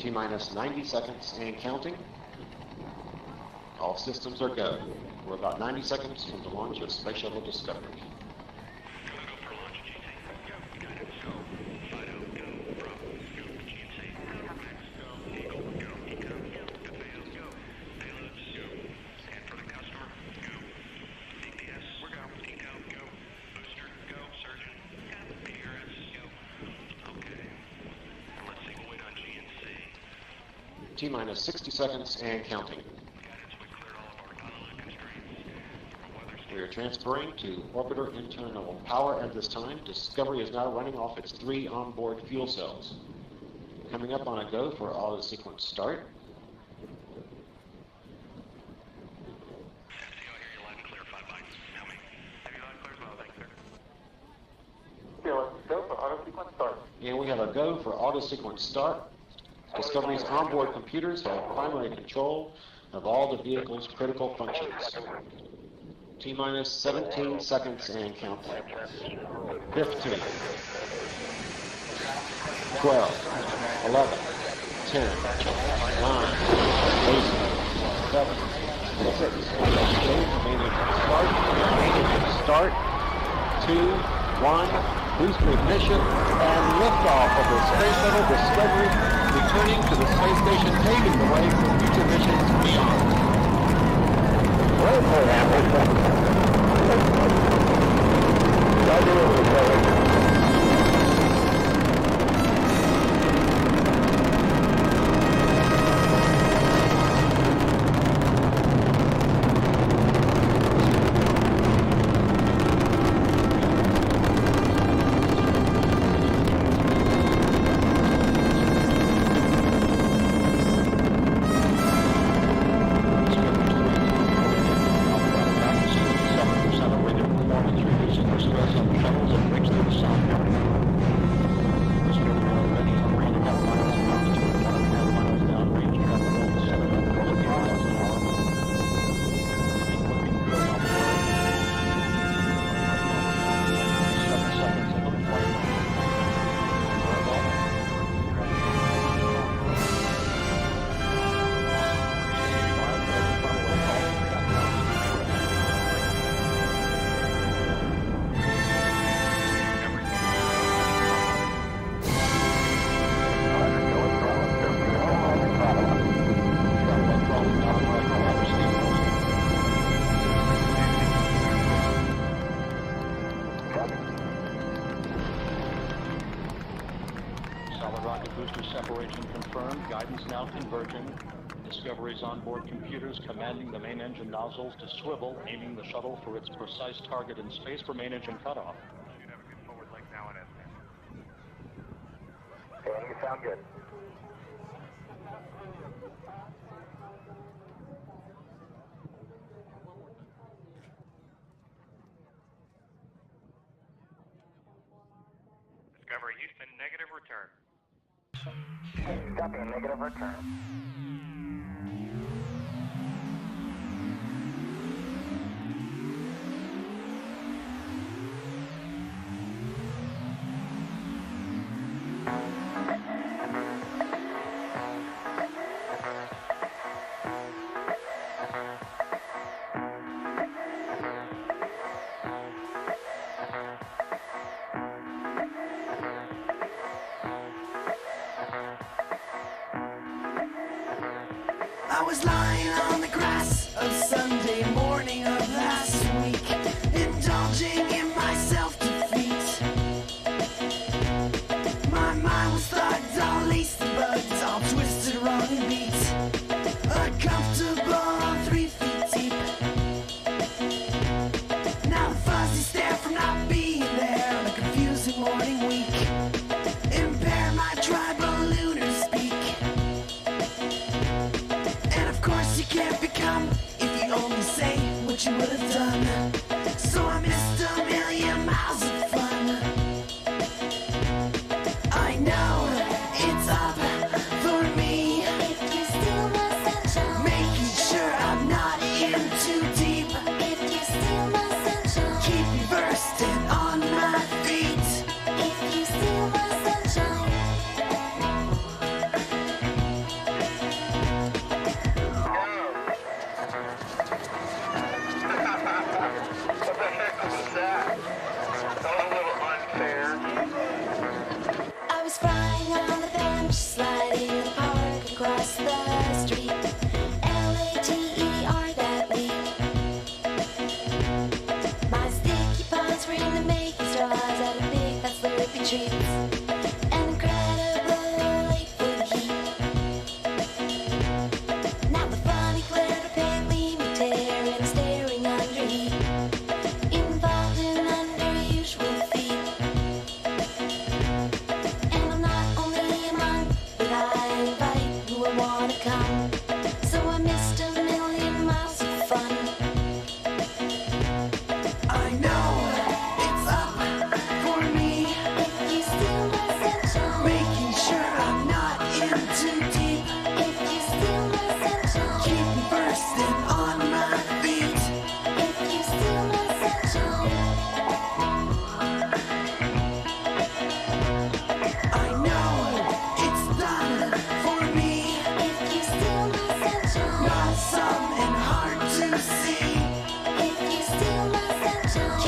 T-minus 90 seconds and counting. All systems are go. We're about 90 seconds from the launch of Space Shuttle Discovery. T-minus 60 seconds and counting. We are transferring to orbiter internal power at this time. Discovery is now running off its 3 onboard fuel cells. Coming up on a go for auto sequence start. And we have a go for auto sequence start. Discovery's onboard computers have primary control of all the vehicle's critical functions. T-minus 17 seconds and counting. 15, 12, 11, 10, 9, 8, 7, 6, start, 2, 1, booster ignition, and liftoff of the Space Shuttle Discovery, returning to the space station, paving the way for future missions beyond. Discovery's onboard computers commanding the main engine nozzles to swivel, aiming the shuttle for its precise target in space for main engine cutoff. Should have a good forward leg now in SM. Okay, you sound good. Discovery Houston, negative return. Copy, negative return. I was lying on the grass of Sunday morning of last week, indulging in my self-defeat. My mind was thugged, all laced and bugged, all twisted, wrong and beat. Uncomfortable, 3 feet deep. Now the fuzzy stare from not being there on a confusing morning week. Impair my tribal lunar speak. And of course you can't become if you only say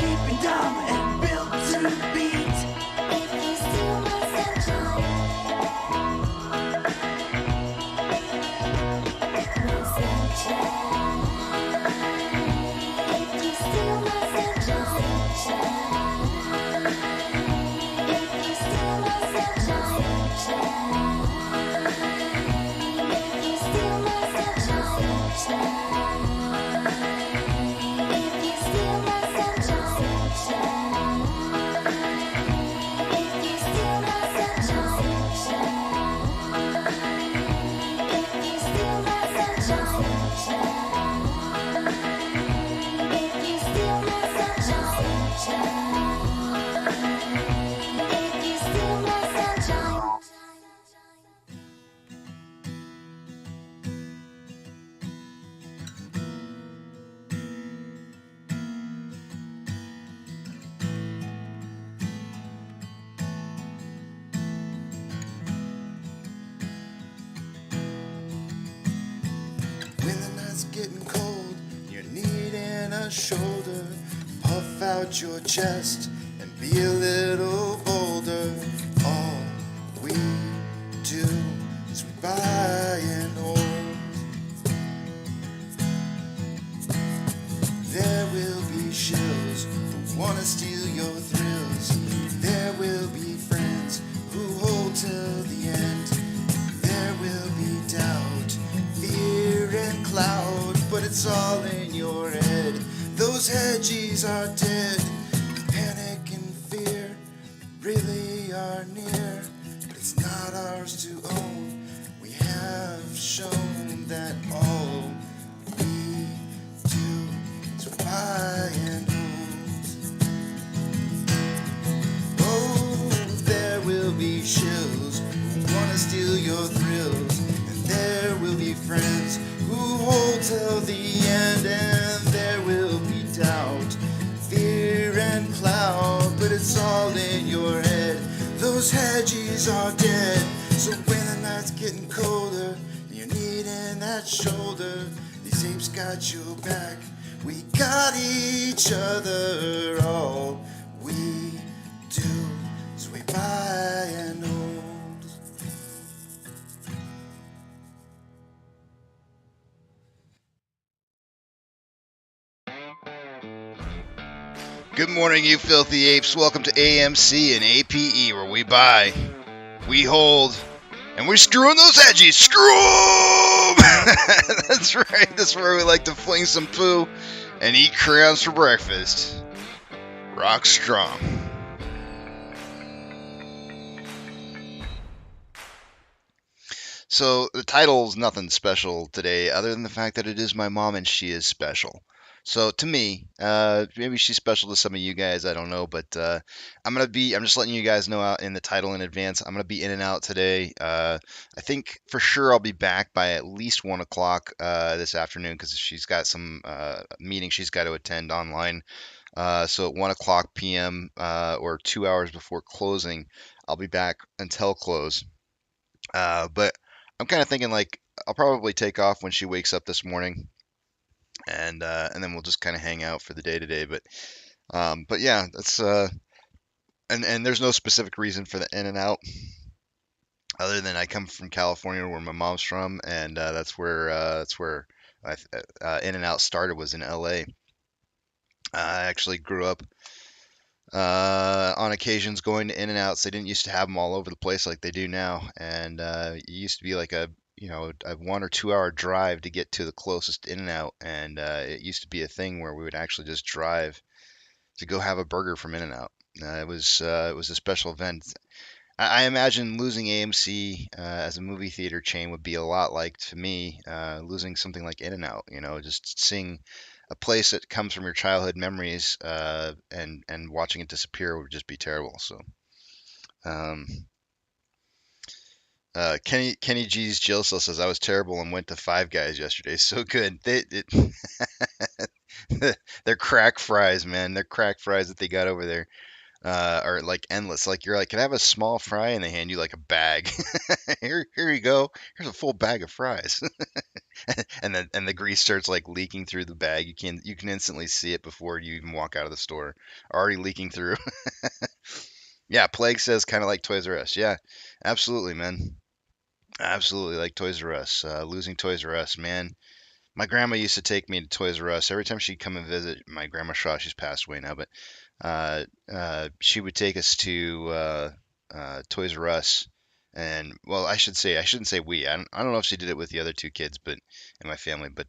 keeping dumb and built to beat. If you steal my sunshine, my sunshine. If you steal my sunshine, if you steal my sunshine, if you steal my sunshine, if you steal my sunshine, if you steal my sunshine, if you steal my sunshine, if you steal my sunshine, if you steal my sunshine. When the night's getting cold, you're needing a shoulder. Puff out your chest and be a little bolder. All we do is we buy and hold. There will be shills who wanna steal your thrills. There will be friends who hold till the end. There will be doubt, fear and cloud, but it's all in your head. Those hedges are dead. Panic and fear really are near, but it's not ours to own. We have shown that all we do is buy and hold. Oh, there will be shills who wanna steal your thrills, and there will be friends who hold till the end, and there will be doubt, fear and cloud, but it's all in your head. Those hedges are dead. So when the night's getting colder, and you're needing that shoulder, these apes got your back. We got each other. All we do is we buy and hold. Good morning, you filthy apes. Welcome to AMC and APE, where we buy, we hold, and we're screwing those edges. Screw 'em! That's right. That's where we like to fling some poo and eat crayons for breakfast. Rock strong. So the title's nothing special today, other than the fact that it is my mom and she is special. So to me, maybe she's special to some of you guys. I don't know, but I'm just letting you guys know out in the title in advance. I'm gonna be in and out today. I think for sure I'll be back by at least 1 o'clock this afternoon because she's got some meeting she's got to attend online. So at 1 o'clock p.m. Or 2 hours before closing, I'll be back until close. But I'm kind of thinking like I'll probably take off when she wakes up this morning, and then we'll just kind of hang out for the day today. But yeah, that's and there's no specific reason for the in and out other than I come from California, where my mom's from, and that's where In and Out started, was in LA. I actually grew up on occasions going to In and Outs. They didn't used to have them all over the place like they do now, and it used to be like a 1 or 2 hour drive to get to the closest In and Out, and it used to be a thing where we would actually just drive to go have a burger from In and Out. It was a special event. I imagine losing AMC as a movie theater chain would be a lot like, to me, losing something like In and Out. Just seeing a place that comes from your childhood memories and watching it disappear would just be terrible. So, Kenny G's Jill still says I was terrible and went to Five Guys yesterday. So good. They're crack fries, man. They're crack fries that they got over there. Are like endless. Like you're like, can I have a small fry? And they hand you like a bag. Here you go. Here's a full bag of fries. and the grease starts like leaking through the bag. You can instantly see it before you even walk out of the store, already leaking through. Yeah, Plague says kind of like Toys R Us. Yeah, absolutely, man. Absolutely like Toys R Us. Losing Toys R Us, man. My grandma used to take me to Toys R Us every time she'd come and visit. My grandma Shaw, she's passed away now, but she would take us to Toys R Us, and well, I shouldn't say we. I don't know if she did it with the other two kids, but in my family, but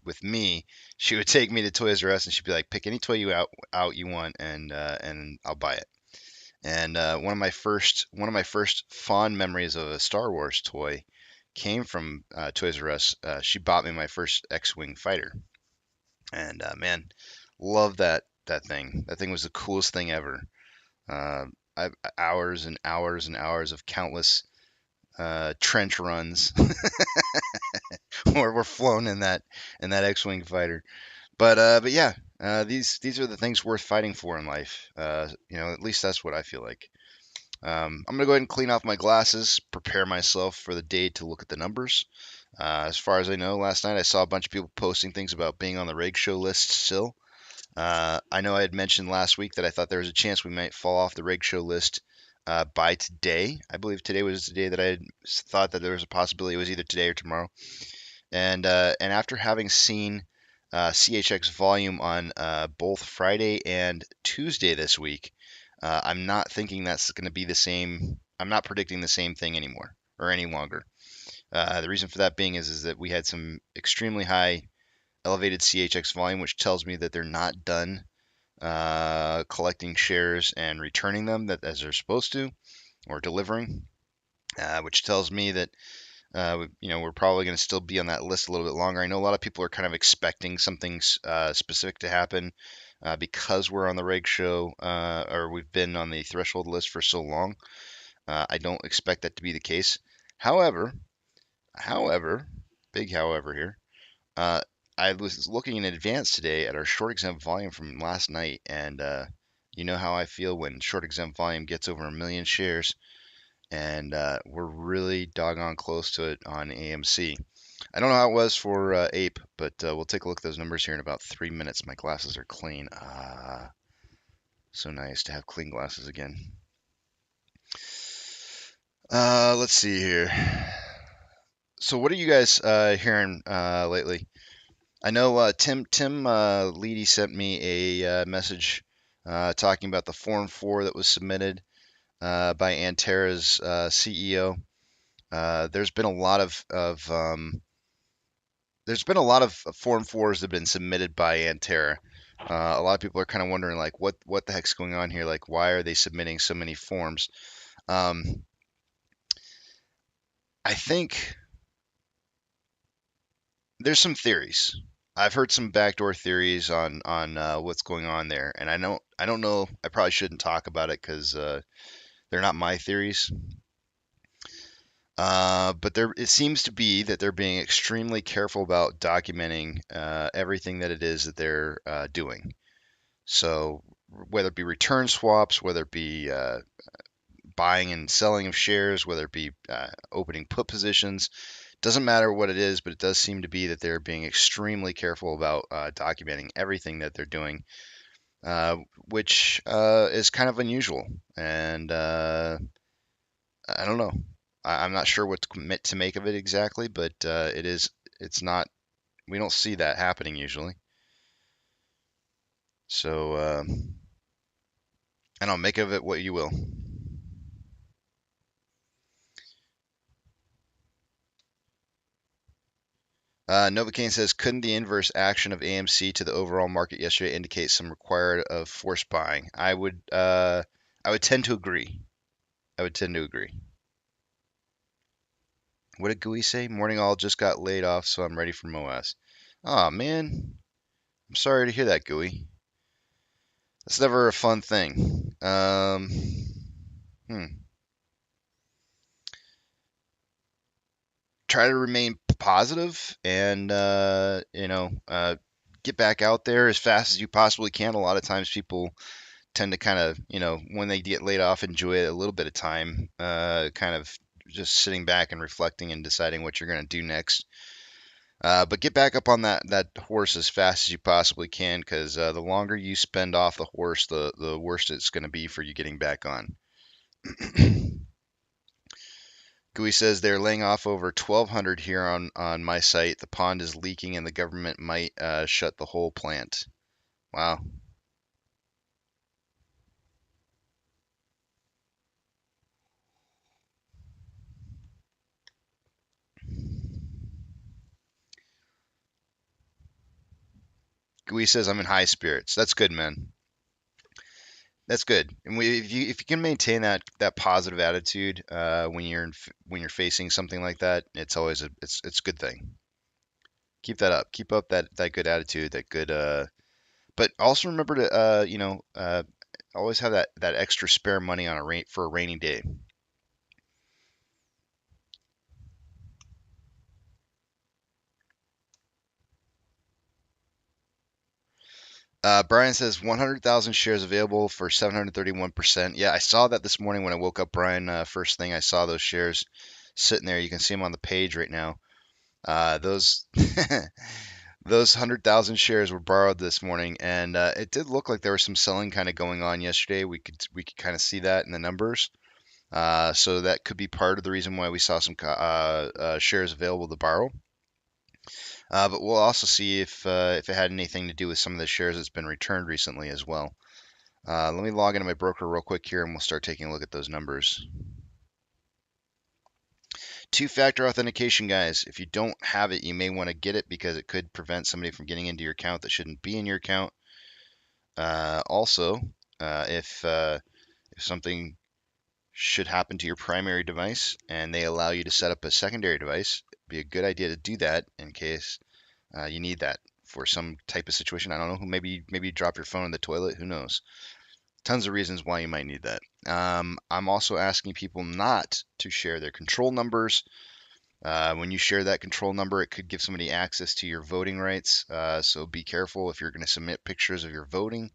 with me, she would take me to Toys R Us, and she'd be like, "Pick any toy out you want, and I'll buy it." And one of my first fond memories of a Star Wars toy came from Toys R Us. She bought me my first X-wing fighter, and man, love that thing. That thing was the coolest thing ever. Uh, Hours and hours and hours of countless trench runs where we're flown in that X-wing fighter. But yeah, these are the things worth fighting for in life. At least that's what I feel like. I'm gonna go ahead and clean off my glasses, prepare myself for the day to look at the numbers. As far as I know, last night I saw a bunch of people posting things about being on the reg show list still. I know I had mentioned last week that I thought there was a chance we might fall off the reg show list by today. I believe today was the day that I had thought that there was a possibility it was either today or tomorrow. And after having seen CHX volume on both Friday and Tuesday this week, I'm not thinking that's going to be the same. I'm not predicting the same thing anymore or any longer. The reason for that being is that we had some extremely high elevated CHX volume, which tells me that they're not done collecting shares and returning them as they're supposed to, or delivering, which tells me that we're probably going to still be on that list a little bit longer. I know a lot of people are kind of expecting something specific to happen because we're on the reg show or we've been on the threshold list for so long. I don't expect that to be the case. However, big however here, I was looking in advance today at our short exempt volume from last night, and you know how I feel when short exempt volume gets over 1 million shares, and we're really doggone close to it on AMC. I don't know how it was for Ape, but we'll take a look at those numbers here in about 3 minutes. My glasses are clean. So nice to have clean glasses again. Let's see here. So what are you guys hearing lately? I know Tim Leedy sent me a message talking about the Form 4 that was submitted by Antera's CEO. There's been a lot of Form 4s that have been submitted by Antera. A lot of people are kind of wondering like what the heck's going on here? Like why are they submitting so many forms? I think there's some theories. I've heard some backdoor theories on what's going on there, and I don't know. I probably shouldn't talk about it because they're not my theories. But it seems to be that they're being extremely careful about documenting everything that it is that they're doing. So whether it be return swaps, whether it be buying and selling of shares, whether it be opening put positions, doesn't matter what it is, but it does seem to be that they're being extremely careful about documenting everything that they're doing, which is kind of unusual. And I don't know. I'm not sure what to make of it exactly, but it's not, we don't see that happening usually. So, I don't know, make of it what you will. Novocaine says, couldn't the inverse action of AMC to the overall market yesterday indicate some required of forced buying? I would tend to agree. What did GUI say? Morning all, just got laid off, so I'm ready for MOASS. Aw, man. I'm sorry to hear that, GUI. That's never a fun thing. Try to remain positive and get back out there as fast as you possibly can. A lot of times people tend to kind of, when they get laid off, enjoy a little bit of time, kind of just sitting back and reflecting and deciding what you're going to do next. But get back up on that horse as fast as you possibly can, because the longer you spend off the horse, the worse it's going to be for you getting back on. Gui says they're laying off over 1,200 here on my site. The pond is leaking and the government might shut the whole plant. Wow. Gui says I'm in high spirits. That's good, man. That's good. And if you can maintain that positive attitude when you're facing something like that, it's always it's a good thing. Keep that up. Keep up that good attitude, that good but also remember to always have that extra spare money on for a rainy day. Brian says 100,000 shares available for 731%. Yeah, I saw that this morning when I woke up, Brian. First thing I saw those shares sitting there. You can see them on the page right now. Those those 100,000 shares were borrowed this morning, and it did look like there was some selling kind of going on yesterday. We could kind of see that in the numbers. So that could be part of the reason why we saw some shares available to borrow. But we'll also see if it had anything to do with some of the shares that's been returned recently as well. Let me log into my broker real quick here, and we'll start taking a look at those numbers. Two-factor authentication, guys. If you don't have it, you may want to get it because it could prevent somebody from getting into your account that shouldn't be in your account. Also, if something should happen to your primary device and they allow you to set up a secondary device, it'd be a good idea to do that in case you need that for some type of situation. I don't know, maybe you drop your phone in the toilet, who knows. Tons of reasons why you might need that. I'm also asking people not to share their control numbers. When you share that control number, it could give somebody access to your voting rights. So be careful if you're going to submit pictures of your voting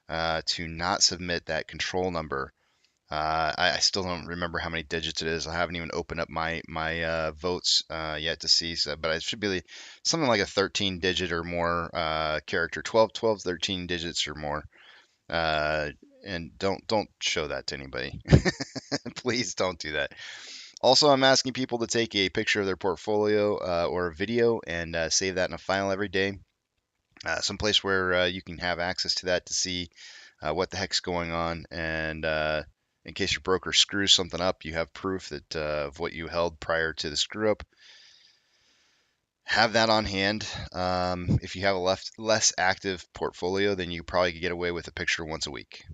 to not submit that control number. I still don't remember how many digits it is. I haven't even opened up my votes yet to see, but it should be something like a 13 digit or more character, 12, 13 digits or more. And don't show that to anybody. Please don't do that. Also, I'm asking people to take a picture of their portfolio or a video and save that in a file every day. Someplace where you can have access to that to see what the heck's going on, and in case your broker screws something up, you have proof that of what you held prior to the screw up. Have that on hand. If you have a less active portfolio, then you probably could get away with a picture once a week.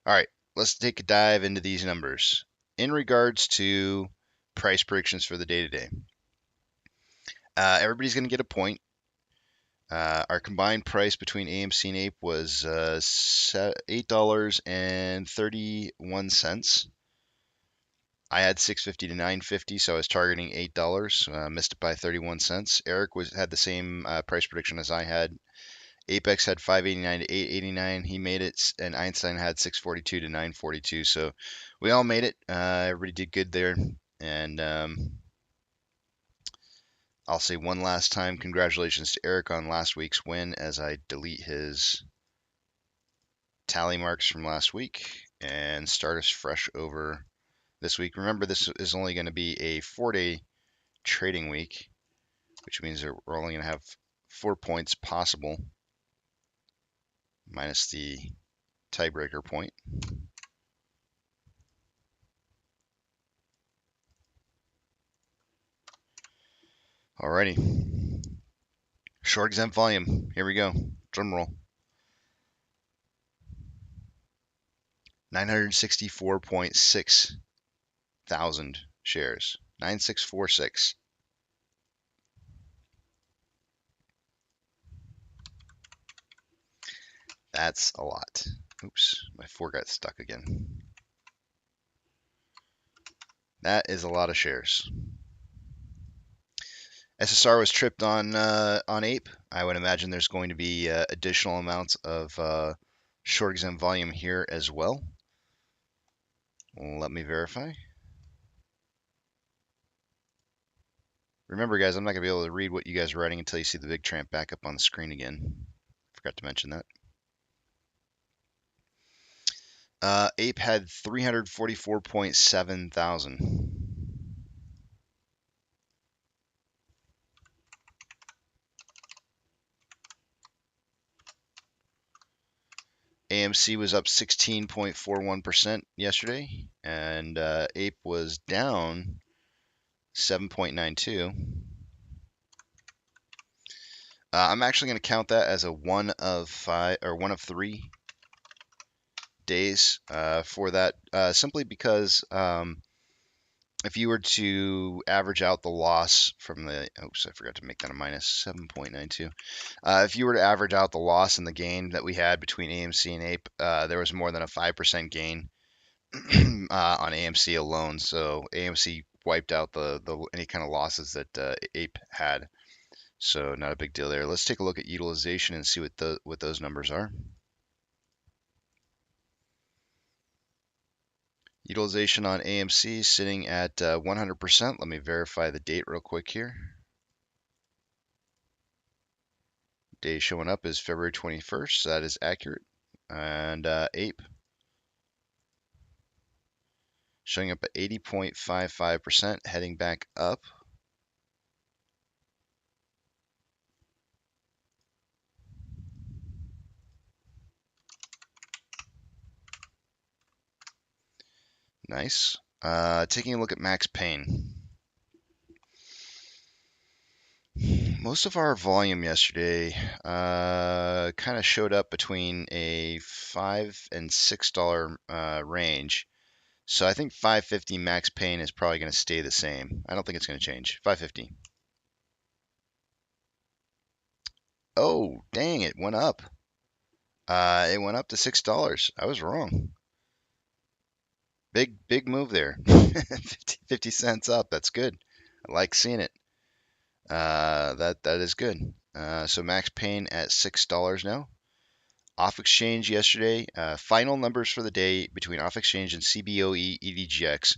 All right, let's take a dive into these numbers. In regards to price predictions for the day today, everybody's going to get a point. Our combined price between AMC and Ape was $8.31. I had $6.50 to $9.50, so I was targeting $8. Missed it by 31 cents. Eric had the same price prediction as I had. Apex had $5.89 to $8.89. He made it, and Einstein had $6.42 to $9.42. So we all made it. Everybody did good there, and I'll say one last time, congratulations to Eric on last week's win as I delete his tally marks from last week and start us fresh over this week. Remember, this is only going to be a 4-day trading week, which means that we're only going to have 4 points possible, minus the tiebreaker point. Alrighty. Short exempt volume. Here we go. Drum roll. 964.6 thousand shares. 9646. That's a lot. Oops, my 4 got stuck again. That is a lot of shares. SSR was tripped on Ape. I would imagine there's going to be additional amounts of short exempt volume here as well. Let me verify. Remember, guys, I'm not going to be able to read what you guys are writing until you see the big tramp back up on the screen again. Forgot to mention that. Ape had 344.7 thousand. AMC was up 16.41% yesterday, and Ape was down 7.92. I'm actually going to count that as a 1 of 5 or 1 of 3 days for that, simply because if you were to average out the loss from the, oops, I forgot to make that a minus 7.92. If you were to average out the loss and the gain that we had between AMC and Ape, there was more than a 5% gain on AMC alone. So AMC wiped out the any kind of losses that Ape had. So not a big deal there. Let's take a look at utilization and see what those numbers are. Utilization on AMC sitting at 100%. Let me verify the date real quick here. Day showing up is February 21st. So that is accurate. And Ape showing up at 80.55%, heading back up. Nice. Taking a look at Max Payne. Most of our volume yesterday kind of showed up between a $5 and $6 range. So I think 550 Max Payne is probably going to stay the same. I don't think it's going to change. 550. Oh, dang, it went up. It went up to $6. I was wrong. Big move there. 50 cents up. That's good. I like seeing it. That is good. So Max Payne at $6 now. Off exchange yesterday. Final numbers for the day between off exchange and CBOE EDGX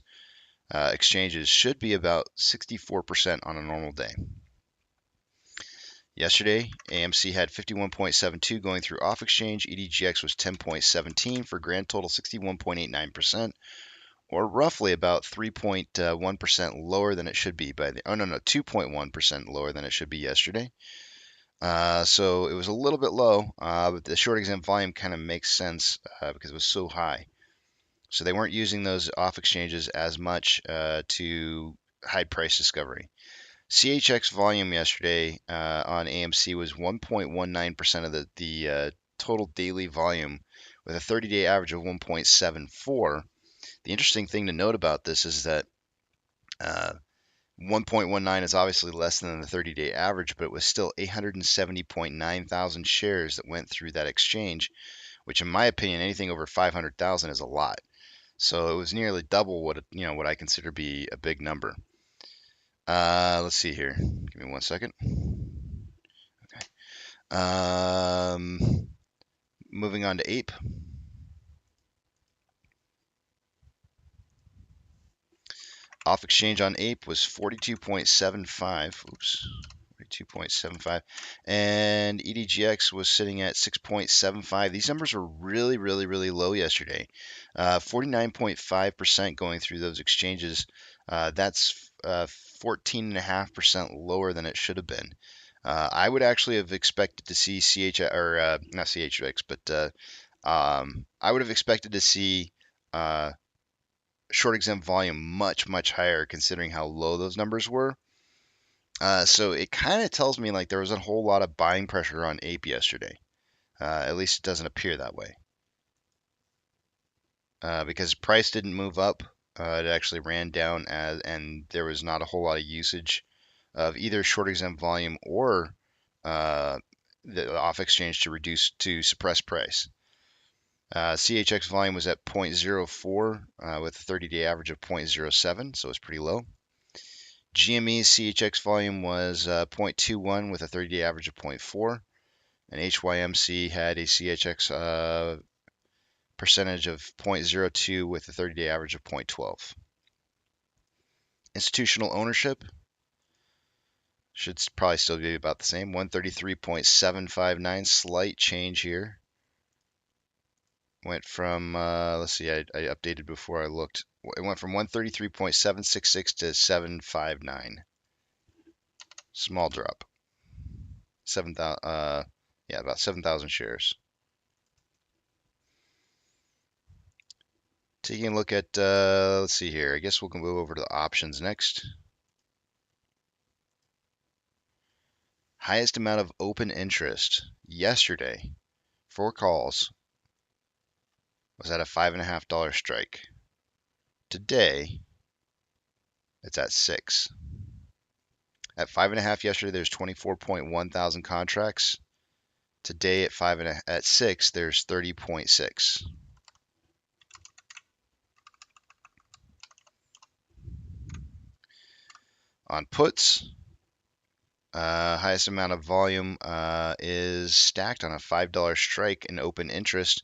exchanges should be about 64% on a normal day. Yesterday, AMC had 51.72 going through off exchange. EDGX was 10.17 for grand total 61.89%, or roughly about 3.1% lower than it should be by the, oh no, 2.1% lower than it should be yesterday. So it was a little bit low, but the short exempt volume kind of makes sense because it was so high. So they weren't using those off exchanges as much to hide price discovery. CHX volume yesterday on AMC was 1.19% of the total daily volume, with a 30-day average of 1.74. The interesting thing to note about this is that 1.19 is obviously less than the 30-day average, but it was still 870.9 thousand shares that went through that exchange, which, in my opinion, anything over 500,000 is a lot. So it was nearly double what what I consider to be a big number. Let's see here. Give me 1 second. Okay. Moving on to Ape. Off exchange on Ape was 42.75. Oops. 42.75, and EDGX was sitting at 6.75. These numbers were really low yesterday. 49.5% going through those exchanges. That's 14.5% lower than it should have been. I would actually have expected to see not CHX, but I would have expected to see short exempt volume much higher, considering how low those numbers were. So it kind of tells me like there was a whole lot of buying pressure on Ape yesterday. At least it doesn't appear that way. Because price didn't move up. It actually ran down, and there was not a whole lot of usage of either short exempt volume or the off exchange to suppress price. CHX volume was at 0.04 with a 30-day average of 0.07, so it's pretty low. GME's CHX volume was 0.21 with a 30-day average of 0.4, and HYMC had a CHX percentage of 0.02 with a 30-day average of 0.12. Institutional ownership. Should probably still be about the same. 133.759, slight change here. Went from, let's see, I updated before I looked. It went from 133.766 to 759. Small drop. 7,000, yeah, about 7,000 shares. Taking a look at, let's see here. I guess we'll move over to the options next. Highest amount of open interest yesterday, 4 calls, was at a $5.50 strike. Today, it's at 6. At 5.5 yesterday, there's 24.1 thousand contracts. Today at 6, there's 30.6. On puts, highest amount of volume is stacked on a $5 strike in open interest.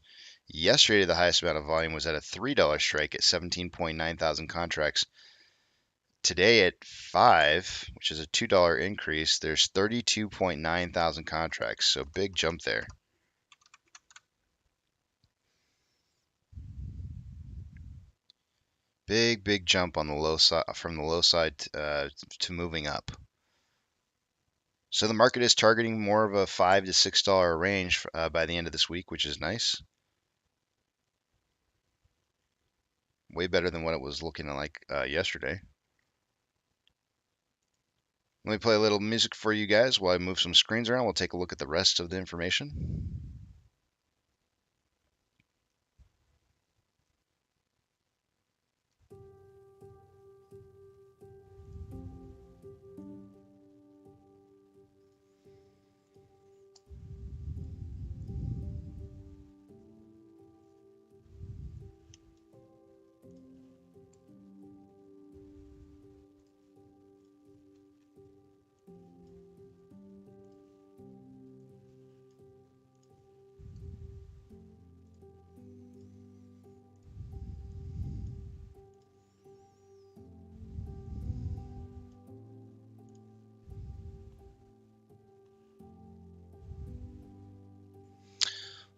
Yesterday, the highest amount of volume was at a $3 strike at 17.9 thousand contracts. Today at 5, which is a $2 increase, there's 32.9 thousand contracts. So big jump there. Big jump on the low side, from the low side to moving up. So the market is targeting more of a $5 to $6 range by the end of this week, which is nice. Way better than what it was looking like yesterday. Let me play a little music for you guys while I move some screens around. We'll take a look at the rest of the information.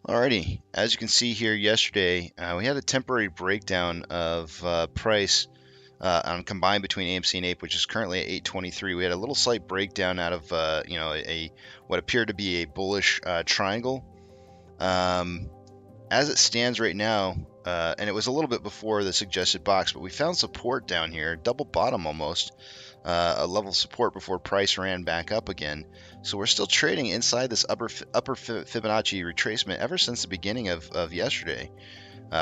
Alrighty, as you can see here yesterday, we had a temporary breakdown of price on combined between AMC and Ape, which is currently at 823. We had a little slight breakdown out of what appeared to be a bullish triangle. As it stands right now, and it was a little bit before the suggested box, but we found support down here, double bottom almost, a level of support before price ran back up again. So we're still trading inside this upper Fibonacci retracement ever since the beginning of yesterday,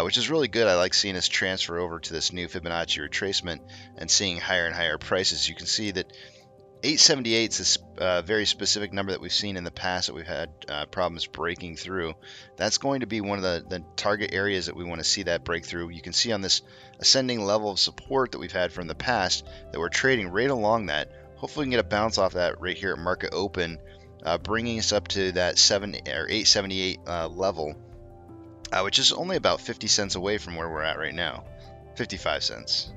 which is really good. I like seeing us transfer over to this new Fibonacci retracement and seeing higher and higher prices. You can see that 878 is a very specific number that we've seen in the past that we've had problems breaking through. That's going to be one of the target areas that we want to see that breakthrough. You can see on this ascending level of support that we've had from the past that we're trading right along that. Hopefully we can get a bounce off that right here at market open, bringing us up to that 878 level, which is only about 50 cents away from where we're at right now, 55 cents.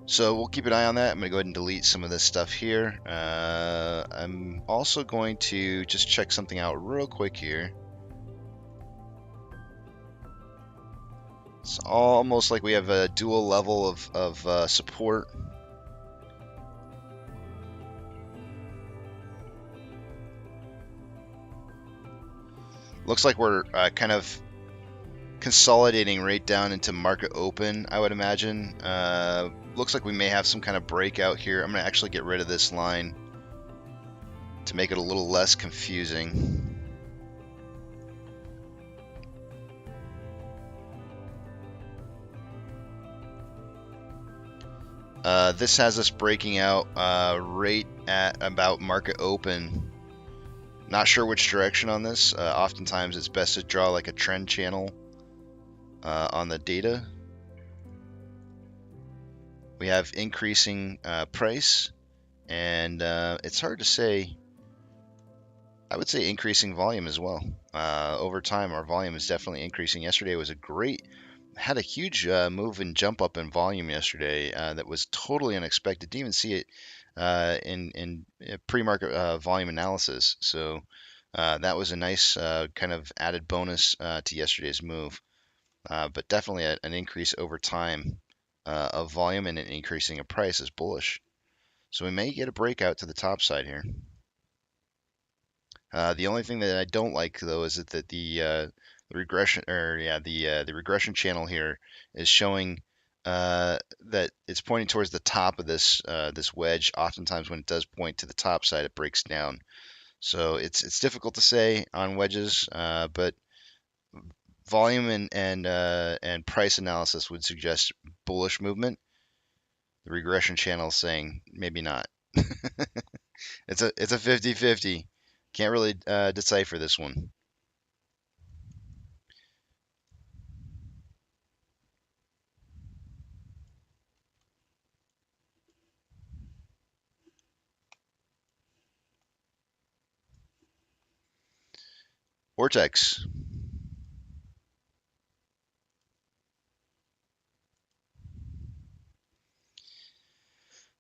So we'll keep an eye on that. I'm going to go ahead and delete some of this stuff here. I'm also going to just check something out real quick here. It's almost like we have a dual level of support. Looks like we're kind of consolidating right down into market open, I would imagine. Looks like we may have some kind of breakout here. I'm going to actually get rid of this line to make it a little less confusing. This has us breaking out right at about market open. Not sure which direction on this. Oftentimes it's best to draw like a trend channel on the data. We have increasing price, and it's hard to say. I would say increasing volume as well. Over time, our volume is definitely increasing. Yesterday was a great had a huge move and jump up in volume yesterday that was totally unexpected. Didn't even see it in pre-market volume analysis. So that was a nice kind of added bonus to yesterday's move. But definitely an increase over time of volume and an increasing of price is bullish. So we may get a breakout to the top side here. The only thing that I don't like though is that the regression the regression channel here is showing that it's pointing towards the top of this wedge. Oftentimes when it does point to the top side, it breaks down. So it's difficult to say on wedges, but volume and price analysis would suggest bullish movement. The regression channel is saying maybe not. It's a 50-50. Can't really decipher this one. Vortex.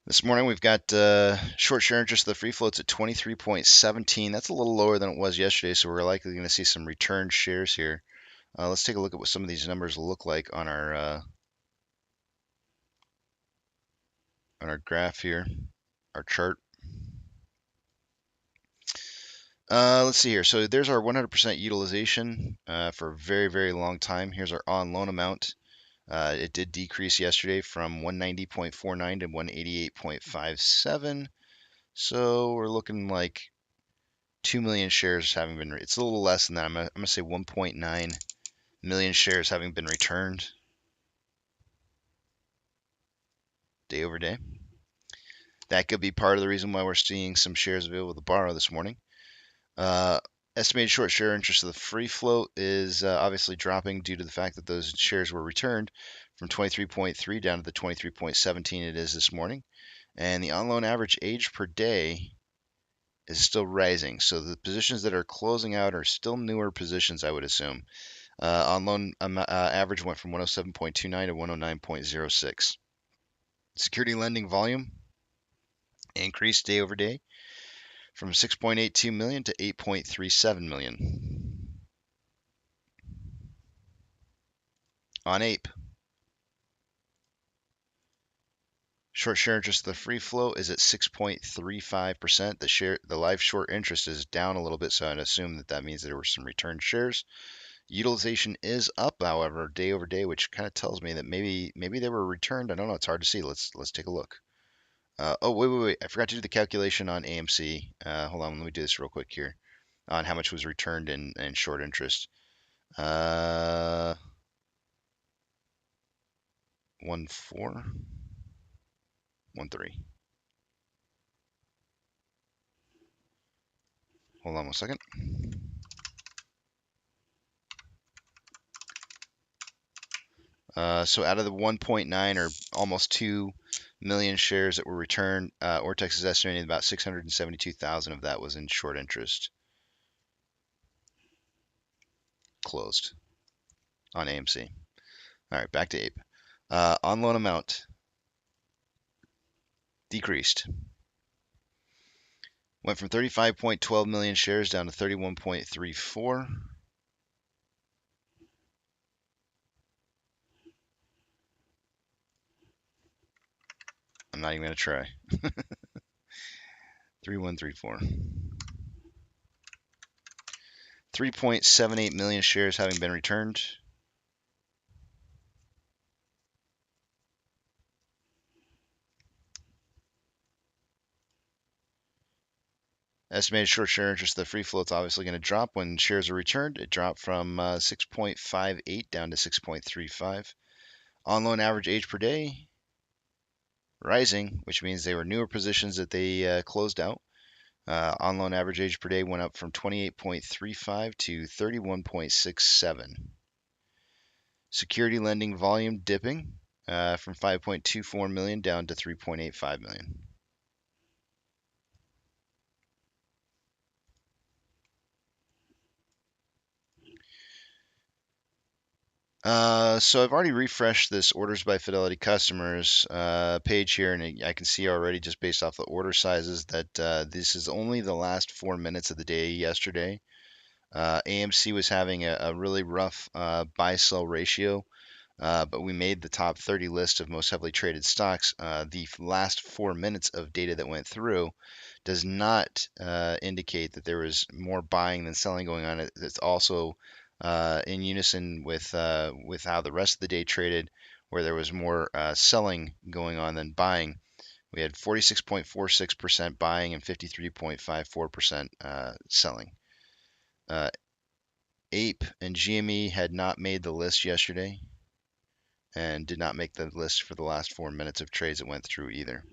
This morning we've got short share interest of the free floats at 23.17. That's a little lower than it was yesterday, so we're likely going to see some returned shares here. Let's take a look at what some of these numbers look like on our graph here, our chart. Let's see here. So there's our 100% utilization for a very, very long time. Here's our on loan amount. It did decrease yesterday from 190.49 to 188.57. So we're looking like 2 million shares having been, it's a little less than that. I'm gonna say 1.9 million shares having been returned day over day. That could be part of the reason why we're seeing some shares available to borrow this morning. Estimated short share interest of the free float is obviously dropping due to the fact that those shares were returned from 23.3 down to the 23.17 it is this morning. And the on loan average age per day is still rising. So the positions that are closing out are still newer positions, I would assume. On loan average went from 107.29 to 109.06. Security lending volume increased day over day from 6.82 million to 8.37 million. On Ape, short share interest of the free float is at 6.35%. The live short interest is down a little bit, so I'd assume that means there were some returned shares. Utilization is up, however, day over day, which kind of tells me that maybe they were returned. I don't know. It's hard to see. Let's take a look. Oh, wait. I forgot to do the calculation on AMC. Hold on. Let me do this real quick here on how much was returned in short interest. 1.4. One three. Hold on one second. So out of the 1.9 or almost 2 million shares that were returned, Ortex is estimating about 672,000 of that was in short interest. Closed on AMC. All right, back to Ape. On loan amount decreased. Went from 35.12 million shares down to 31.34. I'm not even going to try. 3134. 3.78 million shares having been returned. Estimated short share interest of the free float is obviously going to drop when shares are returned. It dropped from 6.58 down to 6.35. On loan average age per day rising, which means they were newer positions that they closed out. On loan average age per day went up from 28.35 to 31.67. Security lending volume dipping from 5.24 million down to 3.85 million. So I've already refreshed this orders by Fidelity customers page here, and I can see already just based off the order sizes that this is only the last 4 minutes of the day yesterday. AMC was having a really rough buy-sell ratio, but we made the top 30 list of most heavily traded stocks. The last 4 minutes of data that went through does not indicate that there was more buying than selling going on. It's also in unison with how the rest of the day traded, where there was more selling going on than buying. We had 46.46% buying and 53.54% selling. Ape and GME had not made the list yesterday and did not make the list for the last 4 minutes of trades that went through either.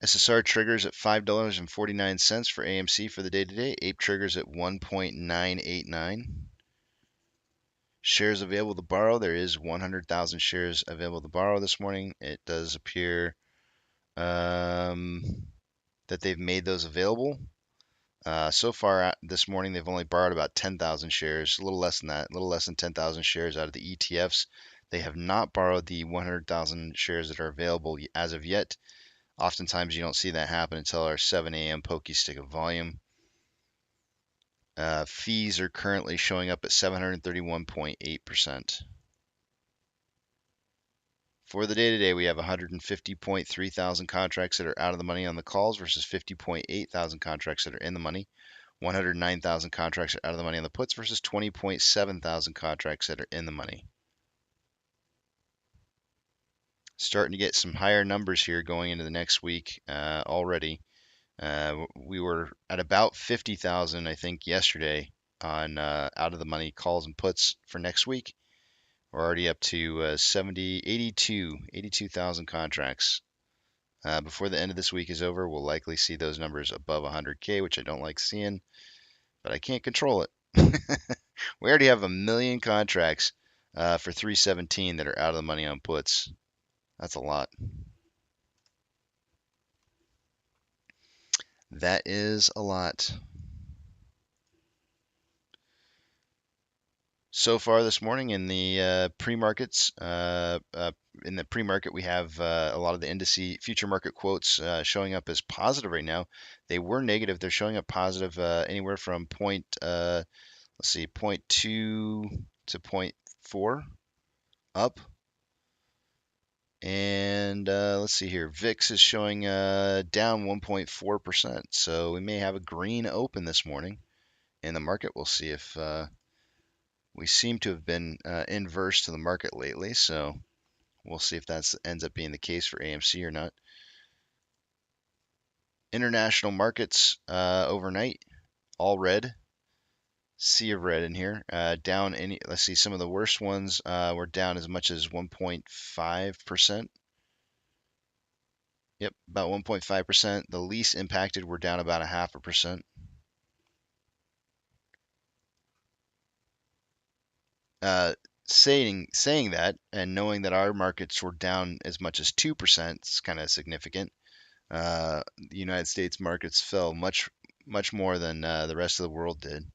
SSR triggers at $5.49 for AMC for the day today. Ape triggers at 1.989. Shares available to borrow. There is 100,000 shares available to borrow this morning. It does appear that they've made those available. So far this morning, they've only borrowed about 10,000 shares, a little less than that, a little less than 10,000 shares out of the ETFs. They have not borrowed the 100,000 shares that are available as of yet. Oftentimes, you don't see that happen until our 7 a.m. pokey stick of volume. Fees are currently showing up at 731.8%. For the day today, we have 150.3 thousand contracts that are out of the money on the calls versus 50.8 thousand contracts that are in the money. 109,000 contracts are out of the money on the puts versus 20.7 thousand contracts that are in the money. Starting to get some higher numbers here going into the next week already. We were at about 50,000, I think, yesterday on out of the money calls and puts for next week. We're already up to 82,000 contracts. Before the end of this week is over, we'll likely see those numbers above 100K, which I don't like seeing, but I can't control it. We already have 1 million contracts for 317 that are out of the money on puts. That's a lot. That is a lot. So far this morning in the pre-markets, in the pre-market we have a lot of the indice future market quotes showing up as positive right now. They were negative. They're showing up positive anywhere from point, let's see, 0.2 to 0.4 up. And let's see here. VIX is showing down 1.4%. So we may have a green open this morning in the market. We'll see if we seem to have been inverse to the market lately. So we'll see if that ends up being the case for AMC or not. International markets overnight, all red. Sea of red in here. Down any, let's see, some of the worst ones were down as much as 1.5%. Yep, about 1.5%. The least impacted were down about 0.5%. Saying that and knowing that our markets were down as much as 2%, it's kind of significant. The United States markets fell much more than the rest of the world did.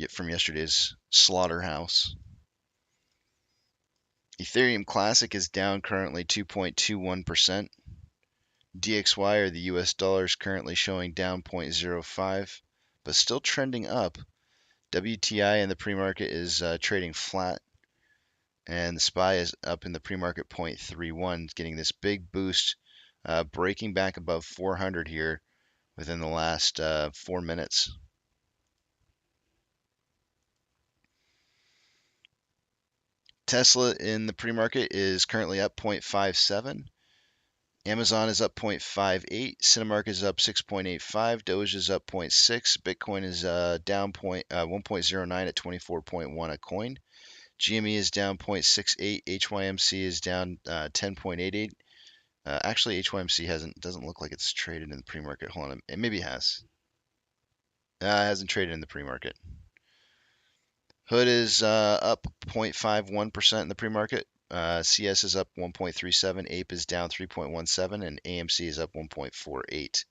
From yesterday's slaughterhouse. Ethereum Classic is down currently 2.21%. DXY, or the US dollar, is currently showing down 0.05, but still trending up. WTI in the pre-market is trading flat, and the SPY is up in the pre-market 0.31, getting this big boost, breaking back above 400 here within the last 4 minutes. Tesla in the pre-market is currently up 0.57. Amazon is up 0.58. Cinemark is up 6.85. Doge is up 0.6. Bitcoin is down 1.09 at 24.1 a coin. GME is down 0.68. HYMC is down 10.88. Actually, HYMC doesn't look like it's traded in the pre-market. Hold on, maybe it has. It hasn't traded in the pre-market. Hood is up 0.51% in the pre-market. CS is up 1.37. Ape is down 3.17, and AMC is up 1.48.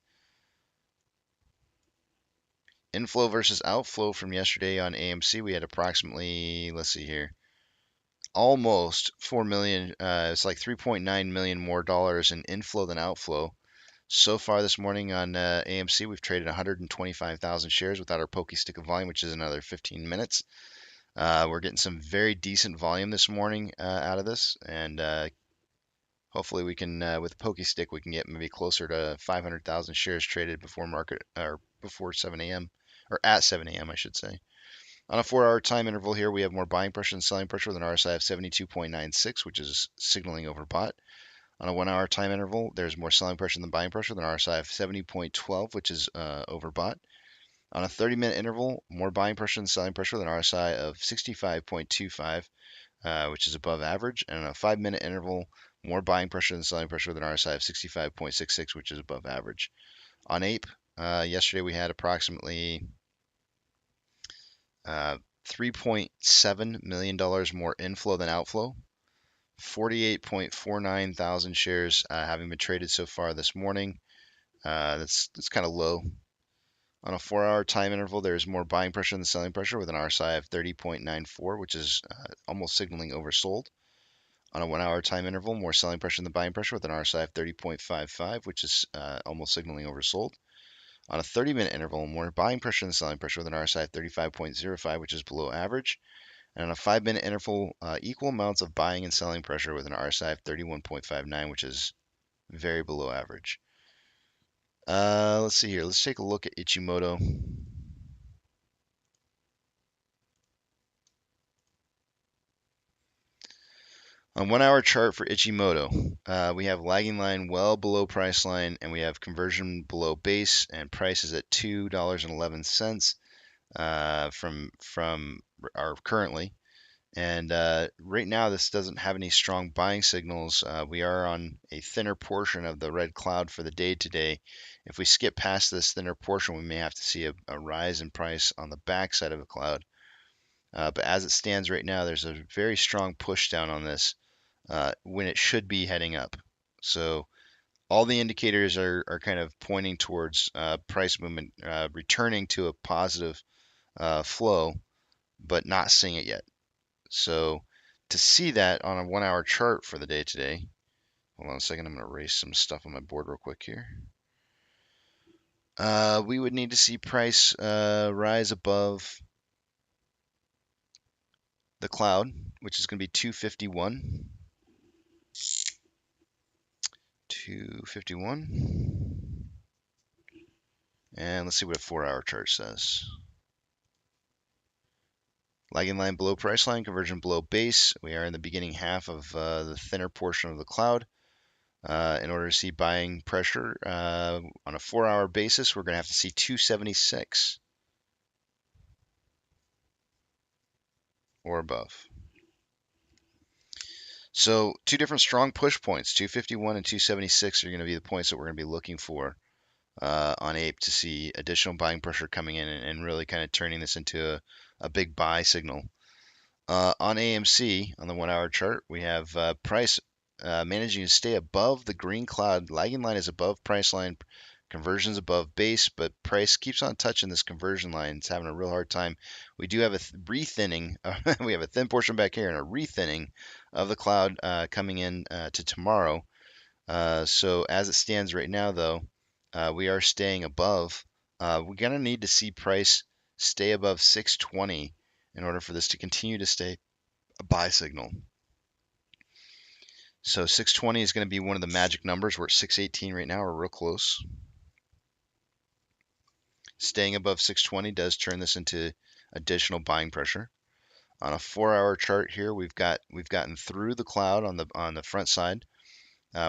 inflow versus outflow from yesterday on AMC, we had approximately, let's see here, almost 4 million. It's like 3.9 million more dollars in inflow than outflow. So far this morning on AMC, we've traded 125,000 shares without our pokey stick of volume, which is another 15 minutes. We're getting some very decent volume this morning out of this, and hopefully we can, with pokey stick, we can get maybe closer to 500,000 shares traded before market or before 7 a.m. or at 7 a.m. I should say. On a 4-hour time interval here, we have more buying pressure than selling pressure with an RSI of 72.96, which is signaling overbought. On a 1-hour time interval, there's more selling pressure than buying pressure with an RSI of 70.12, which is overbought. On a 30-minute interval, more buying pressure than selling pressure with an RSI of 65.25, which is above average. And on a 5-minute interval, more buying pressure than selling pressure with an RSI of 65.66, which is above average. On Ape, yesterday we had approximately $3.7 million more inflow than outflow. 48.49 thousand shares having been traded so far this morning. That's kind of low. On a 4-hour time interval, there's more buying pressure than selling pressure with an RSI of 30.94, which is almost signaling oversold. On a 1-hour time interval, more selling pressure than buying pressure with an RSI of 30.55, which is almost signaling oversold. On a 30-minute interval, more buying pressure than selling pressure with an RSI of 35.05, which is below average. And on a 5-minute interval, equal amounts of buying and selling pressure with an RSI of 31.59, which is very below average. Let's see here. Let's take a look at Ichimoto. On 1-hour chart for Ichimoto, we have lagging line well below price line, and we have conversion below base, and price is at $2.11 from our currently. And right now, this doesn't have any strong buying signals. We are on a thinner portion of the red cloud for the day today. If we skip past this thinner portion, we may have to see a rise in price on the backside of the cloud. But as it stands right now, there's a very strong push down on this when it should be heading up. So all the indicators are kind of pointing towards price movement returning to a positive flow, but not seeing it yet. So to see that on a 1-hour chart for the day today, hold on a second, I'm going to erase some stuff on my board real quick here. We would need to see price rise above the cloud, which is going to be 251. 251. And let's see what a 4-hour chart says. Lagging line below price line, conversion below base. We are in the beginning half of the thinner portion of the cloud. In order to see buying pressure on a 4-hour basis, we're going to have to see 276 or above. So two different strong push points, 251 and 276 are going to be the points that we're going to be looking for on Ape to see additional buying pressure coming in and really kind of turning this into a big buy signal. On AMC, on the 1-hour chart, we have price managing to stay above the green cloud. Lagging line is above price line, conversions above base, but price keeps on touching this conversion line. It's having a real hard time. We do have a rethinning. We have a thin portion back here and a rethinning of the cloud coming in to tomorrow. So as it stands right now, though, we are staying above. We're going to need to see price stay above 620 in order for this to continue to stay a buy signal. So 620 is going to be one of the magic numbers. We're at 618 right now. We're real close. Staying above 620 does turn this into additional buying pressure. On a 4-hour chart here, we've gotten through the cloud on the front side.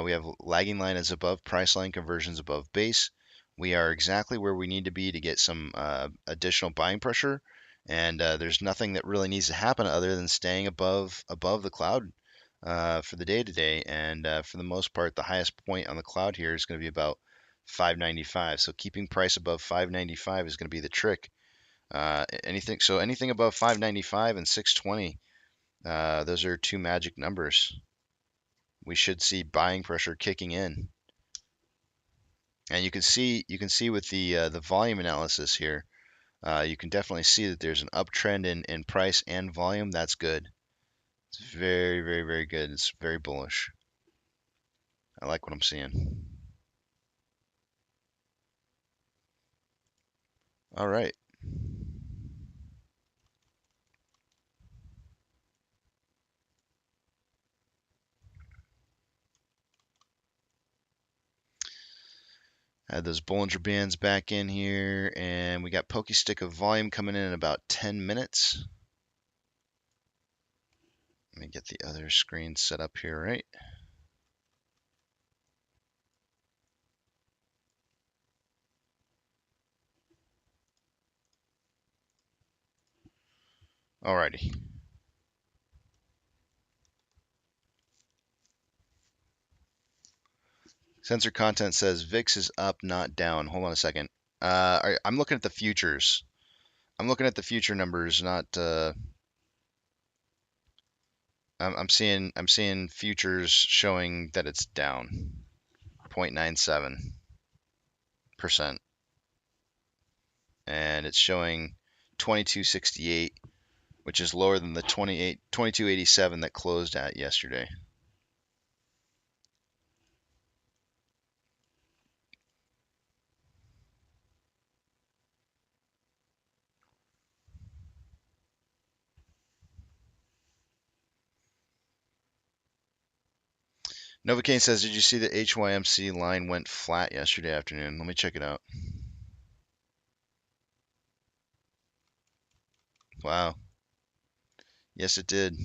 We have lagging line is above price line, conversions above base. We are exactly where we need to be to get some additional buying pressure. And there's nothing that really needs to happen other than staying above the cloud for the day today. And for the most part, the highest point on the cloud here is going to be about 595. So keeping price above 595 is going to be the trick. Anything above 595 and 620, those are two magic numbers. We should see buying pressure kicking in. And you can see with the volume analysis here, You can definitely see that there's an uptrend in price and volume. That's good. It's very, very, very good. It's very bullish. I like what I'm seeing. All right. Add those Bollinger Bands back in here, and we got Pokey Stick of volume coming in about 10 minutes. Let me get the other screen set up here, right? Alrighty. Sensor content says VIX is up, not down. Hold on a second. I'm looking at the futures. I'm looking at the future numbers, not. I'm seeing futures showing that it's down 0.97%, and it's showing 2268, which is lower than the 2287 that closed at yesterday. Novocaine says, did you see the HYMC line went flat yesterday afternoon? Let me check it out. Wow. Yes, it did.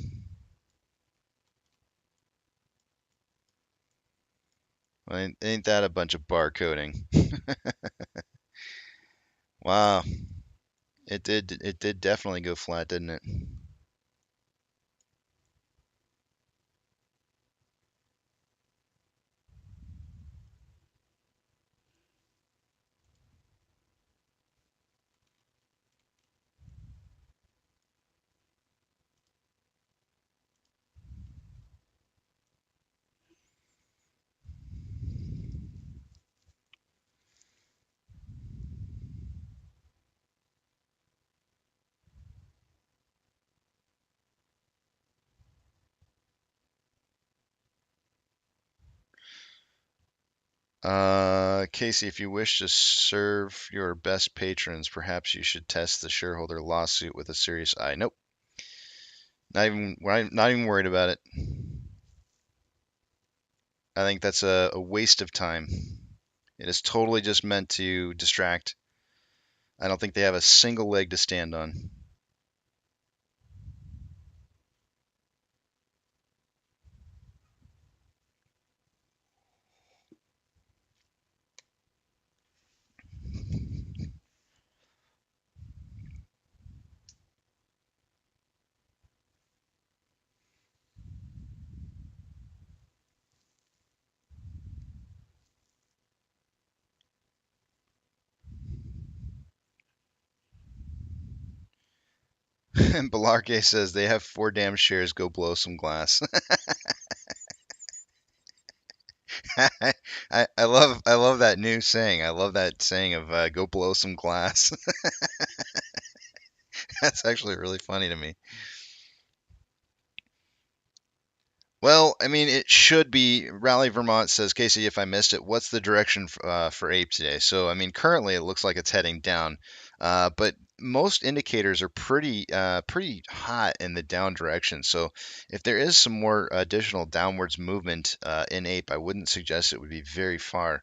Well, ain't that a bunch of barcoding? Wow. It did definitely go flat, didn't it? Casey, if you wish to serve your best patrons, perhaps you should test the shareholder lawsuit with a serious eye. Nope. Not even worried about it. I think that's a waste of time. It is totally just meant to distract. I don't think they have a single leg to stand on. And Belarke says they have 4 damn shares. Go blow some glass. I love that new saying. I love that saying of go blow some glass. That's actually really funny to me. Well, I mean, it should be. Rally Vermont says, Casey, if I missed it, what's the direction for Ape today? So, I mean, currently it looks like it's heading down, but most indicators are pretty hot in the down direction. So, if there is some more additional downwards movement in Ape, I wouldn't suggest it would be very far.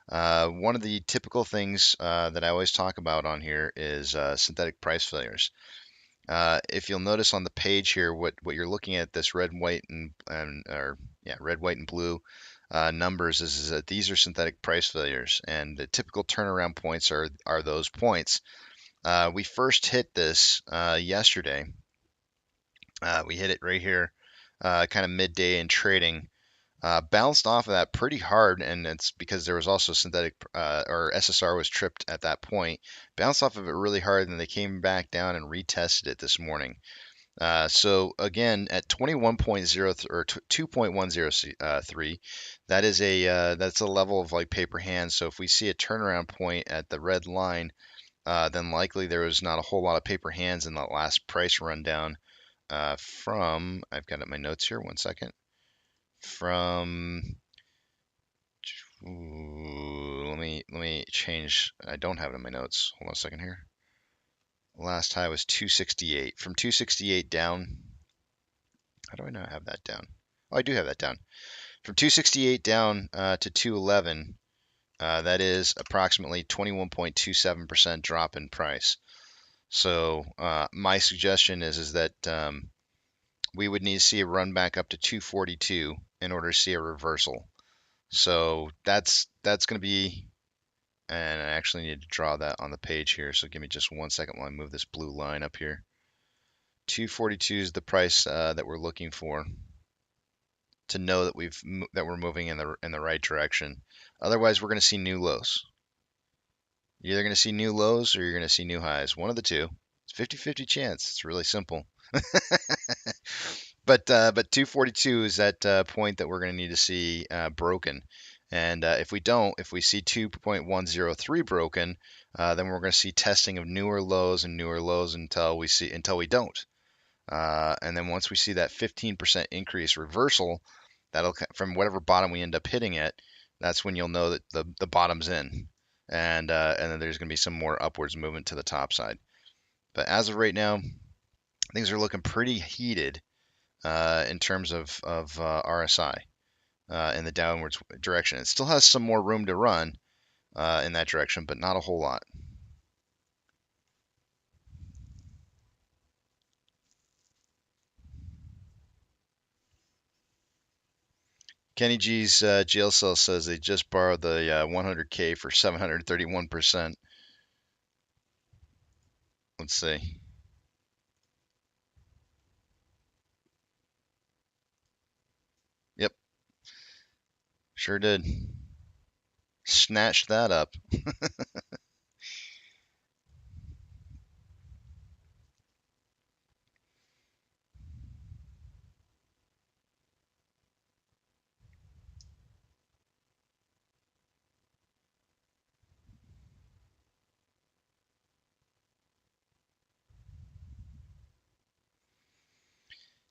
One of the typical things that I always talk about on here is synthetic price failures. If you'll notice on the page here, what you're looking at, this red, white, red, white, and blue numbers is that these are synthetic price failures, and the typical turnaround points are those points. We first hit this yesterday. We hit it right here, kind of midday in trading. Bounced off of that pretty hard, and it's because there was also synthetic or SSR was tripped at that point. Bounced off of it really hard, and they came back down and retested it this morning. So again, at 21.0 or 2.103, that is that's a level of like paper hands. So if we see a turnaround point at the red line, then likely there was not a whole lot of paper hands in that last price rundown from, I've got it in my notes here, one second, from, let me change, I don't have it in my notes, hold on a second here. Last high was 268. From 268 down, how do I not have that down? Oh, I do have that down. From 268 down to 211, that is approximately 21.27% drop in price. So my suggestion is that we would need to see a run back up to 242 in order to see a reversal. So that's going to be, and I actually need to draw that on the page here. So give me just 1 second while I move this blue line up here. 242 is the price that we're looking for to know that we're moving in the right direction. Otherwise, we're going to see new lows. You're either going to see new lows or you're going to see new highs. One of the two. It's 50-50 chance. It's really simple. But 242 is that point that we're going to need to see broken. And if we see 2.103 broken, then we're going to see testing of newer lows and newer lows until we don't. And then once we see that 15% increase reversal, that'll from whatever bottom we end up hitting it, that's when you'll know that the bottom's in, and then there's going to be some more upwards movement to the top side. But as of right now, things are looking pretty heated in terms of RSI in the downwards direction. It still has some more room to run in that direction, but not a whole lot. Kenny G's jail cell says they just borrowed the 100K for 731%. Let's see. Yep, sure did. Snatched that up.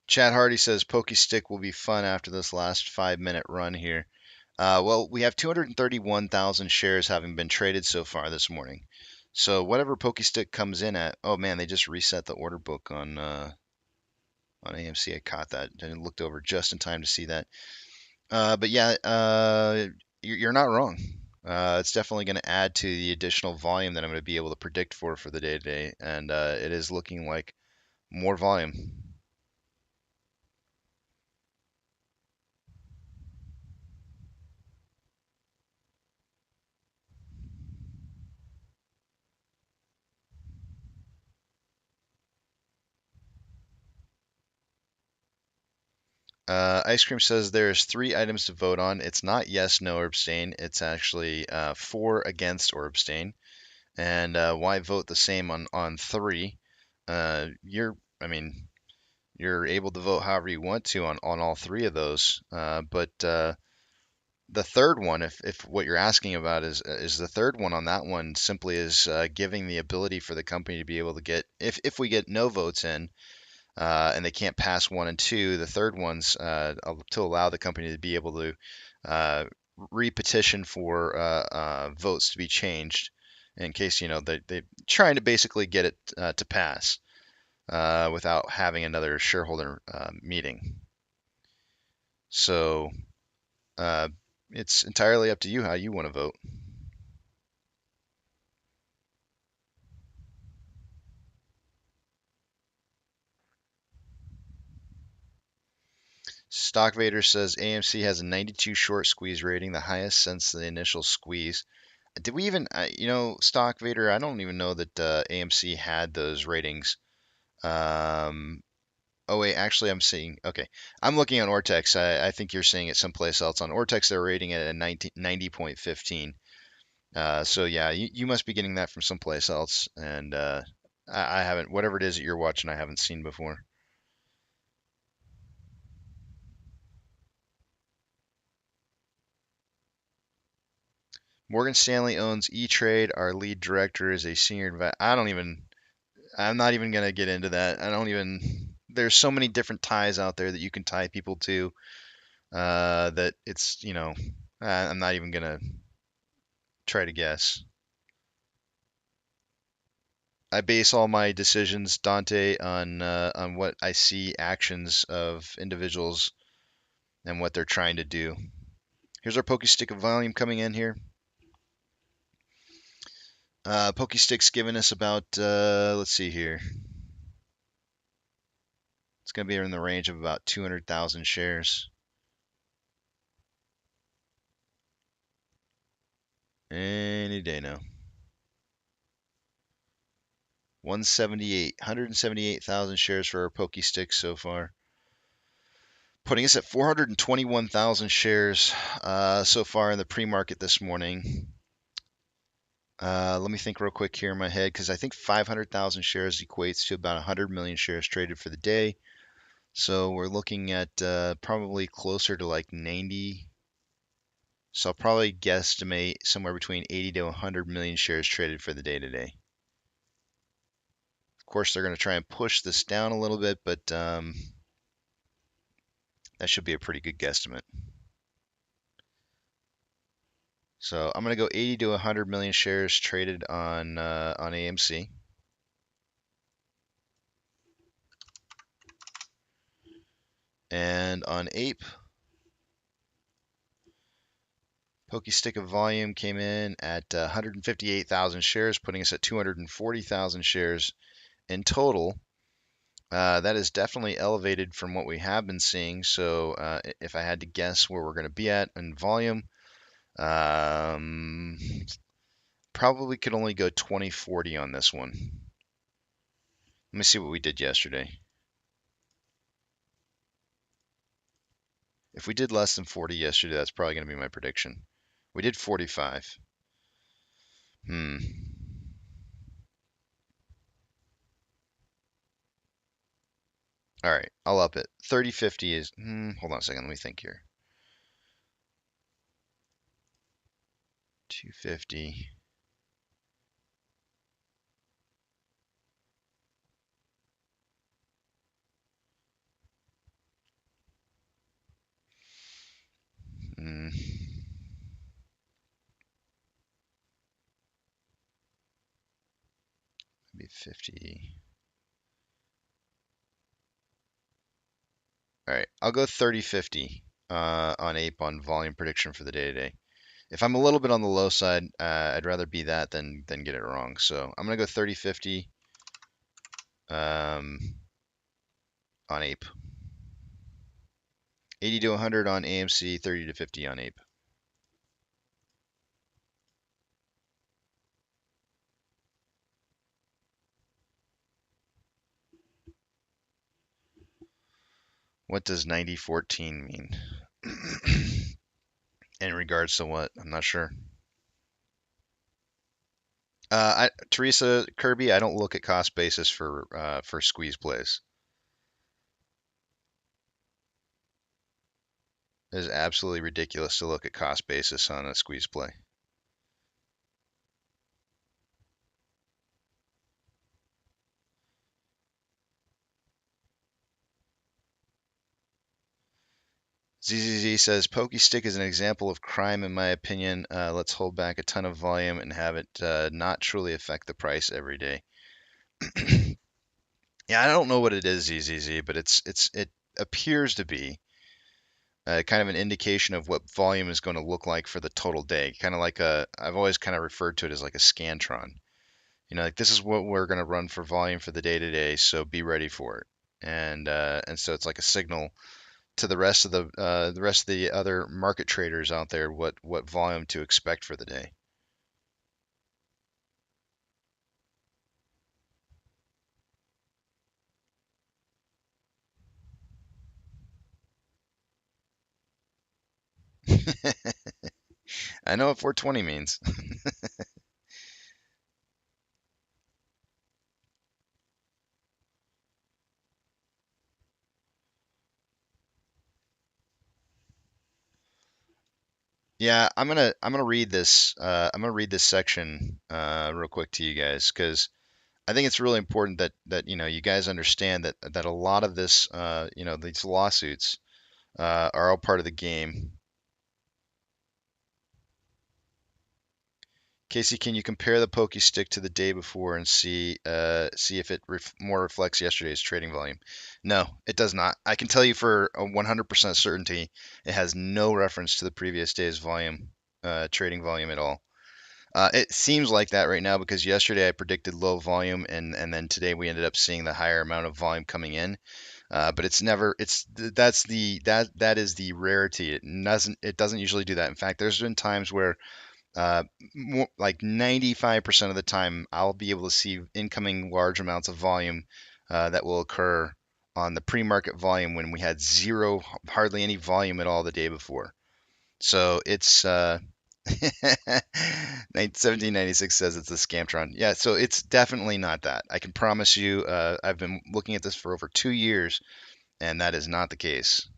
Chad Hardy says Pokey Stick will be fun after this last 5-minute run here. Well, we have 231,000 shares having been traded so far this morning. So whatever Pokey Stick comes in at, oh man, they just reset the order book on AMC. I caught that. I looked over just in time to see that. But yeah, you're not wrong. It's definitely going to add to the additional volume that I'm going to be able to predict for the day today, and it is looking like more volume. Ice Cream says there's 3 items to vote on. It's not yes, no, or abstain. It's actually for, against, or abstain. And why vote the same on 3? You're able to vote however you want to on all 3 of those. But the third one, if what you're asking about is the third one on that one, simply is giving the ability for the company to be able to get, if we get no votes in, and they can't pass 1 and 2. The third one's to allow the company to be able to repetition for votes to be changed in case they're trying to basically get it to pass without having another shareholder meeting. So it's entirely up to you how you want to vote. Stock Vader says AMC has a 92 short squeeze rating, the highest since the initial squeeze. Did we even, Stock Vader, I don't even know that AMC had those ratings. Oh wait, actually I'm seeing, okay. I'm looking on Ortex. I think you're seeing it someplace else. On Ortex, they're rating it at 90.15. So yeah, you must be getting that from someplace else. And I haven't, whatever it is that you're watching, I haven't seen before. Morgan Stanley owns E-Trade. Our lead director is a senior. I'm not even gonna get into that. I don't even. There's so many different ties out there that you can tie people to. That it's I'm not even gonna try to guess. I base all my decisions, Dante, on what I see actions of individuals and what they're trying to do. Here's our Pokey Stick of volume coming in here. Pokey Stick's giving us about let's see here. It's gonna be in the range of about 200,000 shares. Any day now. 178,000 shares for our Pokey Stick so far. Putting us at 421,000 shares so far in the pre-market this morning. Let me think real quick here in my head, because I think 500,000 shares equates to about 100 million shares traded for the day. So we're looking at probably closer to like 90. So I'll probably guesstimate somewhere between 80 to 100 million shares traded for the day today. Of course, they're going to try and push this down a little bit, but that should be a pretty good guesstimate. So I'm going to go 80 to 100 million shares traded on AMC. And on Ape, Pokey Stick of volume came in at 158,000 shares, putting us at 240,000 shares in total. That is definitely elevated from what we have been seeing. So if I had to guess where we're going to be at in volume, probably could only go 2040 on this one. Let me see what we did yesterday. If we did less than 40 yesterday, that's probably going to be my prediction. We did 45. All right, I'll up it. 3050 is. Hold on a second. Let me think here. 250. Maybe 50. All right, I'll go 3050 on Ape on volume prediction for the day today. If I'm a little bit on the low side, I'd rather be that than get it wrong. So I'm gonna go 3050 on Ape. 80 to 100 on AMC, 30 to 50 on Ape. What does 9014 mean? In regards to what? I'm not sure. Teresa Kirby, I don't look at cost basis for squeeze plays. It is absolutely ridiculous to look at cost basis on a squeeze play. ZZZ says, Pokey Stick is an example of crime, in my opinion. Let's hold back a ton of volume and have it not truly affect the price every day. Yeah, I don't know what it is, ZZZ, but it appears to be kind of an indication of what volume is going to look like for the total day. Kind of like I've always kind of referred to it as like a scantron. Like this is what we're going to run for volume for the day today, so be ready for it. And so it's like a signal to the rest of the other market traders out there what volume to expect for the day. I know what 420 means. Yeah, I'm gonna read this. I'm gonna read this section real quick to you guys because I think it's really important that you guys understand that a lot of this these lawsuits are all part of the game. Casey, can you compare the pokey stick to the day before and see if it more reflects yesterday's trading volume? No, it does not. I can tell you for a 100% certainty, it has no reference to the previous day's volume, trading volume at all. It seems like that right now because yesterday I predicted low volume and then today we ended up seeing the higher amount of volume coming in. But it's never that is the rarity. It doesn't usually do that. In fact, there's been times where like 95% of the time I'll be able to see incoming large amounts of volume that will occur on the pre-market volume when we had zero, hardly any volume at all the day before. So it's 1796 says it's a Scamtron. Yeah, so it's definitely not that. I can promise you. I've been looking at this for over 2 years, and that is not the case.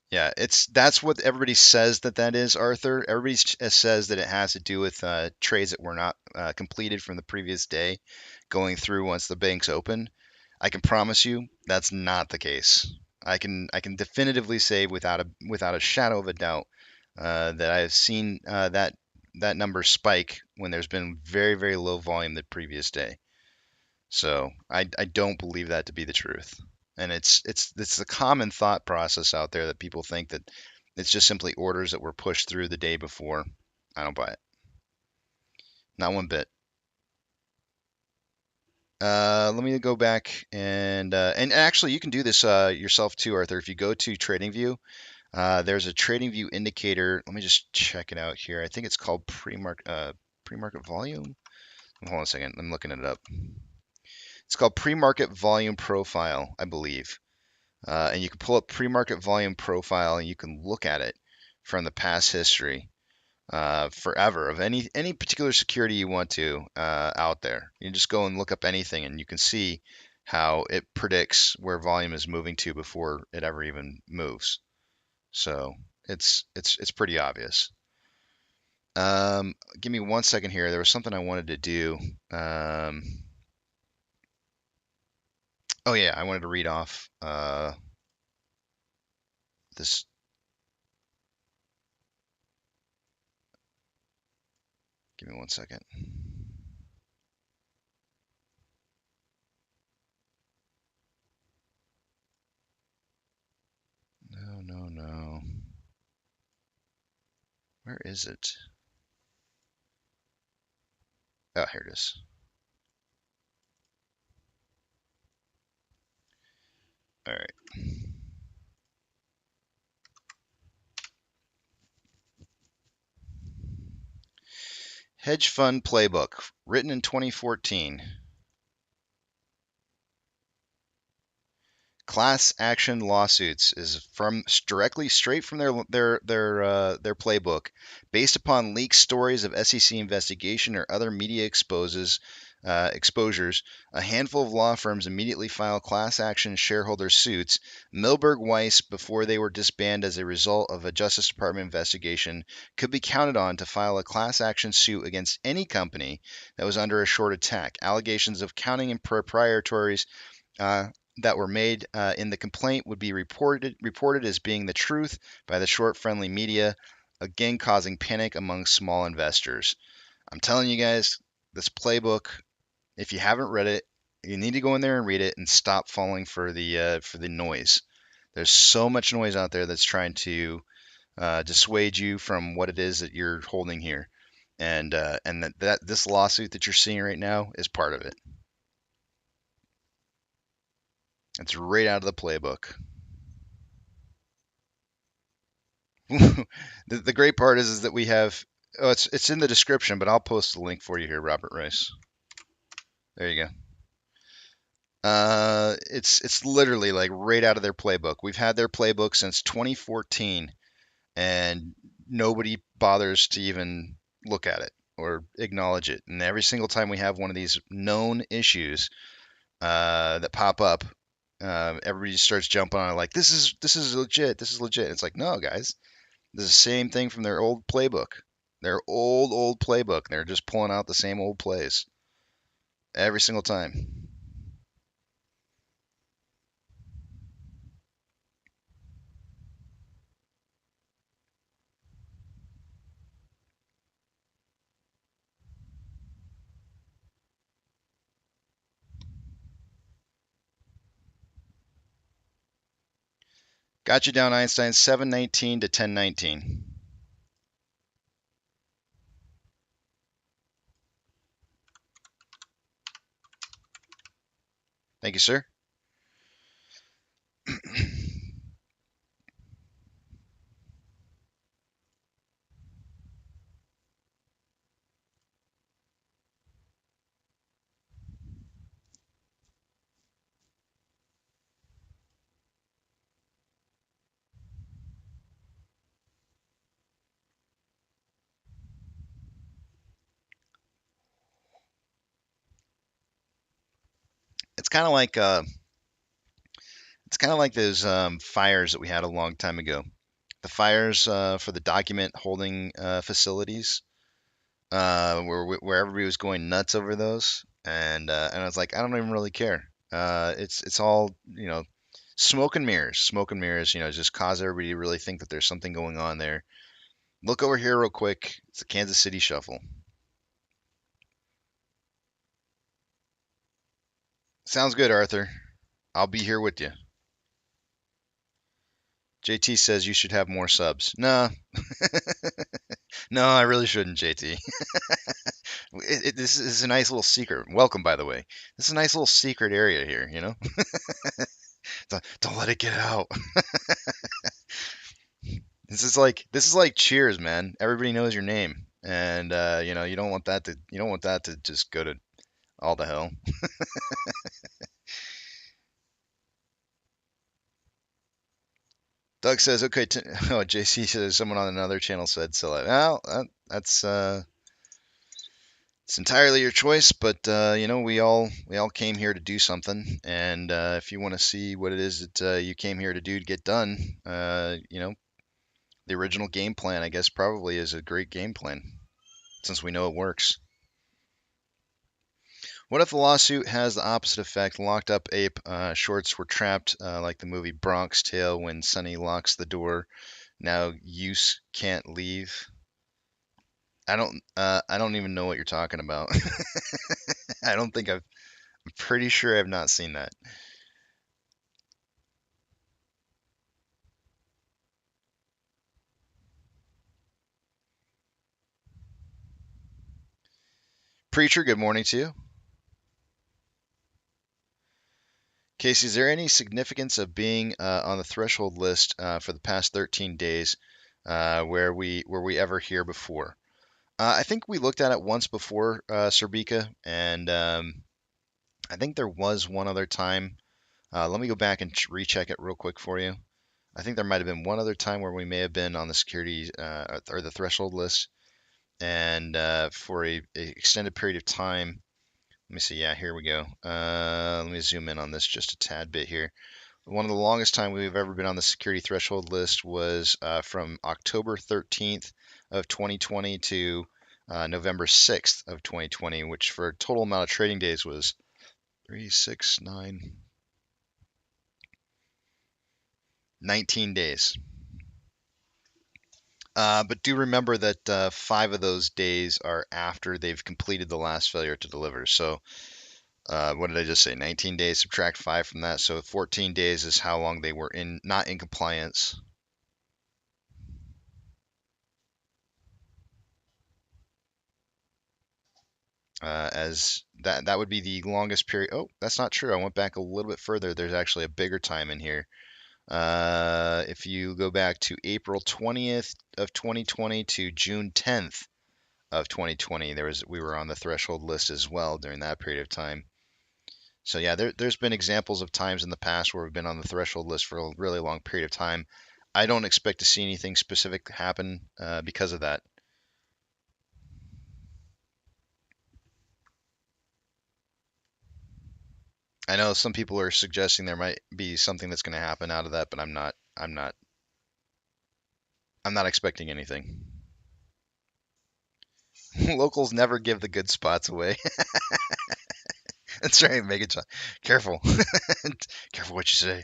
Yeah, that's what everybody says that is, Arthur. Everybody says that it has to do with trades that were not completed from the previous day going through once the banks open. I can promise you that's not the case. I can definitively say without a shadow of a doubt that I have seen that number spike when there's been very, very low volume the previous day. So I don't believe that to be the truth. And it's the common thought process out there that people think that it's just simply orders that were pushed through the day before. I don't buy it. Not one bit. Let me go back and actually you can do this yourself too, Arthur. If you go to TradingView, there's a TradingView indicator. Let me just check it out here. I think it's called pre-market volume. Hold on a second. I'm looking it up. It's called pre-market volume profile, I believe. And you can pull up pre-market volume profile and you can look at it from the past history forever of any particular security you want to out there. You just go and look up anything and you can see how it predicts where volume is moving to before it ever even moves. So it's pretty obvious. Give me 1 second here. There was something I wanted to do. Oh yeah, I wanted to read off this. Give me 1 second. No, no, no. Where is it? Oh, here it is. All right. Hedge Fund Playbook, written in 2014. Class action lawsuits is from directly straight from their playbook, based upon leaked stories of SEC investigation or other media exposures. A handful of law firms immediately filed class action shareholder suits. Milberg Weiss, before they were disbanded as a result of a Justice Department investigation, could be counted on to file a class action suit against any company that was under a short attack. Allegations of counting improprieties that were made in the complaint would be reported as being the truth by the short friendly media, again causing panic among small investors. I'm telling you guys, this playbook, if you haven't read it, you need to go in there and read it and stop falling for the noise. There's so much noise out there that's trying to dissuade you from what it is that you're holding here, and that this lawsuit that you're seeing right now is part of it. It's right out of the playbook. The great part is that we have. Oh, it's in the description, but I'll post the link for you here, Robert Rice. There you go. It's literally like right out of their playbook. We've had their playbook since 2014, and nobody bothers to even look at it or acknowledge it. And every single time we have one of these known issues that pop up, everybody just starts jumping on it like this is legit. This is legit. It's like, no, guys, this is the same thing from their old playbook. Their old playbook. They're just pulling out the same old plays every single time. Got you down, Einstein. 719 to 1019. Thank you, sir. It's kind of like those fires that we had a long time ago. The fires for the document holding facilities, where everybody was going nuts over those, and I was like, I don't even really care. It's all smoke and mirrors, smoke and mirrors. Just cause everybody to really think that there's something going on there. Look over here real quick. It's the Kansas City Shuffle. Sounds good, Arthur. I'll be here with you. JT says you should have more subs. No, no, I really shouldn't, JT. This is a nice little secret. Welcome, by the way. This is a nice little secret area here, Don't let it get out. This is like Cheers, man. Everybody knows your name, and you don't want that to just go to all the hell. Doug says, okay. Oh, JC says someone on another channel said so. Well, that's it's entirely your choice, but we all came here to do something, and if you want to see what it is that you came here to do to get done, the original game plan, I guess, probably is a great game plan since we know it works. What if the lawsuit has the opposite effect? Locked up ape shorts were trapped like the movie Bronx Tale when Sonny locks the door. Now use can't leave. I don't even know what you're talking about. I'm pretty sure I've not seen that. Preacher, good morning to you. Casey, is there any significance of being on the threshold list for the past 13 days? Were we ever here before? I think we looked at it once before, Serbika, and I think there was one other time. Let me go back and recheck it real quick for you. I think there might have been one other time where we may have been on the security or the threshold list, and for a extended period of time. Let me see. Yeah, here we go. Let me zoom in on this just a tad bit here. One of the longest time we've ever been on the security threshold list was from October 13th of 2020 to November 6th of 2020, which for a total amount of trading days was 3, 6, 9, 19 days. But do remember that 5 of those days are after they've completed the last failure to deliver. So what did I just say? 19 days, subtract 5 from that. So 14 days is how long they were not in compliance. As that would be the longest period. Oh, that's not true. I went back a little bit further. There's actually a bigger time in here. If you go back to April 20th of 2020 to June 10th of 2020, we were on the threshold list as well during that period of time. So yeah, there's been examples of times in the past where we've been on the threshold list for a really long period of time. I don't expect to see anything specific happen because of that. I know some people are suggesting there might be something that's going to happen out of that, but I'm not expecting anything. Locals never give the good spots away. That's right, Megan. Careful. Careful what you say.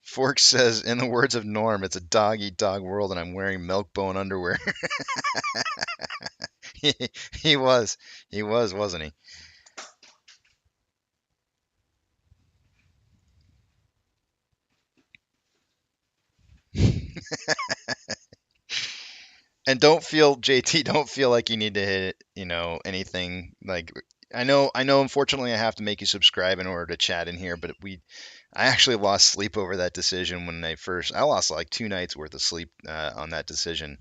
Fork says, in the words of Norm, it's a dog eat dog world, and I'm wearing milk bone underwear. he, he was, wasn't he? And don't feel JT, don't feel like you need to hit, anything like I know unfortunately I have to make you subscribe in order to chat in here, but I actually lost sleep over that decision when I lost like 2 nights worth of sleep on that decision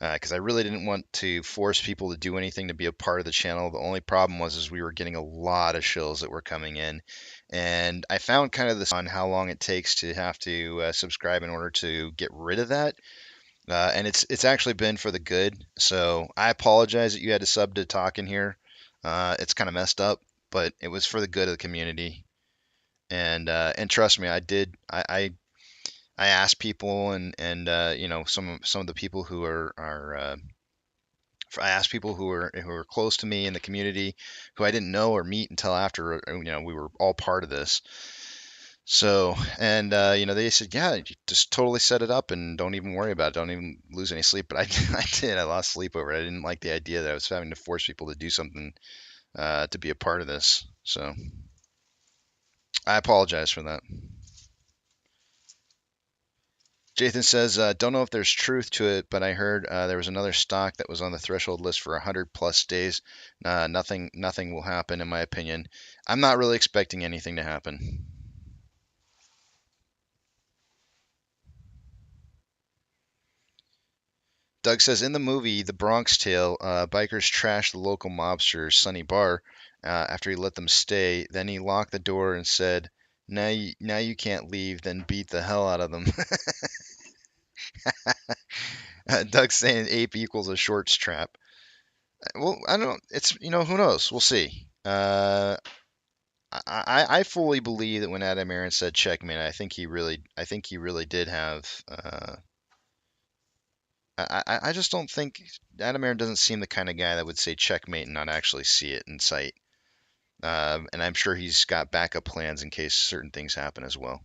because I really didn't want to force people to do anything to be a part of the channel. The only problem was is we were getting a lot of shills that were coming in, and I found kind of this on how long it takes to have to subscribe in order to get rid of that. And it's actually been for the good. So I apologize that you had to sub to talk in here. It's kind of messed up, but it was for the good of the community. And trust me, I did. I asked people and some of the people who are I asked people who are close to me in the community who I didn't know or meet until after we were all part of this. So, and they said, yeah, you just totally set it up and don't even worry about it. Don't even lose any sleep. But I did. I lost sleep over it. I didn't like the idea that I was having to force people to do something to be a part of this. So I apologize for that. Jathan says, don't know if there's truth to it, but I heard there was another stock that was on the threshold list for 100 plus days. Nothing will happen, in my opinion. I'm not really expecting anything to happen. Doug says, in the movie The Bronx Tale, bikers trashed the local mobster, Sonny Bar, after he let them stay. Then he locked the door and said, now you can't leave, then beat the hell out of them. Doug's saying ape equals a shorts trap. Well, I don't, it's, who knows? We'll see. I fully believe that when Adam Aaron said checkmate, I think he really did have, I just don't think Adam Aaron doesn't seem the kind of guy that would say checkmate and not actually see it in sight. And I'm sure he's got backup plans in case certain things happen as well.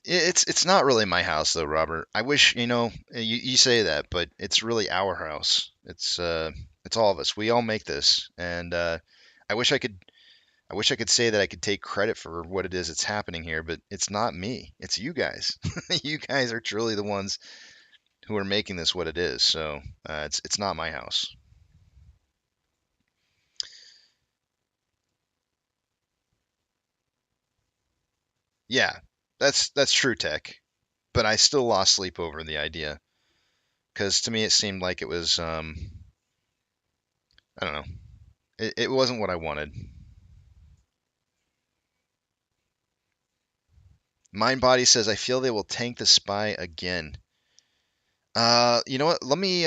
It's not really my house though, Robert. I wish you say that, but it's really our house. It's all of us. We all make this, and I wish I could say that I could take credit for what it is that's happening here, but it's not me. It's you guys. You guys are truly the ones who are making this what it is. So it's not my house. Yeah, that's true, Tech. But I still lost sleep over the idea because to me it seemed like it was I don't know. It wasn't what I wanted. Mind Body says I feel they will tank the spy again. You know what? Let me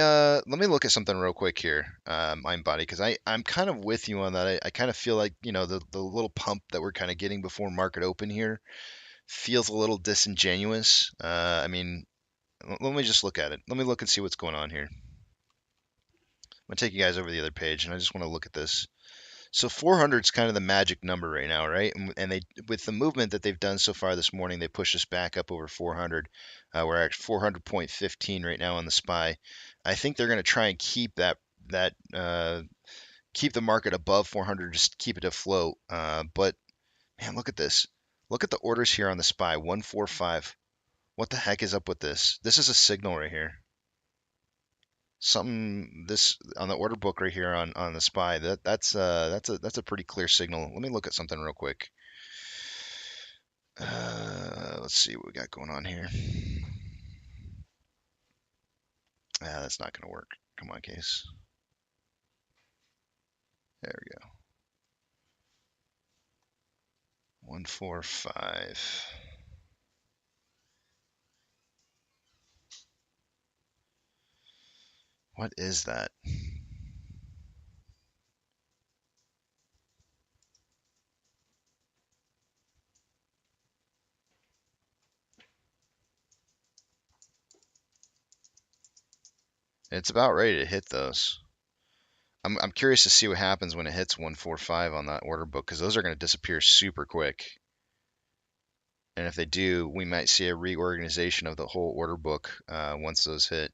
look at something real quick here, Mind Body, because I'm kind of with you on that. I kind of feel like the little pump that we're kind of getting before market open here feels a little disingenuous. I mean, let me just look at it. Let me look and see what's going on here. I'm gonna take you guys over the other page, and I just want to look at this. So 400 is kind of the magic number right now, right? And they, with the movement that they've done so far this morning, they pushed us back up over 400. We're at 400.15 right now on the SPY. I think they're going to try and keep keep the market above 400, just keep it afloat. But man, look at this. Look at the orders here on the SPY, 145. What the heck is up with this? This is a signal right here. Something this on the order book right here on the SPY, that's a pretty clear signal. Let me look at something real quick. Let's see what we got going on here. That's not gonna work. Come on, case. There we go. 145. What is that? It's about ready to hit those. I'm curious to see what happens when it hits 145 on that order book, because those are going to disappear super quick. And if they do, we might see a reorganization of the whole order book once those hit.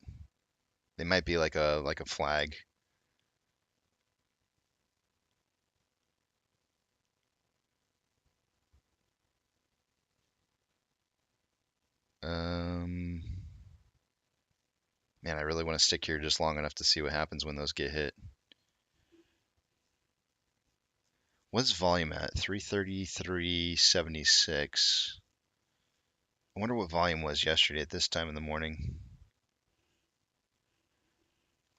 They might be like a flag. Man, I really want to stick here just long enough to see what happens when those get hit. What's volume at? 333.76. I wonder what volume was yesterday at this time in the morning.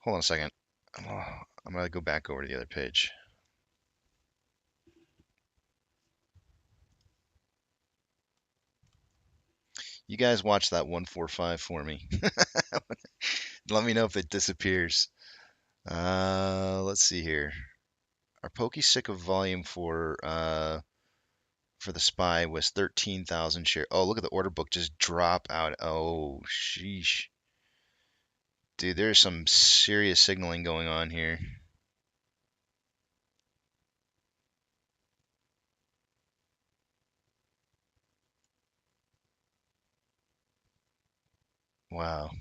Hold on a second. I'm going to go back over to the other page. You guys watch that 145 for me. Let me know if it disappears. Let's see here. Our pokey stick of volume for the SPY was 13,000 shares. Oh, look at the order book just drop out. Oh, sheesh. Dude, there's some serious signaling going on here. Wow.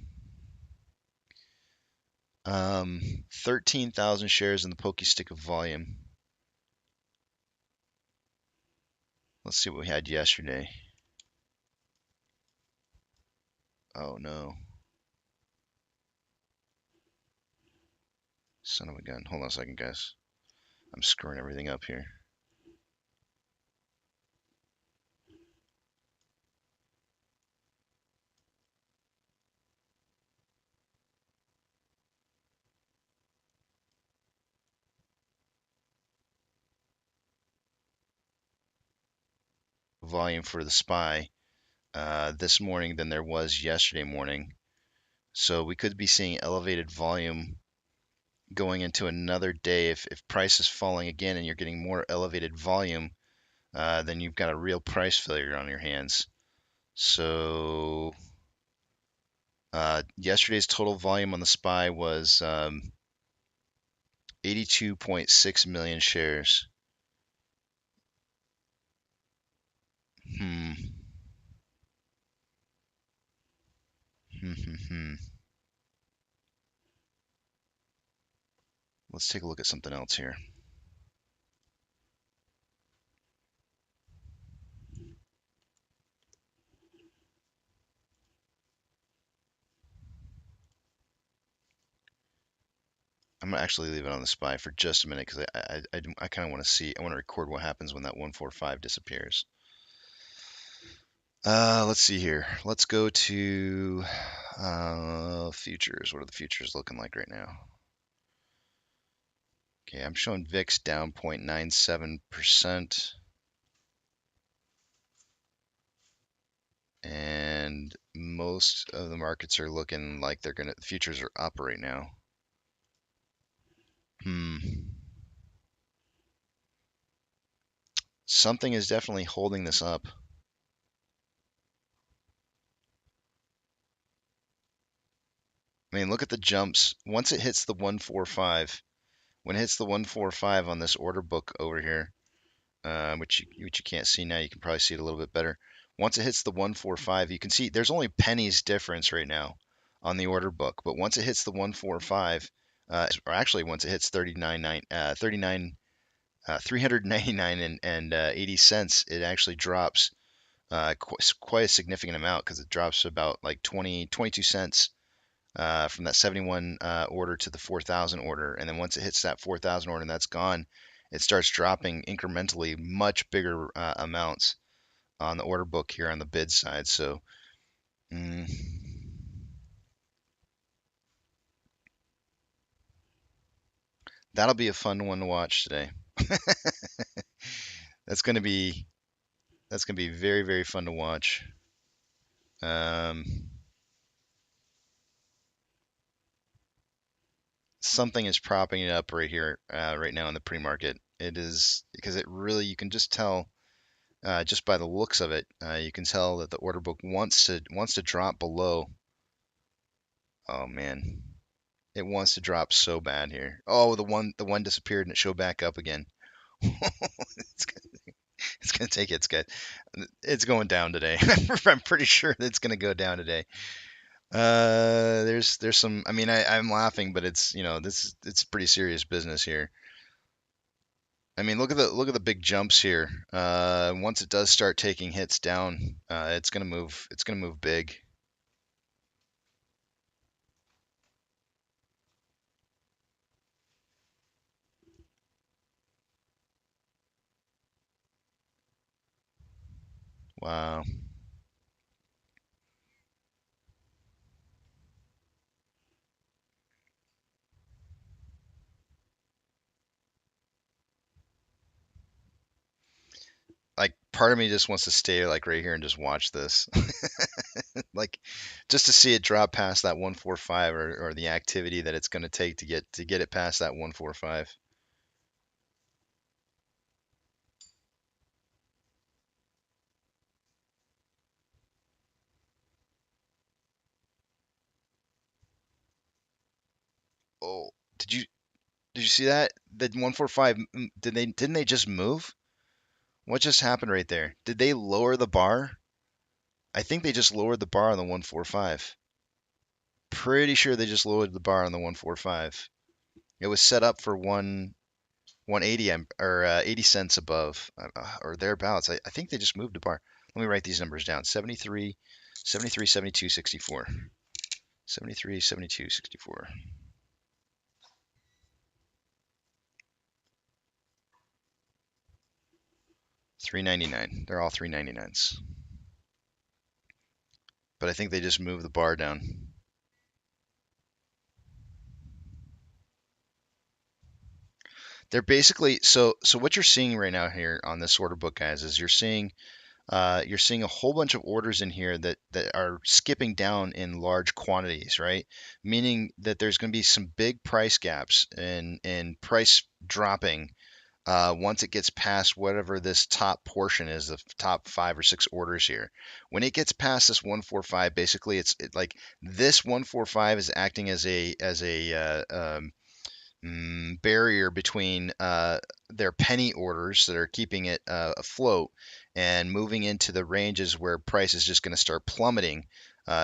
13,000 shares in the pokey stick of volume. Let's see what we had yesterday. Oh no. Son of a gun. Hold on a second, guys. I'm screwing everything up here. Volume for the SPY this morning than there was yesterday morning. So we could be seeing elevated volume going into another day. If price is falling again and you're getting more elevated volume, then you've got a real price failure on your hands. So yesterday's total volume on the SPY was 82.6 million shares. Hmm. Let's take a look at something else here. I'm gonna actually leave it on the SPY for just a minute because I kind of want to see. I want to record what happens when that 145 disappears. Let's see here. Let's go to futures. What are the futures looking like right now? Okay, I'm showing VIX down 0.97%. And most of the markets are looking like the futures are up right now. Something is definitely holding this up. I mean, look at the jumps. Once it hits the 145, when it hits the 145 on this order book over here, which you can't see now, you can probably see it a little bit better. Once it hits the 145, you can see there's only pennies difference right now on the order book. But once it hits the 145, or actually once it hits 399 and 80 cents, it actually drops quite a significant amount because it drops about like 22 cents from that 71 order to the 4,000 order. And then once it hits that 4,000 order and that's gone, it starts dropping incrementally much bigger amounts on the order book here on the bid side. So that'll be a fun one to watch today. That's going to be very, very fun to watch. something is propping it up right here, right now in the pre-market. It is because it really, you can just tell, just by the looks of it, you can tell that the order book wants to drop below. Oh man, it wants to drop so bad here. Oh, the one disappeared and it showed back up again. it's, it's gonna take its good. It's going down today. I'm pretty sure that it's gonna go down today. There's some. I mean, I'm laughing, but it's it's pretty serious business here. I mean, look at the big jumps here. Once it does start taking hits down, it's gonna move. It's gonna move big. Wow. Like part of me just wants to stay like right here and just watch this. Like just to see it drop past that 145 or the activity that it's going to take to get it past that 145. Oh, did you did you see that? The 145, didn't they just move? What just happened right there? Did they lower the bar? I think they just lowered the bar on the 145. Pretty sure they just lowered the bar on the 145. It was set up for 180 or 80 cents above or thereabouts. I think they just moved the bar. Let me write these numbers down. 73, 73, 72, 64. 73, 72, 64. 399. They're all 399s. But I think they just moved the bar down. They're basically so what you're seeing right now here on this order book, guys, is you're seeing a whole bunch of orders in here that are skipping down in large quantities, right? Meaning that there's going to be some big price gaps and price dropping once it gets past whatever this top portion is, the top 5 or 6 orders here. When it gets past this 145, basically like this 145 is acting as a barrier between their penny orders that are keeping it afloat and moving into the ranges where price is just going to start plummeting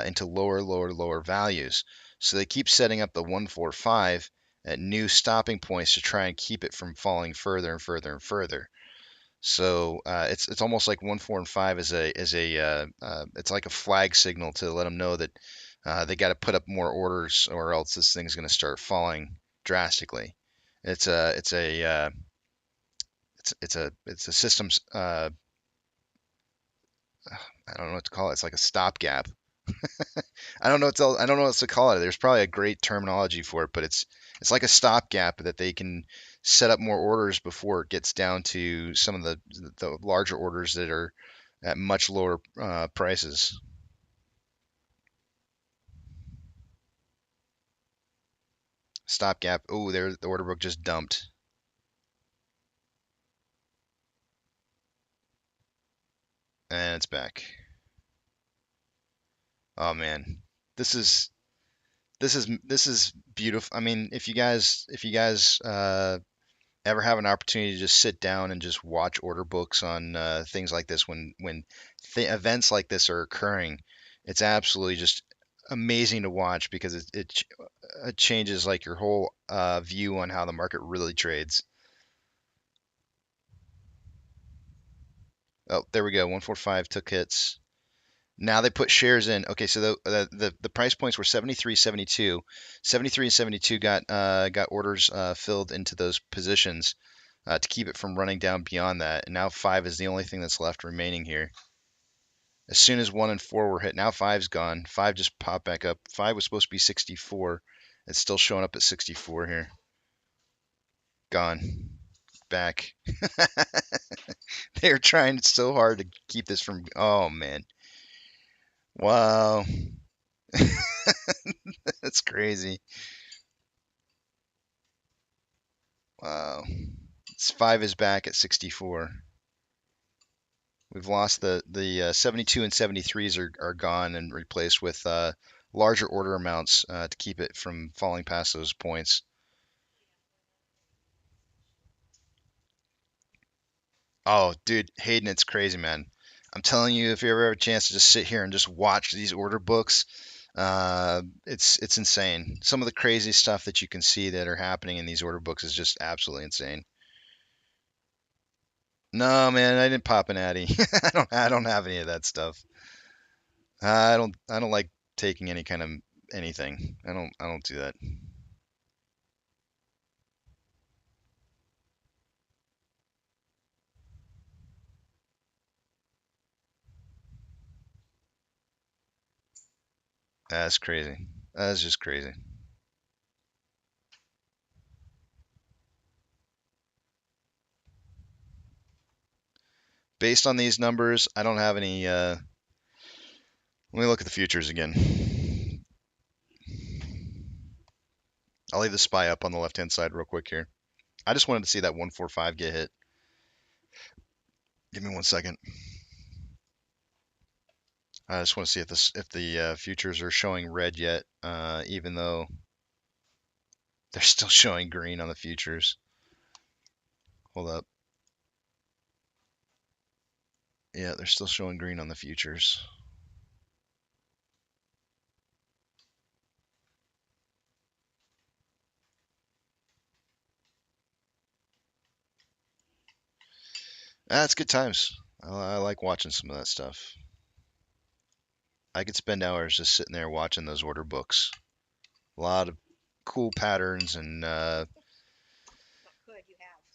into lower, lower, lower values. So they keep setting up the 145 at new stopping points to try and keep it from falling further and further and further. So it's almost like 145 it's like a flag signal to let them know that they got to put up more orders or else this thing's going to start falling drastically. It's a systems I don't know what to call it. It's like a stopgap. I don't know what else to call it. There's probably a great terminology for it, but it's like a stopgap that they can set up more orders before it gets down to some of the larger orders that are at much lower prices. Stopgap. Oh, there the order book just dumped, and it's back. Oh man, this is this is beautiful. I mean, if you guys ever have an opportunity to just sit down and just watch order books on things like this when events like this are occurring, it's absolutely just amazing to watch because it changes like your whole view on how the market really trades. Oh, there we go. 145 took hits. Now they put shares in. Okay, so the price points were 73, 72. 73 and 72 got orders filled into those positions to keep it from running down beyond that. And now 5 is the only thing that's left remaining here. As soon as 1 and 4 were hit, now 5's gone. 5 just popped back up. 5 was supposed to be 64. It's still showing up at 64 here. Gone. Back. They're trying so hard to keep this from. Oh man. Wow. That's crazy. Wow. 5 is back at 64. We've lost the 72 and 73s are gone and replaced with larger order amounts to keep it from falling past those points. Oh, dude, Hayden, it's crazy, man. I'm telling you, if you ever have a chance to just sit here and just watch these order books, it's insane. Some of the crazy stuff that you can see that are happening in these order books is just absolutely insane. No, man, I didn't pop an Addy. I don't have any of that stuff. I don't like taking any kind of anything. I don't do that. That's crazy. That's just crazy. Based on these numbers, I don't have any. Let me look at the futures again. I'll leave the SPY up on the left-hand side real quick here. I just wanted to see that 145 get hit. Give me 1 second. I just want to see if the futures are showing red yet, even though they're still showing green on the futures. Hold up. Yeah, they're still showing green on the futures. That's good times. I like watching some of that stuff. I could spend hours just sitting there watching those order books. A lot of cool patterns and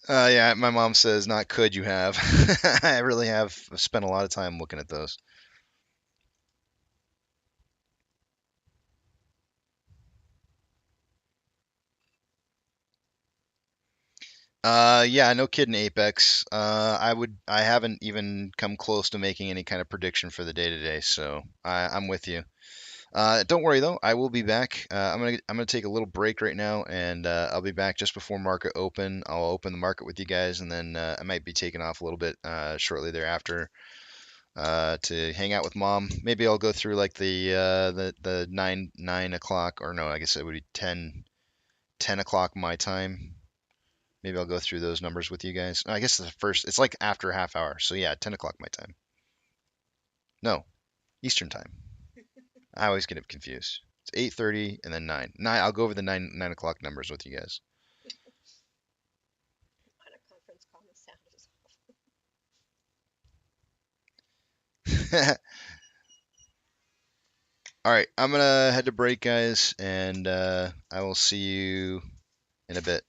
yeah, my mom says not could you have. I really have spent a lot of time looking at those. Yeah, no kidding, Apex. I haven't even come close to making any kind of prediction for the day today, so I'm with you. Don't worry though, I will be back. I'm gonna take a little break right now, and I'll be back just before market open. I'll open the market with you guys, and then I might be taking off a little bit shortly thereafter to hang out with mom. Maybe I'll go through like the 9 o'clock, or no, I guess it would be 10 o'clock my time. Maybe I'll go through those numbers with you guys. I guess the first, it's like after a half hour. So yeah, 10 o'clock my time. No, Eastern time. I always get it confused. It's 8:30 and then 9. I'll go over the 9 o'clock numbers with you guys. All right, I'm gonna head to break, guys, and I will see you in a bit.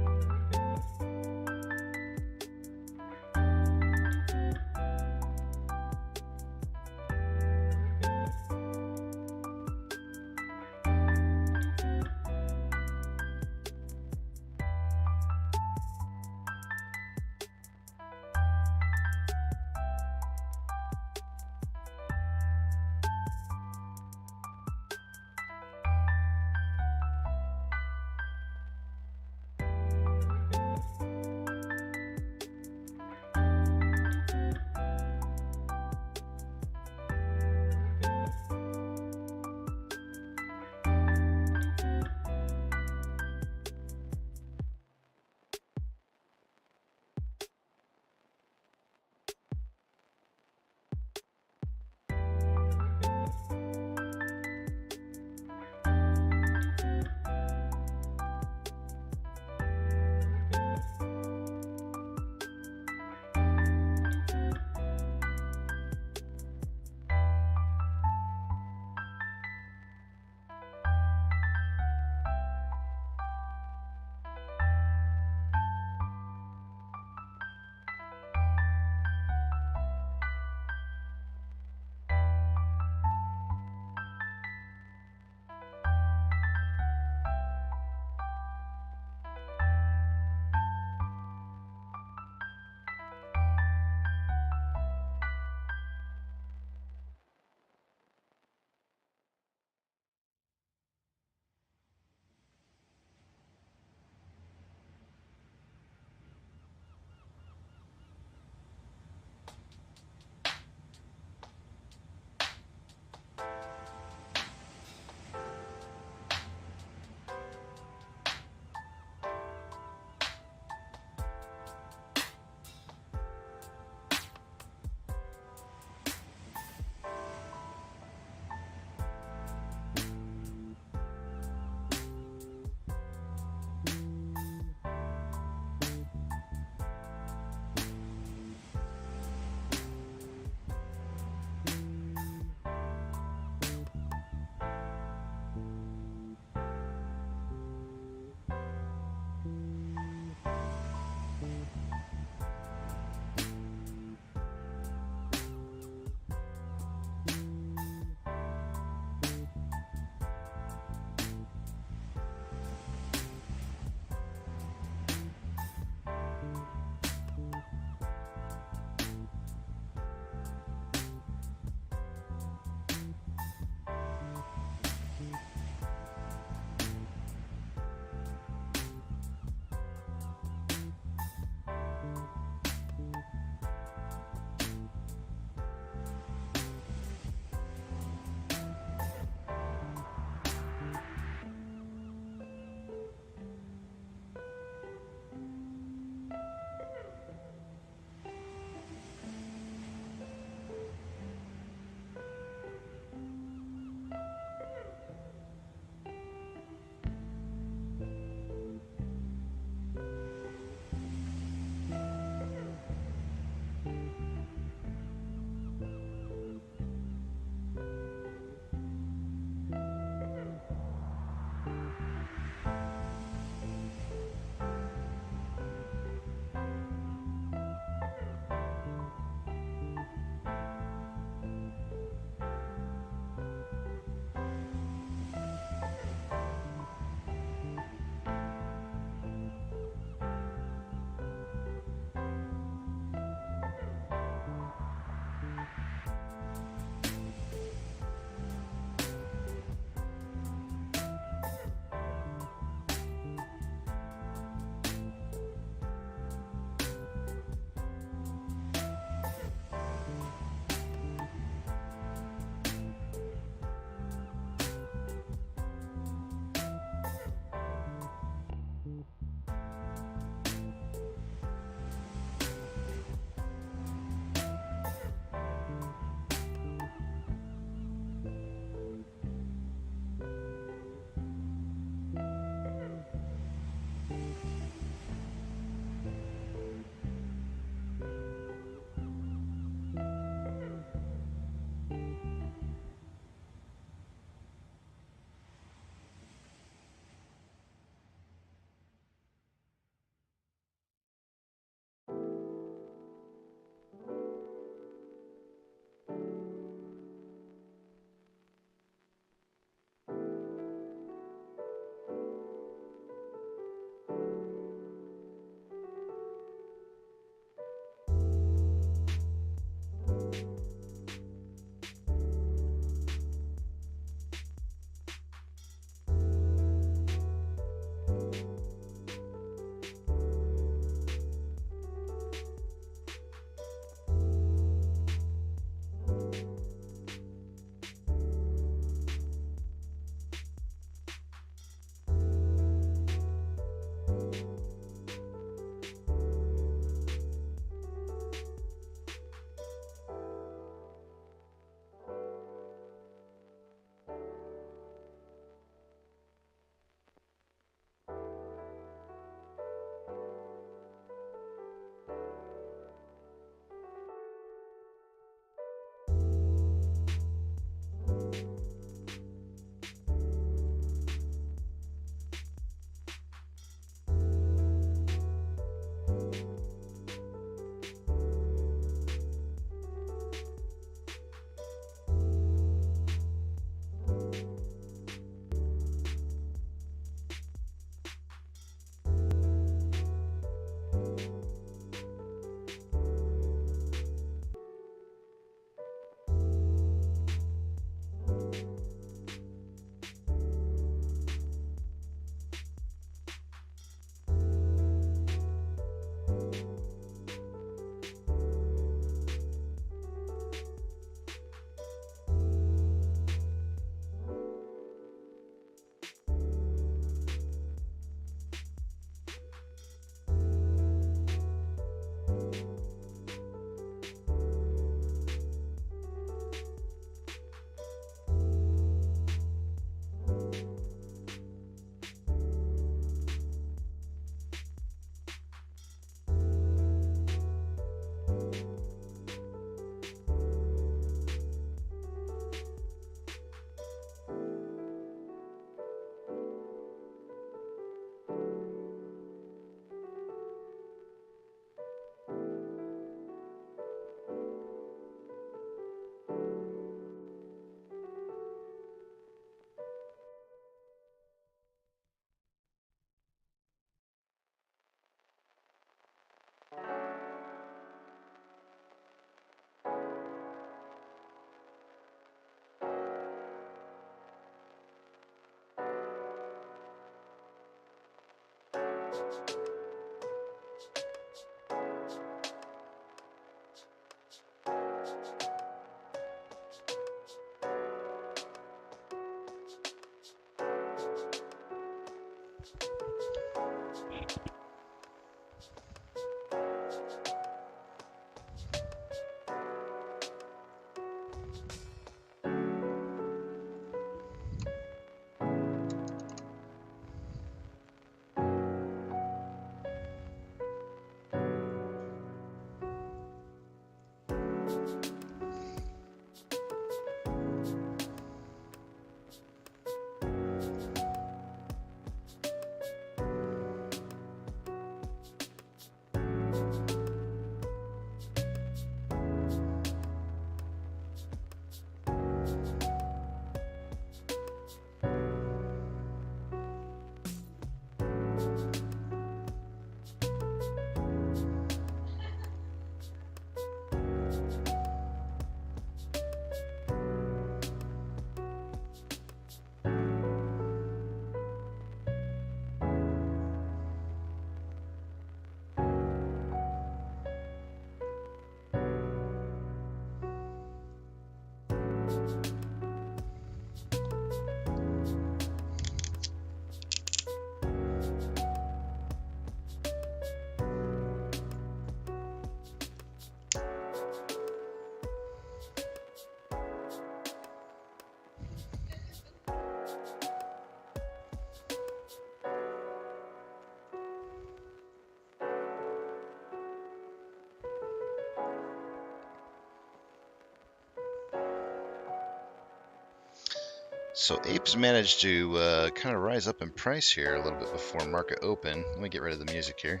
So Ape's managed to kind of rise up in price here a little bit before market open. Let me get rid of the music here.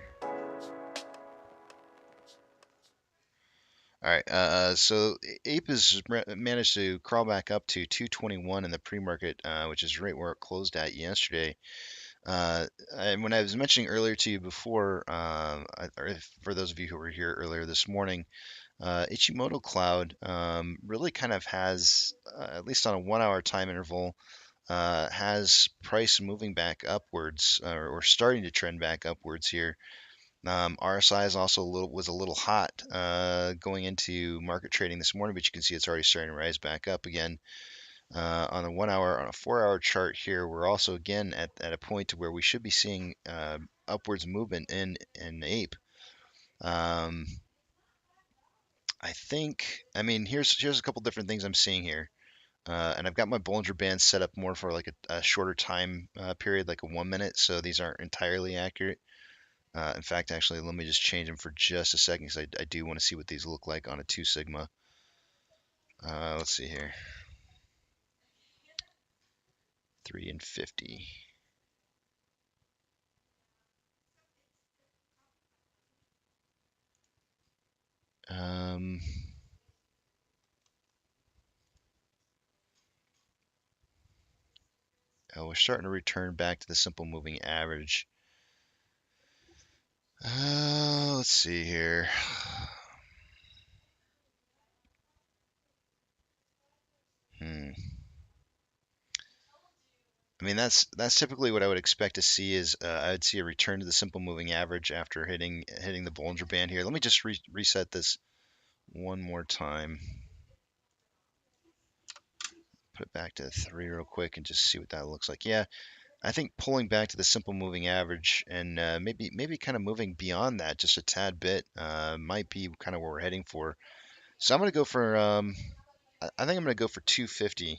All right, so Ape has managed to crawl back up to 221 in the pre-market, which is right where it closed at yesterday. And when I was mentioning earlier to you before, or for those of you who were here earlier this morning, Ichimoto Cloud really kind of has, at least on a 1 hour time interval, has price moving back upwards or starting to trend back upwards here. RSI is also was a little hot going into market trading this morning, but you can see it's already starting to rise back up again. On a 1 hour, on a 4 hour chart here, we're also again at a point to where we should be seeing upwards movement in Ape. I mean, here's a couple different things I'm seeing here. And I've got my Bollinger Bands set up more for like a shorter time period, like a 1 minute. So these aren't entirely accurate. In fact, actually, let me just change them for just a second because I do want to see what these look like on a 2 sigma. Let's see here. 3 and 50. We're starting to return back to the simple moving average. Let's see here. I mean, that's typically what I would expect to see is I would see a return to the simple moving average after hitting the Bollinger Band here. Let me just reset this one more time. Put it back to 3 real quick and just see what that looks like. Yeah, I think pulling back to the simple moving average and maybe kind of moving beyond that just a tad bit might be kind of where we're heading for. So I'm going to go for I think I'm going to go for 250.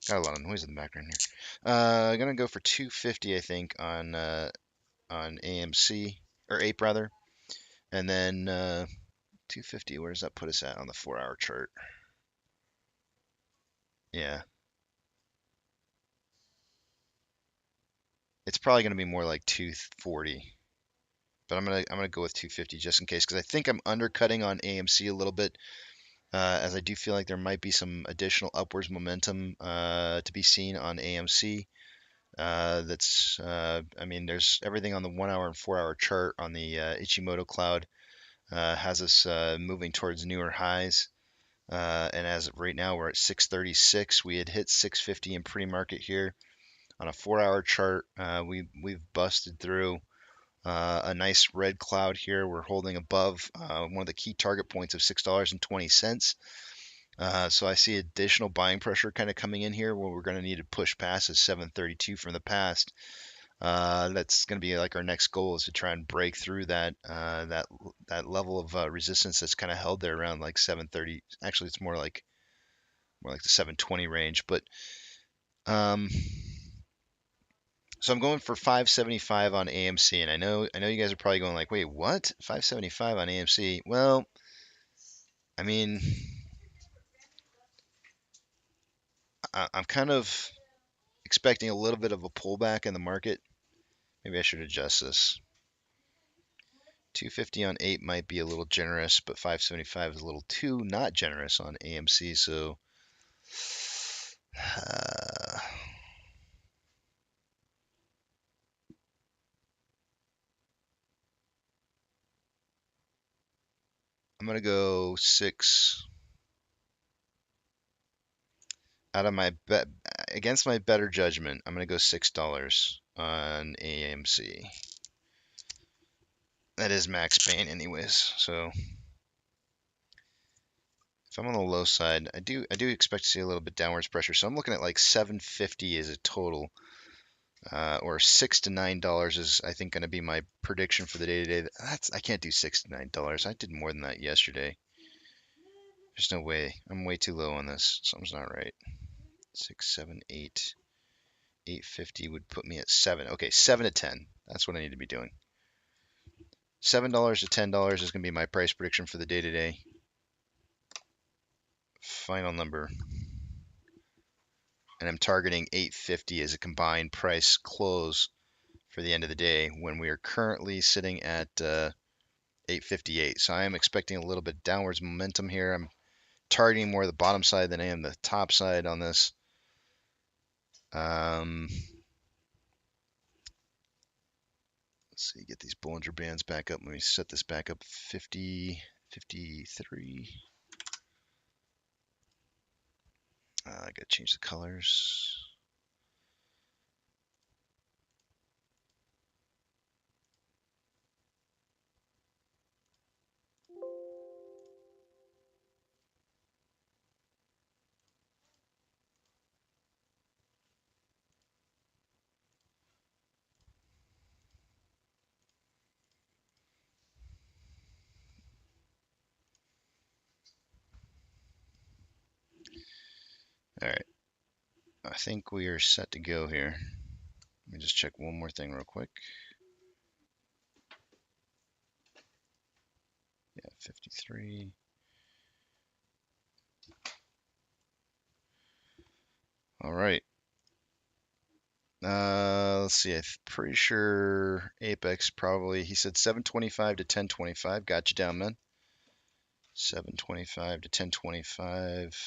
Got a lot of noise in the background here. I'm going to go for 250, I think, on AMC, or Ape rather. And then 250, where does that put us at on the 4 hour chart? Yeah. It's probably going to be more like 240. But I'm gonna go with 250 just in case because I think I'm undercutting on AMC a little bit. As I do feel like there might be some additional upwards momentum to be seen on AMC. I mean, there's everything on the 1 hour and 4 hour chart on the Ichimoto Cloud has us moving towards newer highs. And as of right now, we're at 636. We had hit 650 in pre-market here. On a 4 hour chart, we've busted through a nice red cloud here. We're holding above one of the key target points of $6.20. So I see additional buying pressure kind of coming in here where we're going to need to push past a 732 from the past. That's going to be like our next goal, is to try and break through that that level of resistance that's kind of held there around like 730. Actually, it's more like the 720 range. But um, so I'm going for 575 on AMC, and I know you guys are probably going like, wait, what? 575 on AMC? Well, I mean, I'm kind of expecting a little bit of a pullback in the market. Maybe I should adjust this. 250 on Ape might be a little generous, but 575 is a little too not generous on AMC. So I'm gonna go 6 out of my bet against my better judgment. I'm gonna go $6 on AMC. That is max pain anyways. So if I'm on the low side, I do expect to see a little bit downwards pressure. So I'm looking at like 750 as a total. Or $6 to $9 is, I think, going to be my prediction for the day today. I can't do $6 to $9. I did more than that yesterday. There's no way. I'm way too low on this. Something's not right. 6, 7, 8, 850 would put me at 7. Okay, 7 to 10. That's what I need to be doing. $7 to $10 is going to be my price prediction for the day today. Final number. And I'm targeting 850 as a combined price close for the end of the day, when we are currently sitting at 858. So I am expecting a little bit downwards momentum here. I'm targeting more the bottom side than I am the top side on this. Let's see, get these Bollinger Bands back up. Let me set this back up 50, 53. I gotta change the colors. All right, I think we are set to go here. Let me just check one more thing real quick. Yeah, 53. All right. Let's see. I'm pretty sure Apex probably, he said 725 to 1025. Got you down, man. 725 to 1025.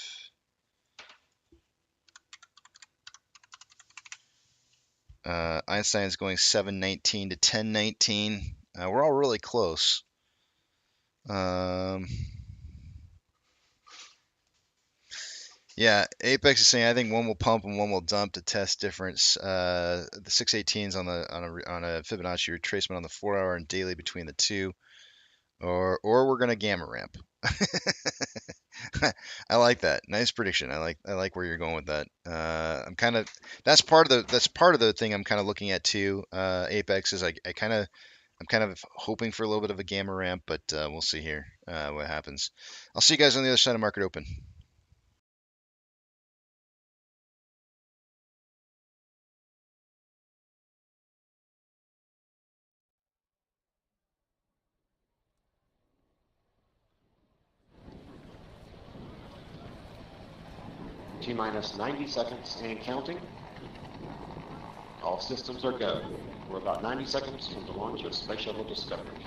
Einstein's going 719 to 1019. We're all really close. Yeah, Apex is saying I think one will pump and one will dump to test difference. The 618s on a Fibonacci retracement on the 4-hour and daily between the two, or we're gonna gamma ramp. I like that. Nice prediction. I like where you're going with that. I'm kind of that's part of the thing I'm kind of looking at too. Apex is I'm kind of hoping for a little bit of a gamma ramp, but we'll see here what happens. I'll see you guys on the other side of market open. T-minus 90 seconds and counting. All systems are go. We're about 90 seconds from the launch of Space Shuttle Discovery.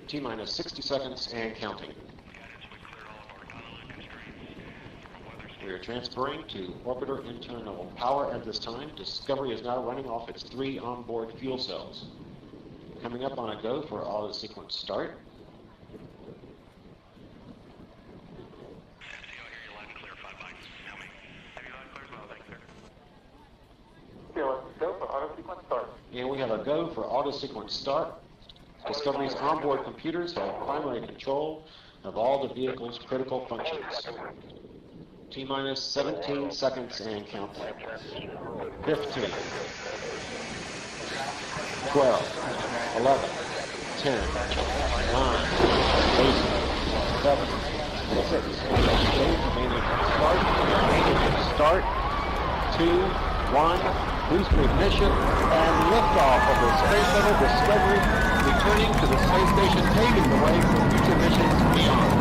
T-minus 60 seconds and counting. We are transferring to orbiter internal power at this time. Discovery is now running off its 3 onboard fuel cells. Coming up on a go for auto sequence start. have a go for auto sequence start. Discovery's onboard computers have primary control of all the vehicle's critical functions. T-minus 17 seconds and counting. 15, 12, 11, 10, 9, 8, 7, 6, start, 2, 1, boost ignition, and liftoff of the Space Shuttle Discovery, returning to the space station, paving the way for future missions beyond.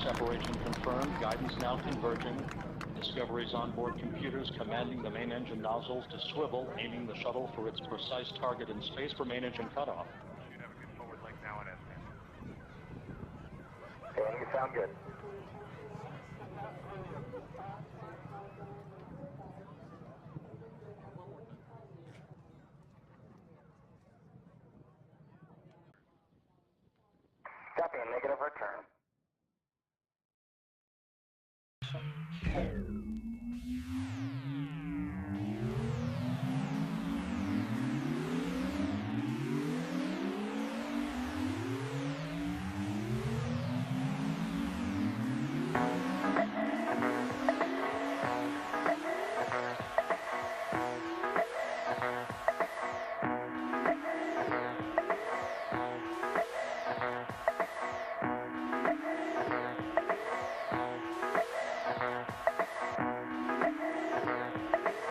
Separation confirmed. Guidance now converging. Discovery's onboard computers commanding the main engine nozzles to swivel, aiming the shuttle for its precise target in space for main engine cutoff. Should have a good forward leg now in estimate. Dan, you sound good. Copy, a negative return.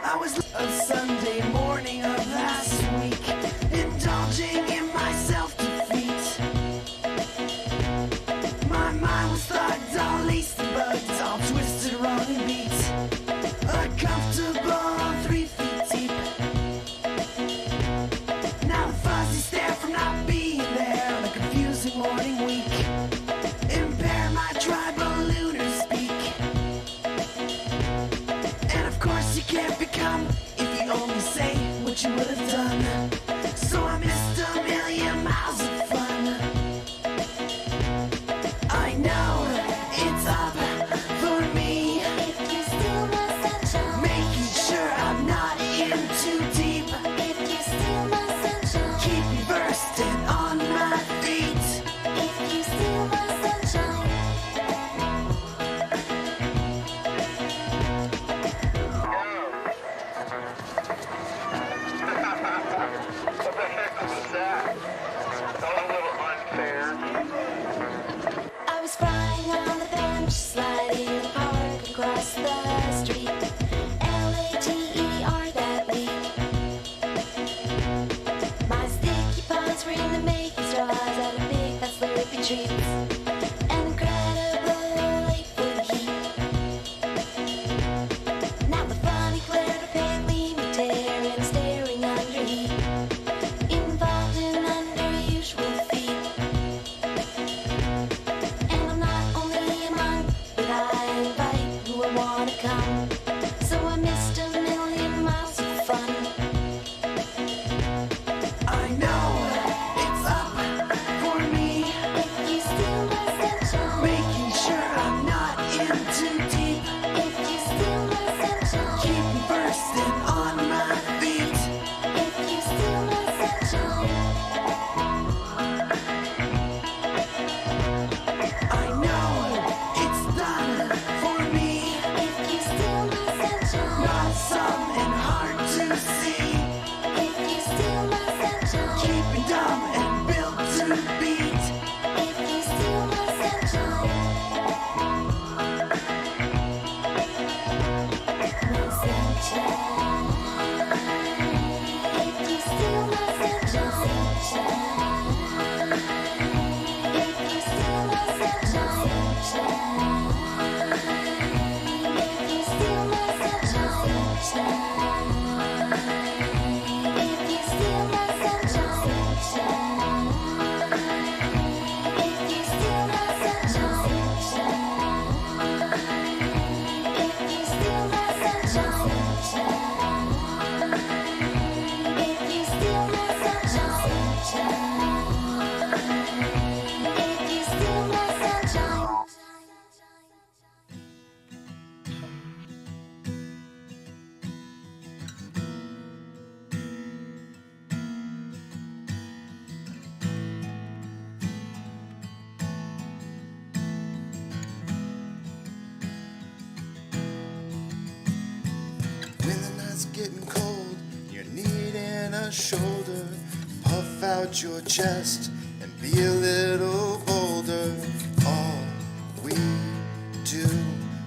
I was a Sunday morning of last week, indulging in my self-defeat. My mind was thugged, all laced and bugged, all twisted, wrong and beat. Uncomfortable, 3 feet deep. Now the fuzzy stare from not being there on a confusing morning week. Impair my tribal lunar speak. And of course you can't become if you only say what you would have done. So I missed a million miles of fun. I know it's up for me, If you steal my sunshine, making sure I'm not in too deep. if you steal my sunshine, Keep me versed and on my feet. if you steal my sunshine, What the heck was that? getting cold, you're needing a shoulder. Puff out your chest and be a little bolder. All we do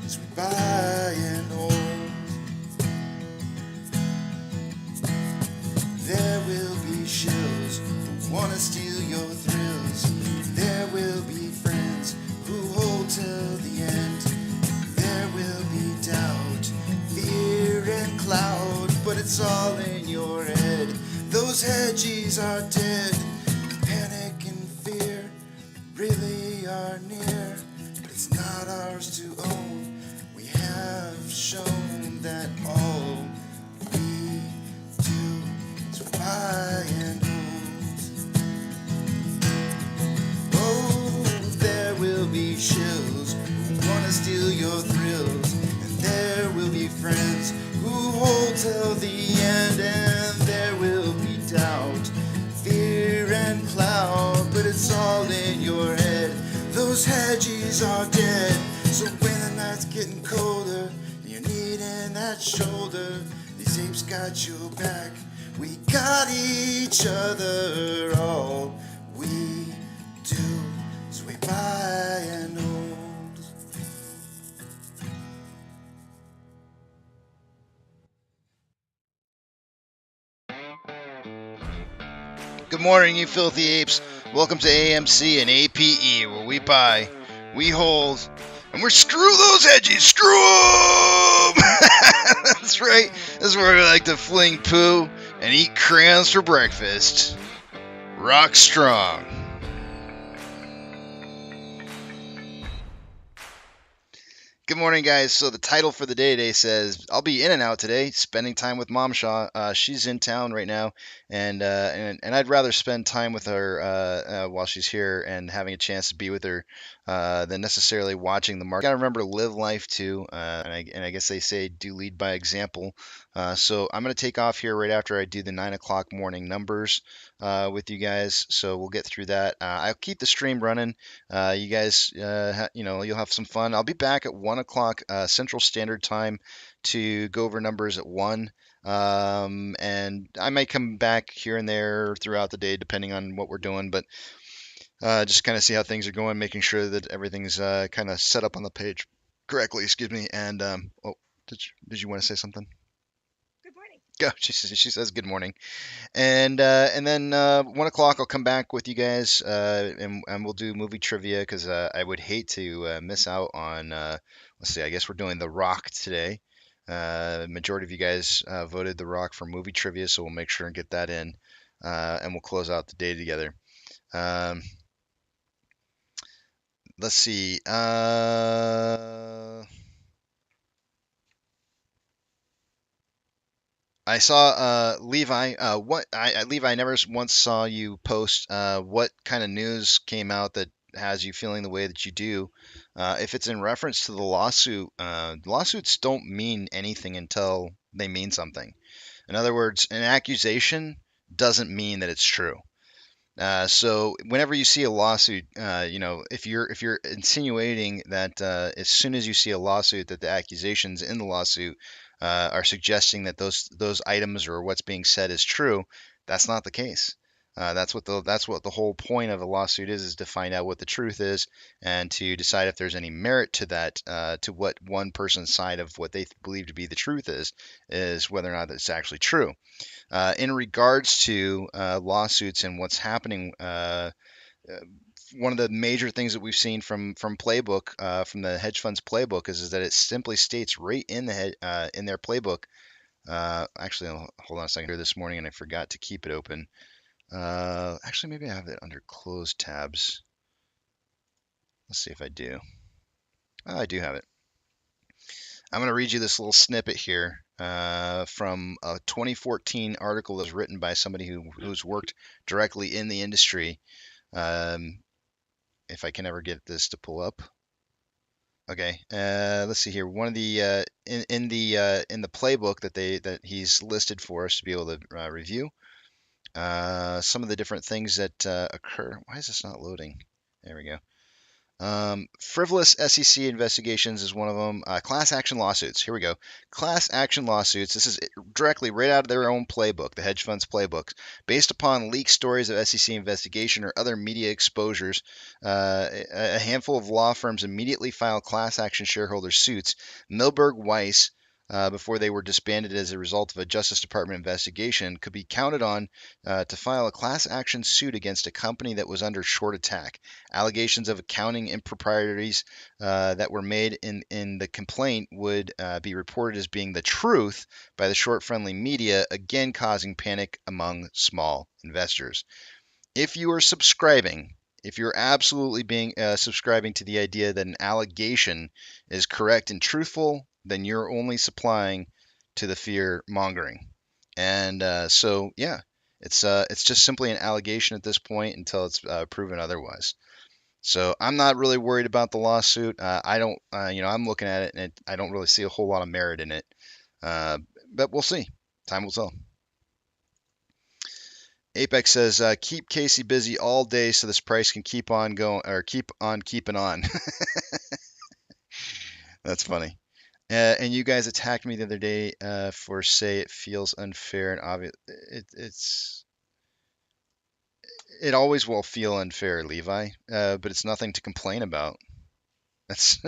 is we buy and hold. There will be shills who wanna steal your thrills. There will be friends who hold till the end. There will be doubt, fear and cloud, but it's all in your head. Those hedges are dead. Panic and fear really are near, but it's not ours to own. We have shown that all we do is buy and hold. Oh, there will be shills who wanna steal your thrills, and there will be friends who hold till the end, and there will be doubt, fear and cloud, but it's all in your head. Those hedges are dead. So when the night's getting colder and you're needing that shoulder, these apes got your back. We got each other. All we do is we buy and hold. Good morning, you filthy apes. Welcome to AMC and APE, where we buy, we hold, and we're screw those edges. Screw them! That's right. This is where we like to fling poo and eat crayons for breakfast. Rock strong. Good morning, guys. So the title for the day today says, I'll be in and out today, spending time with Mom Shaw. She's in town right now, and I'd rather spend time with her while she's here and having a chance to be with her than necessarily watching the market. Gotta remember to live life too, and I guess they say do lead by example. So I'm gonna take off here right after I do the 9 o'clock morning numbers with you guys. So we'll get through that. I'll keep the stream running. You guys, you'll have some fun. I'll be back at 1 o'clock Central Standard Time to go over numbers at 1. And I might come back here and there throughout the day, depending on what we're doing. But just kind of see how things are going, making sure that everything's kind of set up on the page correctly. Excuse me. And did you want to say something? Good morning. Go. She says good morning. And then 1 o'clock I'll come back with you guys and we'll do movie trivia because I would hate to miss out on let's see, I guess we're doing The Rock today. Majority of you guys voted The Rock for movie trivia, so we'll make sure and get that in and we'll close out the day together. Let's see. I saw Levi. Levi, I never once saw you post what kind of news came out that has you feeling the way that you do. If it's in reference to the lawsuit, lawsuits don't mean anything until they mean something. In other words, an accusation doesn't mean that it's true. So whenever you see a lawsuit, if you're insinuating that as soon as you see a lawsuit that the accusations in the lawsuit are suggesting that those items or what's being said is true, that's not the case. That's what the whole point of a lawsuit is to find out what the truth is and to decide if there's any merit to that, to what one person's side of what they believe to be the truth is whether or not it's actually true. In regards to lawsuits and what's happening, one of the major things that we've seen from Playbook, from the hedge fund's playbook, is that it simply states right in in their playbook. Actually, hold on a second here this morning, and I forgot to keep it open. Actually, maybe I have it under closed tabs. Let's see if I do. Oh, I do have it. I'm going to read you this little snippet here from a 2014 article that was written by somebody who's worked directly in the industry. If I can ever get this to pull up. Okay, let's see here. One of the in the playbook that he's listed for us to be able to review some of the different things that occur. Why is this not loading? There we go. Frivolous SEC investigations is one of them. Class action lawsuits. Here we go. Class action lawsuits. This is directly right out of their own playbook, the hedge fund's playbooks, based upon leaked stories of SEC investigation or other media exposures. A handful of law firms immediately filed class action shareholder suits. Milberg Weiss, before they were disbanded as a result of a Justice Department investigation, could be counted on to file a class action suit against a company that was under short attack. Allegations of accounting improprieties that were made in the complaint would be reported as being the truth by the short friendly media, again causing panic among small investors. If you are subscribing, if you're absolutely being subscribing to the idea that an allegation is correct and truthful, then you're only supplying to the fear mongering. And so, yeah, it's just simply an allegation at this point until it's proven otherwise. So I'm not really worried about the lawsuit. I don't, I'm looking at it and I don't really see a whole lot of merit in it. But we'll see. Time will tell. Apex says, keep Casey busy all day so this price can keep on going or keep on keeping on. That's funny. And you guys attacked me the other day for say it feels unfair and obvious. It always will feel unfair, Levi, but it's nothing to complain about. That's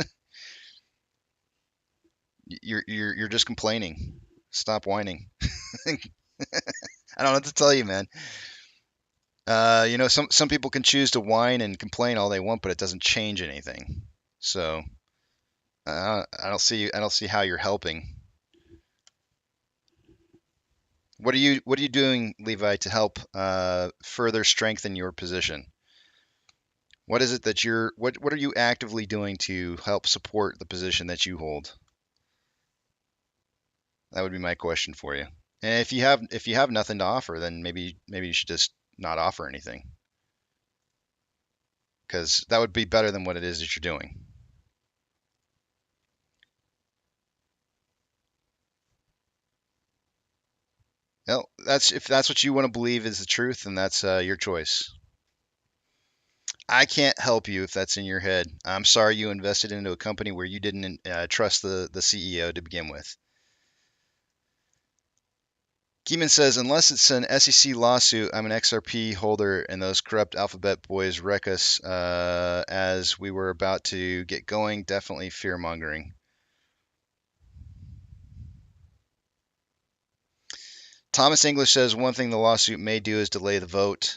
you're just complaining. Stop whining. I don't know what to tell you, man. Some people can choose to whine and complain all they want, but it doesn't change anything. So I don't see how you're helping. What are you doing, Levi, to help further strengthen your position? What is it that what are you actively doing to help support the position that you hold? That would be my question for you. And if you have nothing to offer, then maybe you should just not offer anything, because that would be better than what it is that you're doing. Well, if that's what you want to believe is the truth, then that's your choice. I can't help you if that's in your head. I'm sorry you invested into a company where you didn't trust the CEO to begin with. Keeman says, unless it's an SEC lawsuit, I'm an XRP holder, and those corrupt alphabet boys wreck us as we were about to get going. Definitely fear mongering. Thomas English says, one thing the lawsuit may do is delay the vote.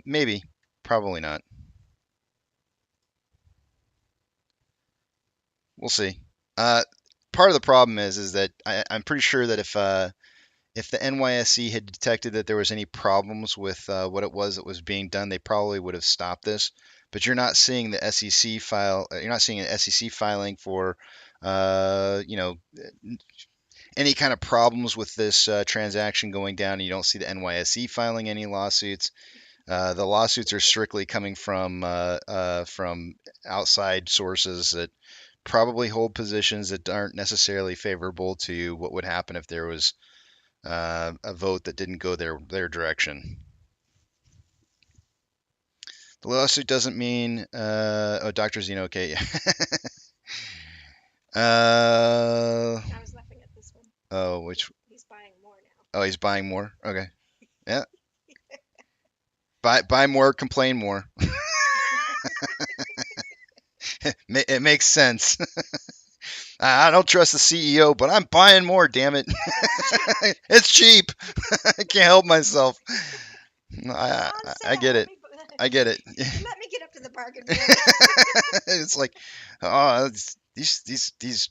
Maybe, probably not. We'll see. Part of the problem is that I'm pretty sure that if the NYSE had detected that there was any problems with what it was that was being done, they probably would have stopped this. But you're not seeing the SEC file. You're not seeing an SEC filing for, any kind of problems with this transaction going down. And you don't see the NYSE filing any lawsuits. The lawsuits are strictly coming from outside sources that probably hold positions that aren't necessarily favorable to what would happen if there was a vote that didn't go their direction. The lawsuit doesn't mean Dr. Zeno, okay. I was laughing at this one. Oh, which? He's buying more now. Oh, he's buying more. Okay, yeah. Buy more, complain more. It makes sense. I don't trust the CEO, but I'm buying more. Damn it! It's cheap. I can't help myself. I get it. I get it. Let me get up to the bargain bin. It's like, oh, these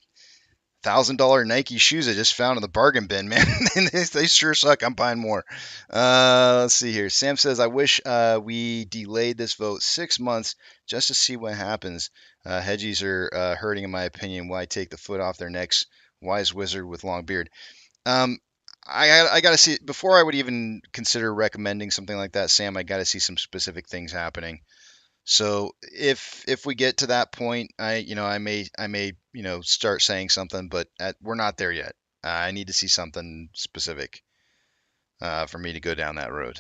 $1,000 Nike shoes I just found in the bargain bin, man. They sure suck. I'm buying more. Let's see here. Sam says, I wish we delayed this vote 6 months just to see what happens. Hedgies are hurting, in my opinion. Why take the foot off their necks? Wise wizard with long beard. I got to see, before I would even consider recommending something like that, Sam, I got to see some specific things happening. So if we get to that point, I may start saying something, but we're not there yet. I need to see something specific for me to go down that road.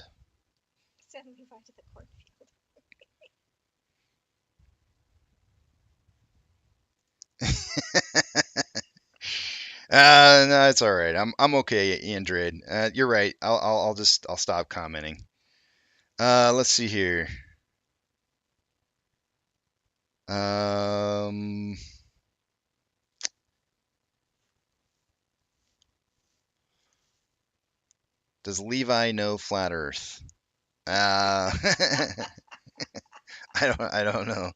75 to the cornfield. No, it's all right. I'm okay, Android. You're right. I'll stop commenting. Let's see here. Um, does Levi know flat Earth? I don't know.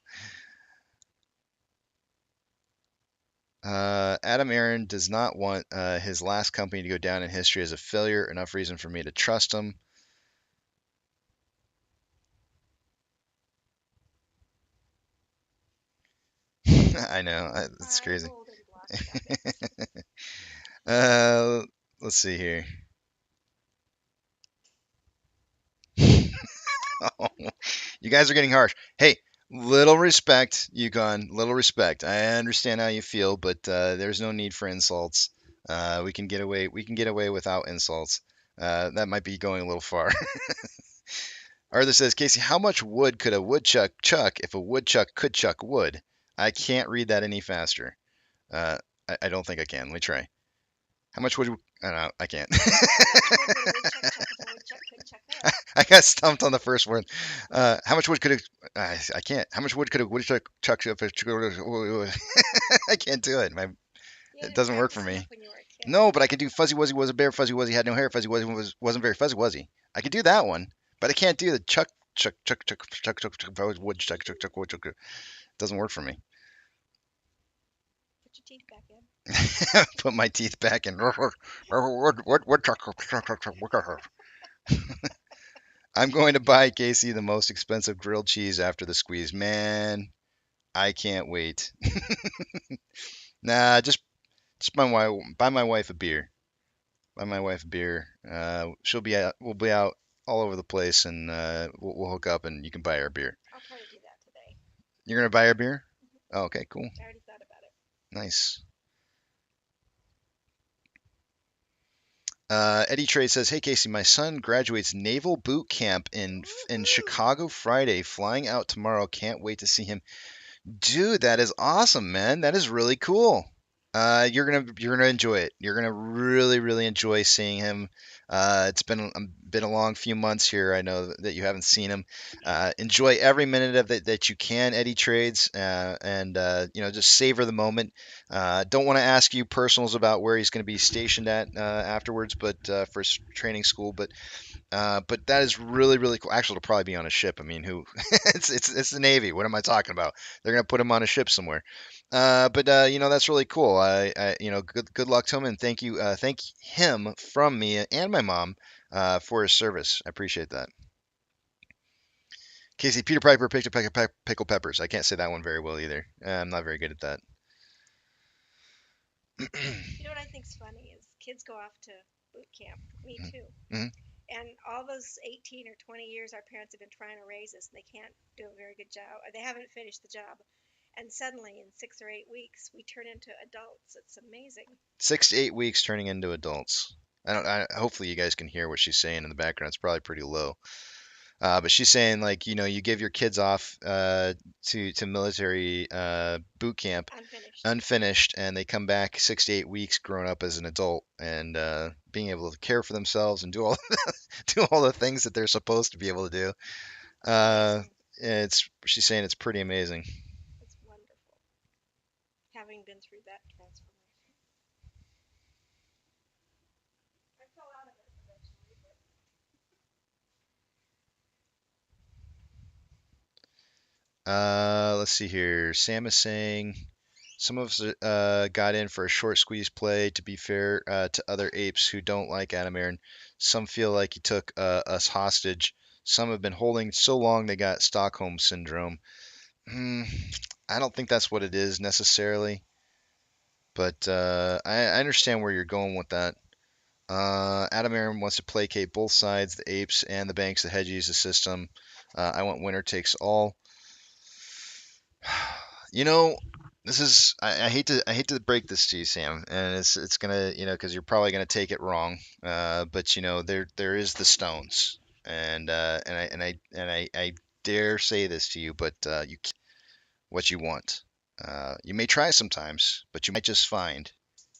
Adam Aaron does not want his last company to go down in history as a failure. Enough reason for me to trust him. I know. It's crazy. uh, let's see here. Oh, you guys are getting harsh. Hey, little respect, Yukon. Little respect. I understand how you feel, but there's no need for insults. We can get away. We can get away without insults. That might be going a little far. Arthur says, Casey, how much wood could a woodchuck chuck if a woodchuck could chuck wood? I can't read that any faster. Uh, I don't think I can. Let me try. How much wood? I don't know. I can't. I got stumped on the first word. How much wood could it? I can't. How much wood could a woodchuck chuck if a I can't do it. It doesn't work for me. No, but I could do fuzzy wuzzy was a bear. Fuzzy wuzzy had no hair. Fuzzy wuzzy wasn't very fuzzy wuzzy. I could do that one, but I can't do the chuck wood chuck wood chuck. Doesn't work for me. Put your teeth back in. Put my teeth back in. I'm going to buy Casey the most expensive grilled cheese after the squeeze. Man, I can't wait. Nah, just buy my wife a beer. Buy my wife a beer. She'll be out. We'll be out all over the place, and we'll hook up, and you can buy her a beer. I'll try to do that today. You're gonna buy her beer? Oh, okay, cool. I already thought about it. Nice. Eddie Trade says, "Hey Casey, my son graduates Naval Boot Camp in Chicago Friday. Flying out tomorrow. Can't wait to see him." Dude, that is awesome, man. That is really cool. You're gonna enjoy it. You're gonna really enjoy seeing him. It's been a long few months here. I know that you haven't seen him. Enjoy every minute of it that you can, Eddie Trades, and just savor the moment. Don't want to ask you personals about where he's going to be stationed at afterwards, but for training school. But that is really cool. Actually, it'll probably be on a ship. I mean, who? It's the Navy. What am I talking about? They're gonna put him on a ship somewhere. But that's really cool. Good luck to him, and thank him from me and my mom for his service. I appreciate that. Casey, Peter Piper picked a peck of pickled peppers. I can't say that one very well either. I'm not very good at that. You know what I think's funny is kids go off to boot camp. Me too. Mhm. And all those 18 or 20 years our parents have been trying to raise us, and they can't do a very good job, or they haven't finished the job. And suddenly, in 6 or 8 weeks, we turn into adults. It's amazing. 6 to 8 weeks turning into adults. Hopefully, you guys can hear what she's saying in the background. It's probably pretty low. But she's saying like you give your kids off to military boot camp unfinished, and they come back 6 to 8 weeks grown up as an adult and being able to care for themselves and do all do all the things that they're supposed to be able to do. She's saying it's pretty amazing. It's wonderful, having been through that transformation. I fell out of it eventually, but Let's see here. Sam is saying some of us got in for a short squeeze play. To be fair to other apes who don't like Adam Aaron, some feel like he took us hostage. Some have been holding so long they got Stockholm syndrome. I don't think that's what it is necessarily, but I understand where you're going with that. Adam Aaron wants to placate both sides, the apes and the banks, the hedgies, the system. I want winner takes all. You know, this is I hate to break this to you, Sam, and it's gonna because you're probably gonna take it wrong. But there is the stones, and I dare say this to you, but you what you want. You may try sometimes, but you might just find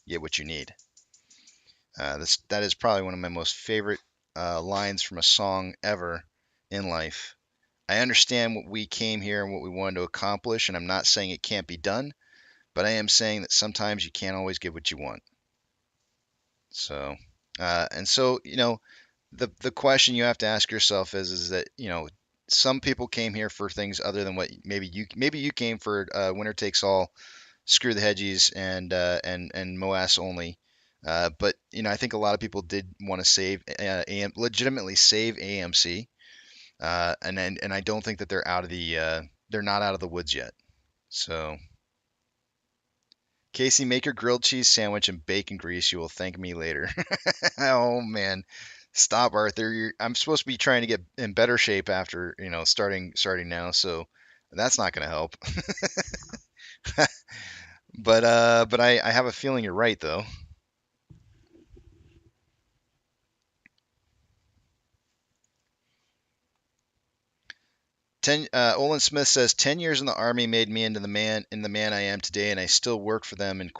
you get what you need. That is probably one of my most favorite lines from a song ever in life. I understand what we came here and what we wanted to accomplish, and I'm not saying it can't be done, but I am saying that sometimes you can't always get what you want. So, the question you have to ask yourself is that some people came here for things other than what maybe you came for winner takes all, screw the hedgies and MOASS only. But I think a lot of people did want to save legitimately save AMC, and I don't think that they're not out of the woods yet. So, Casey, make your grilled cheese sandwich and bacon grease. You will thank me later. Oh man, stop, Arthur. I'm supposed to be trying to get in better shape after starting now, so that's not going to help. But I have a feeling you're right though. Olin Smith says 10 years in the army made me into the man I am today, and I still work for them in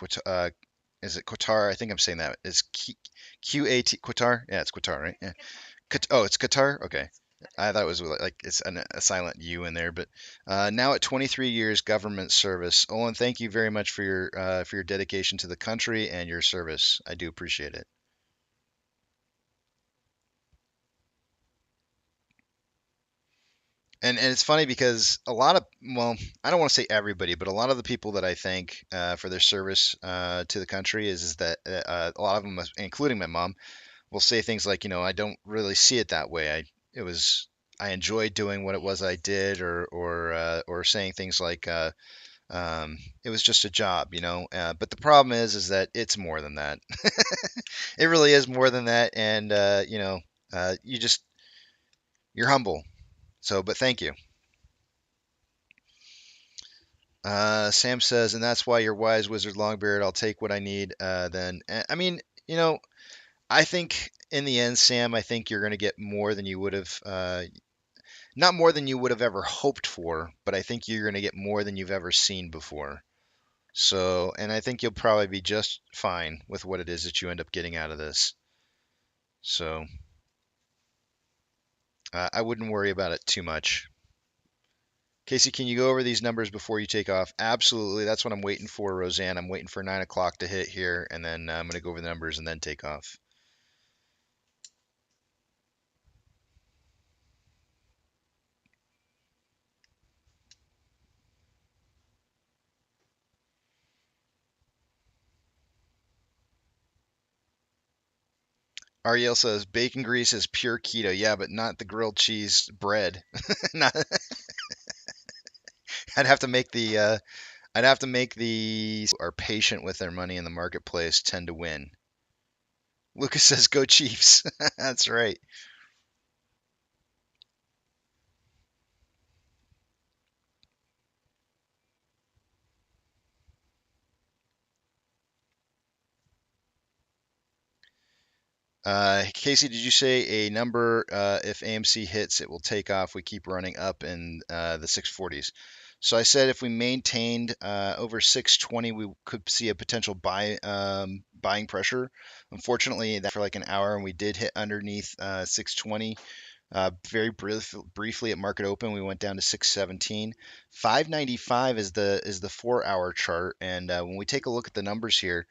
is it Qatar? I think I'm saying that. Is QAT Qatar? Yeah, it's Qatar, right? Yeah. Oh, it's Qatar. Okay. I thought it was like it's a silent U in there, but now at 23 years government service, Olin, thank you very much for your dedication to the country and your service. I do appreciate it. And it's funny because I don't want to say everybody, but a lot of the people that I thank for their service to the country is that a lot of them, including my mom, will say things like, I don't really see it that way. I enjoyed doing what it was I did, or saying things like it was just a job. But the problem is that it's more than that. It really is more than that, and you're humble. So, but thank you. Sam says, and that's why you're wise, Wizard Longbeard. I'll take what I need. Then, I mean, I think in the end, Sam, I think you're going to get more than you would have, not more than you would have ever hoped for, but I think you're going to get more than you've ever seen before. So, and I think you'll probably be just fine with what it is that you end up getting out of this. So, I wouldn't worry about it too much. Casey, can you go over these numbers before you take off? Absolutely. That's what I'm waiting for, Roseanne. I'm waiting for 9 o'clock to hit here, and then I'm going to go over the numbers and then take off. Ariel says bacon grease is pure keto. Yeah, but not the grilled cheese bread. Not, I'd have to make the are patient with their money in the marketplace tend to win. Lucas says go Chiefs. That's right. Casey, did you say a number? If AMC hits, it will take off. We keep running up in the 640s. So I said if we maintained over 620, we could see a potential buying pressure. Unfortunately, that for like an hour, and we did hit underneath 620. Very briefly at market open, we went down to 617. 595 is the 4-hour chart, and when we take a look at the numbers here,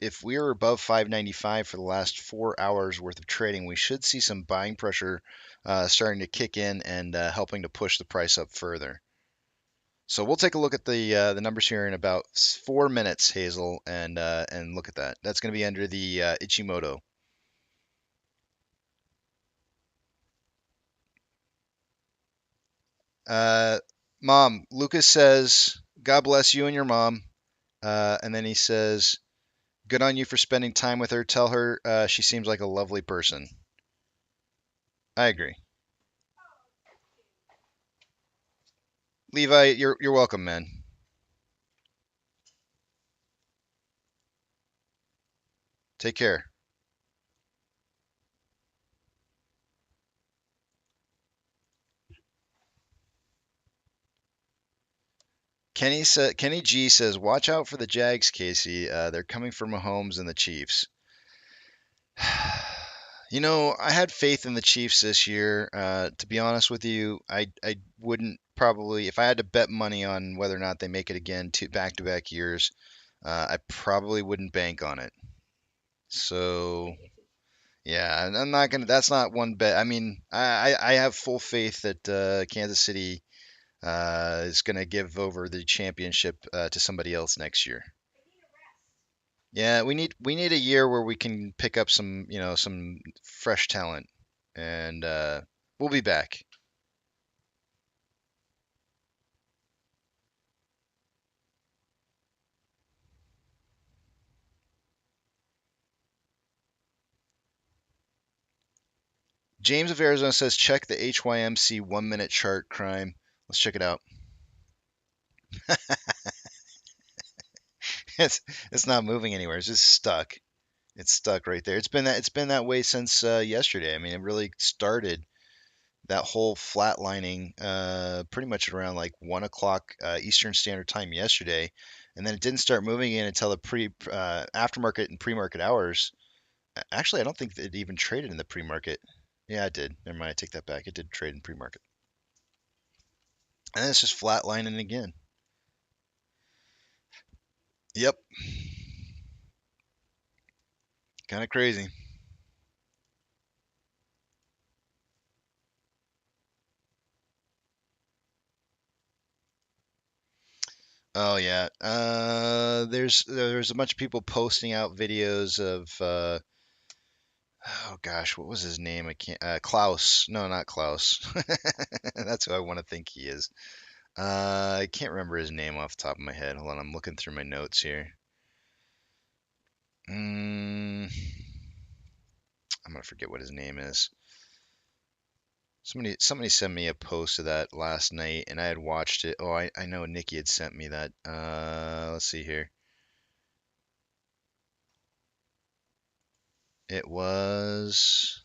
if we are above 595 for the last 4 hours worth of trading, we should see some buying pressure starting to kick in and helping to push the price up further. So we'll take a look at the numbers here in about 4 minutes, Hazel, and look at that. That's going to be under the Ichimoto. Mom, Lucas says, God bless you and your mom. And then he says, good on you for spending time with her. Tell her she seems like a lovely person. I agree. Levi, you're welcome, man. Take care. Kenny G says, "Watch out for the Jags, Casey. They're coming for Mahomes and the Chiefs." You know, I had faith in the Chiefs this year. To be honest with you, I wouldn't probably, if I had to bet money on whether or not they make it again, two back-to-back years, I probably wouldn't bank on it. So yeah, and I'm not gonna. That's not one bet. I mean, I have full faith that Kansas City is gonna give over the championship to somebody else next year. Yeah, we need a year where we can pick up some, some fresh talent, and we'll be back. James of Arizona says, check the HYMC 1 minute chart crime. Let's check it out. it's it's not moving anywhere. It's just stuck. It's stuck right there. It's been that way since yesterday. I mean, it really started that whole flatlining pretty much around like 1 o'clock Eastern Standard Time yesterday, and then it didn't start moving again until the pre aftermarket and pre-market hours. Actually, I don't think it even traded in the pre-market. Yeah, it did. Never mind, I take that back. It did trade in pre-market, and then it's just flatlining again. Yep, kind of crazy. Oh yeah. There's a bunch of people posting out videos of oh gosh, what was his name? I can't. Klaus. No, not Klaus. That's who I want to think he is. I can't remember his name off the top of my head. Hold on, I'm looking through my notes here. I'm gonna forget what his name is. Somebody sent me a post of that last night, and I had watched it. Oh, I know Nikki had sent me that. Let's see here. It was.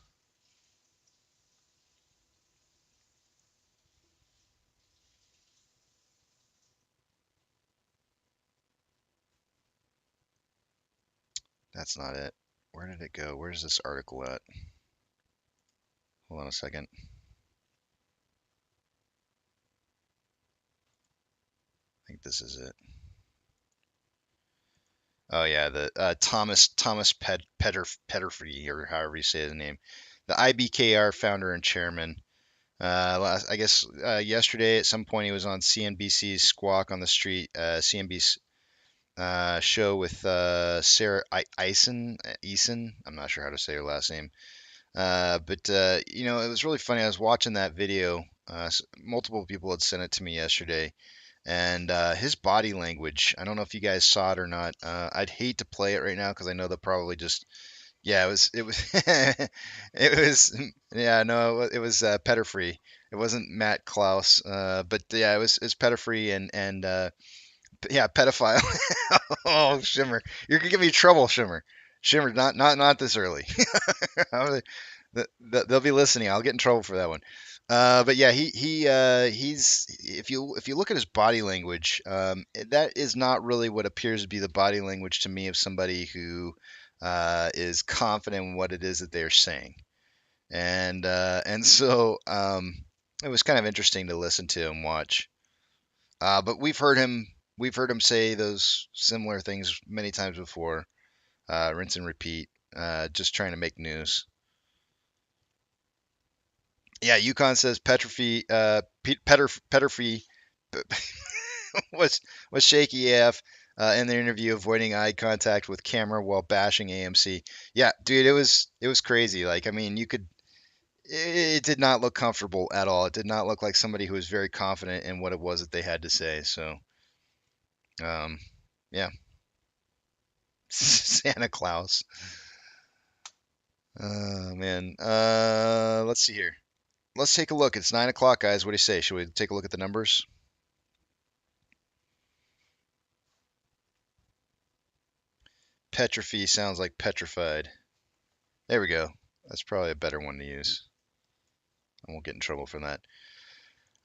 That's not it. Where did it go? Where's this article at? Hold on a second. I think this is it. Oh yeah, the Thomas Petterfree, or however you say his name, the IBKR founder and chairman. I guess yesterday at some point he was on CNBC's Squawk on the Street, CNBC show with Sarah Eisen. I'm not sure how to say her last name. But it was really funny. I was watching that video. Multiple people had sent it to me yesterday, and his body language. I don't know if you guys saw it or not. I'd hate to play it right now because I know they'll probably just. Yeah, it was it was yeah, no, it was Petterfree. It wasn't Matt Klaus, but yeah, it's Petterfree and yeah, pedophile. Oh, Shimmer, you're gonna give me trouble, Shimmer. Shimmer, not this early. They'll be listening. I'll get in trouble for that one. But yeah, he's if you look at his body language, that is not really what appears to be the body language to me of somebody who is confident in what it is that they're saying, and so it was kind of interesting to listen to and watch. But we've heard him say those similar things many times before, rinse and repeat, just trying to make news. Yeah, Yukon says Petterfee was was shaky AF in the interview, avoiding eye contact with camera while bashing AMC. Yeah, dude, it was crazy. Like, I mean, you could. It did not look comfortable at all. It did not look like somebody who was very confident in what it was that they had to say. So, um, yeah, Santa Claus. Oh man. Let's see here. Let's take a look. It's 9 o'clock, guys. What do you say? Should we take a look at the numbers? Petrophy sounds like petrified. There we go. That's probably a better one to use. I won't get in trouble for that.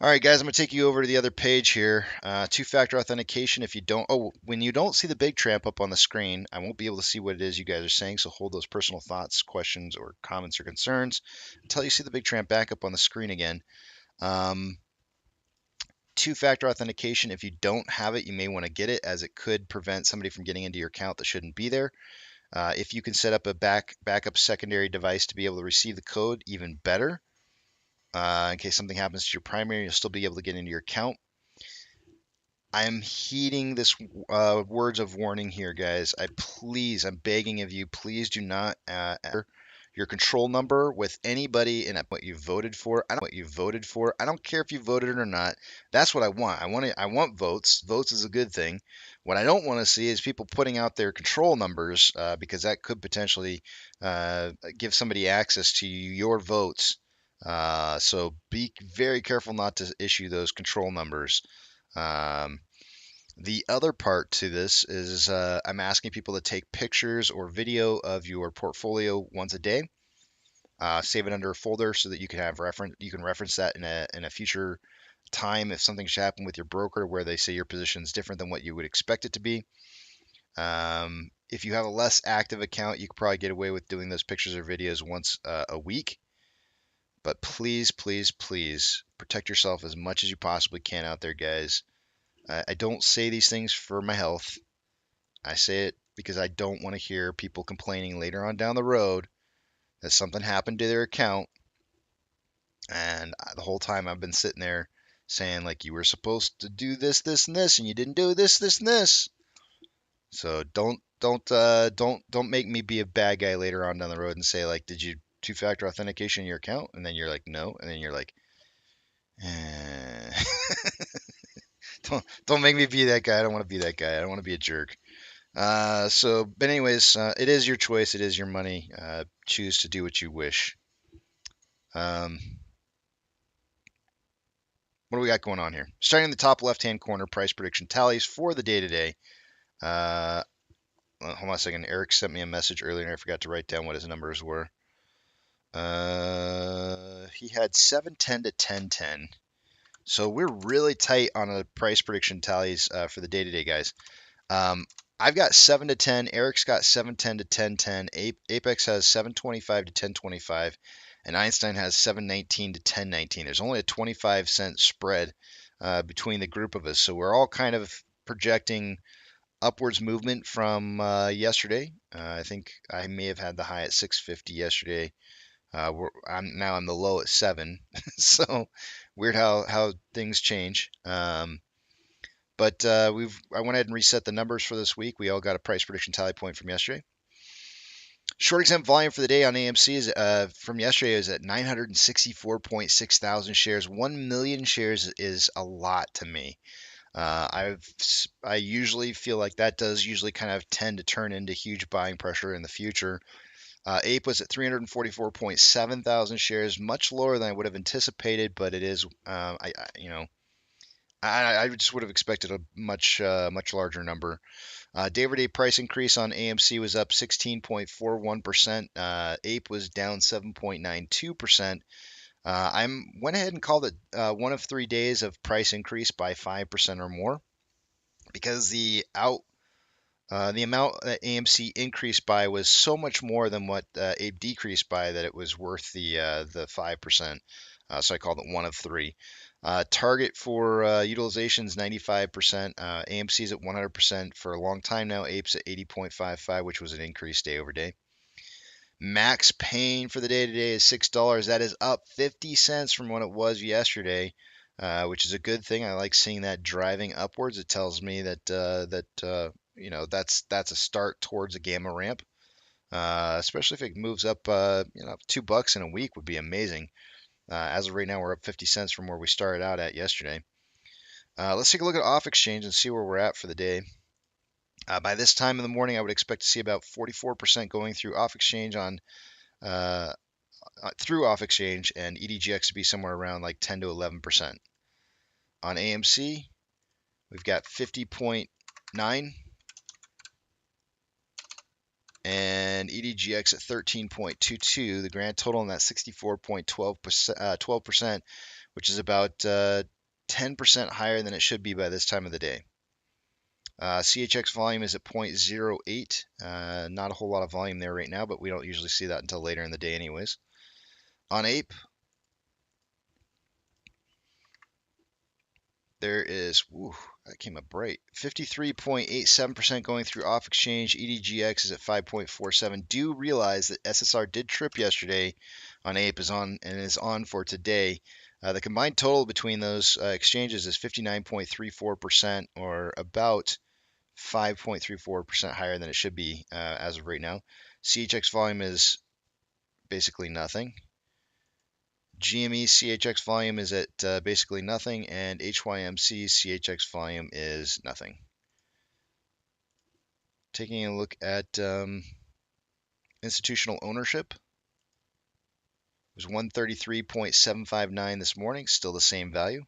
All right, guys, I'm going to take you over to the other page here. Two-factor authentication. If you don't, when you don't see the big tramp up on the screen, I won't be able to see what it is you guys are saying. So hold those personal thoughts, questions, or comments or concerns until you see the big tramp back up on the screen again. Um, Two-factor authentication. If you don't have it, you may want to get it, as it could prevent somebody from getting into your account that shouldn't be there. If you can set up a backup secondary device to be able to receive the code, even better. In case something happens to your primary, you'll still be able to get into your account. I am heeding this words of warning here, guys. I'm begging of you, please do not enter your control number with anybody in what you voted for. I don't care if you voted or not. That's what I want. I want votes. Votes is a good thing. What I don't want to see is people putting out their control numbers, because that could potentially give somebody access to your votes. So be very careful not to issue those control numbers. Um, the other part to this is I'm asking people to take pictures or video of your portfolio once a day. Save it under a folder so that you can have reference that in a future time if something should happen with your broker where they say your position is different than what you would expect it to be. If you have a less active account, you could probably get away with doing those pictures or videos once a week. But please, please, please protect yourself as much as you possibly can out there, guys. I don't say these things for my health. I say it because I don't want to hear people complaining later on down the road that something happened to their account. And the whole time I've been sitting there saying, like, you were supposed to do this, this, and this, and you didn't do this, this, and this. So don't make me be a bad guy later on down the road and say, like, did you two-factor authentication in your account? And then you're like, no. And then you're like, eh. Don't make me be that guy. I don't want to be that guy. I don't want to be a jerk. But anyways, it is your choice. It is your money. Choose to do what you wish. What do we got going on here? Starting in the top left-hand corner, price prediction tallies for the day-to-day. Hold on a second. Eric sent me a message earlier, and I forgot to write down what his numbers were. He had 710 to 1010. So we're really tight on the price prediction tallies for the day-to-day, guys. I've got 7 to 10. Eric's got 710 to 1010. Apex has 725 to 1025. And Einstein has 719 to 1019. There's only a 25-cent spread between the group of us. So we're all kind of projecting upwards movement from yesterday. I think I may have had the high at 650 yesterday. I'm the low at 7. So weird how things change. But I went ahead and reset the numbers for this week. We all got a price prediction tally point from yesterday. Short exempt volume for the day on AMC is from yesterday is at 964.6 thousand shares. 1 million shares is a lot to me. I usually feel like that does usually kind of tend to turn into huge buying pressure in the future. Ape was at 344.7 thousand shares, much lower than I would have anticipated, but it is I just would have expected a much larger number. Day-over-day price increase on AMC was up 16.41%. Ape was down 7.92%. I went ahead and called it one of 3 days of price increase by 5% or more, because the amount that AMC increased by was so much more than what Ape decreased by that it was worth the 5%. So I called it one of 3. Target for utilization is 95%. AMC's at 100% for a long time now. Ape's at 80.55, which was an increase day over day. Max pain for the day today is $6. That is up 50 cents from what it was yesterday, which is a good thing. I like seeing that driving upwards. It tells me that that's a start towards a gamma ramp. Especially if it moves up, $2 in a week would be amazing. As of right now, we're up 50 cents from where we started out at yesterday. Let's take a look at off exchange and see where we're at for the day. By this time in the morning, I would expect to see about 44% going through off exchange through off exchange, and EDGX to be somewhere around like 10 to 11%. On AMC, we've got 50.9. and EDGX at 13.22. The grand total on that 64.12%, 12%, which is about 10% higher than it should be by this time of the day. CHX volume is at 0.08. Not a whole lot of volume there right now, but we don't usually see that until later in the day anyways. On Ape, there is, that came up bright, 53.87% going through off exchange. EDGX is at 5.47. Do realize that SSR did trip yesterday on Ape is on for today. The combined total between those exchanges is 59.34%, or about 5.34% higher than it should be as of right now. CHX volume is basically nothing. GME CHX volume is at basically nothing, and HYMC CHX volume is nothing. Taking a look at institutional ownership, it was 133.759 this morning, still the same value.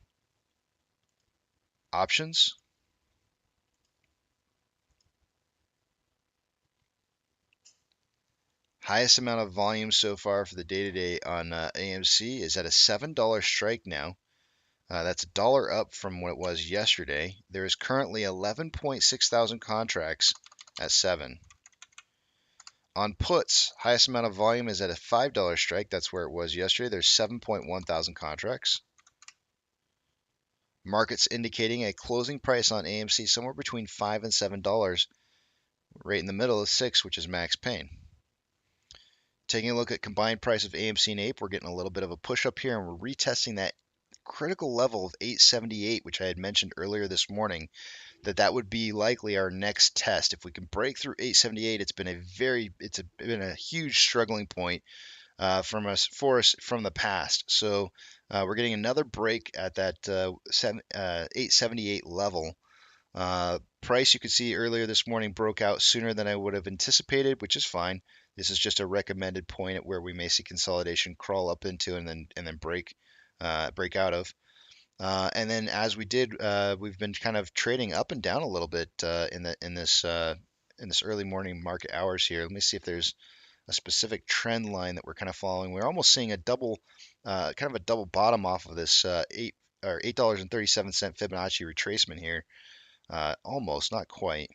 Options, highest amount of volume so far for the day-to-day on AMC is at a $7 strike now. That's $1 up from what it was yesterday. There is currently 11.6 thousand contracts at 7. On puts, highest amount of volume is at a $5 strike. That's where it was yesterday. There's 7.1 thousand contracts. Markets indicating a closing price on AMC somewhere between $5 and $7. Right in the middle is 6, which is max pain. Taking a look at combined price of AMC and Ape, we're getting a little bit of a push up here, and we're retesting that critical level of 878, which I had mentioned earlier this morning, that would be likely our next test. If we can break through 878, it's been a huge struggling point for us from the past. So we're getting another break at that 878 level. Price, you could see earlier this morning, broke out sooner than I would have anticipated, which is fine. This is just a recommended point at where we may see consolidation crawl up into and then break out of. And then as we did, we've been kind of trading up and down a little bit in this early morning market hours here. Let me see if there's a specific trend line that we're kind of following. We're almost seeing a double, kind of a double bottom off of this $8.37 Fibonacci retracement here. Almost, not quite.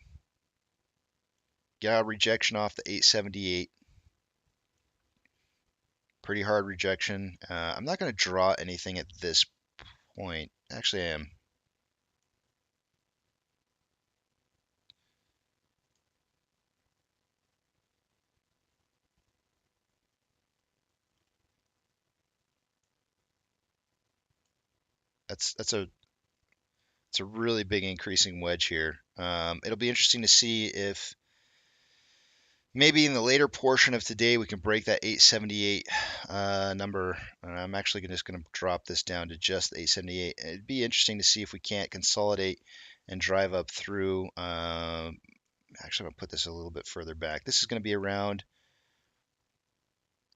Got a rejection off the 878. Pretty hard rejection. I'm not going to draw anything at this point. Actually, I am. It's a really big increasing wedge here. It'll be interesting to see if maybe in the later portion of today we can break that 878 number. I'm actually just going to drop this down to just the 878. It'd be interesting to see if we can't consolidate and drive up through. Actually, I'm going to put this a little bit further back. This is going to be around,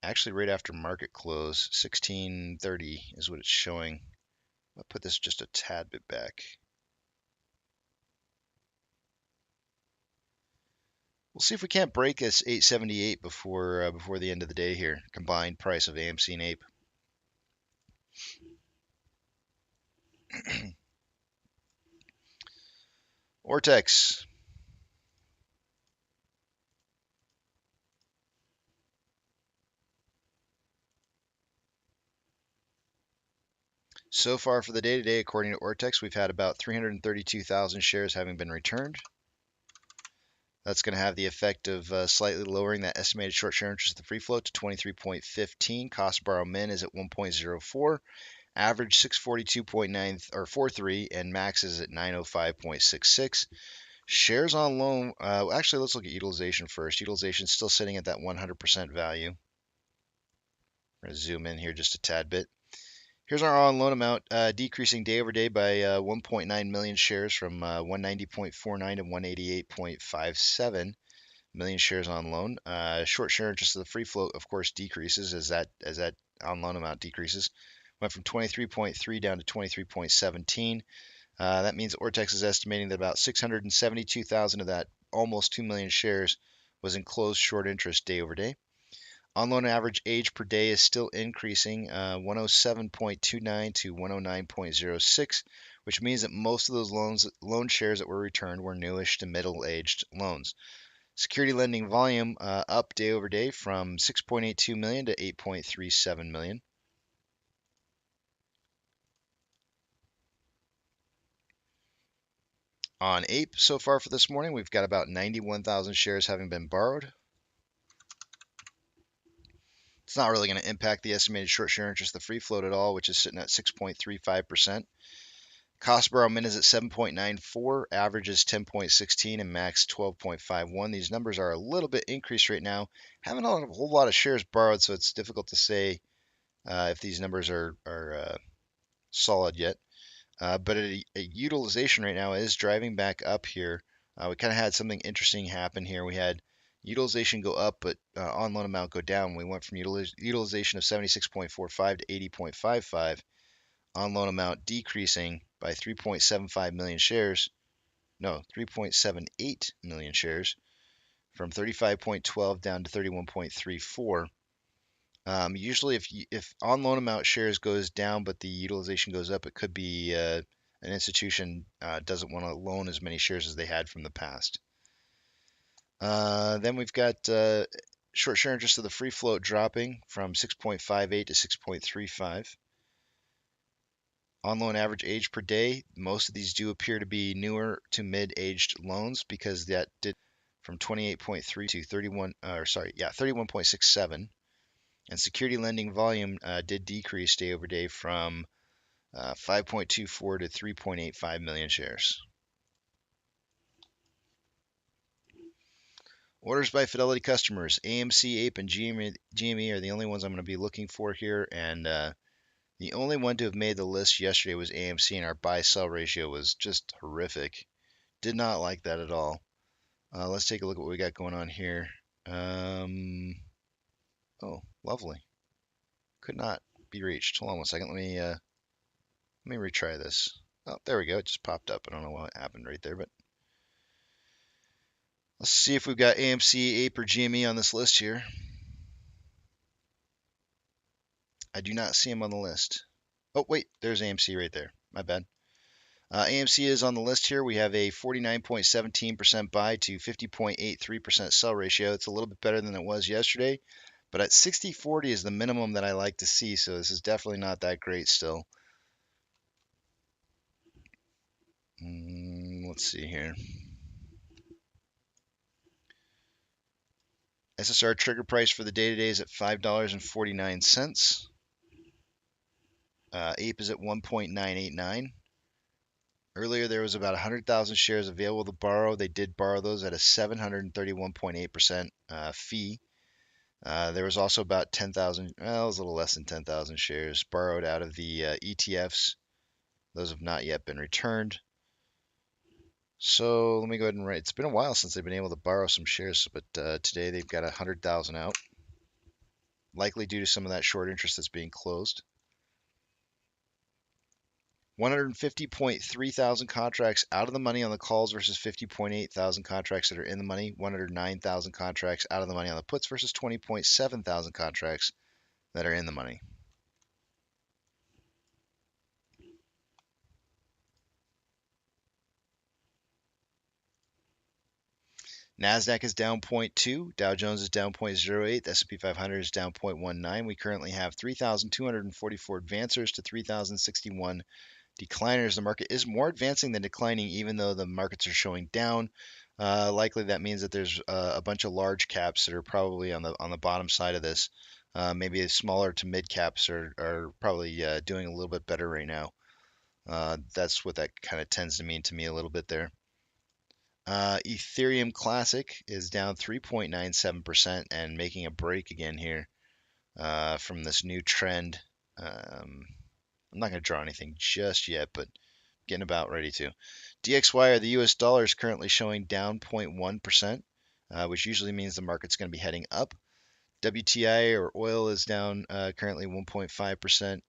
actually right after market close, 1630 is what it's showing. I'll put this just a tad bit back. We'll see if we can't break this 878 before the end of the day here. Combined price of AMC and Ape. Ortex. So far for the day today, according to Ortex, we've had about 332,000 shares having been returned. That's going to have the effect of slightly lowering that estimated short share interest of the free float to 23.15. Cost to borrow min is at 1.04. Average 642.9 or 43, and max is at 905.66. Shares on loan. Actually, let's look at utilization first. Utilization still sitting at that 100% value. I'm going to zoom in here just a tad bit. Here's our on loan amount, decreasing day over day by 1.9 million shares from 190.49 to 188.57 million shares on loan. Short share interest of the free float, of course, decreases as that on loan amount decreases. Went from 23.3 down to 23.17. That means Ortex is estimating that about 672,000 of that almost 2 million shares was in closed short interest day over day. On loan average age per day is still increasing, 107.29 to 109.06, which means that most of those loan shares that were returned were newish to middle-aged loans. Security lending volume up day over day from 6.82 million to 8.37 million. On Ape so far for this morning, we've got about 91,000 shares having been borrowed. It's not really going to impact the estimated short share interest, the free float at all, which is sitting at 6.35%. Cost borrow min is at 7.94, average is 10.16, and max 12.51. These numbers are a little bit increased right now. Haven't a whole lot of shares borrowed, so it's difficult to say if these numbers are solid yet. But a utilization right now is driving back up here. We kind of had something interesting happen here. We had utilization go up, but on loan amount go down. We went from utilization of 76.45 to 80.55. On loan amount decreasing by 3.75 million shares. No, 3.78 million shares from 35.12 down to 31.34. Usually, if on loan amount shares goes down but the utilization goes up, it could be an institution doesn't want to loan as many shares as they had from the past. Then we've got short share interest of the free float dropping from 6.58 to 6.35. On loan average age per day, most of these do appear to be newer to mid-aged loans because that did from 28.3 to 31.67. And security lending volume did decrease day over day from 5.24 to 3.85 million shares. Orders by Fidelity customers, AMC, Ape, and GME are the only ones I'm going to be looking for here. And the only one to have made the list yesterday was AMC, and our buy-sell ratio was just horrific. Did not like that at all. Let's take a look at what we got going on here. Oh, lovely. Could not be reached. Hold on one second. Let me retry this. Oh, there we go. It just popped up. I don't know what happened right there, but let's see if we've got AMC, Ape, or GME on this list here. I do not see them on the list. Oh, wait, there's AMC right there. My bad. AMC is on the list here. We have a 49.17% buy to 50.83% sell ratio. It's a little bit better than it was yesterday, but at 60/40 is the minimum that I like to see, so this is definitely not that great still. Let's see here. SSR trigger price for the day today is at $5.49. Ape is at 1.989. Earlier, there was about 100,000 shares available to borrow. They did borrow those at a 731.8% fee. There was also about 10,000, well, it was a little less than 10,000 shares borrowed out of the ETFs. Those have not yet been returned. So let me go ahead and write. It's been a while since they've been able to borrow some shares, but today they've got 100,000 out, likely due to some of that short interest that's being closed. 150.3 thousand contracts out of the money on the calls versus 50.8 thousand contracts that are in the money. 109,000 contracts out of the money on the puts versus 20.7 thousand contracts that are in the money. NASDAQ is down 0.2, Dow Jones is down 0.08, the S&P 500 is down 0.19. We currently have 3,244 advancers to 3,061 decliners. The market is more advancing than declining, even though the markets are showing down. Likely that means that there's a bunch of large caps that are probably on the bottom side of this. Maybe smaller to mid caps are probably doing a little bit better right now. That's what that kind of tends to mean to me a little bit there. Ethereum Classic is down 3.97% and making a break again here from this new trend. I'm not going to draw anything just yet, but getting about ready to. DXY, or the US dollar, is currently showing down 0.1%, which usually means the market's going to be heading up. WTI, or oil, is down currently 1.5%.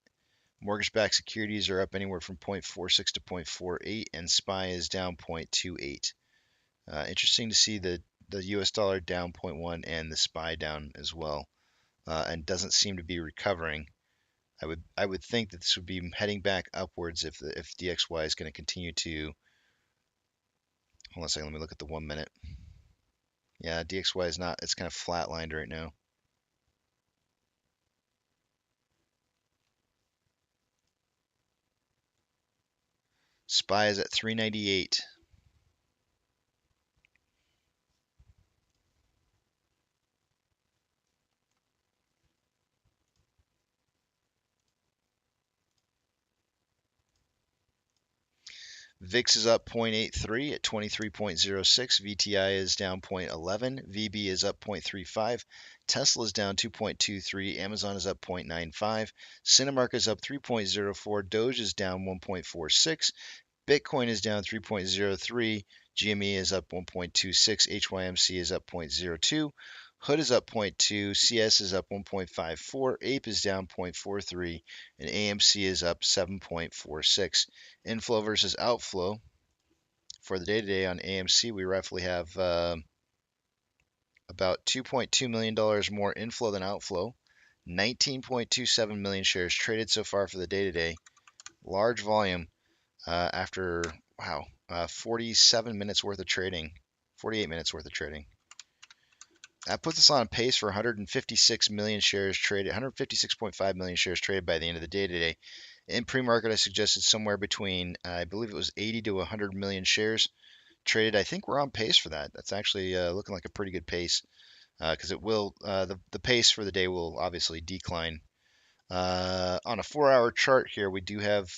Mortgage-backed securities are up anywhere from 0.46 to 0.48, and SPY is down 0.28. Interesting to see the the US dollar down 0.1 and the SPY down as well, and doesn't seem to be recovering. I would think that this would be heading back upwards if DXY is going to continue to. Hold on a second. Let me look at the 1 minute. Yeah, DXY is not. It's kind of flatlined right now. SPY is at 398. VIX is up 0.83 at 23.06. VTI is down 0.11. VB is up 0.35. Tesla is down 2.23. Amazon is up 0.95. Cinemark is up 3.04. Doge is down 1.46. Bitcoin is down 3.03. GME is up 1.26. HYMC is up 0.02. Hood is up 0.2, CS is up 1.54, Ape is down 0.43, and AMC is up 7.46. Inflow versus outflow for the day today on AMC, we roughly have about $2.2 million more inflow than outflow. 19.27 million shares traded so far for the day today. Large volume after, 47 minutes worth of trading, 48 minutes worth of trading. That puts us on a pace for 156 million shares traded, 156.5 million shares traded by the end of the day today. In pre-market, I suggested somewhere between, I believe it was 80 to 100 million shares traded. I think we're on pace for that. That's actually looking like a pretty good pace because it will, the pace for the day will obviously decline. On a 4-hour chart here, we do have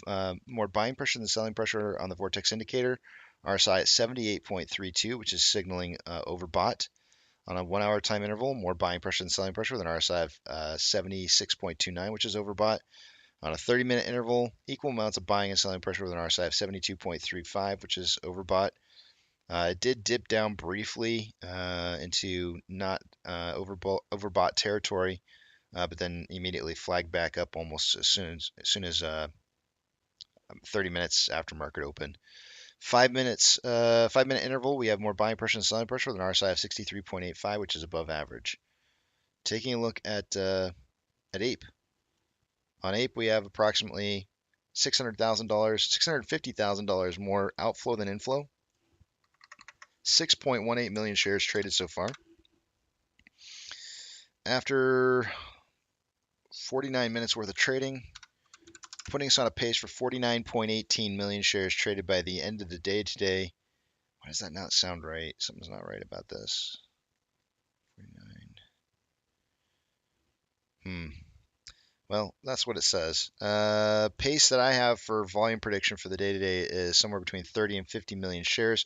more buying pressure than selling pressure on the Vortex indicator. RSI at 78.32, which is signaling overbought. On a 1-hour time interval, more buying pressure than selling pressure with an RSI of 76.29, which is overbought. On a 30-minute interval, equal amounts of buying and selling pressure with an RSI of 72.35, which is overbought. It did dip down briefly into not overbought territory, but then immediately flagged back up almost as soon as 30 minutes after market open. 5-minute interval, we have more buying pressure and selling pressure with an RSI of 63.85, which is above average. Taking a look at Ape. On Ape, we have approximately $650,000 more outflow than inflow. 6.18 million shares traded so far. After 49 minutes worth of trading, putting us on a pace for 49.18 million shares traded by the end of the day today. Why does that not sound right? Something's not right about this. 49. Well, that's what it says. Pace that I have for volume prediction for the day today is somewhere between 30 and 50 million shares.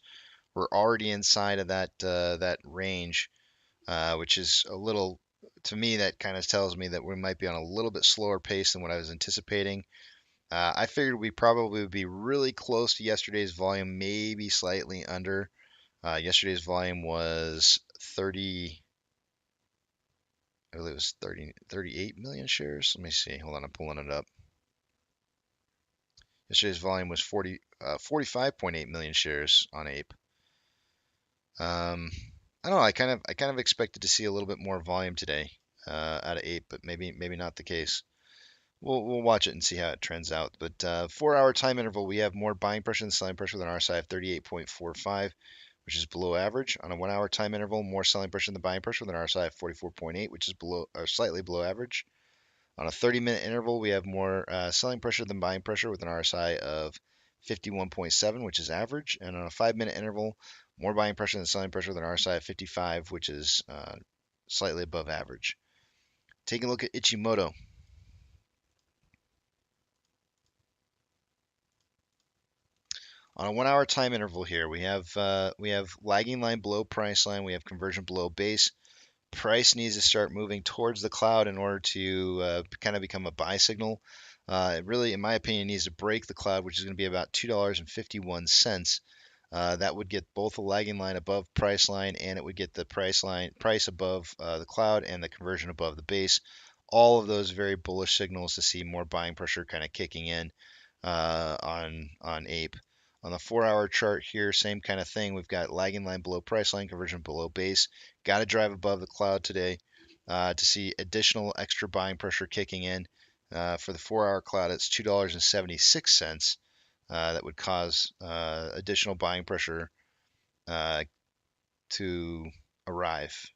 We're already inside of that range, which is a little, to me, that kind of tells me that we might be on a little bit slower pace than what I was anticipating. I figured we probably would be really close to yesterday's volume, maybe slightly under. Yesterday's volume was 30, I believe it was 38 million shares. Let me see. Hold on, I'm pulling it up. Yesterday's volume was 45.8 million shares on Ape. I don't know. I kind of expected to see a little bit more volume today out of Ape, but maybe not the case. We'll watch it and see how it trends out. But 4-hour time interval, we have more buying pressure than selling pressure with an RSI of 38.45, which is below average. On a 1-hour time interval, more selling pressure than buying pressure with an RSI of 44.8, which is below or slightly below average. On a 30-minute interval, we have more selling pressure than buying pressure with an RSI of 51.7, which is average. And on a 5-minute interval, more buying pressure than selling pressure with an RSI of 55, which is slightly above average. Taking a look at Ichimoto. On a 1-hour time interval here, we have lagging line below price line. We have conversion below base. Price needs to start moving towards the cloud in order to kind of become a buy signal. It really, in my opinion, needs to break the cloud, which is going to be about $2.51. That would get both the lagging line above price line, and it would get the price above the cloud and the conversion above the base. All of those very bullish signals to see more buying pressure kind of kicking in on Ape. On the 4-hour chart here, same kind of thing. We've got lagging line below price line, conversion below base. Got to drive above the cloud today to see additional extra buying pressure kicking in. For the 4-hour cloud, it's $2.76. That would cause additional buying pressure to arrive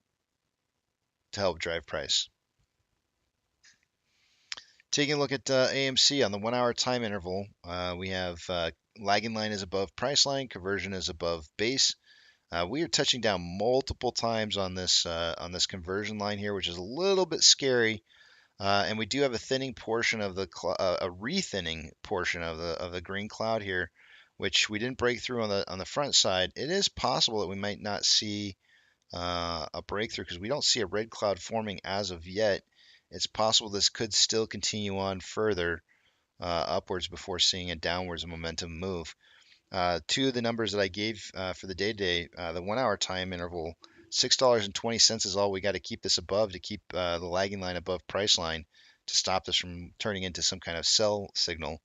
to help drive price. Taking a look at AMC on the 1-hour time interval, we have lagging line is above price line, conversion is above base. We are touching down multiple times on this conversion line here, which is a little bit scary. And we do have a thinning portion of the a rethinning portion of the green cloud here, which we didn't break through on the front side. It is possible that we might not see a breakthrough because we don't see a red cloud forming as of yet. It's possible this could still continue on further upwards before seeing a downwards momentum move. Two of the numbers that I gave for the day today, the 1-hour time interval, $6.20 is all we got to keep this above to keep the lagging line above price line to stop this from turning into some kind of sell signal.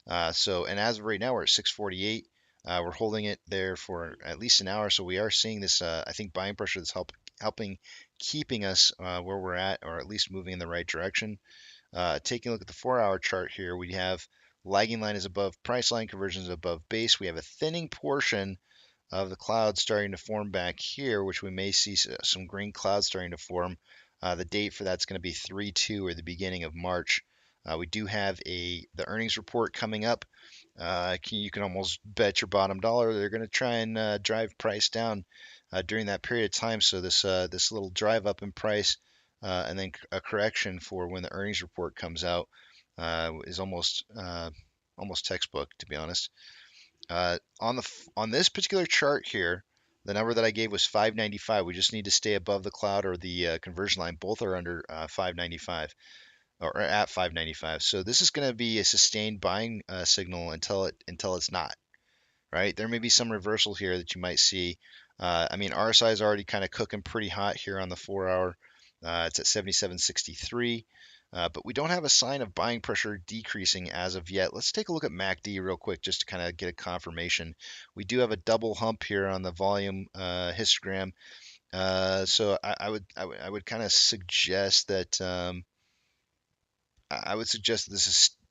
And as of right now, we're at 648. We're holding it there for at least an hour, so we are seeing this, I think, buying pressure that's helping keeping us where we're at, or at least moving in the right direction. Taking a look at the 4-hour chart here, we have lagging line is above price line, conversion is above base. We have a thinning portion of the cloud starting to form back here, which we may see some green clouds starting to form. The date for that's going to be 3/2 or the beginning of March. We do have the earnings report coming up. You can almost bet your bottom dollar they're going to try and drive price down during that period of time. So this little drive up in price and then a correction for when the earnings report comes out is almost textbook, to be honest. On this particular chart here, the number that I gave was 595. We just need to stay above the cloud or the conversion line. Both are under 595 or at 595. So this is going to be a sustained buying signal until it's not. Right? There may be some reversal here that you might see. I mean, RSI is already kind of cooking pretty hot here on the 4-hour. It's at 77.63. But we don't have a sign of buying pressure decreasing as of yet. Let's take a look at MACD real quick just to kind of get a confirmation. We do have a double hump here on the volume histogram. So I would kind of suggest that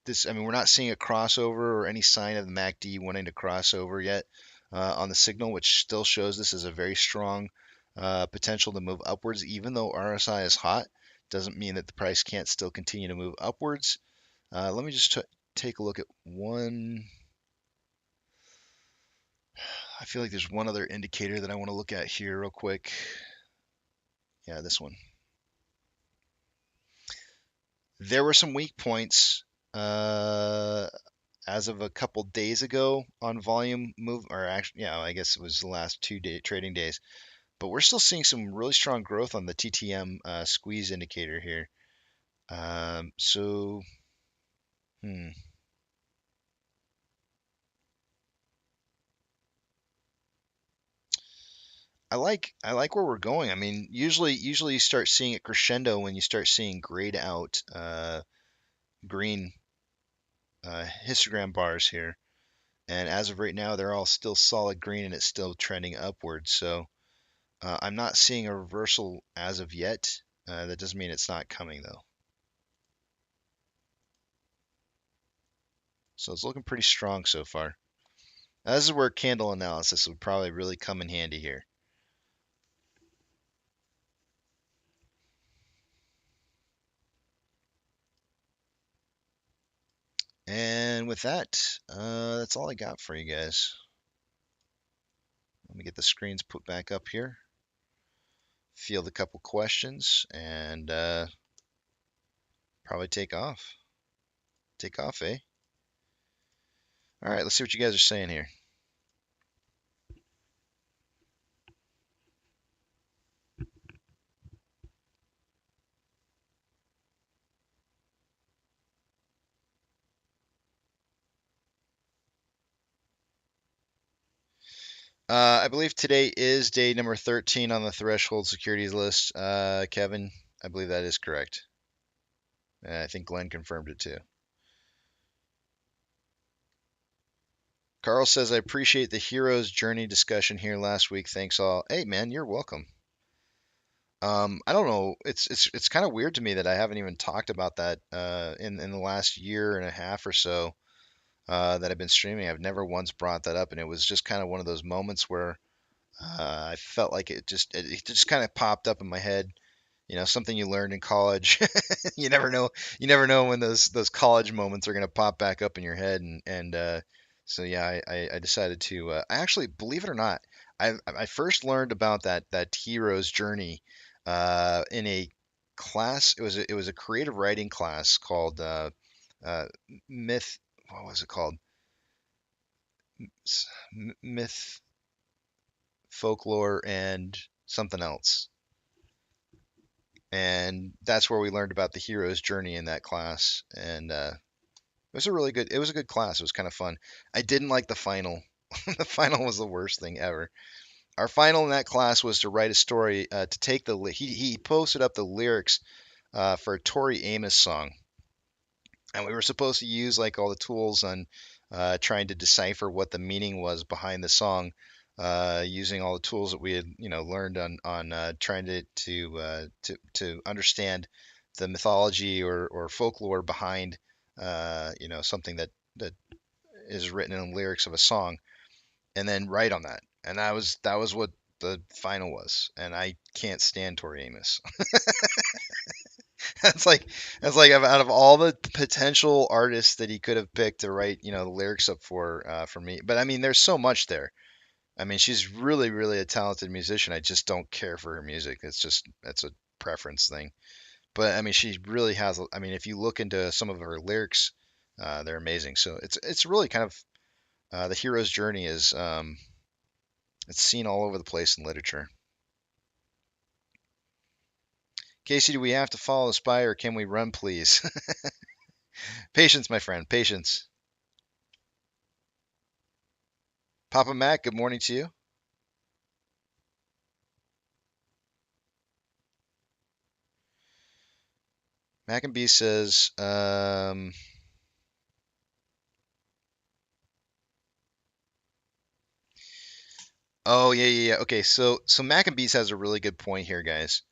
this. I mean, we're not seeing a crossover or any sign of the MACD wanting to cross over yet on the signal, which still shows this as a very strong potential to move upwards, even though RSI is hot. Doesn't mean that the price can't still continue to move upwards. Let me just take a look at one. I feel like there's one other indicator that I want to look at here real quick. Yeah, this one. There were some weak points as of a couple days ago on volume move, or actually, yeah, I guess it was the last 2 trading days. But we're still seeing some really strong growth on the TTM squeeze indicator here. I like where we're going. I mean, usually you start seeing it crescendo when you start seeing grayed out green histogram bars here. And as of right now, they're all still solid green and it's still trending upwards. So I'm not seeing a reversal as of yet. That doesn't mean it's not coming though. So it's looking pretty strong so far. Now, this is where candle analysis would probably really come in handy here. And with that, that's all I got for you guys. Let me get the screens put back up here. Field a couple questions and probably take off. Take off, eh? All right, let's see what you guys are saying here. I believe today is day number 13 on the threshold securities list. Kevin, I believe that is correct. I think Glenn confirmed it too. Carl says, I appreciate the hero's journey discussion here last week. Thanks all. Hey, man, you're welcome. I don't know. It's kind of weird to me that I haven't even talked about that in the last year and a half or so that I've been streaming. I've never once brought that up, and it was just kind of one of those moments where I felt like it just kind of popped up in my head. Something you learned in college. You never know. You never know when those college moments are gonna pop back up in your head, and so yeah, I decided to. I actually, believe it or not, I first learned about that hero's journey in a class. It was a creative writing class called uh, Myth. What was it called? Myth, folklore, and something else. And that's where we learned about the hero's journey in that class. And it was a good class. It was kind of fun. I didn't like the final. The final was the worst thing ever. Our final in that class was to write a story to take he posted up the lyrics for a Tori Amos song, and we were supposed to use like all the tools on trying to decipher what the meaning was behind the song, using all the tools that we had learned on trying to understand the mythology or folklore behind something that is written in the lyrics of a song, and then write on that. And that was what the final was. And I can't stand Tori Amos. That's like out of all the potential artists that he could have picked to write, the lyrics up for me. But I mean, there's so much there. I mean, she's really, really a talented musician. I just don't care for her music. That's a preference thing. But I mean, she really has. I mean, if you look into some of her lyrics, they're amazing. So it's really kind of the hero's journey is it's seen all over the place in literature. Casey, do we have to follow the spy or can we run, please? Patience, my friend, patience. Papa Mac, good morning to you. Mac and B says, oh yeah. Okay, so Mac and Bees has a really good point here, guys.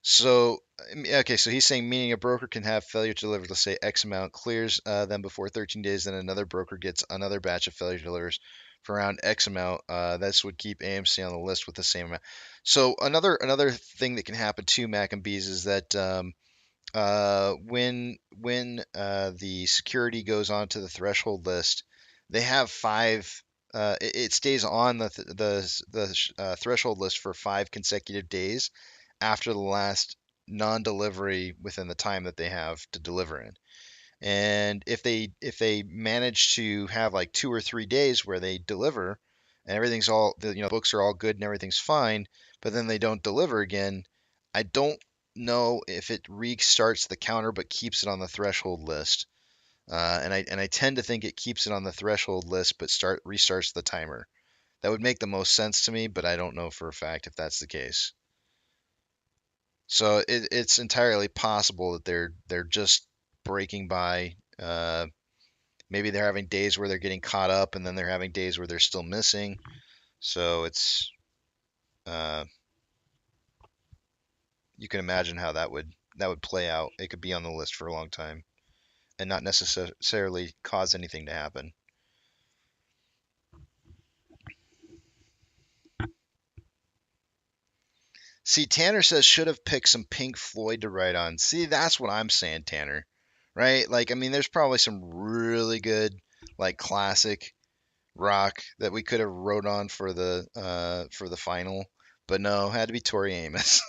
So okay, so he's saying meaning a broker can have failure to deliver, let's say X amount clears them before 13 days, then another broker gets another batch of failure delivers for around X amount. This would keep AMC on the list with the same amount. So another thing that can happen to Mac and Bees is that when the security goes onto the threshold list, they have five. It stays on the threshold list for 5 consecutive days after the last non-delivery within the time that they have to deliver in. And if they manage to have like 2 or 3 days where they deliver and everything's all the books are all good and everything's fine, but then they don't deliver again, I don't know if it restarts the counter but keeps it on the threshold list. And I tend to think it keeps it on the threshold list but restarts the timer. That would make the most sense to me, but I don't know for a fact if that's the case. So it's entirely possible that they're just breaking by. Maybe they're having days where they're getting caught up, and then they're having days where they're still missing. So uh, you can imagine how that would play out. It could be on the list for a long time and not necessarily cause anything to happen. See, Tanner says should have picked some Pink Floyd to write on. See, that's what I'm saying, Tanner. Right? Like, I mean, there's probably some really good, like classic rock that we could have wrote on for the final, but no, had to be Tori Amos.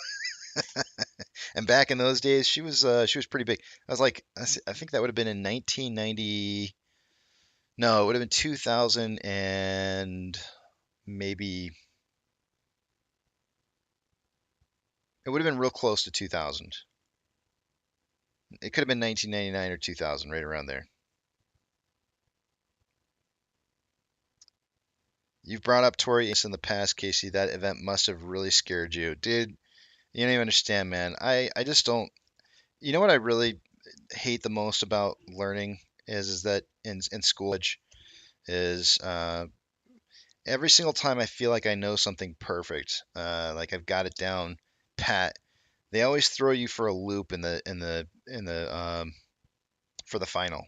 And back in those days, she was pretty big. I was like, I think that would have been in 1990. No, it would have been 2000 and maybe it would have been real close to 2000. It could have been 1999 or 2000, right around there. You've brought up Tori Amos in the past, Casey. That event must have really scared you, dude. You don't even understand, man. I just don't. You know what I really hate the most about learning is that in school is every single time I feel like I know something perfect, like I've got it down pat, they always throw you for a loop in the for the final.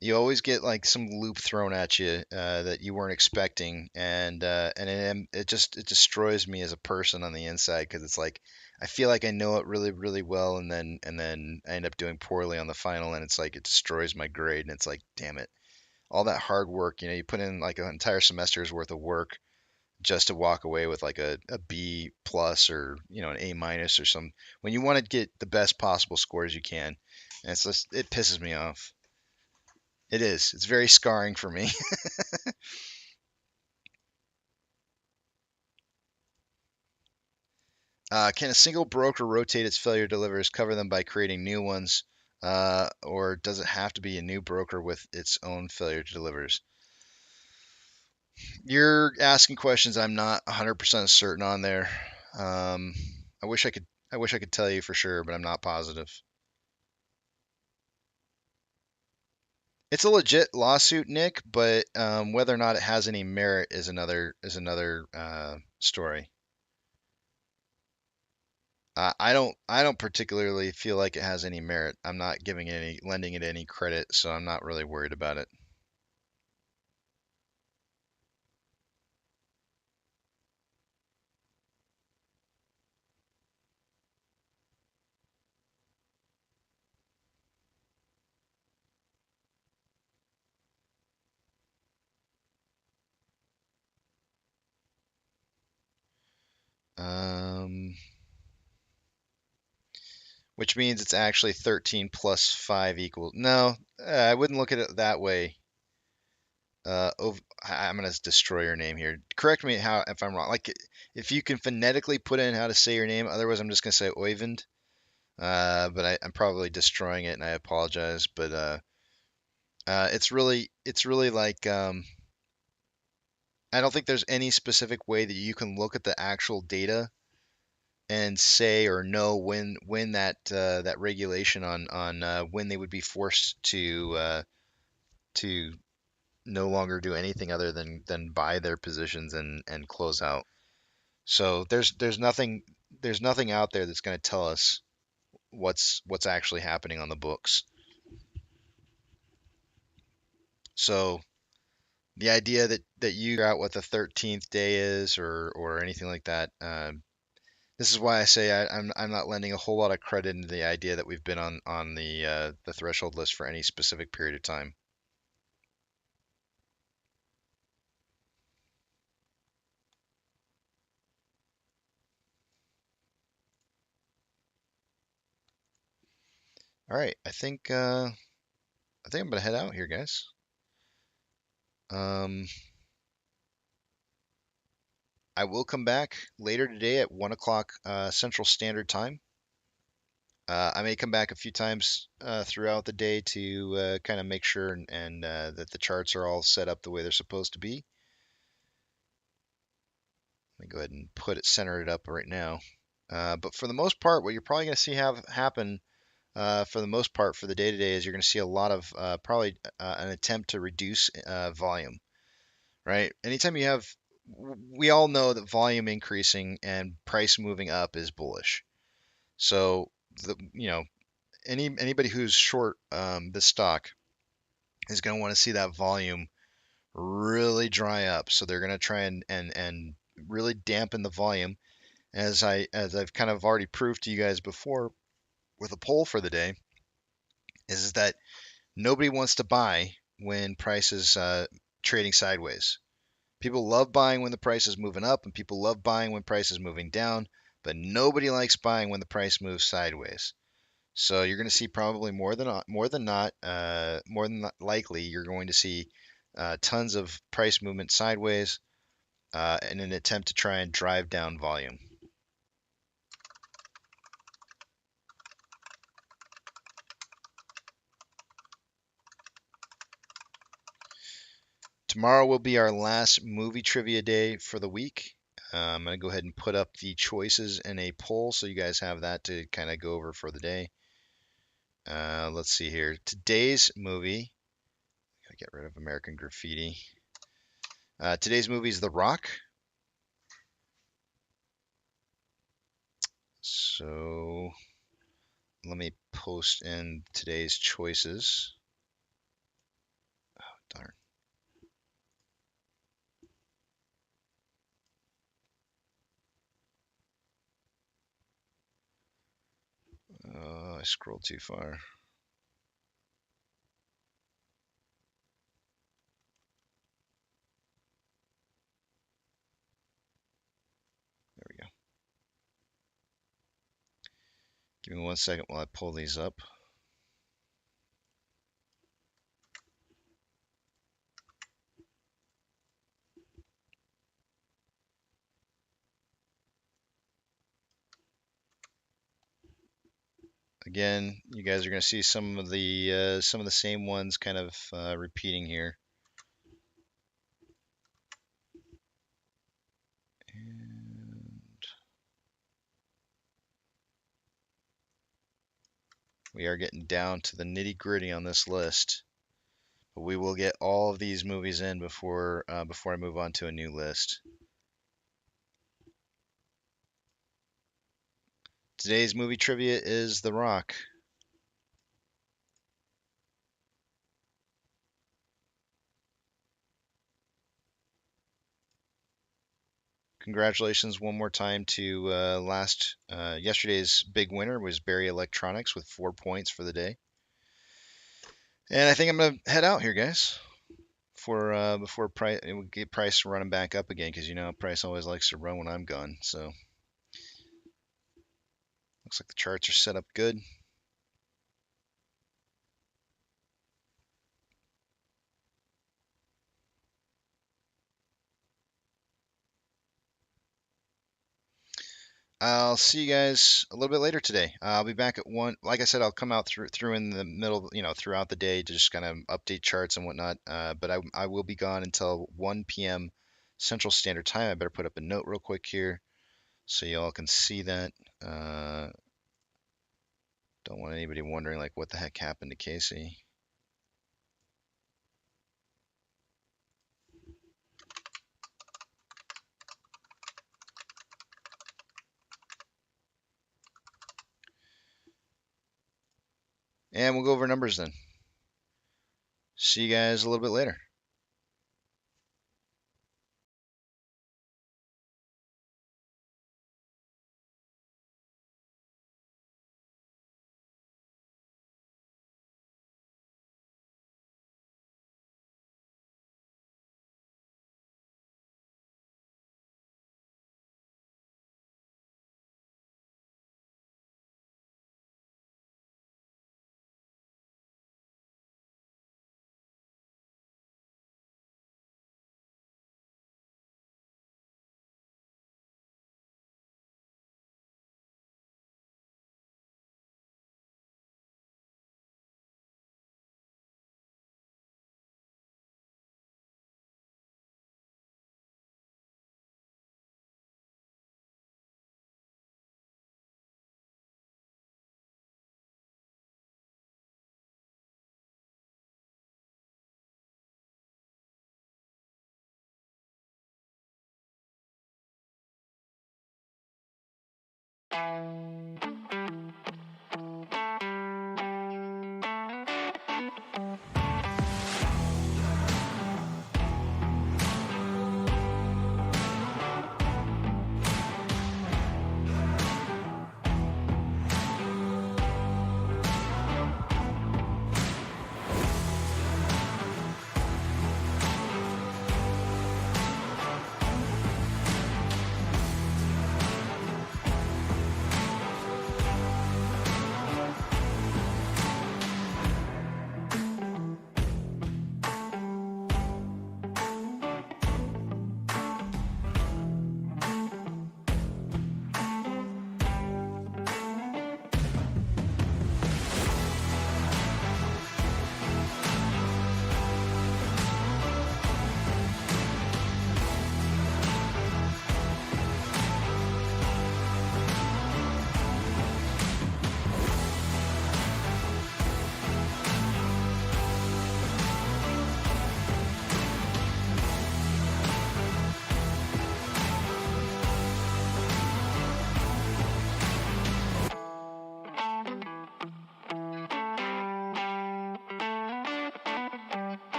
You always get like some loop thrown at you that you weren't expecting, and it destroys me as a person on the inside because it's like I feel like I know it really really well, and then I end up doing poorly on the final, and it's like it destroys my grade, and it's like damn it, all that hard work, you put in like an entire semester's worth of work just to walk away with like a B plus or an A minus or some when you want to get the best possible scores you can, and it's just it pisses me off. It is. It's very scarring for me. Can a single broker rotate its failure delivers, cover them by creating new ones, or does it have to be a new broker with its own failure delivers? You're asking questions I'm not 100% certain on there. Um, I wish I could. I wish I could tell you for sure, but I'm not positive. It's a legit lawsuit, Nick, but whether or not it has any merit is another story. I don't particularly feel like it has any merit. I'm not lending it any credit, so I'm not really worried about it. Um, which means it's actually 13 plus 5 equals. No, I wouldn't look at it that way. I'm gonna destroy your name here. Correct me if I'm wrong. Like if you can phonetically put in how to say your name, otherwise I'm just gonna say Oyvind. But I'm probably destroying it, and I apologize. But it's really like I don't think there's any specific way that you can look at the actual data and say or know when that regulation on when they would be forced to no longer do anything other than buy their positions and close out. So there's nothing out there that's going to tell us what's actually happening on the books. So the idea that you figure out what the 13th day is or anything like that. This is why I say I'm not lending a whole lot of credit into the idea that we've been on the threshold list for any specific period of time. All right, I think I'm gonna head out here, guys. Um, I will come back later today at 1 o'clock Central Standard Time. I may come back a few times throughout the day to kind of make sure and that the charts are all set up the way they're supposed to be. Let me go ahead and center it up right now. But for the most part, what you're probably going to see happen for the most part for the day to day is you're going to see a lot of probably an attempt to reduce volume, right? Anytime we all know that volume increasing and price moving up is bullish. So anybody who's short this stock is going to want to see that volume really dry up. So they're going to try and really dampen the volume. As I've kind of already proved to you guys before with a poll for the day, is that nobody wants to buy when price is trading sideways. People love buying when the price is moving up, and people love buying when price is moving down, but nobody likes buying when the price moves sideways. So you're going to see probably more than likely you're going to see tons of price movement sideways in an attempt to try and drive down volume. Tomorrow will be our last movie trivia day for the week. I'm going to go ahead and put up the choices in a poll so you guys have that to kind of go over for the day. Let's see here. Today's movie, get rid of American Graffiti. Today's movie is The Rock. So let me post in today's choices. Oh, darn. I scrolled too far. There we go. Give me 1 second while I pull these up. Again, you guys are going to see some of the same ones kind of repeating here. And we are getting down to the nitty-gritty on this list, but we will get all of these movies in before I move on to a new list. Today's movie trivia is The Rock. Congratulations one more time to yesterday's big winner was Barry Electronics with 4 points for the day. And I think I'm gonna head out here, guys, before Price we get Price running back up again, because you know Price always likes to run when I'm gone. So looks like the charts are set up good. I'll see you guys a little bit later today. I'll be back at 1. Like I said, I'll come out through in the middle, throughout the day to just kind of update charts and whatnot. But I will be gone until 1 p.m. Central Standard Time. I better put up a note real quick here so y'all can see that. Don't want anybody wondering like what the heck happened to Casey. And we'll go over numbers then. See you guys a little bit later.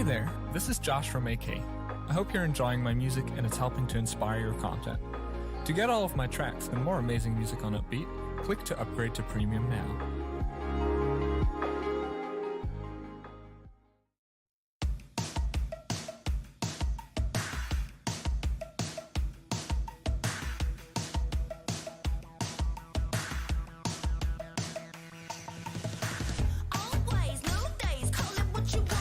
Hey there, this is Josh from AK. I hope you're enjoying my music and it's helping to inspire your content. To get all of my tracks and more amazing music on Upbeat, click to upgrade to Premium now. Always new days, call it what you want.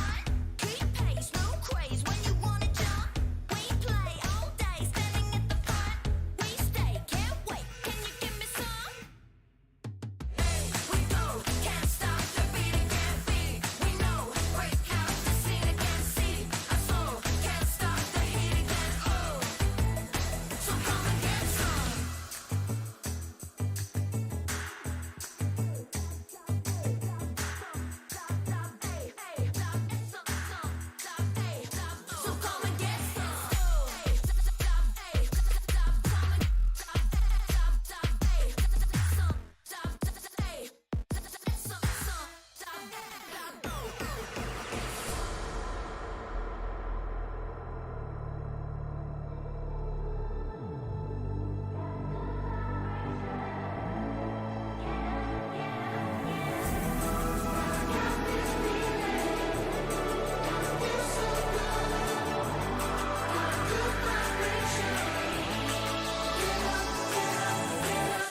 Keep pace, no craze when you wanna jump. We play all day, standing at the front. We stay, can't wait. Can you give me some? We go, can't stop the beat, it can't be. We know, break out the scene, it can't see. Our soul can't stop the heat again. Oh, so come and get some. So come and get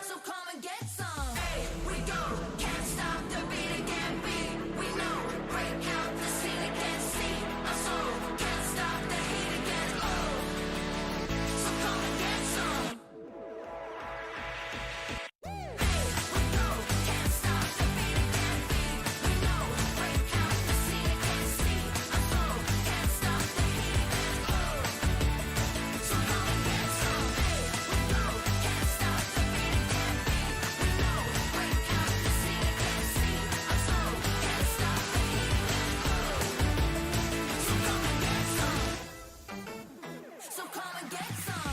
So come and get some. We go, can't stop the beat, it can't be. We know, break out the scene, it can't see. Our soul can't stop the heat again. Oh, so come and get some. We go, can't stop the beat, it can't be. We know, break out the scene, it can't see. Our soul can't stop the heat again. Oh, so come and get some. We go, can't stop the beat, it can't be. We know, break out the scene, it can't see. Our soul can't stop the heat again. Oh, so come and get some. So come and get some.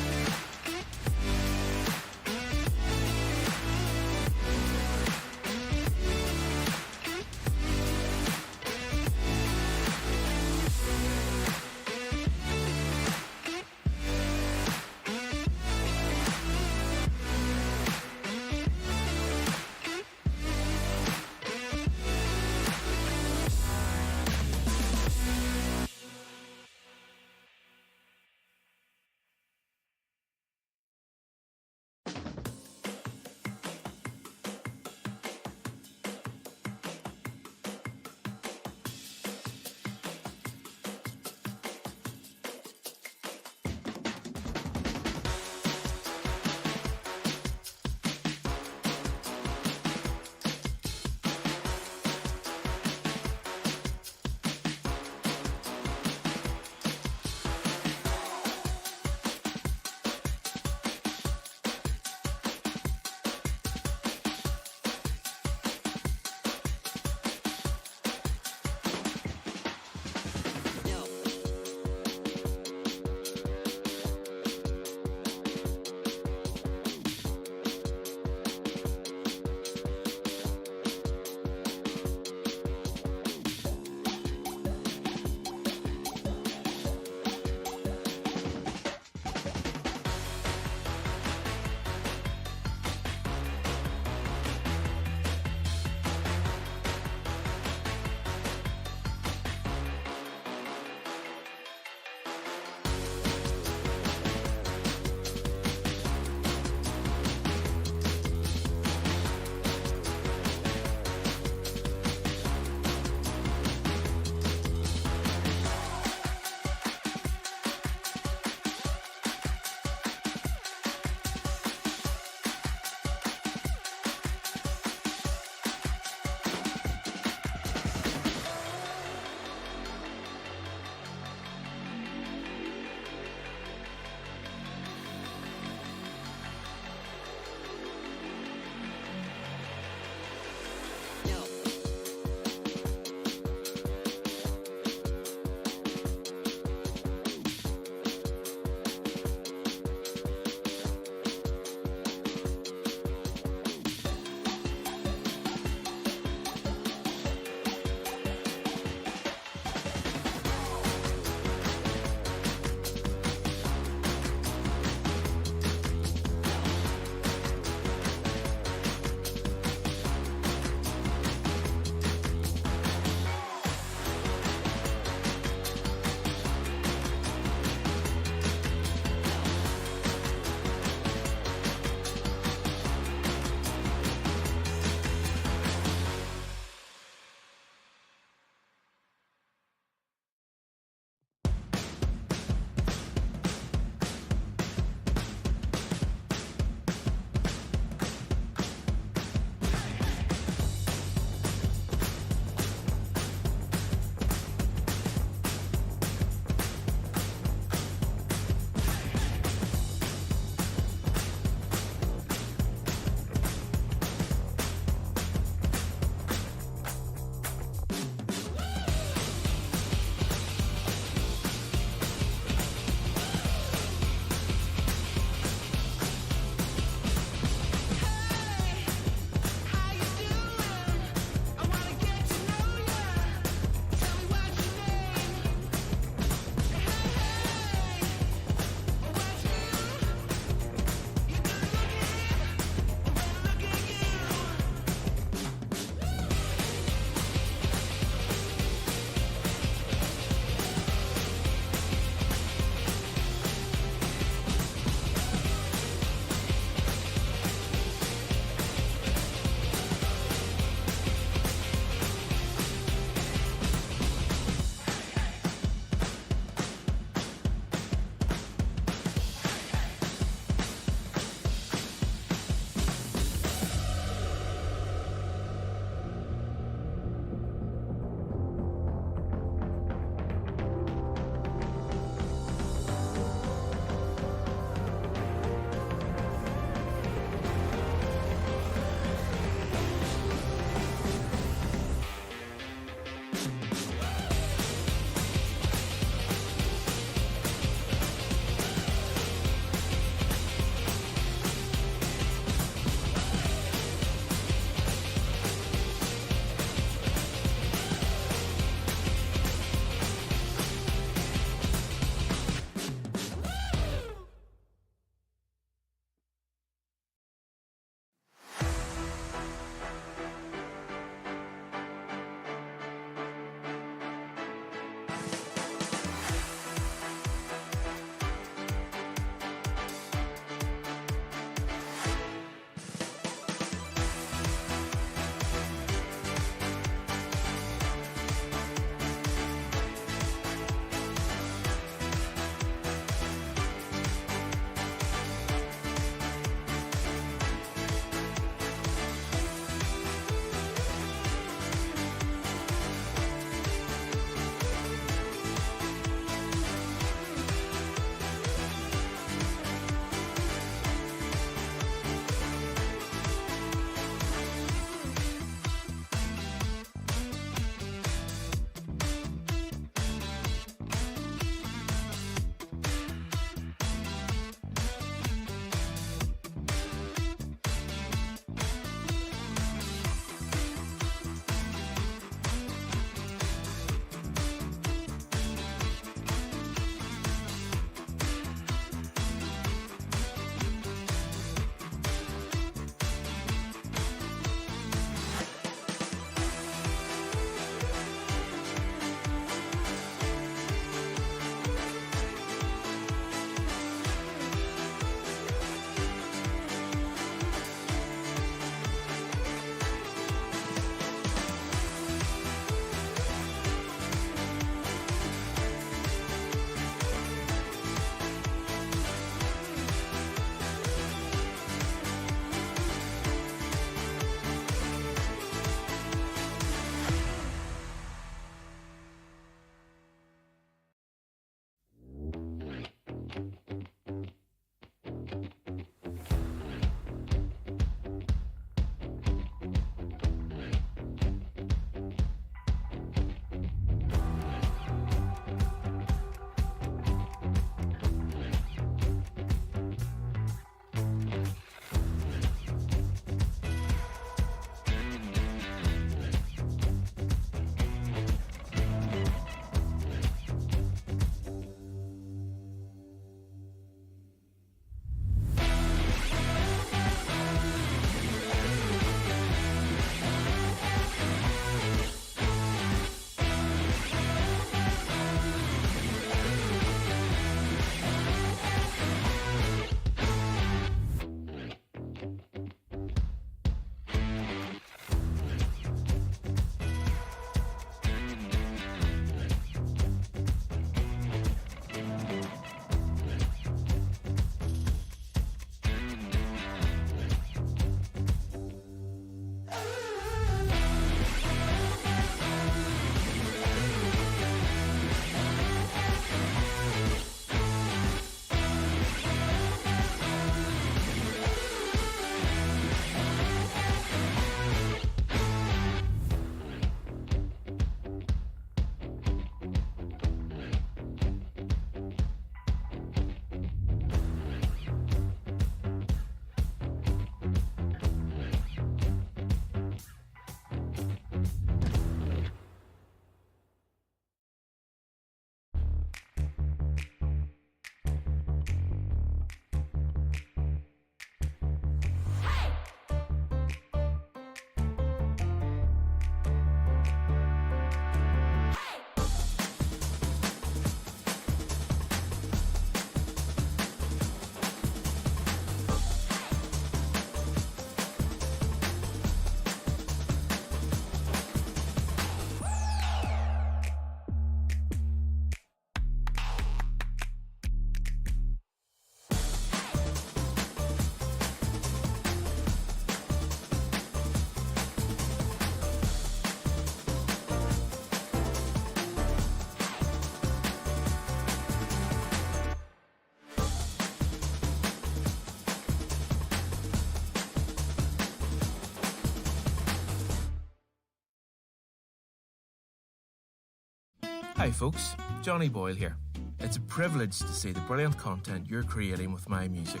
Hi folks, Johnny Boyle here. It's a privilege to see the brilliant content you're creating with my music.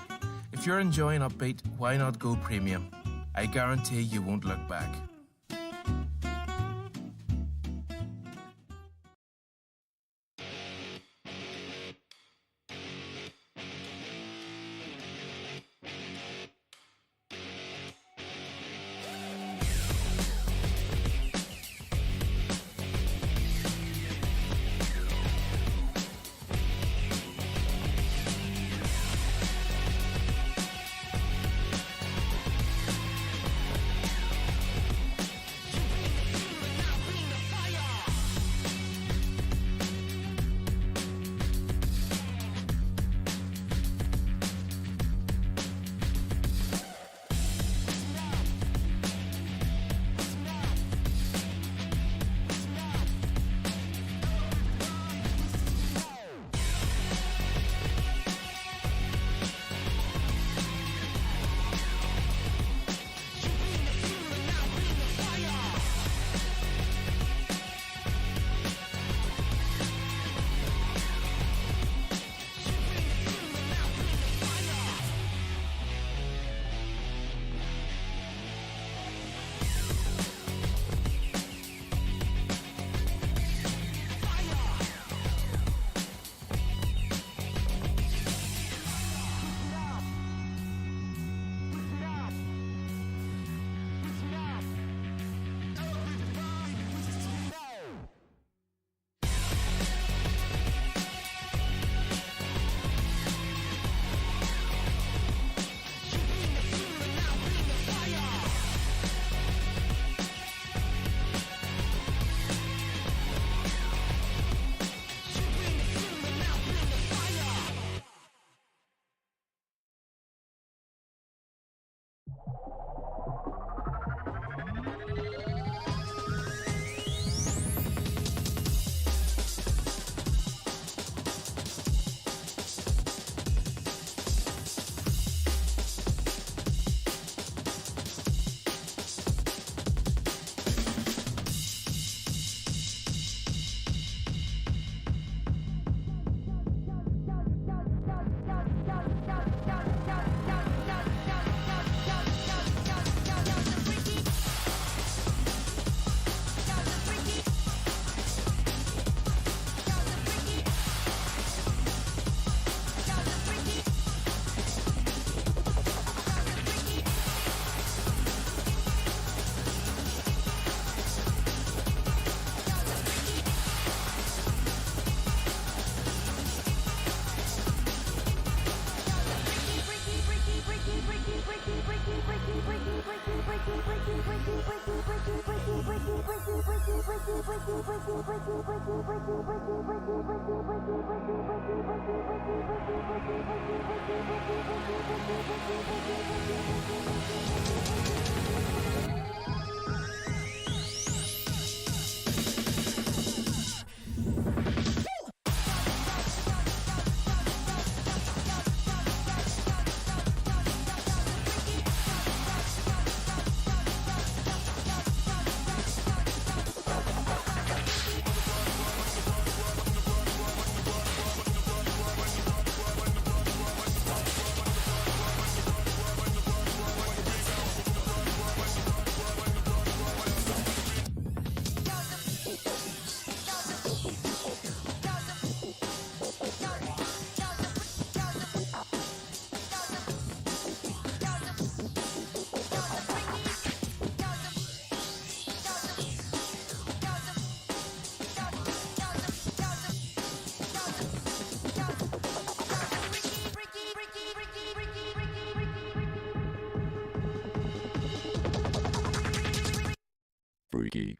If you're enjoying Upbeat, why not go premium? I guarantee you won't look back. Freaky.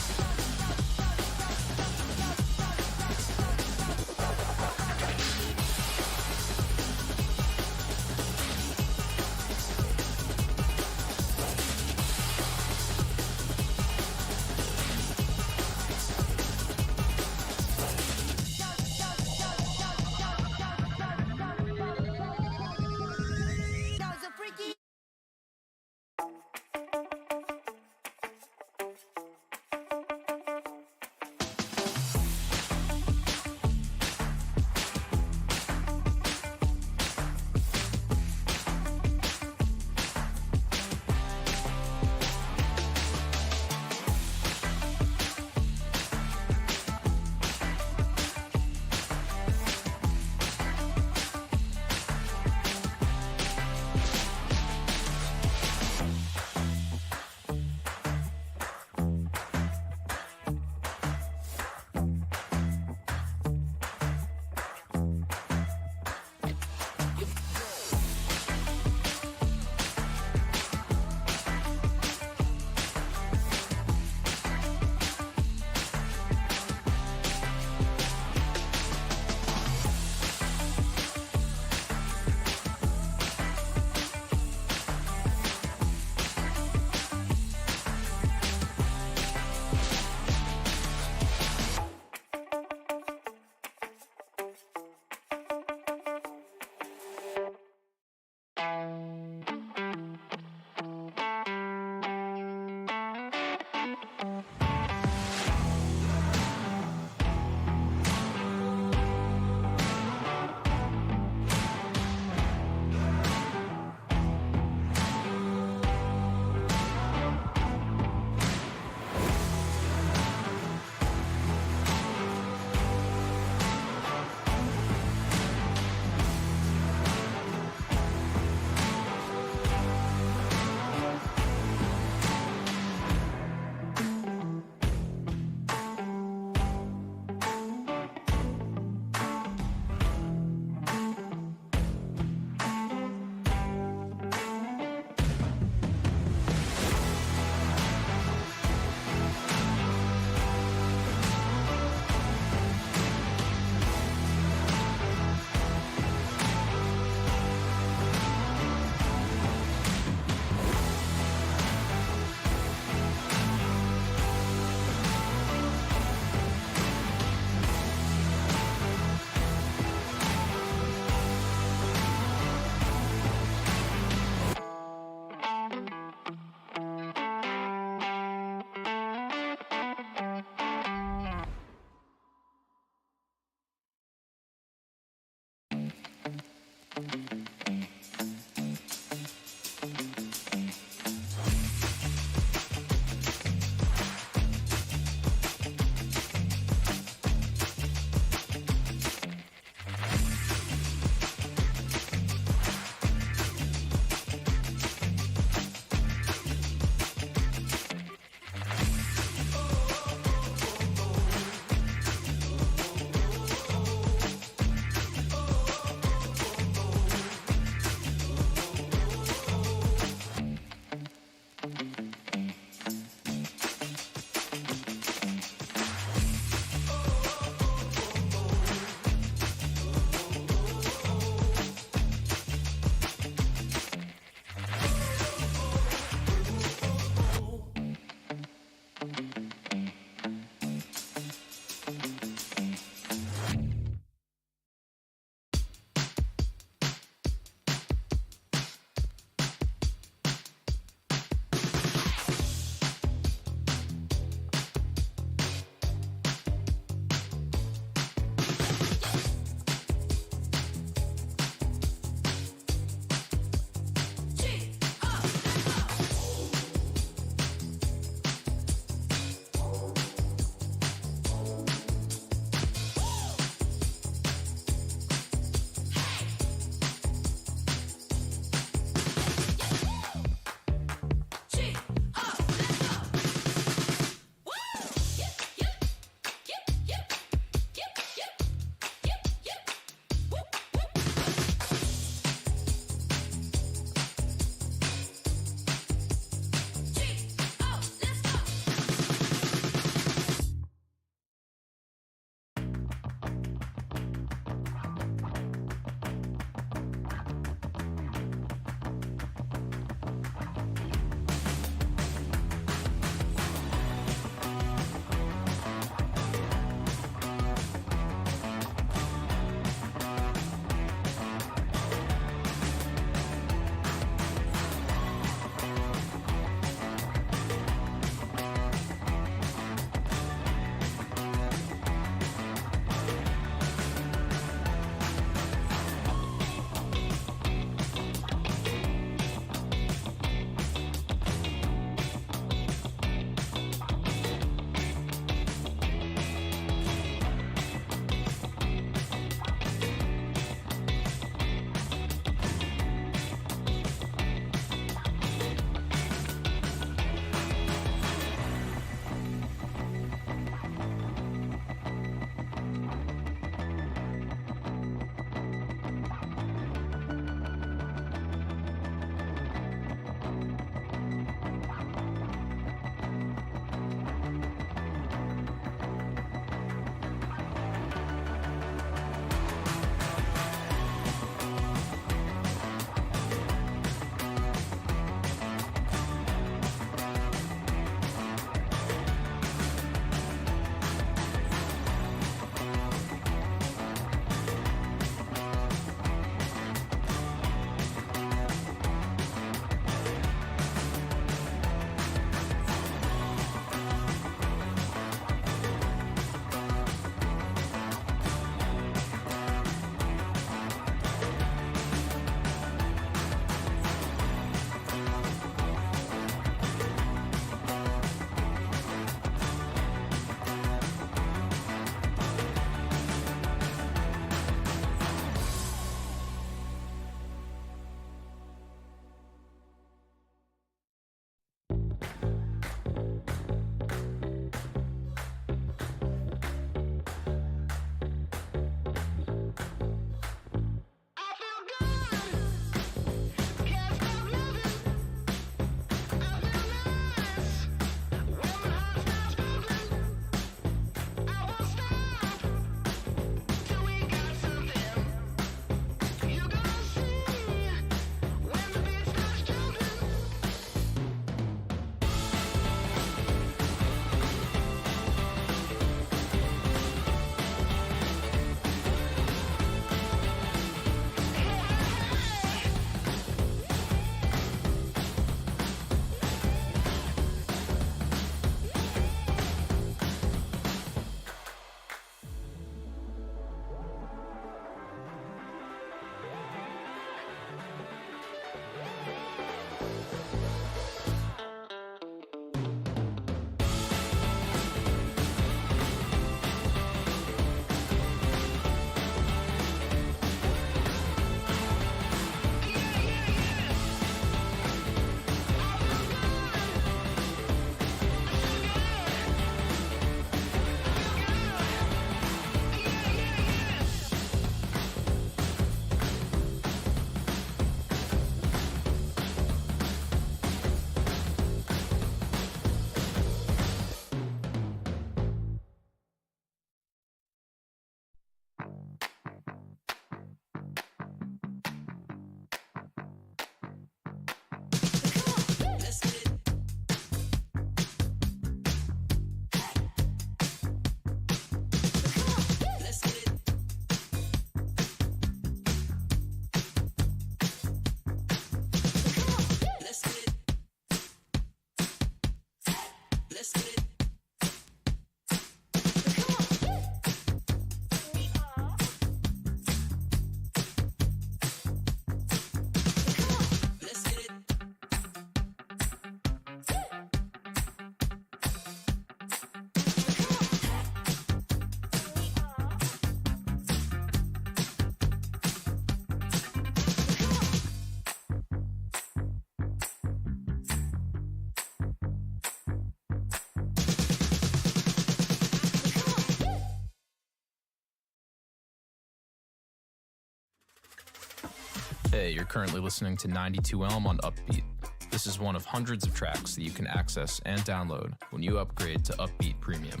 Hey, you're currently listening to 92 Elm on Upbeat. This is one of hundreds of tracks that you can access and download when you upgrade to Upbeat Premium.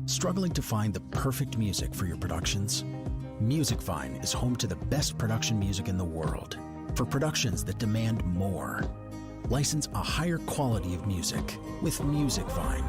Struggling to find the perfect music for your productions? Musicvine is home to the best production music in the world for productions that demand more. License a higher quality of music with Musicvine.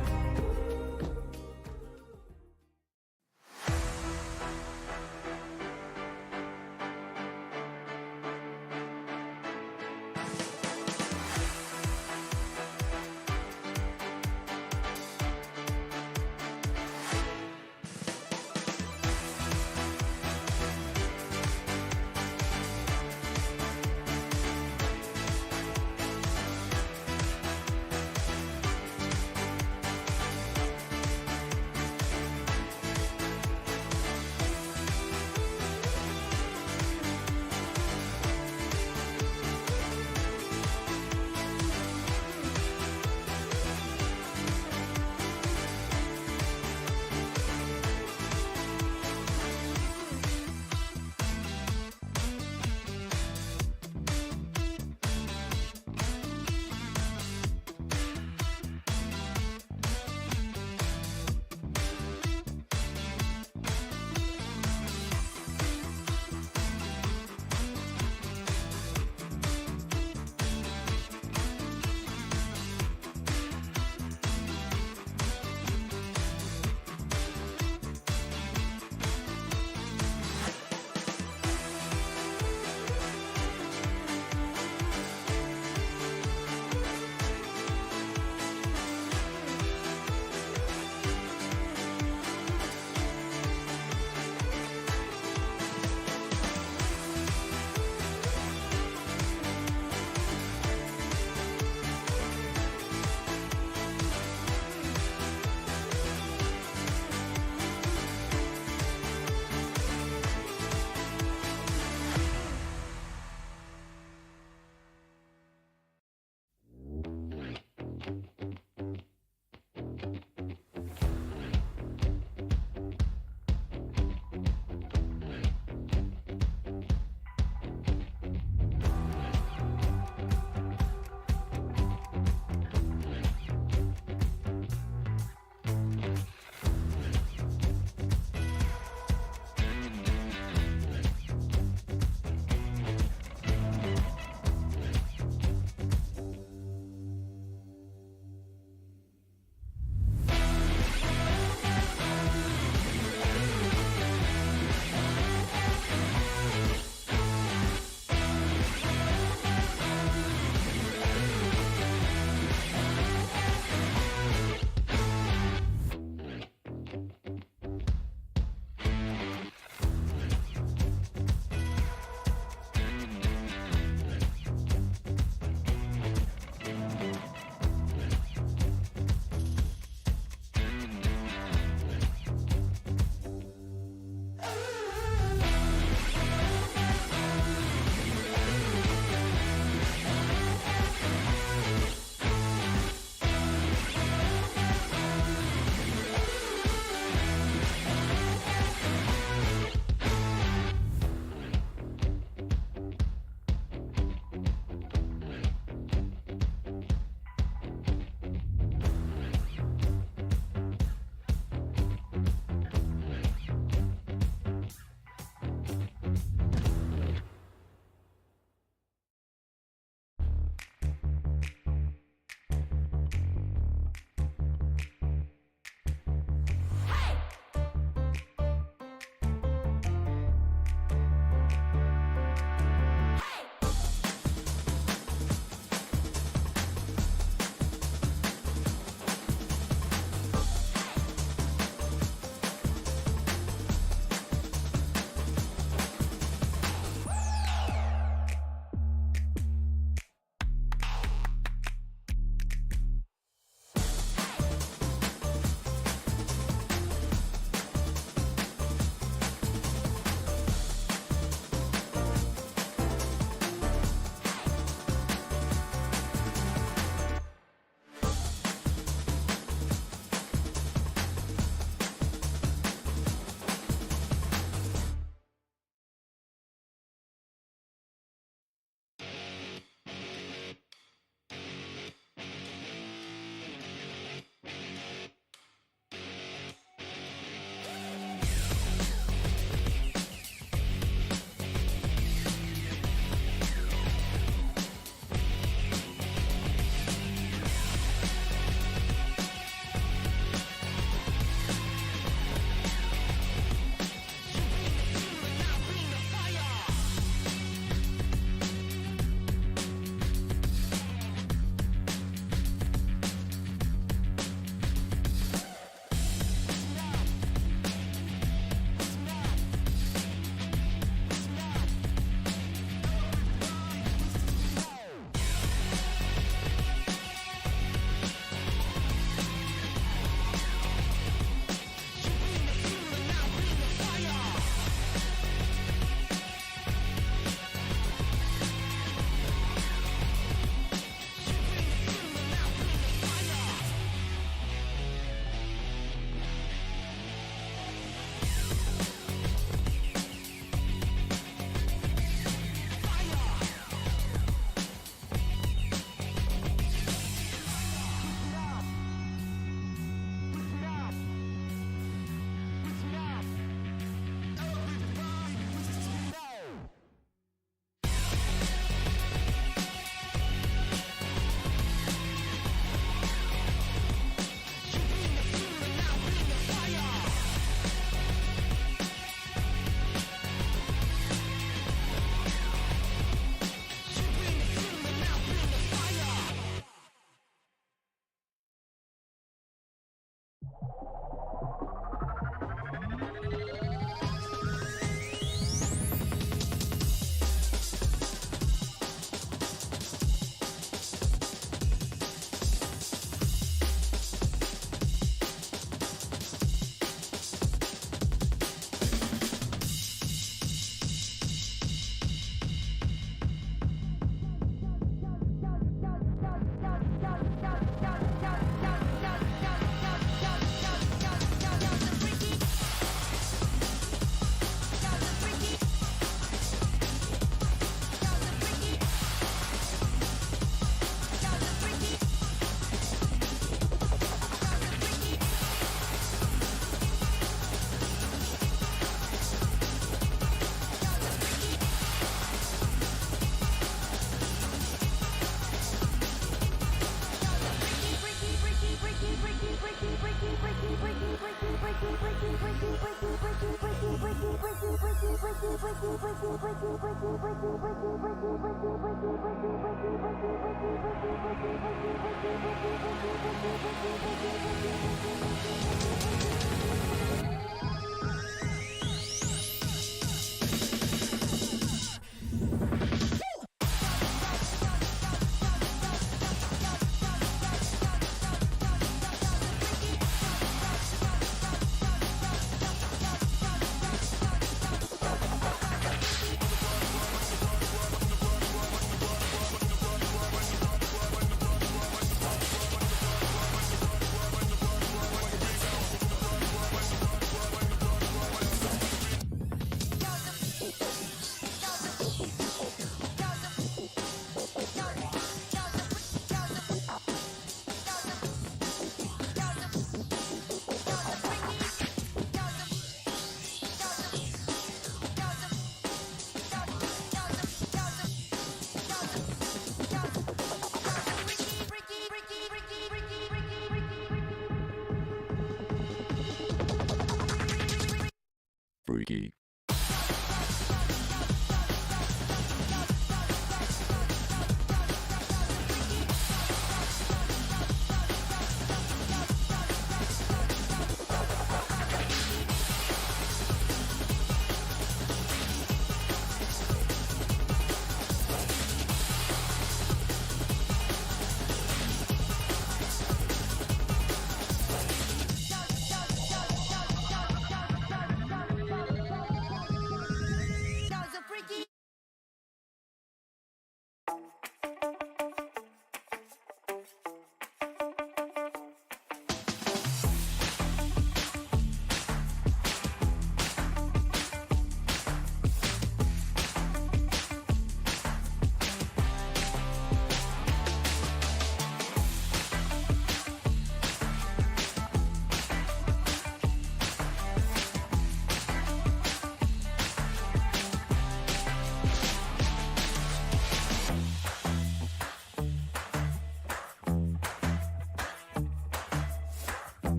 Freaky.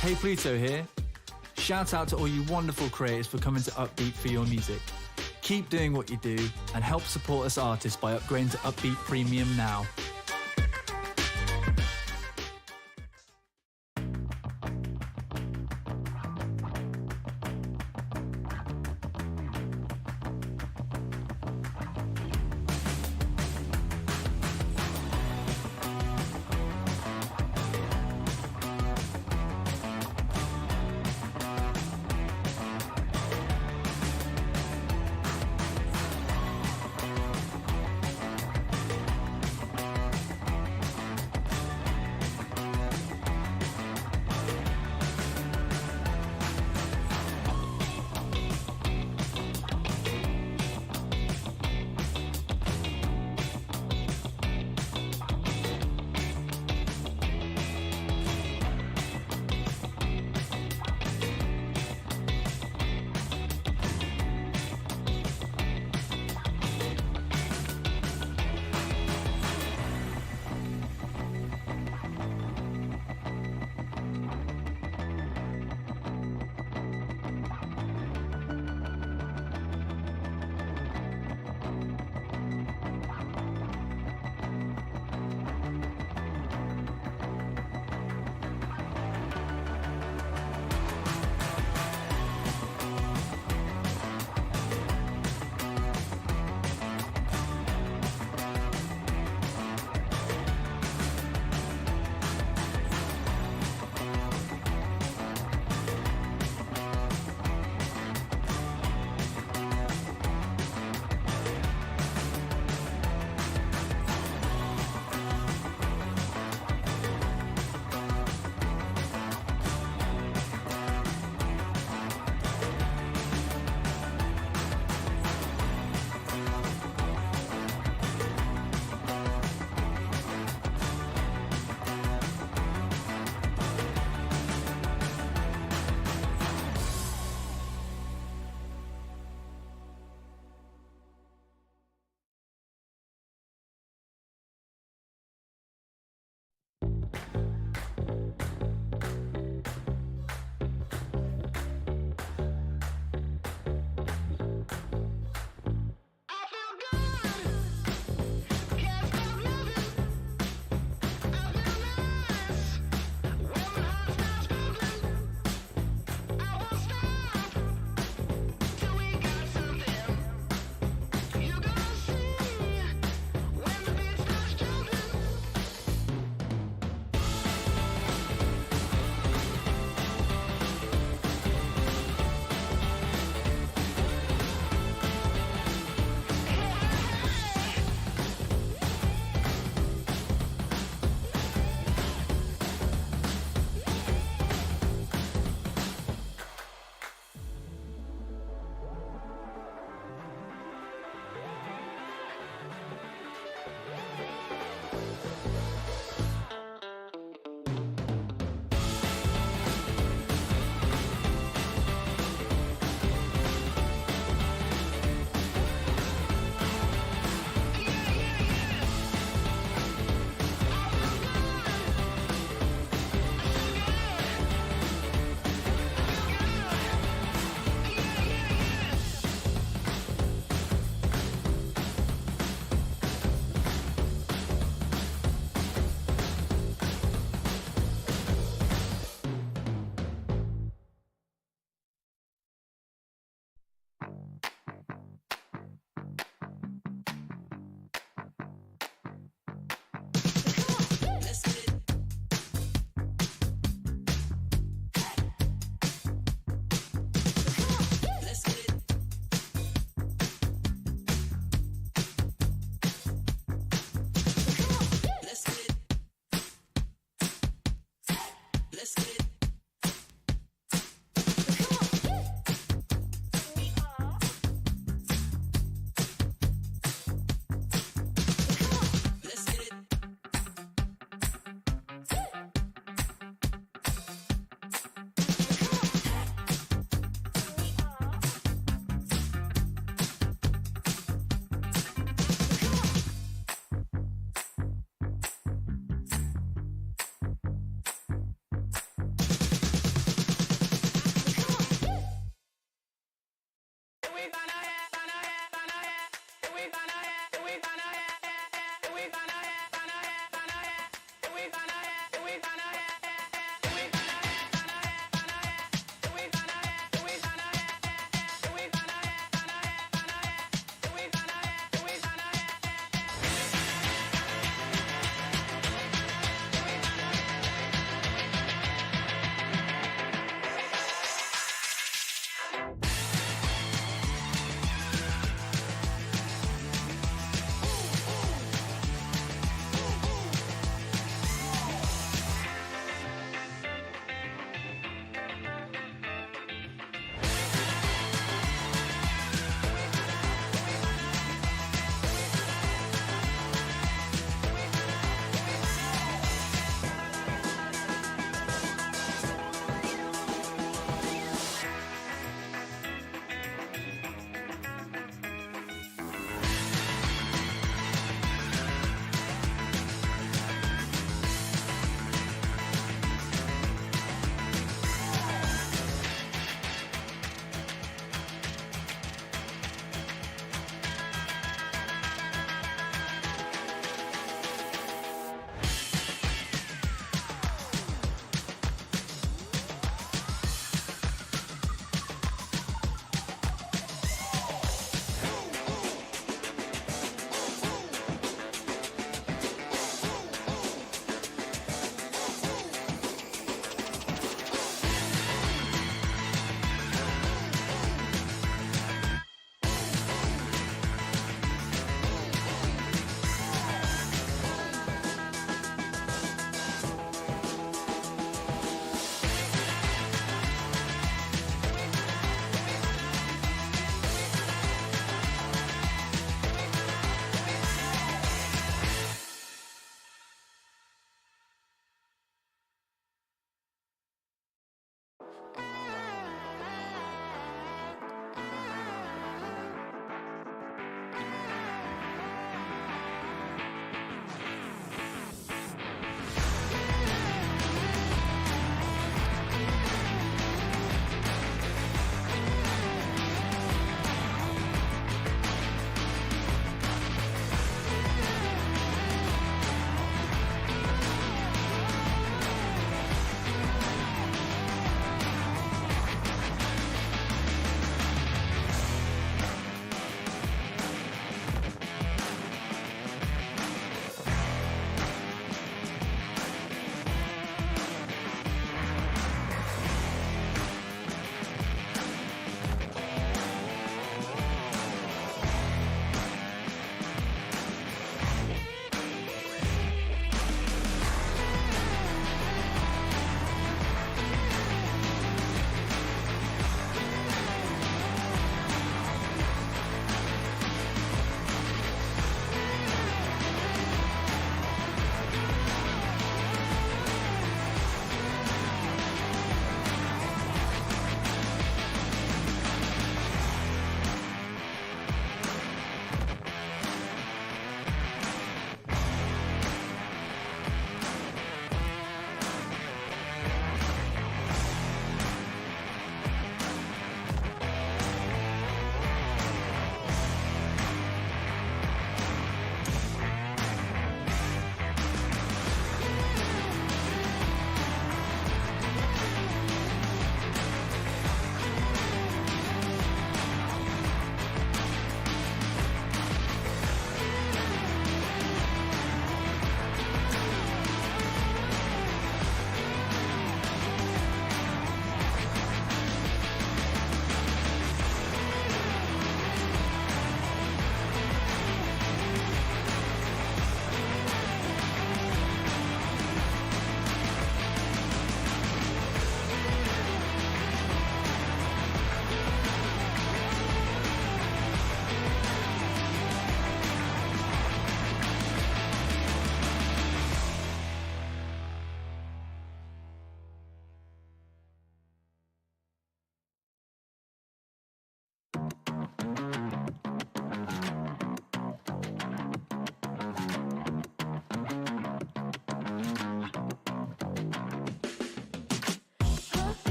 Hey Pluto here. Shout out to all you wonderful creators for coming to Upbeat for your music. Keep doing what you do and help support us artists by upgrading to Upbeat Premium now.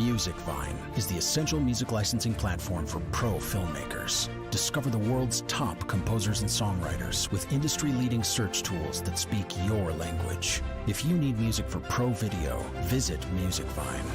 Musicvine is the essential music licensing platform for pro filmmakers. Discover the world's top composers and songwriters with industry-leading search tools that speak your language. If you need music for pro video, visit Musicvine.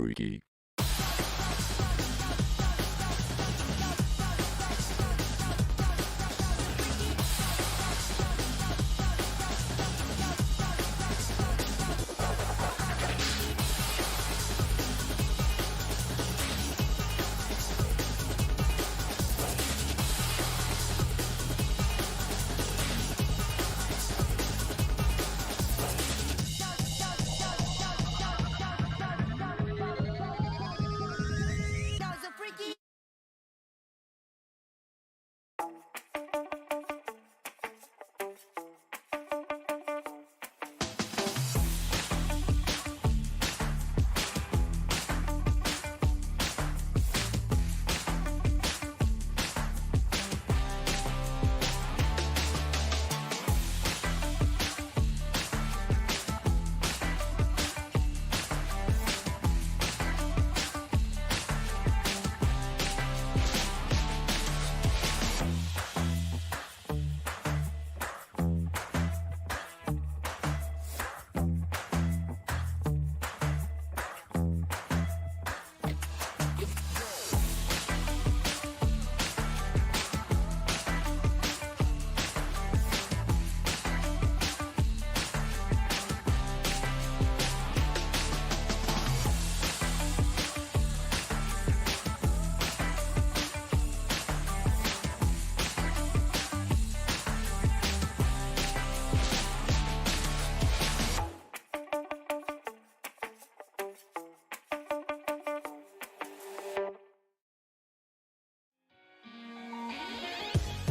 Freaky.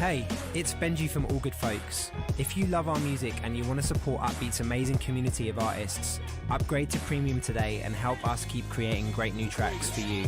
Hey, it's Benji from All Good Folks. If you love our music and you want to support Upbeat's amazing community of artists, upgrade to Premium today and help us keep creating great new tracks for you.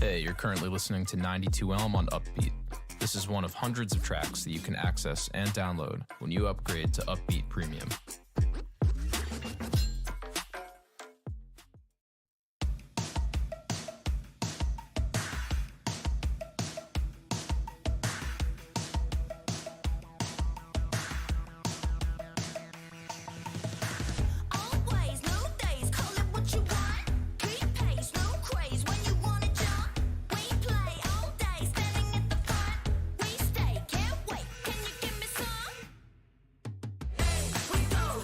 Hey, you're currently listening to 92 Elm on Upbeat. This is one of hundreds of tracks that you can access and download when you upgrade to Upbeat Premium. Always, no days, call it what you want. Keep pace, no craze when you wanna jump. We play all day, standing at the front. We stay, can't wait. Can you give me some? We go,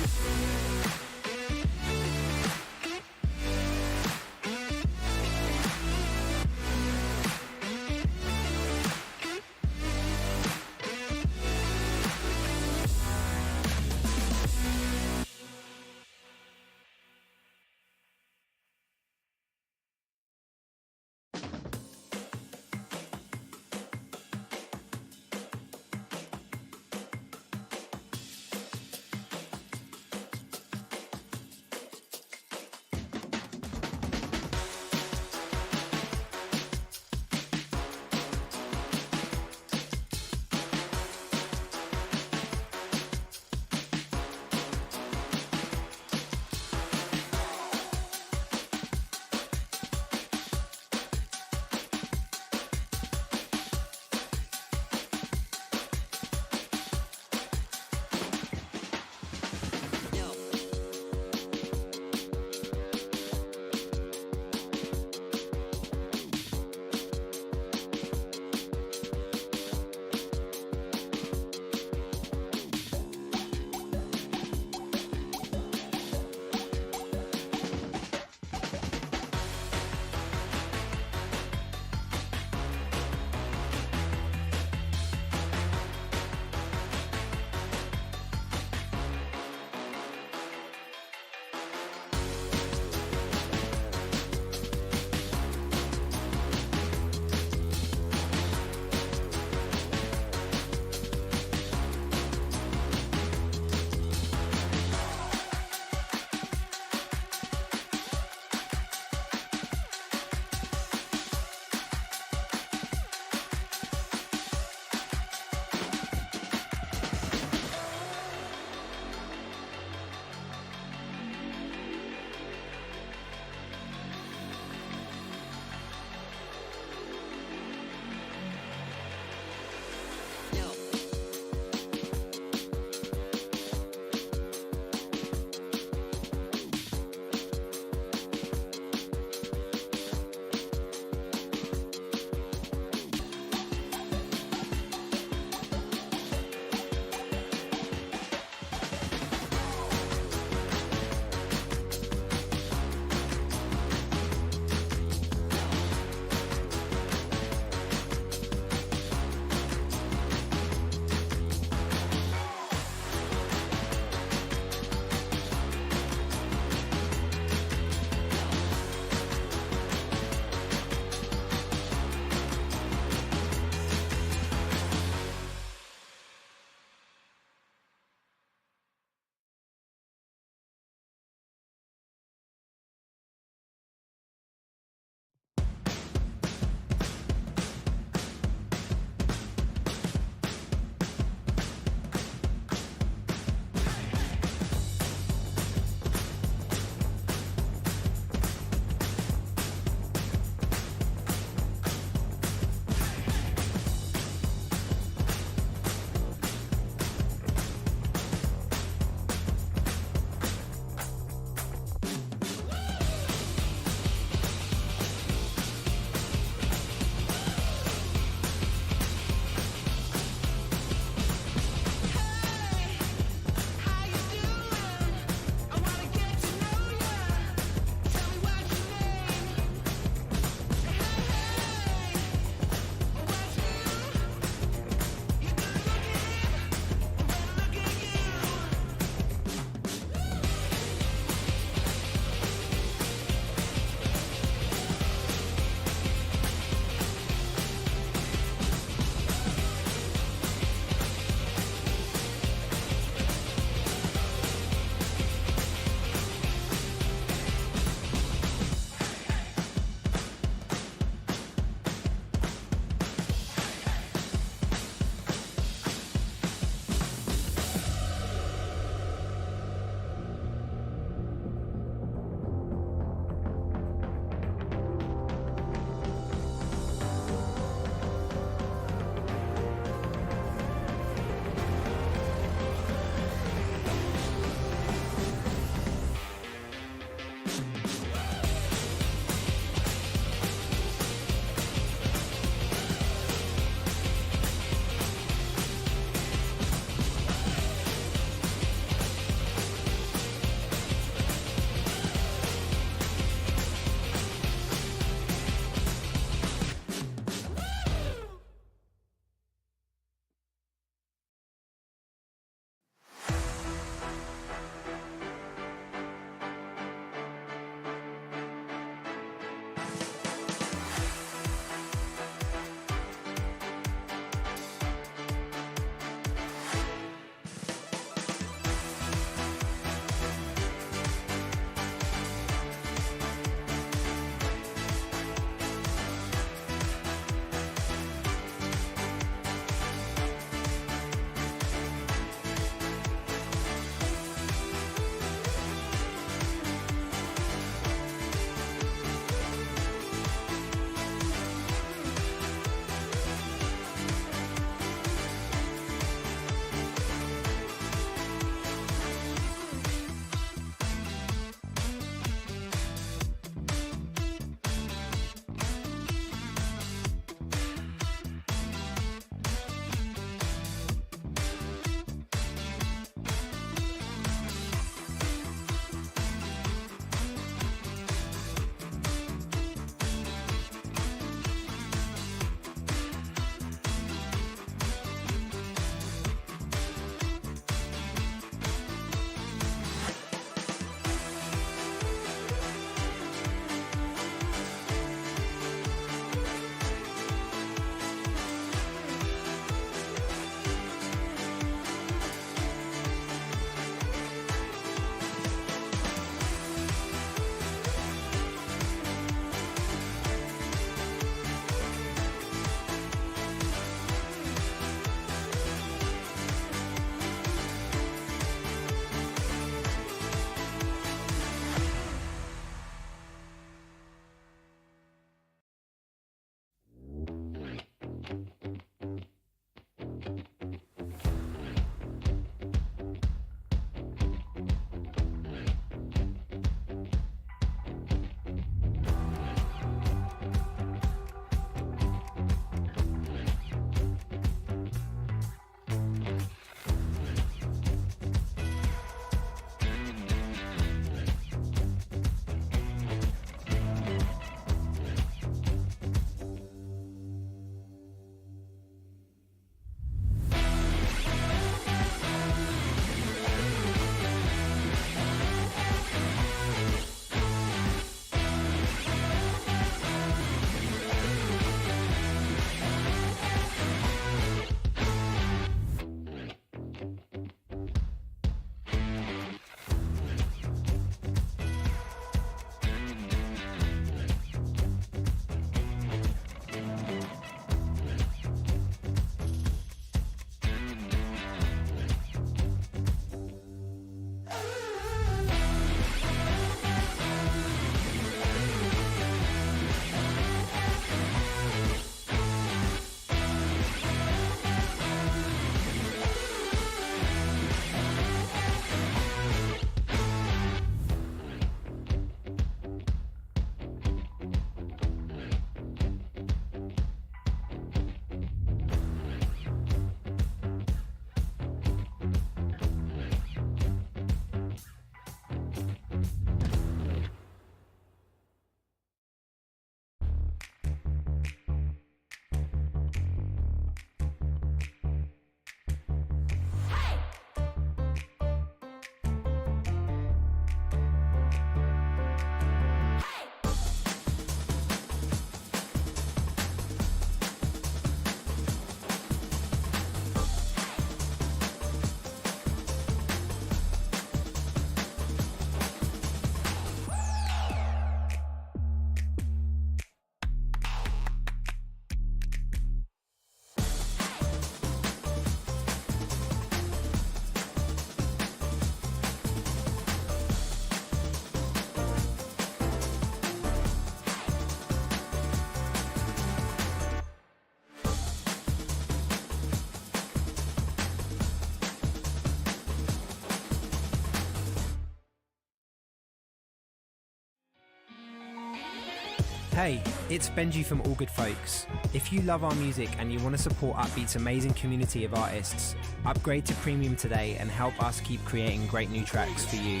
Hey, it's Benji from All Good Folks. If you love our music and you want to support Upbeat's amazing community of artists, upgrade to Premium today and help us keep creating great new tracks for you.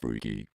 Freaky.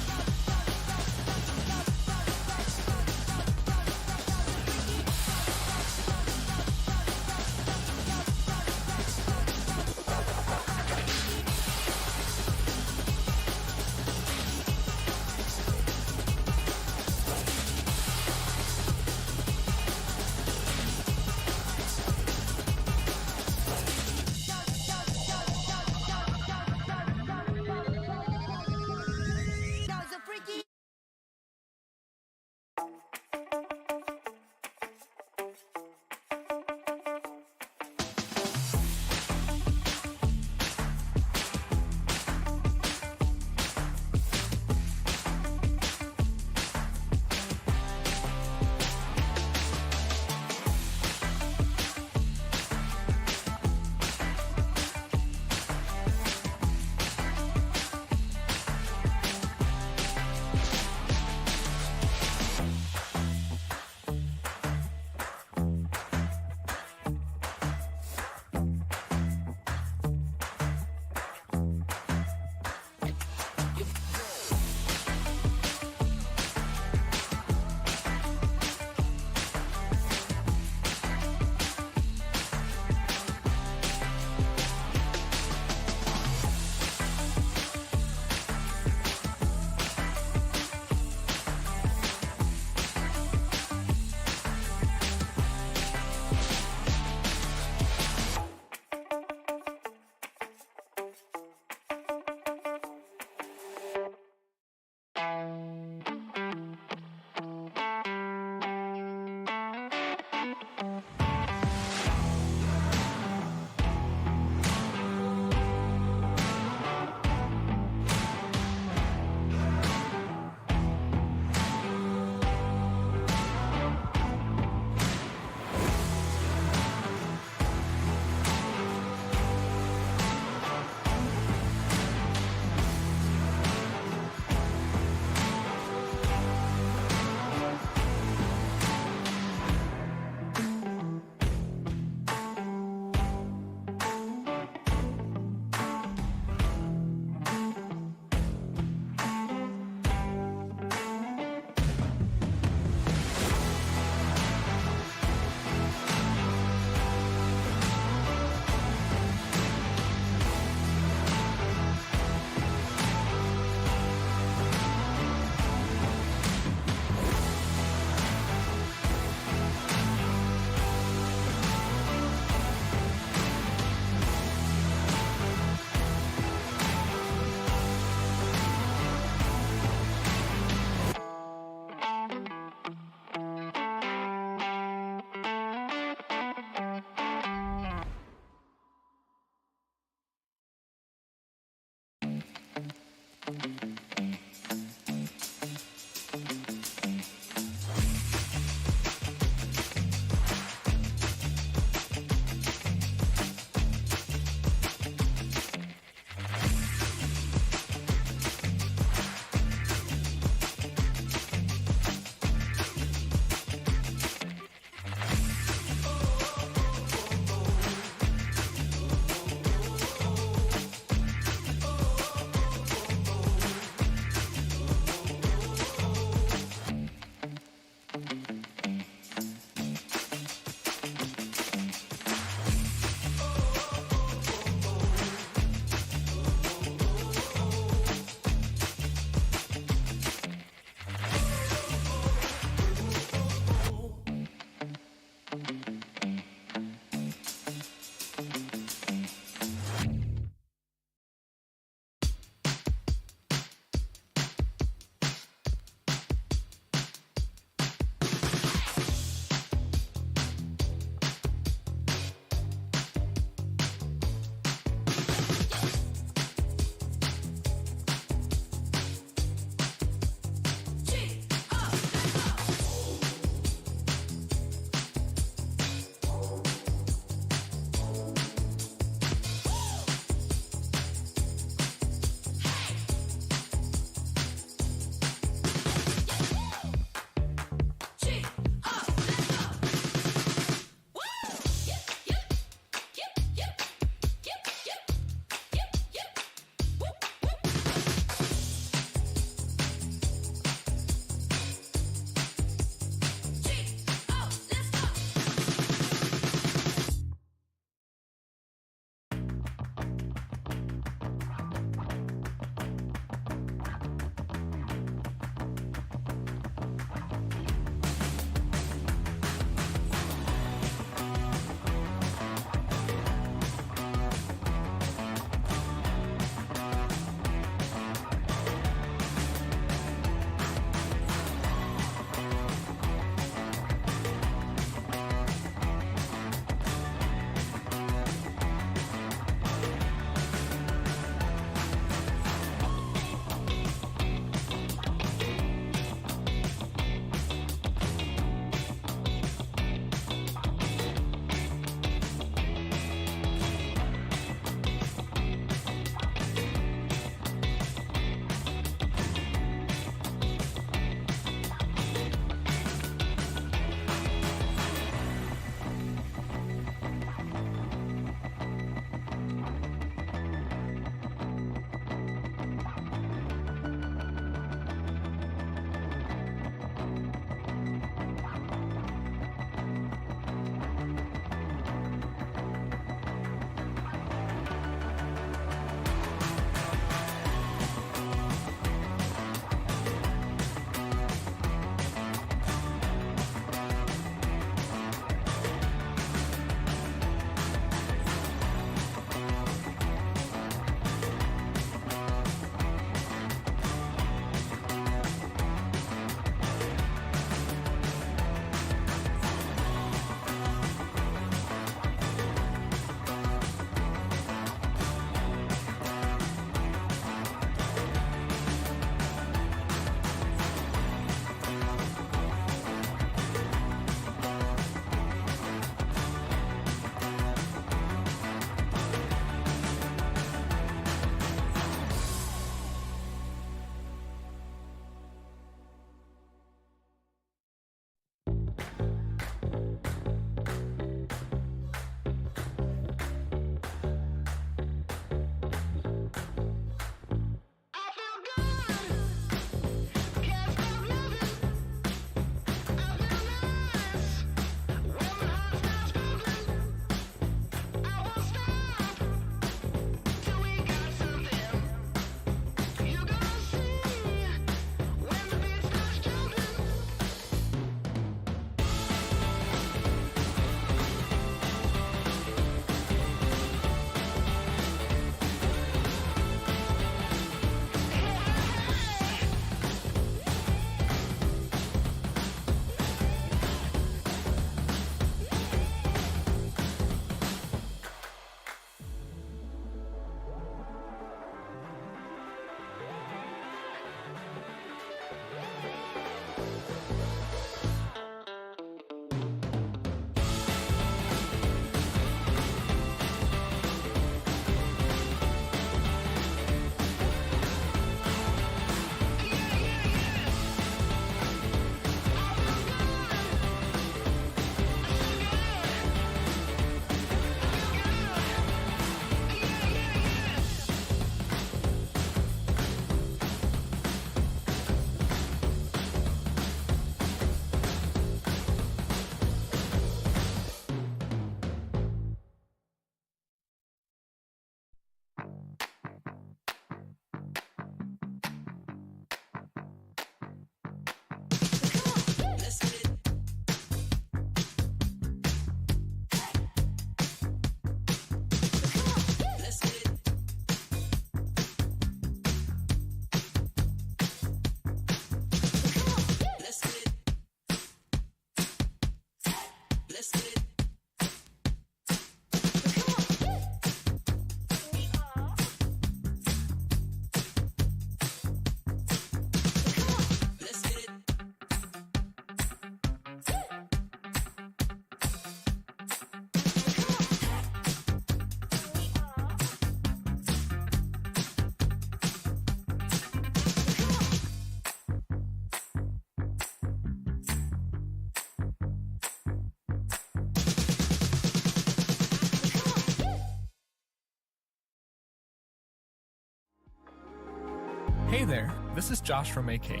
Hey there, this is Josh from AK.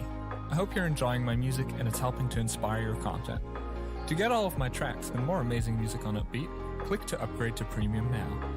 I hope you're enjoying my music and it's helping to inspire your content. To get all of my tracks and more amazing music on Upbeat, click to upgrade to Premium now.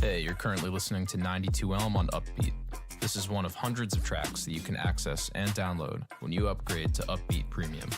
Hey, you're currently listening to 92 Elm on Upbeat. This is one of hundreds of tracks that you can access and download when you upgrade to Upbeat Premium.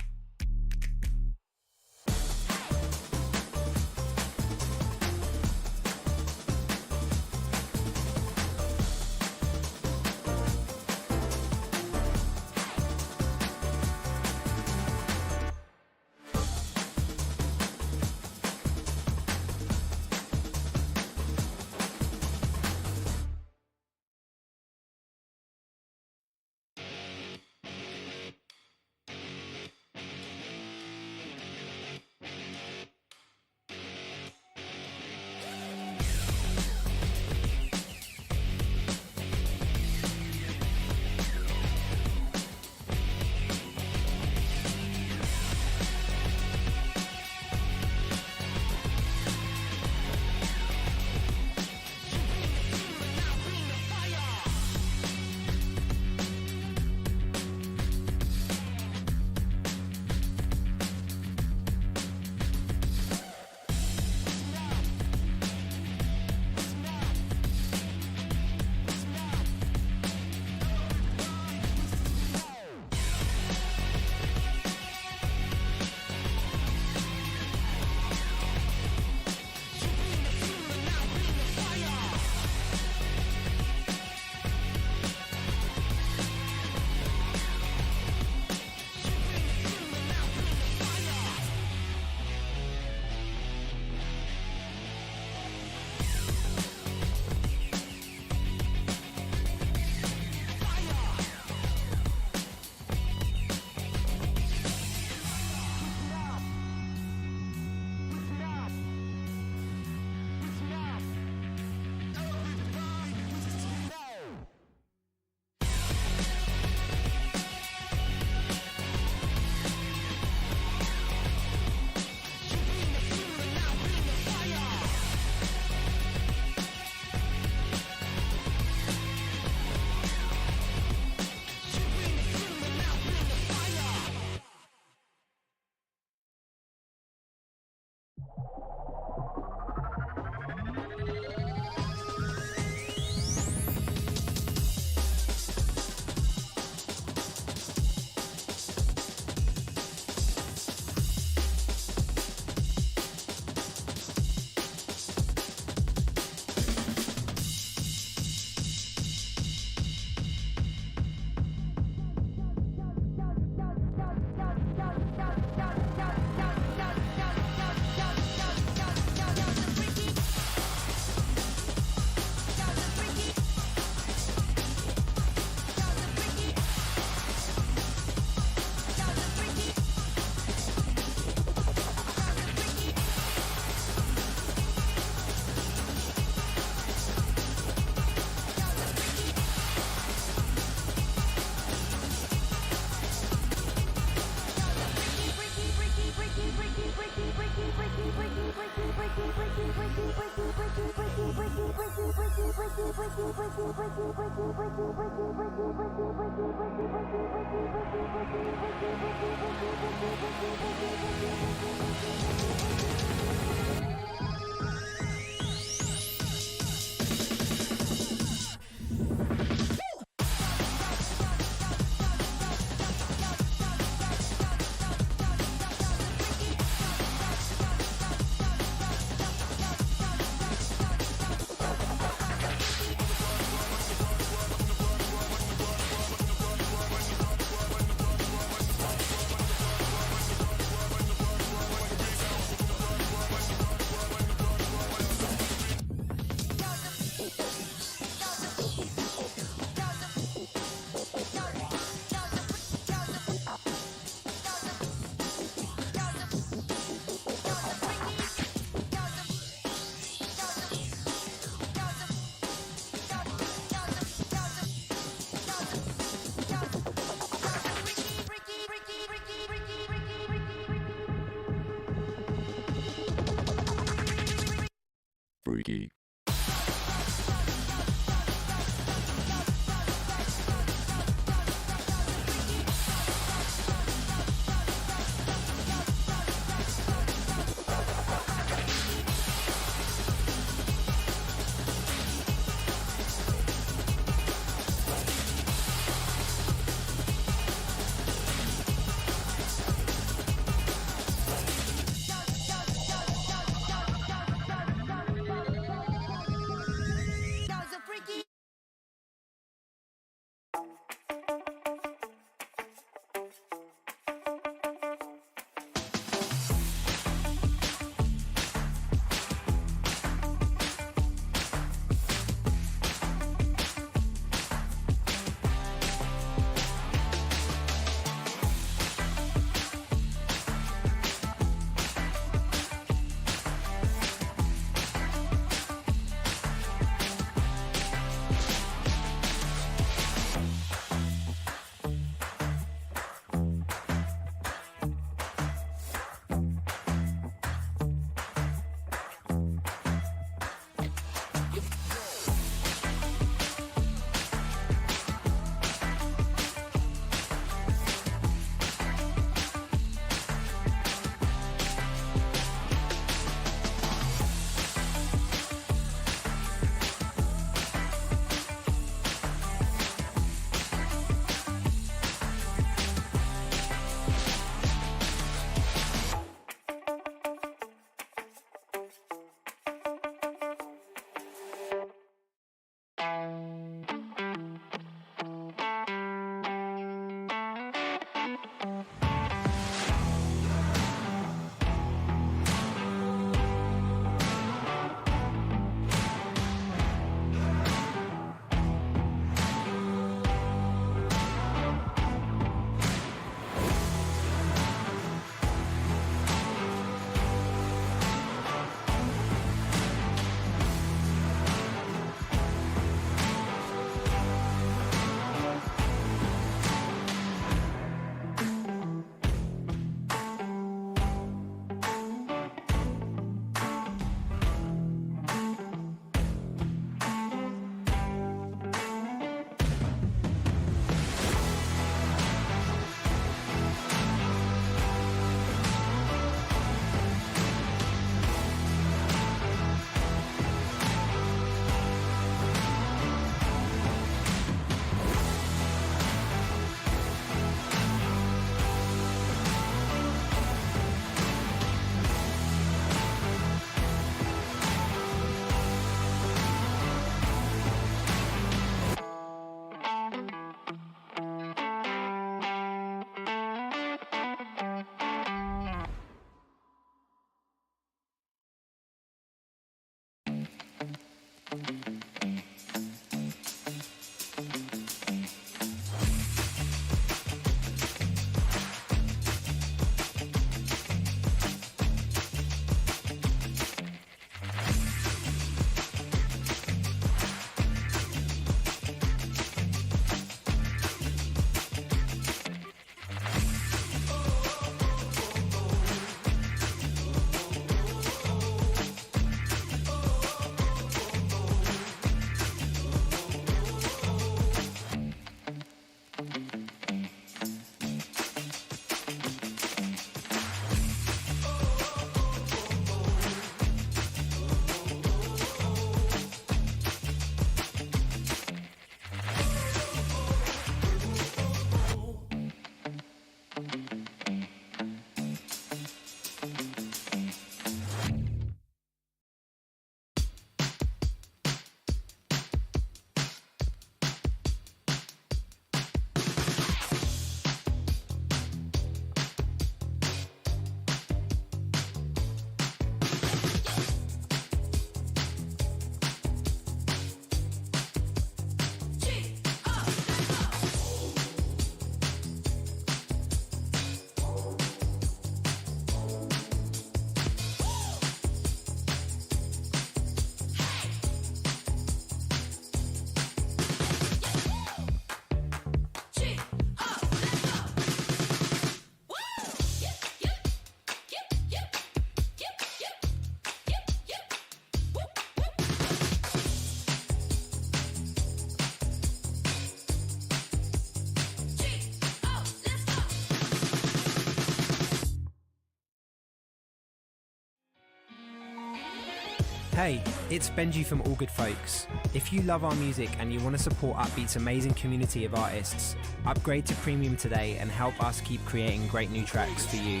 Hey, it's Benji from All Good Folks. If you love our music and you want to support Upbeat's amazing community of artists, upgrade to Premium today and help us keep creating great new tracks for you.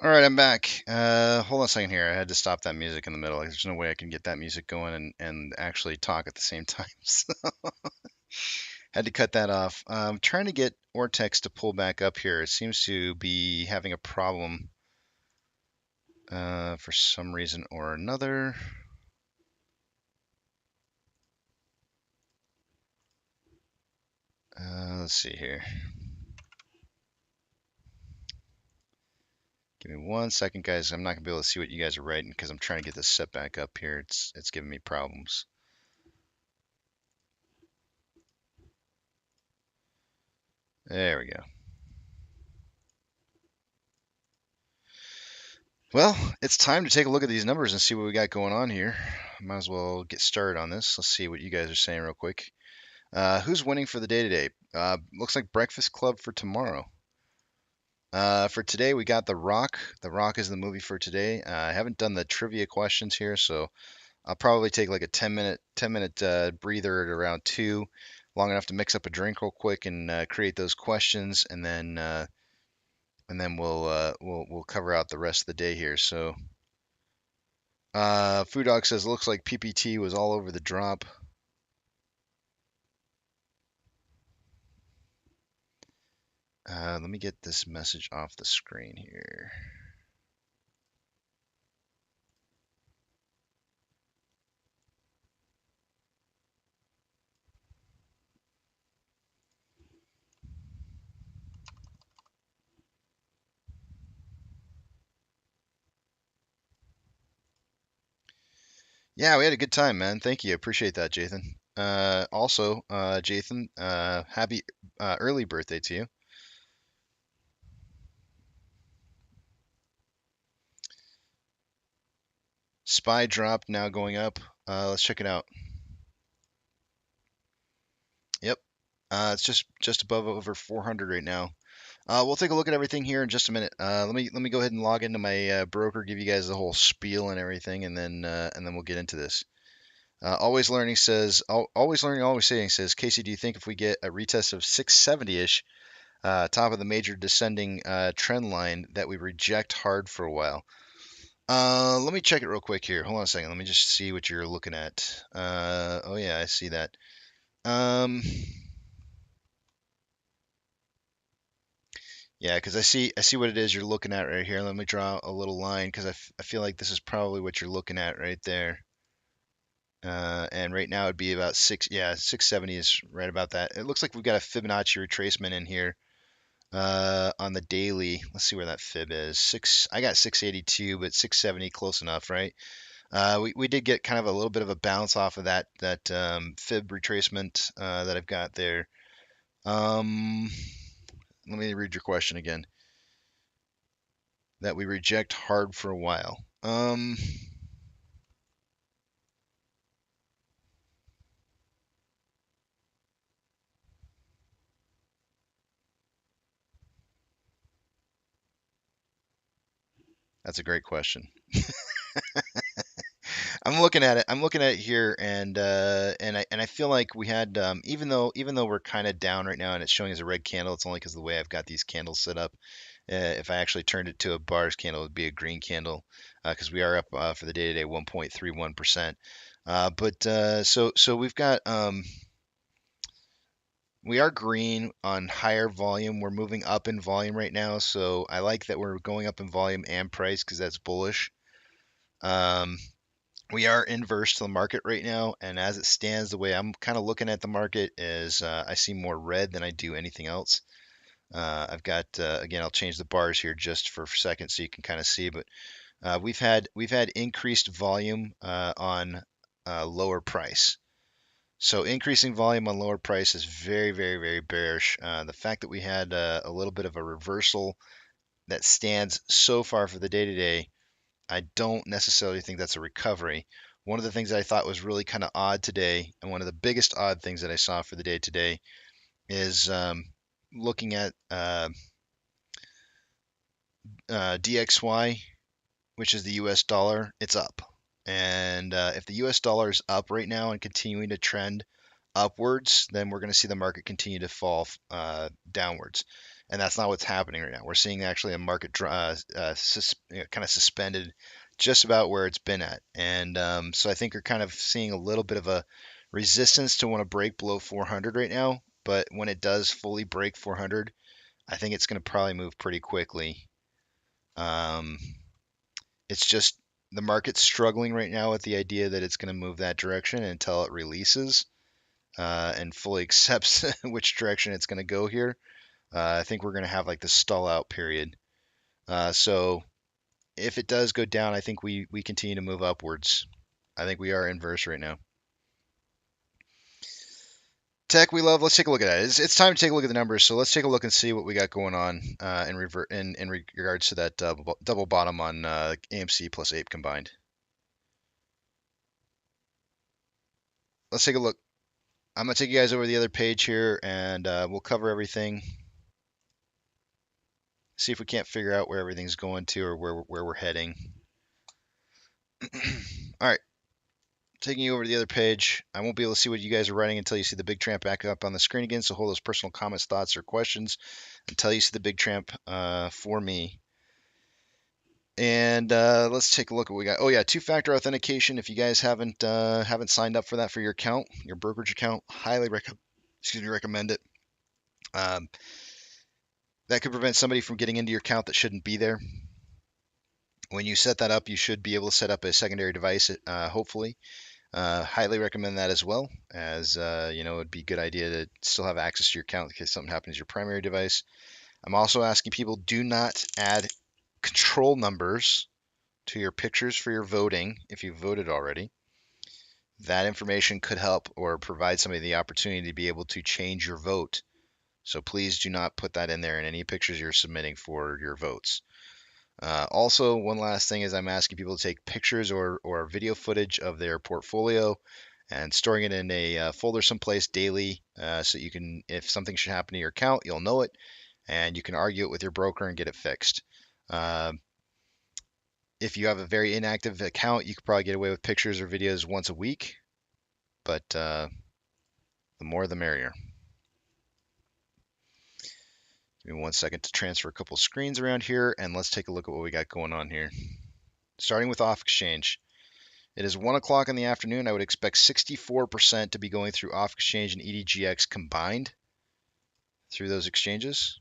All right, I'm back. Hold on a second here. I had to stop that music in the middle. There's no way I can get that music going and actually talk at the same time. So had to cut that off. I'm trying to get Ortex to pull back up here. It seems to be having a problem for some reason or another. Let's see here. Give me 1 second, guys. I'm not gonna be able to see what you guys are writing because I'm trying to get this set back up here. It's giving me problems. There we go. Well, it's time to take a look at these numbers and see what we got going on here. Might as well get started on this. Let's see what you guys are saying real quick. Who's winning for the day today? Looks like Breakfast Club for tomorrow. For today, we got The Rock. The Rock is the movie for today. I haven't done the trivia questions here, so I'll probably take like a 10-minute breather at around 2, long enough to mix up a drink real quick and create those questions, and then we'll cover out the rest of the day here. So, Food Dog says looks like PPT was all over the drop. Let me get this message off the screen here. Yeah, we had a good time, man. Thank you. Appreciate that, Jathan. Also, Jathan, happy early birthday to you. Spy drop now going up. Let's check it out. Yep. It's just above over 400 right now. We'll take a look at everything here in just a minute. Let me go ahead and log into my broker, give you guys the whole spiel and everything, and then we'll get into this. Always learning says, always learning, always saying says, Casey, do you think if we get a retest of 670-ish, top of the major descending trend line, that we reject hard for a while? Let me check it real quick here. Hold on a second. Let me just see what you're looking at. Oh yeah, I see that. Yeah, because I see what it is you're looking at right here. Let me draw a little line because I feel like this is probably what you're looking at right there. And right now it'd be about 670 is right about that. It looks like we've got a Fibonacci retracement in here on the daily. Let's see where that fib is. I got 682, but 670 close enough, right? We did get kind of a little bit of a bounce off of that fib retracement that I've got there. Let me read your question again. That we reject hard for a while. That's a great question. I'm looking at it. I'm looking at it here, and I feel like we had even though we're kind of down right now, and it's showing as a red candle. It's only because of the way I've got these candles set up. If I actually turned it to a bars candle, it would be a green candle because we are up for the day today 1.31%. So we've got we are green on higher volume. We're moving up in volume right now, so I like that we're going up in volume and price because that's bullish. We are inverse to the market right now, and as it stands, the way I'm kind of looking at the market is I see more red than I do anything else. I've got again, I'll change the bars here just for a second so you can kind of see, but we've had increased volume on lower price. So increasing volume on lower price is very, very, very bearish. The fact that we had a little bit of a reversal that stands so far for the day to day, I don't necessarily think that's a recovery. One of the things that I thought was really kind of odd today, and one of the biggest odd things that I saw for the day today, is looking at DXY, which is the US dollar. It's up. And if the US dollar is up right now and continuing to trend upwards, then we're going to see the market continue to fall downwards. And that's not what's happening right now. We're seeing actually a market kind of suspended just about where it's been at. And so I think you're kind of seeing a little bit of a resistance to want to break below 400 right now. But when it does fully break 400, I think it's going to probably move pretty quickly. It's just the market's struggling right now with the idea that it's going to move that direction until it releases and fully accepts which direction it's going to go here. I think we're going to have like the stall out period. So if it does go down, I think we continue to move upwards. I think we are inverse right now. Tech we love. Let's take a look at it. It's time to take a look at the numbers. So let's take a look and see what we got going on in regards to that double bottom on AMC plus Ape combined. Let's take a look. I'm gonna take you guys over the other page here, and we'll cover everything. See if we can't figure out where everything's going to or where we're heading. All right. Taking you over to the other page. I won't be able to see what you guys are writing until you see the big tramp back up on the screen again. So hold those personal comments, thoughts, or questions until you see the big tramp for me. And let's take a look at what we got. Oh yeah, two-factor authentication. If you guys haven't signed up for that for your account, your brokerage account, highly recommend it. That could prevent somebody from getting into your account that shouldn't be there. When you set that up, you should be able to set up a secondary device, hopefully. Highly recommend that as well, as it'd be a good idea to still have access to your account in case something happens to your primary device. I'm also asking people, do not add control numbers to your pictures for your voting if you've voted already. That information could help or provide somebody the opportunity to be able to change your vote. So please do not put that in there in any pictures you're submitting for your votes. Also, one last thing is I'm asking people to take pictures or video footage of their portfolio and storing it in a folder someplace daily, so you can, if something should happen to your account, you'll know it, and you can argue it with your broker and get it fixed. If you have a very inactive account, you could probably get away with pictures or videos once a week, but the more the merrier. Give me 1 second to transfer a couple screens around here, and let's take a look at what we got going on here. Starting with off exchange. It is 1 o'clock in the afternoon. I would expect 64% to be going through off exchange and EDGX combined through those exchanges.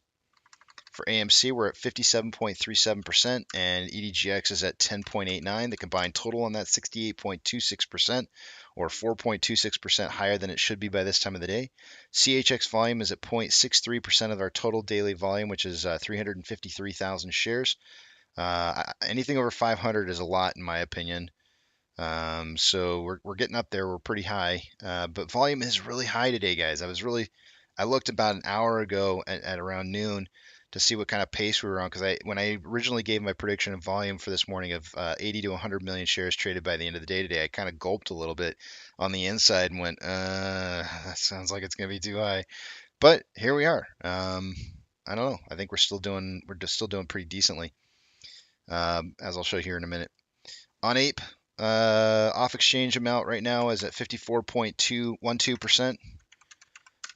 For AMC, we're at 57.37%, and EDGX is at 10.89. The combined total on that 68.26%, or 4.26% higher than it should be by this time of the day. CHX volume is at 0.63% of our total daily volume, which is 353,000 shares. Anything over 500 is a lot, in my opinion. So we're getting up there. We're pretty high, but volume is really high today, guys. I looked about an hour ago at around noon to see what kind of pace we were on, because when I originally gave my prediction of volume for this morning of 80 to 100 million shares traded by the end of the day today, I kind of gulped a little bit on the inside and went, that sounds like it's going to be too high. But here we are. I don't know. I think we're still doing pretty decently, as I'll show you here in a minute. On Ape, off exchange amount right now is at 54.12%.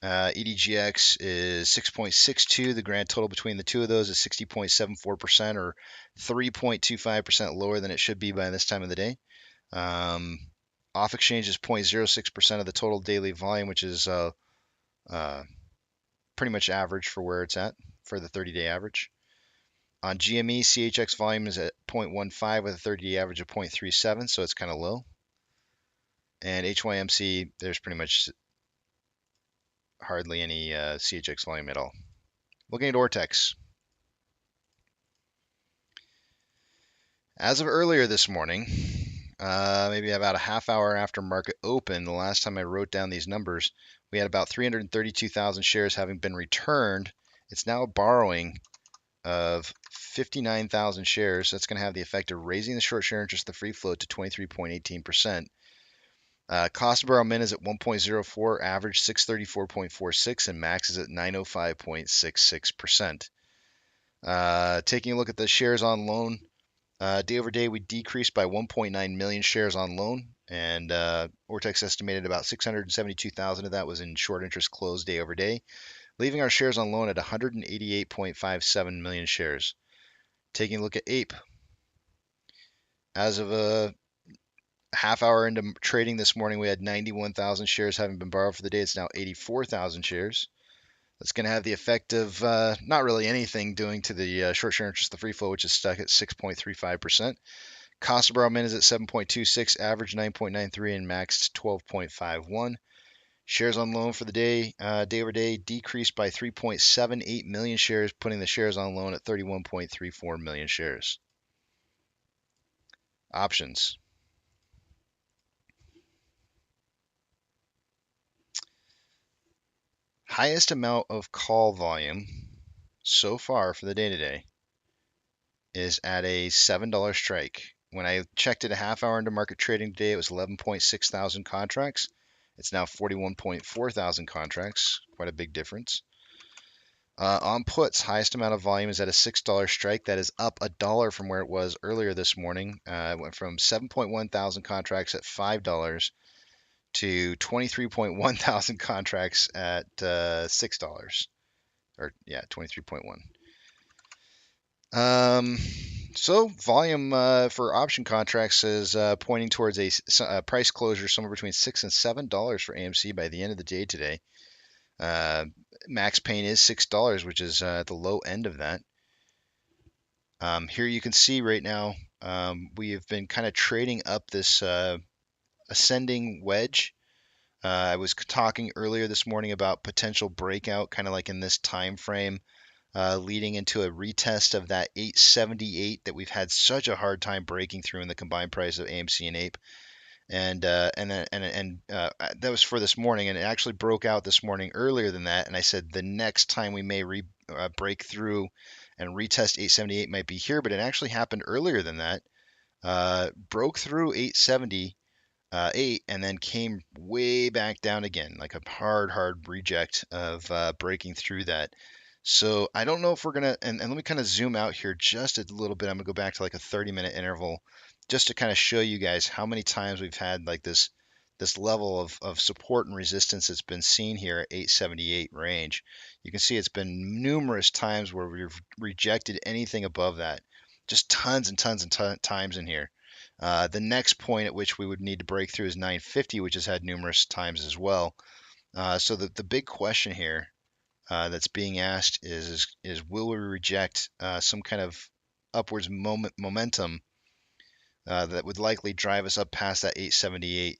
EDGX is 6.62. The grand total between the two of those is 60.74%, or 3.25% lower than it should be by this time of the day. Off exchange is 0.06% of the total daily volume, which is pretty much average for where it's at for the 30-day average. On GME, CHX volume is at 0.15 with a 30-day average of 0.37, so it's kind of low. And HYMC, there's pretty much hardly any CHX volume at all. Looking at Ortex. As of earlier this morning, maybe about a half hour after market open, the last time I wrote down these numbers, we had about 332,000 shares having been returned. It's now a borrowing of 59,000 shares. That's going to have the effect of raising the short share interest, the free float, to 23.18%. Cost to borrow min is at 1.04, average 634.46, and max is at 905.66%. Taking a look at the shares on loan, day over day we decreased by 1.9 million shares on loan, and Ortex estimated about 672,000 of that was in short interest closed day over day, leaving our shares on loan at 188.57 million shares. Taking a look at Ape, as of a half hour into trading this morning, we had 91,000 shares having been borrowed for the day. It's now 84,000 shares. That's going to have the effect of not really anything doing to the short share interest, the free flow, which is stuck at 6.35%. Cost to borrow min is at 7.26, average 9.93, and max 12.51. Shares on loan for the day, day over day, decreased by 3.78 million shares, putting the shares on loan at 31.34 million shares. Options. Highest amount of call volume so far for the day today is at a $7 strike. When I checked it a half hour into market trading today, it was 11.6 thousand contracts. It's now 41.4 thousand contracts, quite a big difference. On puts, highest amount of volume is at a $6 strike. That is up $1 from where it was earlier this morning. It went from 7.1 thousand contracts at $5 to 23.1 thousand contracts at $6. Or yeah, 23.1. So volume for option contracts is pointing towards a price closure somewhere between $6 and $7 for AMC by the end of the day today. max pain is $6, which is the low end of that. Here you can see right now we have been kind of trading up this ascending wedge. I was talking earlier this morning about potential breakout, kind of like in this time frame, leading into a retest of that 878 that we've had such a hard time breaking through in the combined price of AMC and Ape. And that was for this morning, and it actually broke out this morning earlier than that. And I said the next time we may break through and retest 878 might be here, but it actually happened earlier than that. Broke through 870. 8 and then came way back down again, like a hard reject of breaking through that. So I don't know if we're gonna, and let me kind of zoom out here just a little bit. I'm gonna go back to like a 30-minute interval just to kind of show you guys how many times we've had like this level of support and resistance that's been seen here at 878 range. You can see it's been numerous times where we've rejected anything above that, just tons and tons and times in here. The next point at which we would need to break through is 950, which has had numerous times as well. So the big question here that's being asked is will we reject some kind of upwards momentum that would likely drive us up past that 878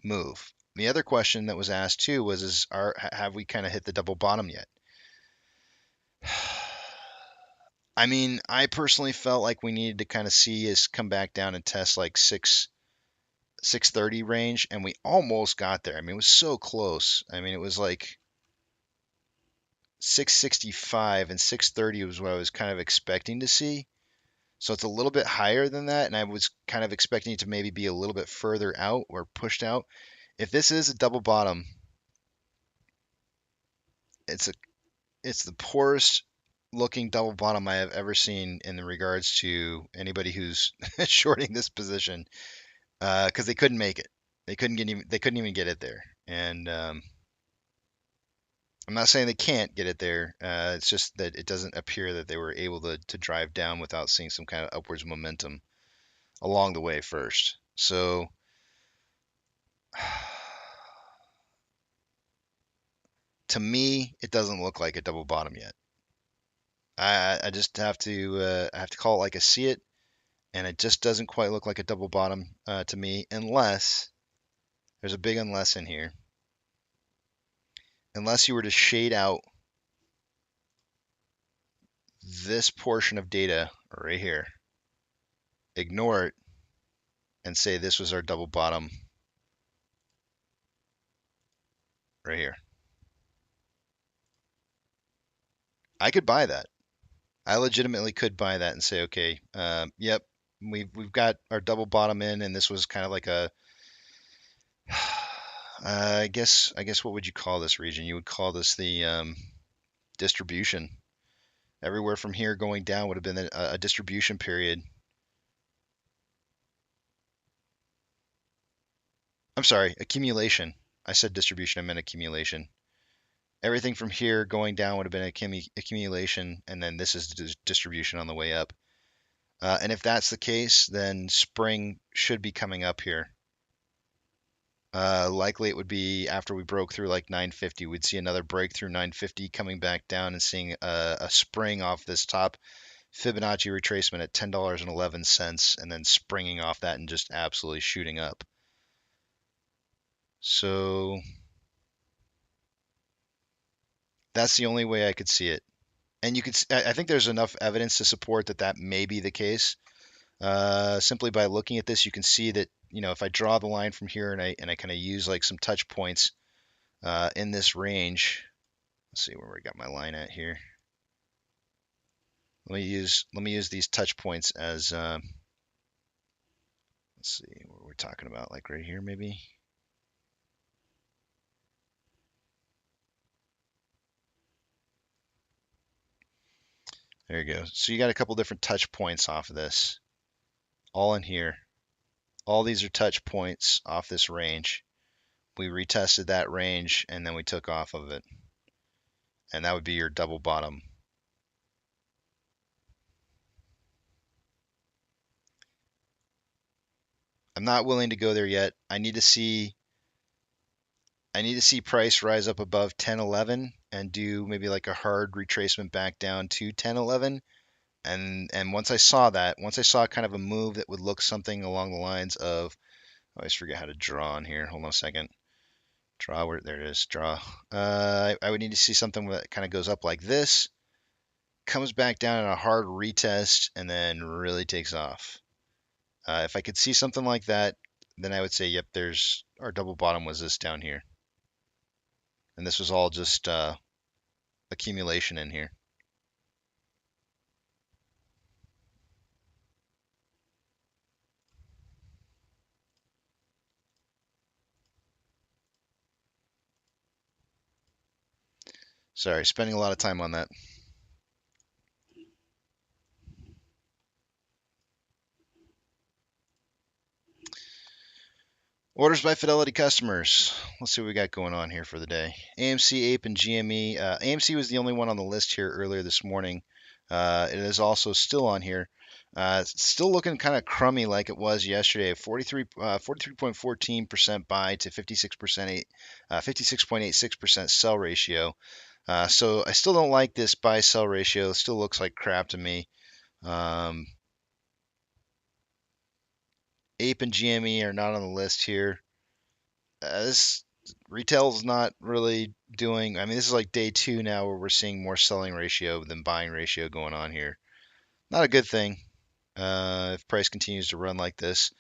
move? The other question that was asked too was have we kind of hit the double bottom yet? I mean, I personally felt like we needed to kind of see us come back down and test like 630 range, and we almost got there. I mean, it was so close. I mean, it was like 665 and 630 was what I was kind of expecting to see. So it's a little bit higher than that, and I was kind of expecting it to maybe be a little bit further out or pushed out. If this is a double bottom, it's the poorest looking double bottom I have ever seen in regards to anybody who's shorting this position, because they couldn't make it. They couldn't even get it there. And I'm not saying they can't get it there. It's just that it doesn't appear that they were able to drive down without seeing some kind of upwards momentum along the way first. So to me, it doesn't look like a double bottom yet. I just have to call it like I see it, and it just doesn't quite look like a double bottom to me, unless there's a big unless in here. Unless you were to shade out this portion of data right here, ignore it, and say this was our double bottom right here. I could buy that. I legitimately could buy that and say, okay, yep, we've got our double bottom in, and this was kind of like a I guess what would you call this region? You would call this the distribution. Everywhere from here going down would have been a distribution period. I'm sorry, accumulation. I said distribution, I meant accumulation. Everything from here going down would have been accumulation, and then this is the distribution on the way up. And if that's the case, then spring should be coming up here. Likely it would be after we broke through like 950. We'd see another breakthrough 950 coming back down and seeing a spring off this top Fibonacci retracement at $10.11, and then springing off that and just absolutely shooting up. So that's the only way I could see it. And you could, I think there's enough evidence to support that may be the case. Simply by looking at this, you can see that, if I draw the line from here and I kind of use like some touch points in this range. Let's see where we got my line at here. Let me use these touch points as let's see what we're talking about, like right here maybe. There you go. So you got a couple different touch points off of this, all in here. All these are touch points off this range. We retested that range and then we took off of it. And that would be your double bottom. I'm not willing to go there yet. I need to see I need to see price rise up above 1011 and do maybe like a hard retracement back down to 1011. And once I saw that, once I saw kind of a move that would look something along the lines of, I always forget how to draw on here. Hold on a second. Draw where there it is. Draw. I would need to see something that kind of goes up like this, comes back down in a hard retest, and then really takes off. If I could see something like that, then I would say, yep, there's our double bottom was this down here, and this was all just accumulation in here. Sorry, spending a lot of time on that. Orders by Fidelity customers. Let's see what we got going on here for the day. AMC, Ape, and GME. AMC was the only one on the list here earlier this morning. It is also still on here. Still looking kind of crummy like it was yesterday. 43.14% buy to 56.86% sell ratio. So I still don't like this buy sell ratio. It still looks like crap to me. Ape and GME are not on the list here. This retail's not really doing. I mean, this is like day 2 now where we're seeing more selling ratio than buying ratio going on here. Not a good thing. If price continues to run like this,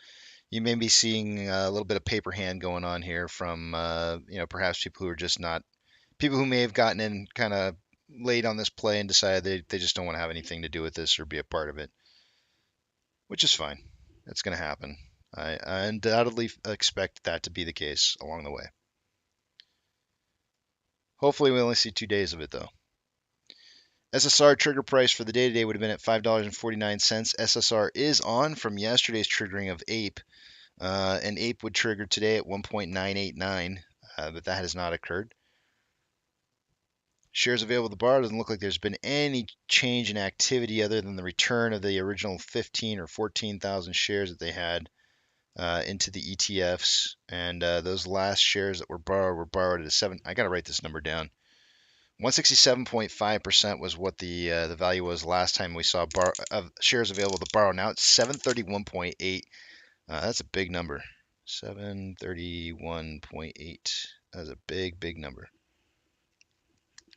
you may be seeing a little bit of paper hand going on here from perhaps people who are just not people who may have gotten in kind of late on this play and decided they just don't want to have anything to do with this or be a part of it, which is fine. It's going to happen. I undoubtedly expect that to be the case along the way. Hopefully, we only see 2 days of it, though. SSR trigger price for the day today would have been at $5.49. SSR is on from yesterday's triggering of Ape. And Ape would trigger today at 1.989, but that has not occurred. Shares available at the bar doesn't look like there's been any change in activity other than the return of the original 15 or 14,000 shares that they had into the ETFs, and those last shares that were borrowed at I got to write this number down. 167.5% was what the value was last time we saw shares available to borrow. Now it's 731.8. That's a big number. 731.8. That's a big number.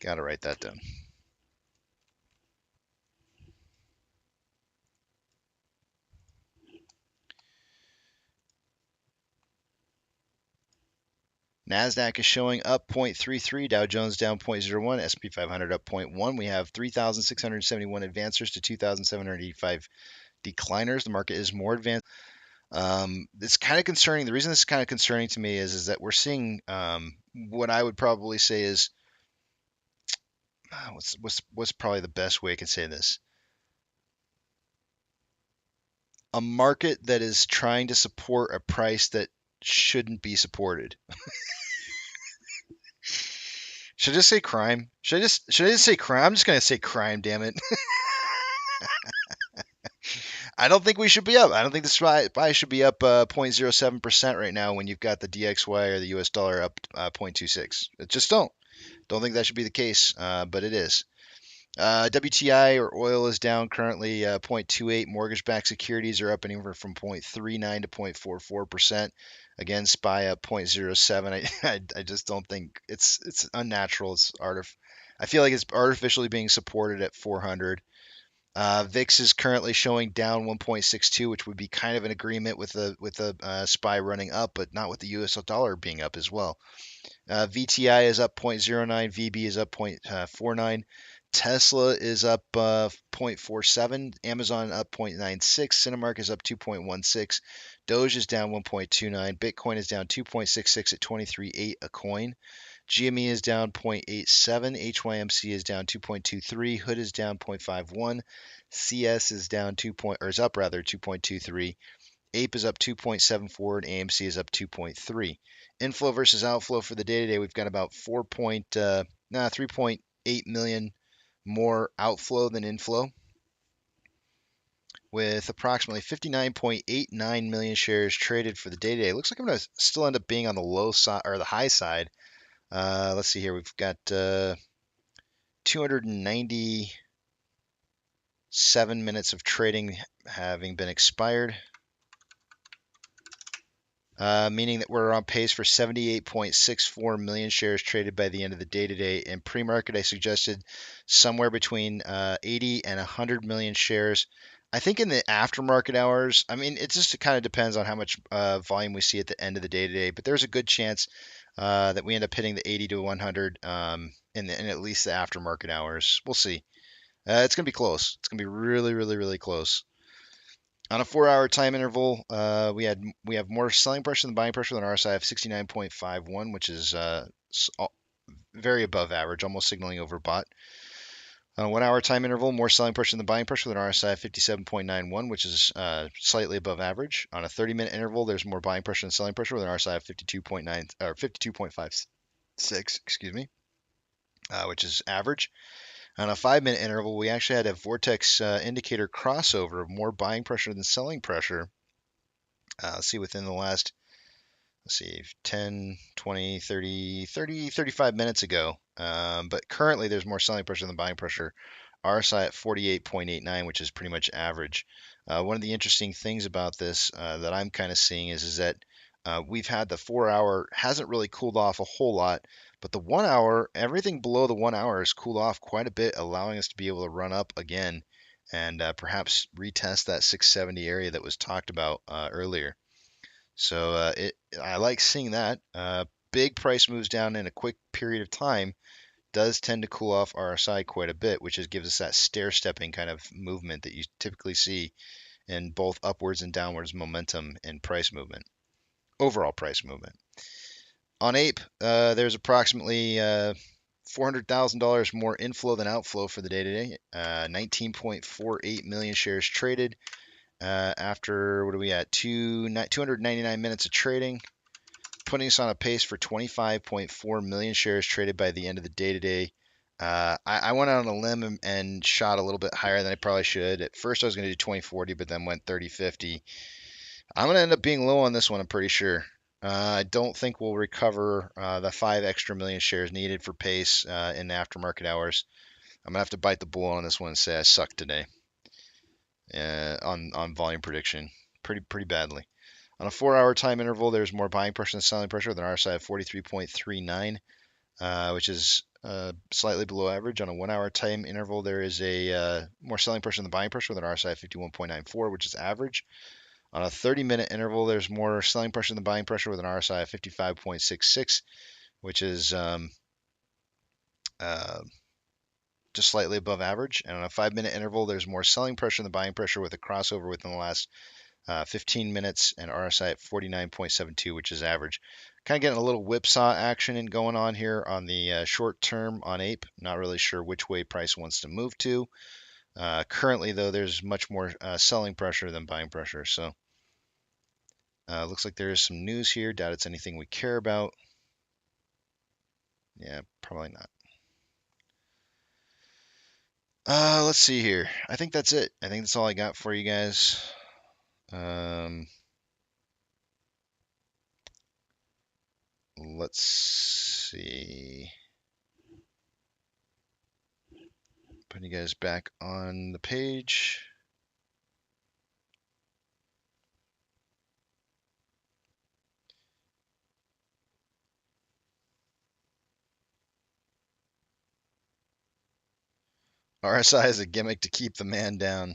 Got to write that down. NASDAQ is showing up 0.33, Dow Jones down 0.01, S&P 500 up 0.1. We have 3,671 advancers to 2,785 decliners. The market is more advanced. It's kind of concerning. The reason this is kind of concerning to me is that we're seeing what I would probably say is what's probably the best way I can say this. A market that is trying to support a price that shouldn't be supported. Should I just say crime? Should I just say crime? I'm just gonna say crime, damn it. I don't think we should be up. I don't think the buy should be up 0.07% right now when you've got the DXY or the US dollar up 0.26. Just don't think that should be the case, but it is. WTI or oil is down currently 0.28. Mortgage-backed securities are up anywhere from 0.39 to 0.44%. Again, SPY up 0.07. I just don't think it's unnatural. I feel like it's artificially being supported at 400. VIX is currently showing down 1.62, which would be kind of an agreement with the SPY running up, but not with the US dollar being up as well. VTI is up 0.09. VB is up 0.49. Tesla is up 0.47. Amazon up 0.96. Cinemark is up 2.16. Doge is down 1.29. Bitcoin is down 2.66 at 23.8 a coin. GME is down 0.87. HYMC is down 2.23. Hood is down 0.51. CS is down is up 2.23. Ape is up 2.74 and AMC is up 2.3. Inflow versus outflow for the day today, we've got about 3.8 million more outflow than inflow. with approximately 59.89 million shares traded for the day-to-day. Looks like I'm going to still end up being on the low side or the high side. Let's see here. We've got 297 minutes of trading having been expired. Meaning that we're on pace for 78.64 million shares traded by the end of the day today. In pre-market, I suggested somewhere between 80 and 100 million shares. I think in the aftermarket hours, I mean, it just kind of depends on how much volume we see at the end of the day today, but there's a good chance that we end up hitting the 80 to 100 in at least the aftermarket hours. We'll see. It's going to be close. It's going to be really, really, really close. On a 4-hour time interval, we have more selling pressure than buying pressure than RSI of 69.51, which is very above average, almost signaling overbought. On a 1-hour time interval, more selling pressure than buying pressure than RSI of 57.91, which is slightly above average. On a 30-minute interval, there's more buying pressure than selling pressure with an RSI of 52.9 or 52.56, excuse me, which is average. On a 5-minute interval, we actually had a vortex indicator crossover of more buying pressure than selling pressure. Let's see, within the last, 10, 20, 30, 35 minutes ago. But currently, there's more selling pressure than buying pressure. RSI at 48.89, which is pretty much average. One of the interesting things about this that I'm kind of seeing is that we've had the 4-hour hasn't really cooled off a whole lot. But the 1-hour, everything below the 1 hour has cooled off quite a bit, allowing us to be able to run up again and perhaps retest that 670 area that was talked about earlier. So I like seeing that. Big price moves down in a quick period of time does tend to cool off RSI quite a bit, which gives us that stair-stepping kind of movement that you typically see in both upwards and downwards momentum in price movement, overall price movement. On Ape, there's approximately $400,000 more inflow than outflow for the day today. 19.48 million shares traded after, what are we at, 299 minutes of trading, putting us on a pace for 25.4 million shares traded by the end of the day today. I went out on a limb and shot a little bit higher than I probably should. At first I was going to do 2040, but then went 3050. I'm going to end up being low on this one, I'm pretty sure. I don't think we'll recover the 5 extra million shares needed for pace in the aftermarket hours. I'm going to have to bite the bullet on this one and say I suck today on volume prediction pretty badly. On a 4-hour time interval, there's more buying pressure than selling pressure with an RSI of 43.39, which is slightly below average. On a 1-hour time interval, there is a more selling pressure than buying pressure with an RSI of 51.94, which is average. On a 30-minute interval, there's more selling pressure than buying pressure with an RSI of 55.66, which is just slightly above average. And on a 5-minute interval, there's more selling pressure than buying pressure with a crossover within the last 15 minutes and RSI at 49.72, which is average. Kind of getting a little whipsaw action going on here on the short term on Ape. Not really sure which way price wants to move to. Currently, though, there's much more selling pressure than buying pressure. So looks like there is some news here. Doubt it's anything we care about. Yeah, probably not. Let's see here. I think that's it. I think that's all I got for you guys. Let's see. Putting you guys back on the page. RSI is a gimmick to keep the man down.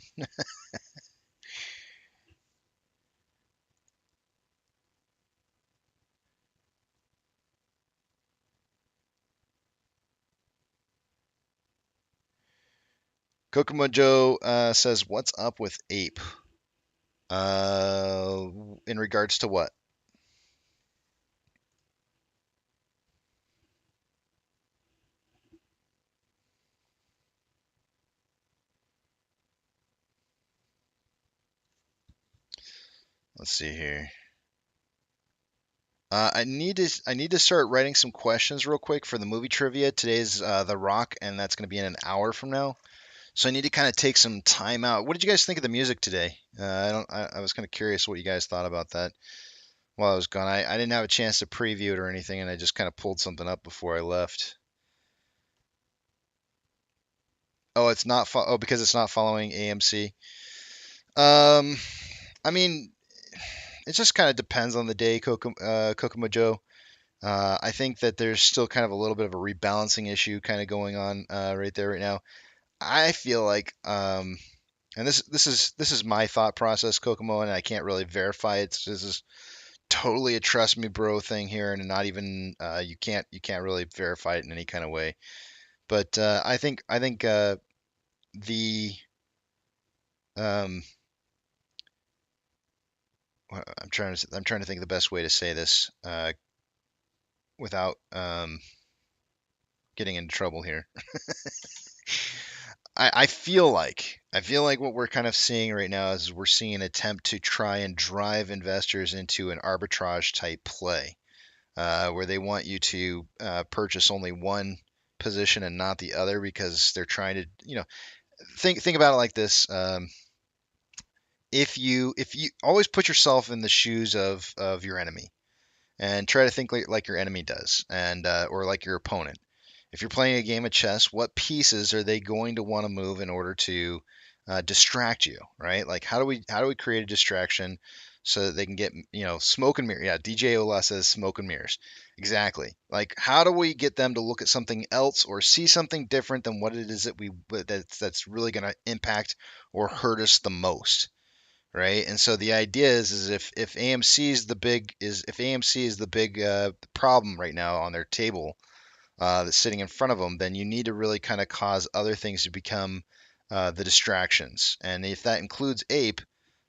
Kokomo Joe says, "What's up with Ape?" In regards to what? Let's see here. I need to start writing some questions real quick for the movie trivia. Today's The Rock, and that's going to be in an hour from now. So I need to kind of take some time out. What did you guys think of the music today? I was kind of curious what you guys thought about that while I was gone. I didn't have a chance to preview it or anything, and I just kind of pulled something up before I left. Oh, it's not. Because it's not following AMC. I mean, it just kind of depends on the day, Kokomo Joe. I think that there's still kind of a little bit of a rebalancing issue kind of going on right there right now. I feel like, and this is my thought process, Kokomo, and I can't really verify it. This is totally a trust me, bro thing here, and not even you can't really verify it in any kind of way. But I think the um, I'm trying to think of the best way to say this without getting into trouble here. I feel like what we're kind of seeing right now is we're seeing an attempt to try and drive investors into an arbitrage type play, where they want you to purchase only one position and not the other because they're trying to, think about it like this. If you always put yourself in the shoes of your enemy and try to think like your enemy does, and or like your opponent. If you're playing a game of chess, what pieces are they going to want to move in order to distract you, right? Like how do we create a distraction so that they can get smoke and mirror? Yeah, DJ Ola says smoke and mirrors. Exactly. Like how do we get them to look at something else or see something different than what it is that's really going to impact or hurt us the most? Right? And so the idea is if AMC is the big problem right now on their table that's sitting in front of them, then you need to really kind of cause other things to become the distractions. And if that includes Ape,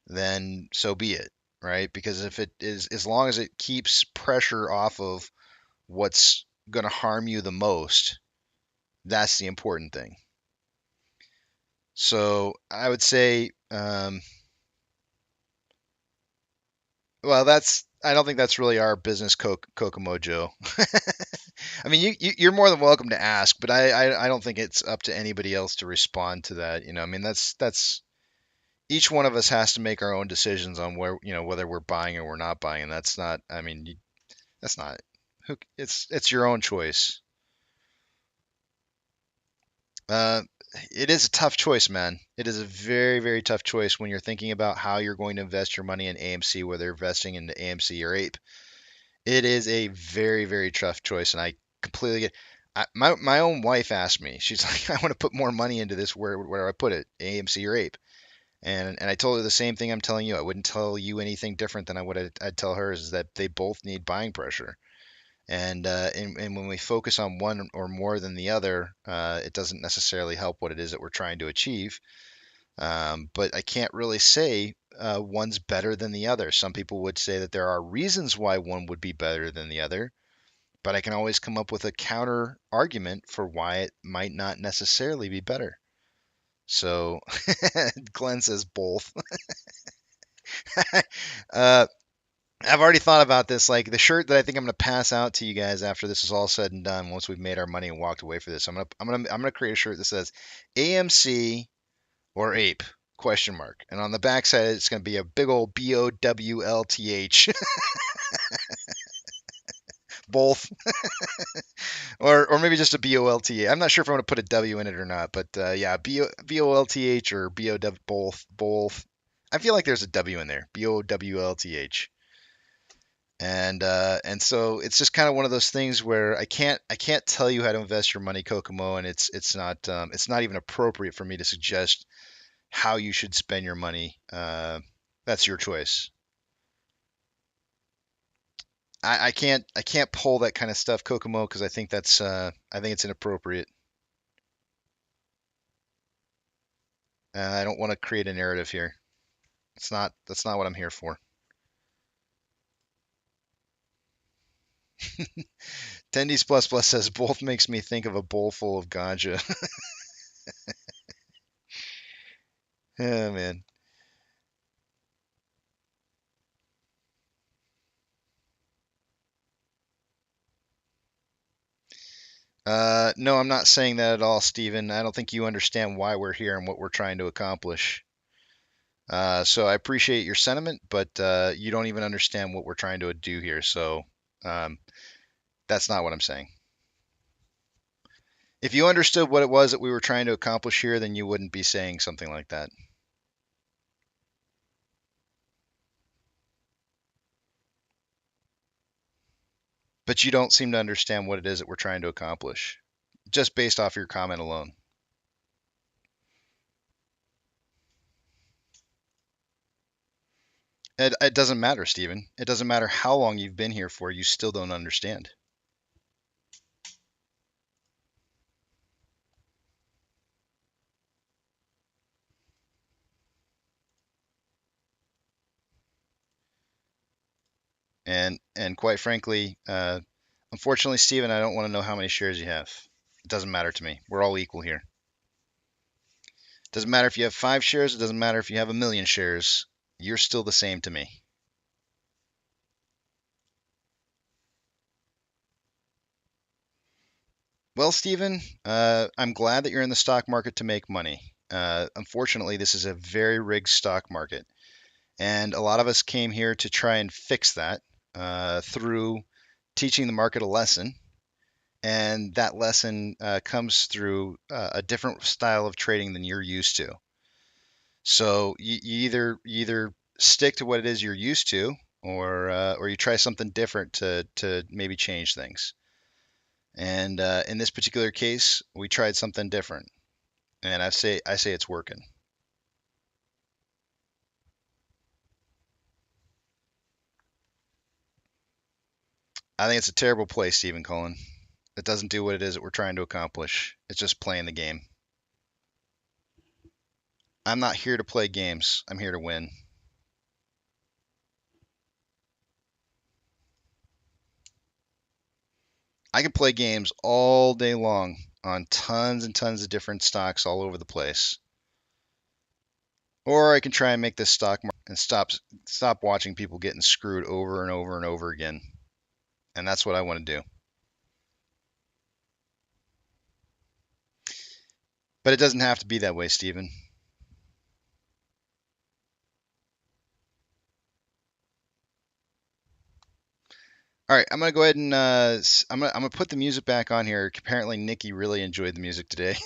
then so be it, right? Because if it is, as long as it keeps pressure off of what's going to harm you the most, that's the important thing. So I would say, well, I don't think that's really our business, Kokomo Joe. I mean, you're more than welcome to ask, but I don't think it's up to anybody else to respond to that. I mean, that's each one of us has to make our own decisions on whether we're buying or we're not buying, and that's not. I mean, that's not. It's your own choice. Uh, it is a tough choice, man. It is a very, very tough choice when you're thinking about how you're going to invest your money in AMC, whether you're investing into AMC or Ape. It is a very, very tough choice, and I completely get. My own wife asked me. She's like, I want to put more money into this. Where do I put it? AMC or Ape? And I told her the same thing I'm telling you. I wouldn't tell you anything different than I'd tell her is that they both need buying pressure. And when we focus on one or more than the other, it doesn't necessarily help what it is that we're trying to achieve. But I can't really say one's better than the other. Some people would say that there are reasons why one would be better than the other, but I can always come up with a counter argument for why it might not necessarily be better. So Glenn says both. uh, I've already thought about this. Like the shirt that I think I'm gonna pass out to you guys after this is all said and done. Once we've made our money and walked away for this, I'm gonna create a shirt that says AMC or Ape question mark, and on the back side it's gonna be a big old BOWLTH. Both. or maybe just a BOLTA. I'm not sure if I'm gonna put a W in it or not, but yeah, BOLTH or BOW, both. I feel like there's a W in there. BOWLTH. And so it's just kind of one of those things where I can't tell you how to invest your money, Kokomo, and it's not even appropriate for me to suggest how you should spend your money. That's your choice. I can't pull that kind of stuff, Kokomo, because I think it's inappropriate. I don't want to create a narrative here. That's not what I'm here for. 10Ds plus plus says both makes me think of a bowl full of ganja. Oh man. No, I'm not saying that at all, Stephen. I don't think you understand why we're here and what we're trying to accomplish. So I appreciate your sentiment, but you don't even understand what we're trying to do here. So um, that's not what I'm saying. If you understood what it was that we were trying to accomplish here, then you wouldn't be saying something like that. But you don't seem to understand what it is that we're trying to accomplish, just based off your comment alone. It doesn't matter, Stephen. It doesn't matter how long you've been here for, you still don't understand. And quite frankly, unfortunately, Stephen, I don't want to know how many shares you have. It doesn't matter to me. We're all equal here. It doesn't matter if you have 5 shares. It doesn't matter if you have 1,000,000 shares. You're still the same to me. Well, Stephen, I'm glad that you're in the stock market to make money. Unfortunately, this is a very rigged stock market. And a lot of us came here to try and fix that through teaching the market a lesson. And that lesson comes through a different style of trading than you're used to. So you either stick to what it is you're used to, or you try something different to maybe change things. And in this particular case, we tried something different, and I say it's working. I think it's a terrible play, Stephen Cullen. It doesn't do what it is that we're trying to accomplish. It's just playing the game. I'm not here to play games. I'm here to win. I can play games all day long on tons and tons of different stocks all over the place. Or I can try and make this stock market and stop watching people getting screwed over and over and over again. And that's what I want to do. But it doesn't have to be that way, Stephen. All right, I'm gonna go ahead and I'm gonna put the music back on here. Apparently, Nikki really enjoyed the music today.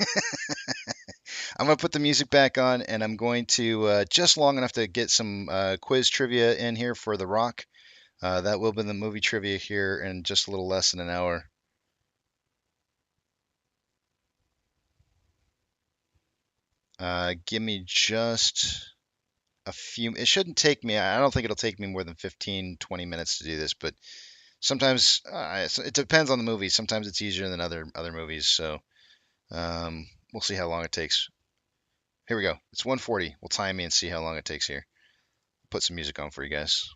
I'm gonna put the music back on, and I'm going to just long enough to get some quiz trivia in here for The Rock. That will be the movie trivia here in just a little less than an hour. Give me just a few. It shouldn't take me. I don't think it'll take me more than 15, 20 minutes to do this, but sometimes it depends on the movie. Sometimes it's easier than other movies. So we'll see how long it takes. Here we go. It's 1:40. We'll time me and see how long it takes here. Put some music on for you guys.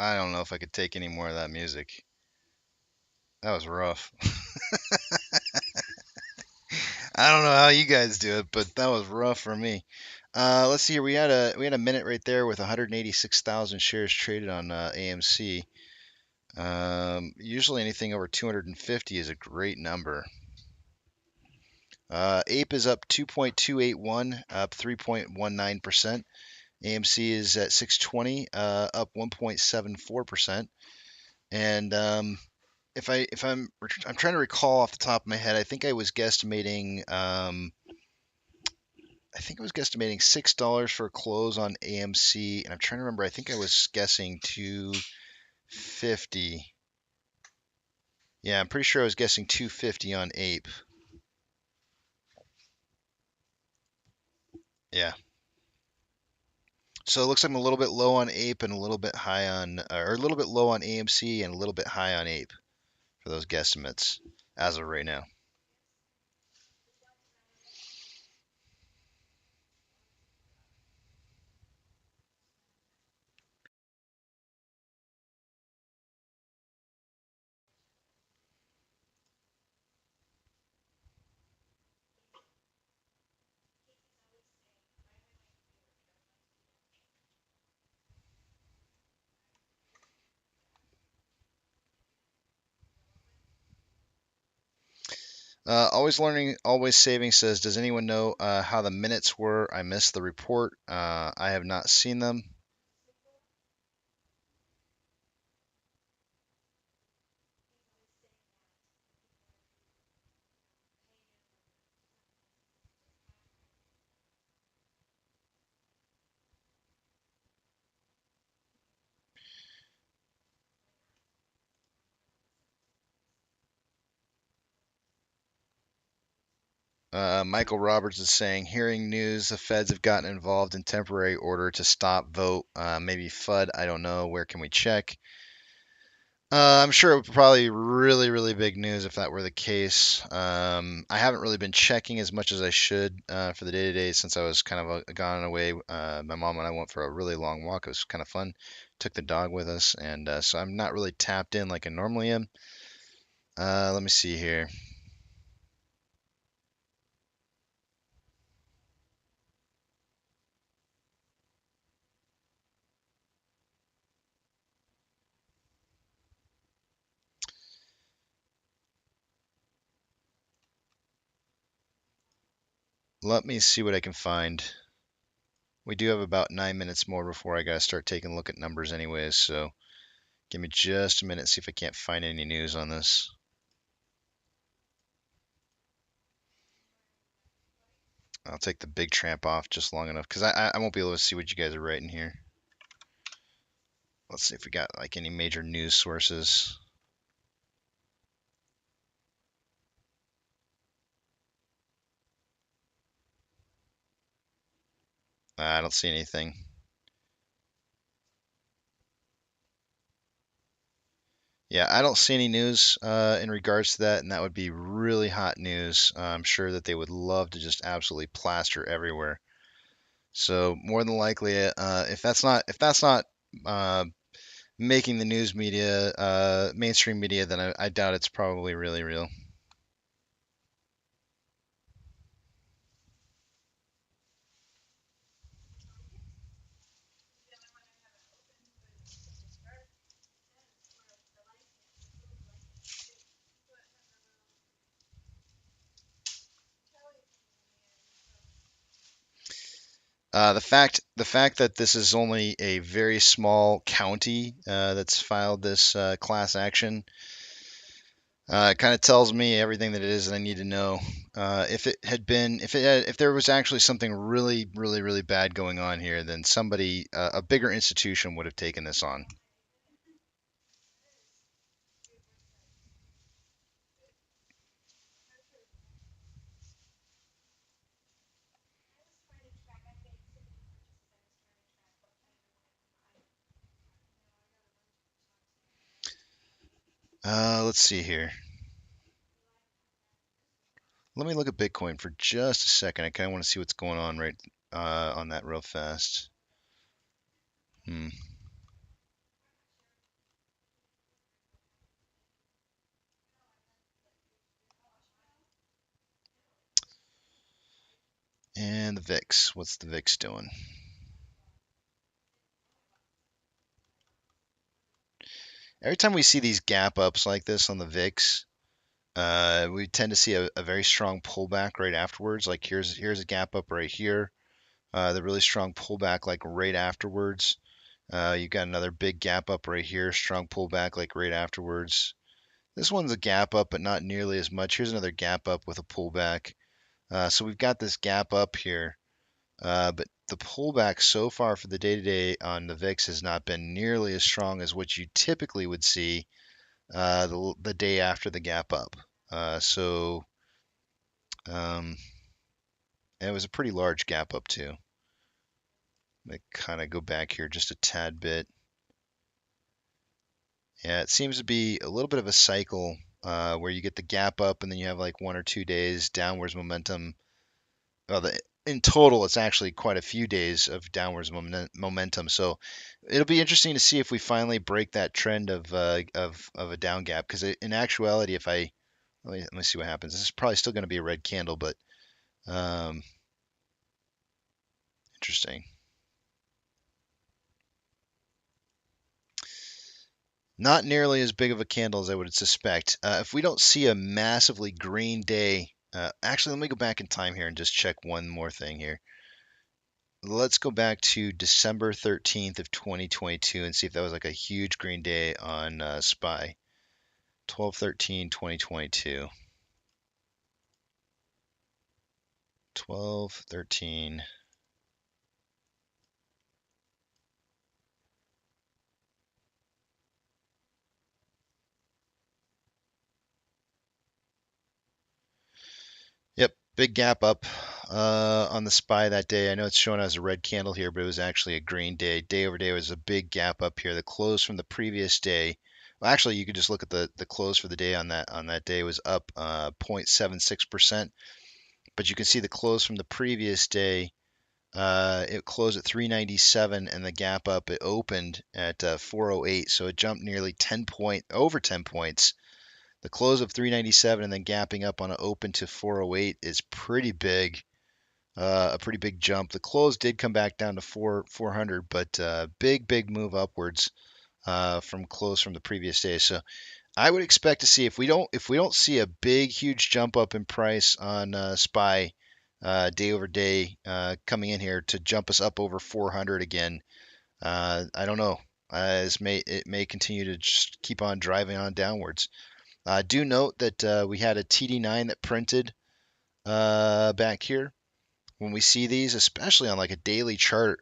I don't know if I could take any more of that music. That was rough. I don't know how you guys do it, but that was rough for me. Let's see here. We had a minute right there with 186,000 shares traded on AMC. Usually anything over 250 is a great number. Ape is up 2.281, up 3.19%. AMC is at 620, up 1.74%. And I'm trying to recall off the top of my head, I think I was guesstimating $6 for a close on AMC, and I'm trying to remember. I think I was guessing 250. Yeah, I'm pretty sure I was guessing 250 on Ape. Yeah. So it looks like I'm a little bit low on Ape and a little bit high on, or a little bit low on AMC and a little bit high on Ape for those guesstimates as of right now. Always learning, always saving says, does anyone know how the minutes were? I missed the report. I have not seen them. Michael Roberts is saying, hearing news the feds have gotten involved in temporary order to stop vote. Maybe FUD. I don't know. Where can we check? I'm sure it would probably be really, really big news if that were the case. I haven't really been checking as much as I should for the day-to-day since I was kind of gone away. My mom and I went for a really long walk. It was kind of fun. Took the dog with us, and so I'm not really tapped in like I normally am. Let me see here. Let me see what I can find. We do have about 9 minutes more before I gotta start taking a look at numbers anyways, so give me just a minute, see if I can't find any news on this. I'll take the big tramp off just long enough, because I won't be able to see what you guys are writing here. Let's see if we got like any major news sources. I don't see anything. Yeah, I don't see any news in regards to that, and that would be really hot news. I'm sure that they would love to just absolutely plaster everywhere. So more than likely, if that's not making the news media, mainstream media, then I doubt it's probably really real. The fact that this is only a very small county that's filed this class action kind of tells me everything that it is that I need to know. If there was actually something really, really, really bad going on here, then somebody, a bigger institution, would have taken this on. Let's see here. Let me look at Bitcoin for just a second. I kind of want to see what's going on right on that real fast. And the VIX. What's the VIX doing? Every time we see these gap ups like this on the VIX, we tend to see a very strong pullback right afterwards. Like here's a gap up right here. The really strong pullback like right afterwards. You've got another big gap up right here, strong pullback like right afterwards. This one's a gap up, but not nearly as much. Here's another gap up with a pullback. So we've got this gap up here, but the pullback so far for the day-to-day on the VIX has not been nearly as strong as what you typically would see the day after the gap up. So it was a pretty large gap up too. Let me kind of go back here just a tad bit. Yeah, it seems to be a little bit of a cycle where you get the gap up and then you have like 1 or 2 days downwards momentum. Well, in total, it's actually quite a few days of downwards momentum. So it'll be interesting to see if we finally break that trend of a down gap. Because in actuality, if I let me see what happens. This is probably still going to be a red candle, but interesting. Not nearly as big of a candle as I would suspect. If we don't see a massively green day, actually, let me go back in time here and just check one more thing here. Let's go back to December 13th of 2022 and see if that was like a huge green day on SPY. 12/13/2022. 12/13. Yep, big gap up on the SPY that day. I know it's shown as a red candle here, but it was actually a green day. Day over day was a big gap up here. The close from the previous day. Well, actually, you could just look at the close for the day on that day was up 0.76%. But you can see the close from the previous day. It closed at 397, and the gap up it opened at 408, so it jumped nearly over 10 points. The close of 397 and then gapping up on an open to 408 is pretty big, a pretty big jump. The close did come back down to 400, but big move upwards from close from the previous day. So I would expect to see if we don't see a big huge jump up in price on SPY day over day coming in here to jump us up over 400 again. I don't know. It may continue to just keep on driving on downwards. Do note that we had a TD9 that printed back here. When we see these, especially on like a daily chart,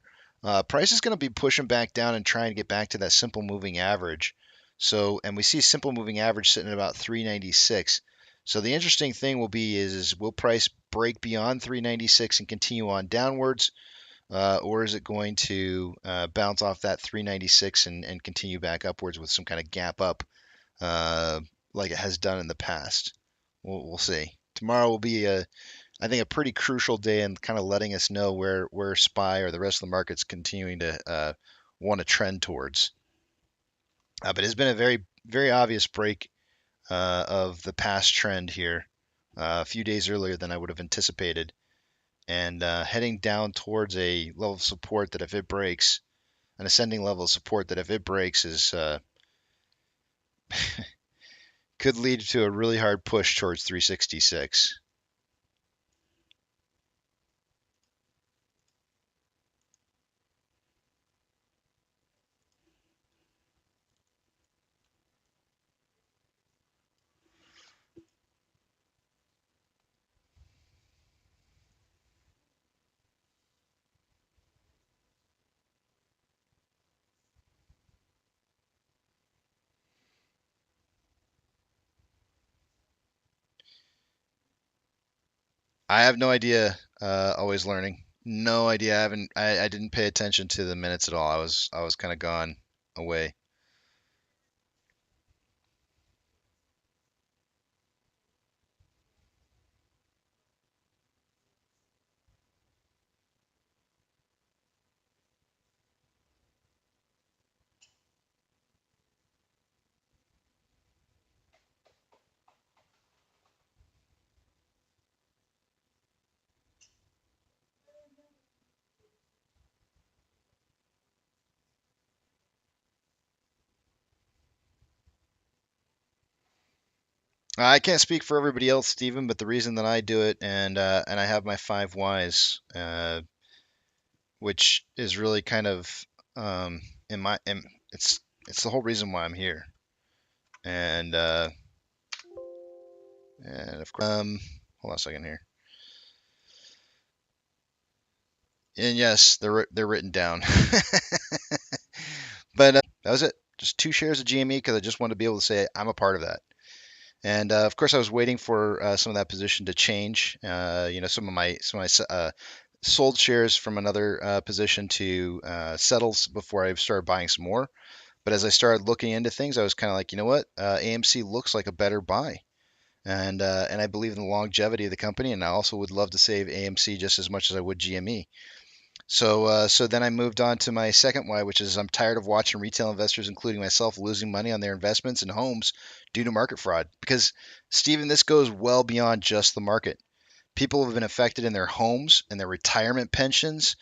price is going to be pushing back down and trying to get back to that simple moving average. So, and we see simple moving average sitting at about 396. So the interesting thing will be is will price break beyond 396 and continue on downwards, or is it going to bounce off that 396 and continue back upwards with some kind of gap up like it has done in the past? We'll see. Tomorrow will be I think a pretty crucial day in kind of letting us know where SPY or the rest of the market's continuing to want to trend towards. But it's been a very obvious break of the past trend here a few days earlier than I would have anticipated, and heading down towards a level of support that if it breaks, an ascending level of support that if it breaks is could lead to a really hard push towards 366. I have no idea. Always learning. No idea. I didn't pay attention to the minutes at all. I was kind of gone away. I can't speak for everybody else, Stephen, but the reason that I do it and I have my 5 whys, which is really kind of in my in, it's the whole reason why I'm here. And of course, hold on a second here. And yes, they're written down. But that was it. Just 2 shares of GME because I just wanted to be able to say I'm a part of that. And of course, I was waiting for some of that position to change. Some of my sold shares from another position to settle before I started buying some more. But as I started looking into things, I was kind of like, you know what, AMC looks like a better buy. And I believe in the longevity of the company, and I also would love to save AMC just as much as I would GME. So then I moved on to my second why, which is I'm tired of watching retail investors, including myself, losing money on their investments in homes due to market fraud. Because, Stephen, this goes well beyond just the market. People have been affected in their homes and their retirement pensions,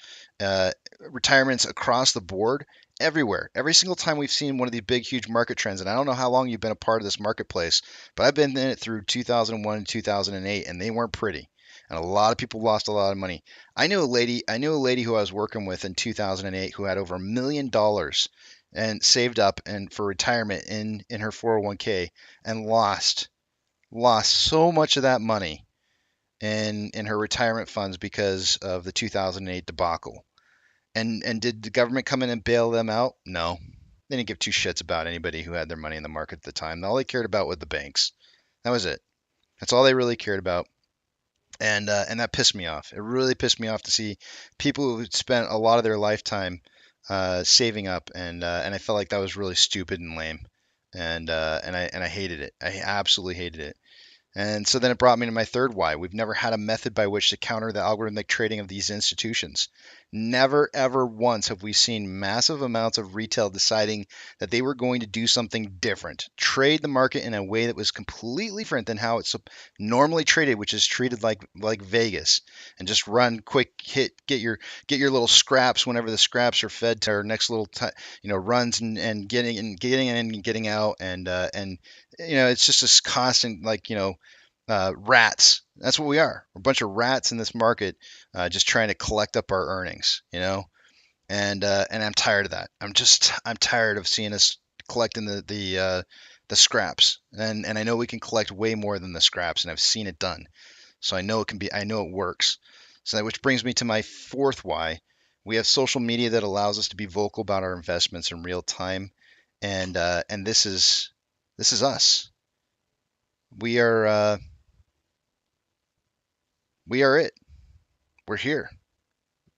retirements across the board, everywhere. Every single time we've seen one of these big, huge market trends, and I don't know how long you've been a part of this marketplace, but I've been in it through 2001 and 2008, and they weren't pretty. And a lot of people lost a lot of money. I knew a lady who I was working with in 2008 who had over $1 million and saved up and for retirement in her 401k and lost so much of that money in her retirement funds because of the 2008 debacle. And did the government come in and bail them out? No. They didn't give two shits about anybody who had their money in the market at the time. All they cared about was the banks. That was it. That's all they really cared about. And that pissed me off. It really pissed me off to see people who spent a lot of their lifetime saving up, and I felt like that was really stupid and lame, and I hated it. I absolutely hated it. And so then it brought me to my third why. We've never had a method by which to counter the algorithmic trading of these institutions. Never, ever once have we seen massive amounts of retail deciding that they were going to do something different, trade the market in a way that was completely different than how it's normally traded, which is treated like Vegas, and just run quick hit, get your little scraps whenever the scraps are fed to our next little runs and getting in and getting out, and it's just this constant rats. That's what we are. We're a bunch of rats in this market, just trying to collect up our earnings, And I'm tired of that. I'm tired of seeing us collecting the scraps, and I know we can collect way more than the scraps, and I've seen it done, so I know it can be. I know it works. So which brings me to my fourth why. We have social media that allows us to be vocal about our investments in real time, and this is us. We are it. We're here.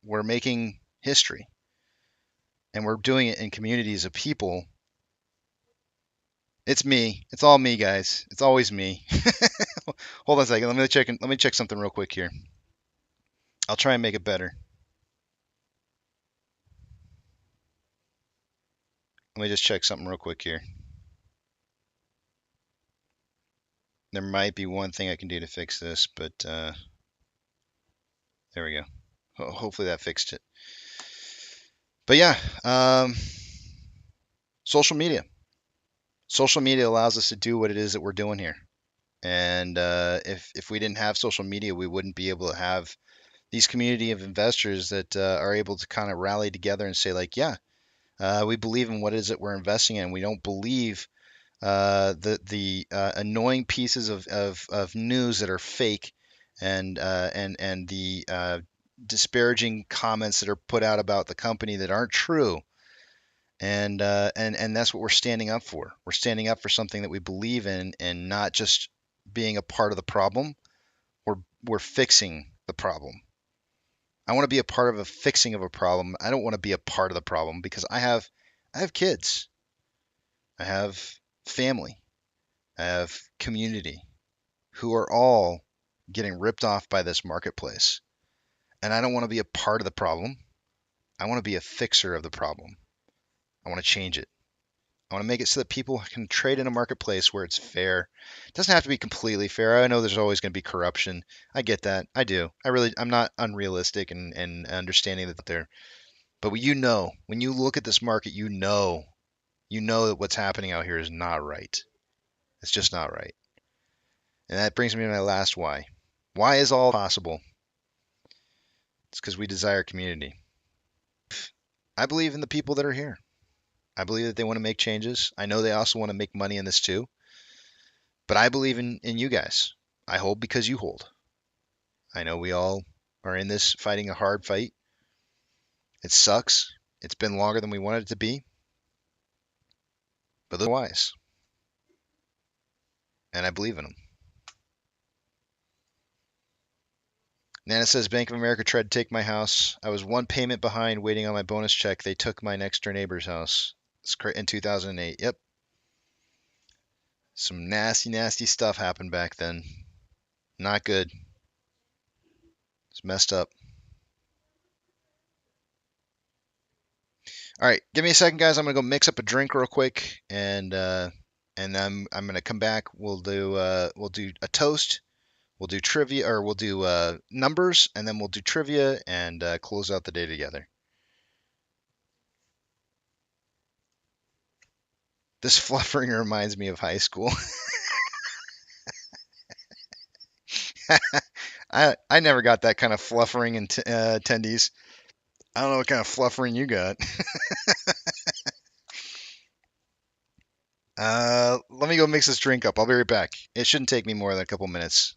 We're making history, and we're doing it in communities of people. It's me. It's all me, guys. It's always me. Hold on a second. Let me check something real quick here. I'll try and make it better. Let me just check something real quick here. There might be one thing I can do to fix this, but there we go. Hopefully that fixed it. But yeah, social media. Social media allows us to do what it is that we're doing here. And if we didn't have social media, we wouldn't be able to have these community of investors that are able to kind of rally together and say, like, yeah, we believe in what it is that we're investing in. We don't believe the annoying pieces of news that are fake, and the disparaging comments that are put out about the company that aren't true. And that's what we're standing up for. We're standing up for something that we believe in, and not just being a part of the problem. We're fixing the problem. I want to be a part of a fixing of a problem. I don't want to be a part of the problem, because I have kids. I have family. I have community who are all getting ripped off by this marketplace. And I don't want to be a part of the problem. I want to be a fixer of the problem. I want to change it. I want to make it so that people can trade in a marketplace where it's fair. It doesn't have to be completely fair. I know there's always going to be corruption. I get that. I do. I'm not unrealistic and understanding that there. But when you look at this market, you know that what's happening out here is not right. It's just not right. And that brings me to my last why. Why is all possible? It's because we desire community. I believe in the people that are here. I believe that they want to make changes. I know they also want to make money in this too. But I believe in you guys. I hold because you hold. I know we all are in this fighting a hard fight. It sucks. It's been longer than we wanted it to be. But they're wise. And I believe in them. Nana says, Bank of America tried to take my house. I was one payment behind waiting on my bonus check. They took my next door neighbor's house. It's in 2008. Yep. Some nasty, nasty stuff happened back then. Not good. It's messed up. All right, give me a second, guys. I'm gonna go mix up a drink real quick, and I'm gonna come back. We'll do a toast. We'll do trivia, or we'll do numbers, and then we'll do trivia and close out the day together. This fluffering reminds me of high school. I never got that kind of fluffering in attendees. I don't know what kind of fluffering you got. Let me go mix this drink up. I'll be right back. It shouldn't take me more than a couple minutes.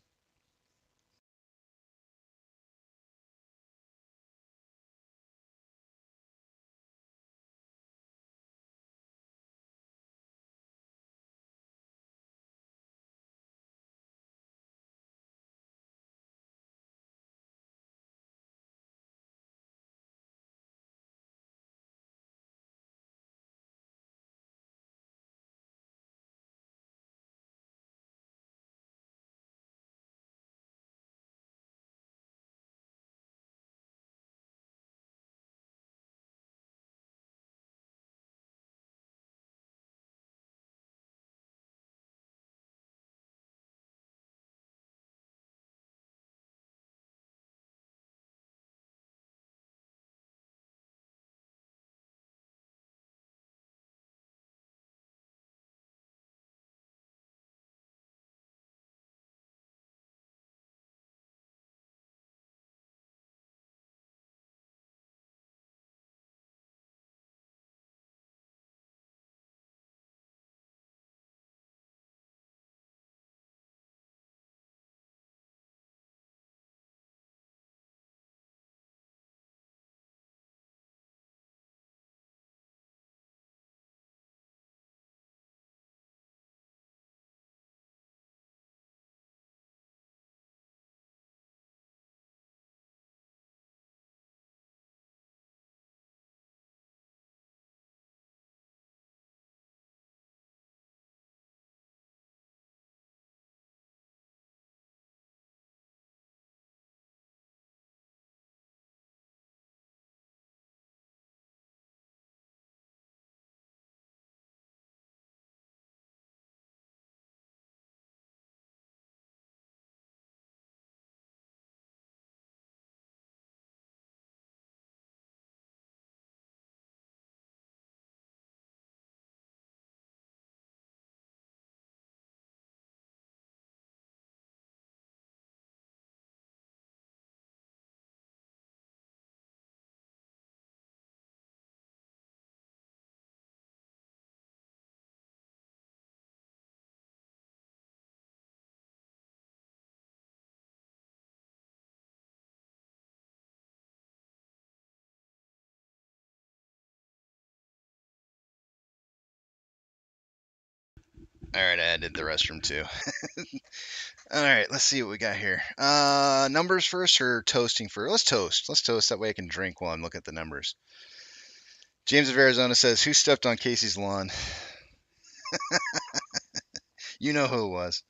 All right, I did the restroom too. All right, let's see what we got here. Numbers first or toasting first? Let's toast. Let's toast. That way I can drink while I'm looking at the numbers. James of Arizona says, "Who stepped on Casey's lawn?" You know who it was.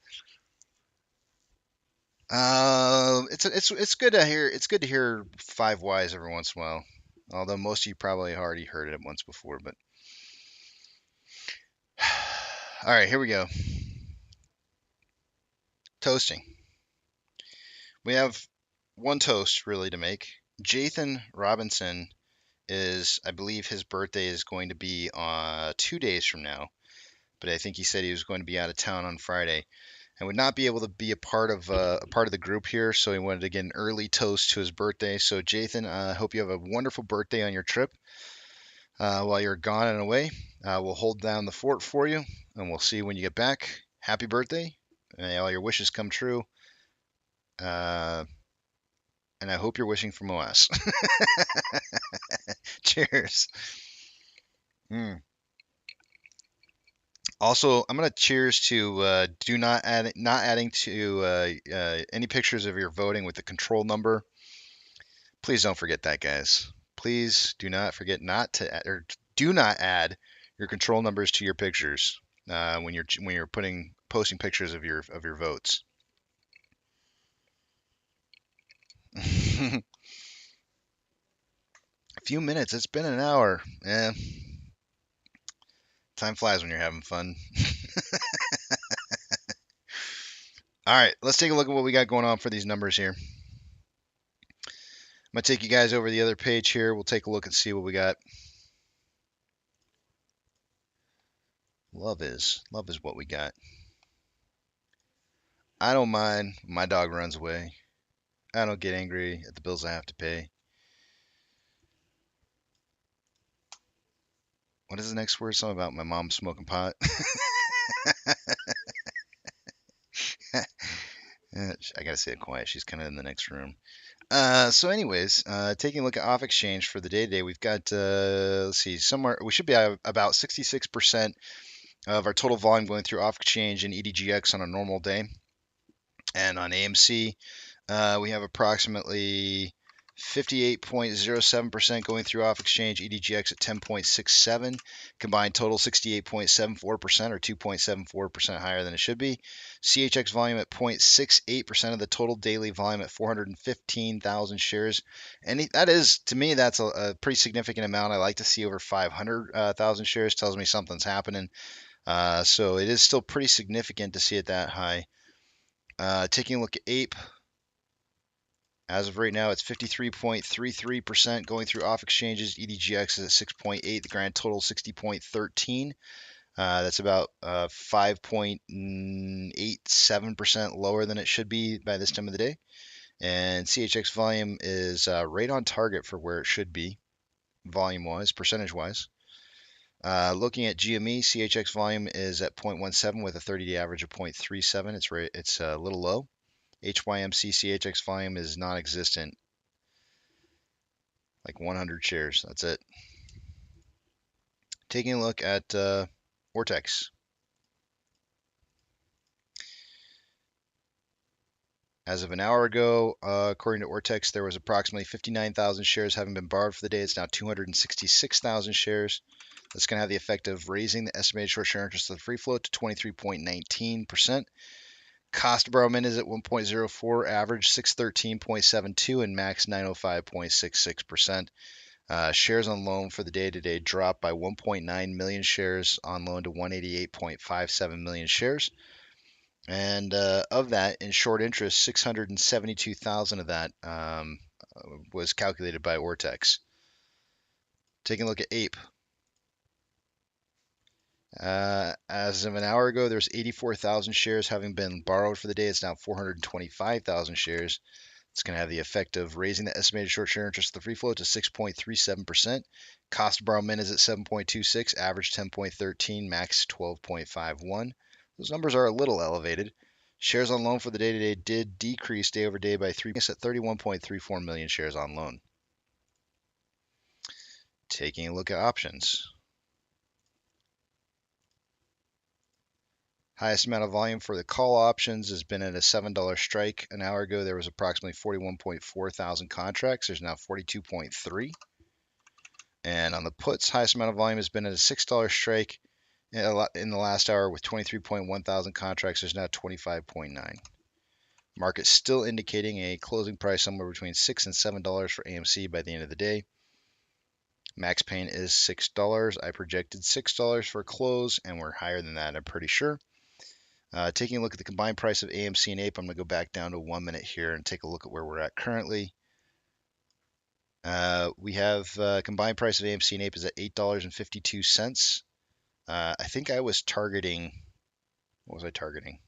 It's good to hear. It's good to hear 5 Ys every once in a while. Although most of you probably already heard it once before, but all right, here we go. Toasting. We have one toast really to make. Jathan Robinson is, I believe his birthday is going to be 2 days from now, but I think he said he was going to be out of town on Friday. and would not be able to be a part of the group here. So he wanted to get an early toast to his birthday. So Jathan, I hope you have a wonderful birthday on your trip. While you're gone and away, we'll hold down the fort for you, and we'll see you when you get back. Happy birthday! May all your wishes come true. And I hope you're wishing for MOASS. Cheers. Also, I'm gonna cheers to do not adding to any pictures of your voting with the control number. Please don't forget that, guys. Please do not forget do not add your control numbers to your pictures when you're posting pictures of your votes. A few minutes. It's been an hour. Time flies when you're having fun. All right, let's take a look at what we got going on for these numbers here. I'm going to take you guys over the other page here. We'll take a look and see what we got. Love is what we got. I don't mind when my dog runs away. I don't get angry at the bills I have to pay. What is the next word? Something about my mom smoking pot. I gotta say it quiet. She's kind of in the next room. So anyways, taking a look at off exchange for the day to day, we've got let's see, somewhere we should be at about 66% of our total volume going through off exchange and EDGX on a normal day, and on AMC we have approximately 58.07% going through off exchange, EDGX at 10.67, combined total 68.74% or 2.74% higher than it should be. CHX volume at 0.68% of the total daily volume at 415,000 shares. And that is, to me, that's a pretty significant amount. I like to see over 500,000 shares. Tells me something's happening. So it is still pretty significant to see it that high. Taking a look at Ape. As of right now, it's 53.33% going through off exchanges. EDGX is at 6.8. The grand total 60.13. That's about 5.87% lower than it should be by this time of the day. And CHX volume is right on target for where it should be, volume-wise, percentage-wise. Looking at GME, CHX volume is at 0.17 with a 30-day average of 0.37. It's a little low. HYMC CHX volume is non-existent, like 100 shares. That's it. Taking a look at Vortex. As of an hour ago, according to Ortex, there was approximately 59,000 shares having been borrowed for the day. It's now 266,000 shares. That's going to have the effect of raising the estimated short share interest of the free float to 23.19%. Cost to borrow min is at 1.04, average 613.72, and max 905.66%. Shares on loan for the day today dropped by 1.9 million shares on loan to 188.57 million shares. And of that, in short interest, 672,000 of that was calculated by Ortex. Taking a look at Ape. As of an hour ago, there's 84,000 shares having been borrowed for the day. It's now 425,000 shares. It's going to have the effect of raising the estimated short share interest of the free float to 6.37%. Cost to borrow min is at 7.26, average 10.13, max 12.51. Those numbers are a little elevated. Shares on loan for the day today did decrease day over day by 3% at 31.34 million shares on loan. Taking a look at options. Highest amount of volume for the call options has been at a $7 strike. An hour ago, there was approximately 41.4 thousand contracts. There's now 42.3. And on the puts, highest amount of volume has been at a $6 strike in the last hour with 23.1 thousand contracts. There's now 25.9. Market still indicating a closing price somewhere between $6 and $7 for AMC by the end of the day. Max pain is $6. I projected $6 for a close, and we're higher than that, I'm pretty sure. Taking a look at the combined price of AMC and Ape, I'm going to go back down to 1 minute here and take a look at where we're at currently. We have combined price of AMC and Ape is at $8.52. I think I was targeting, what was I targeting?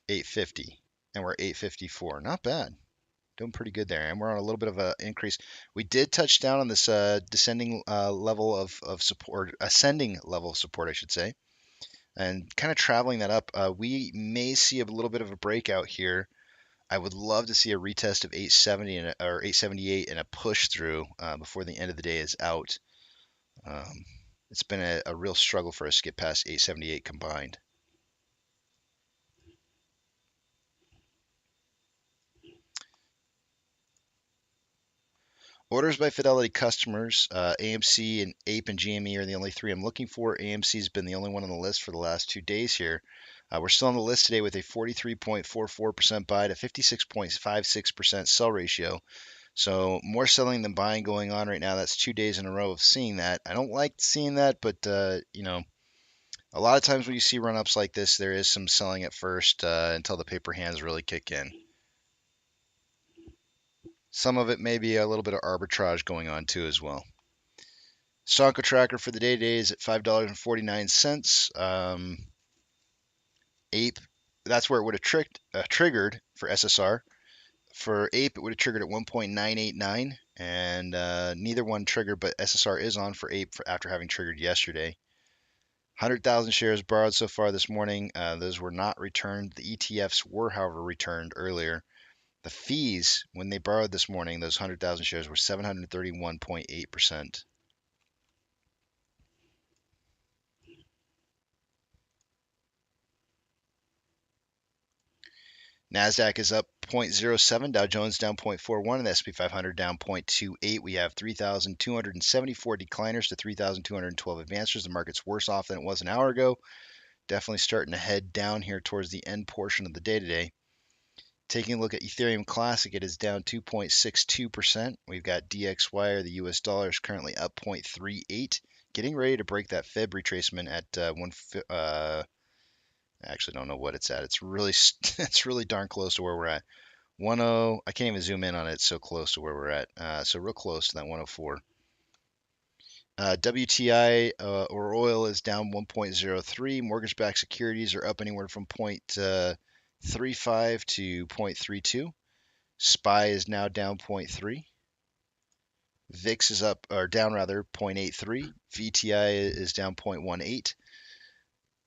850, and we're 854. Not bad. Doing pretty good there, and we're on a little bit of an increase. We did touch down on this descending level of support, ascending level of support, I should say, and kind of traveling that up. We may see a little bit of a breakout here. I would love to see a retest of 870 or 878 and a push through before the end of the day is out. It's been a real struggle for us to get past 878 combined. Orders by Fidelity customers, AMC and Ape and GME are the only three I'm looking for. AMC's been the only one on the list for the last 2 days here. We're still on the list today with a 43.44% buy to 56.56% sell ratio. So more selling than buying going on right now. That's 2 days in a row of seeing that. I don't like seeing that, but you know, a lot of times when you see run-ups like this, there is some selling at first until the paper hands really kick in. Some of it may be a little bit of arbitrage going on too as well. Stonko tracker for the day today is at $5.49. Ape, that's where it would have triggered for SSR. For Ape, it would have triggered at 1.989, and neither one triggered, but SSR is on for Ape after having triggered yesterday. 100,000 shares borrowed so far this morning. Those were not returned. The ETFs were, however, returned earlier. The fees, when they borrowed this morning, those 100,000 shares were 731.8%. NASDAQ is up 0.07, Dow Jones down 0.41, and the S&P 500 down 0.28. We have 3,274 decliners to 3,212 advancers. The market's worse off than it was an hour ago. Definitely starting to head down here towards the end portion of the day today. Taking a look at Ethereum Classic, it is down 2.62%. We've got DXY, or the US dollar, is currently up 0.38, getting ready to break that Fib retracement at I actually don't know what it's at. It's really darn close to where we're at. 10. I can't even zoom in on it. It's so close to where we're at. So real close to that 104. WTI or oil is down 1.03. Mortgage-backed securities are up anywhere from 0.35 to 0.32. SPY is now down 0.3. VIX is up, or down rather, 0.83. VTI is down 0.18.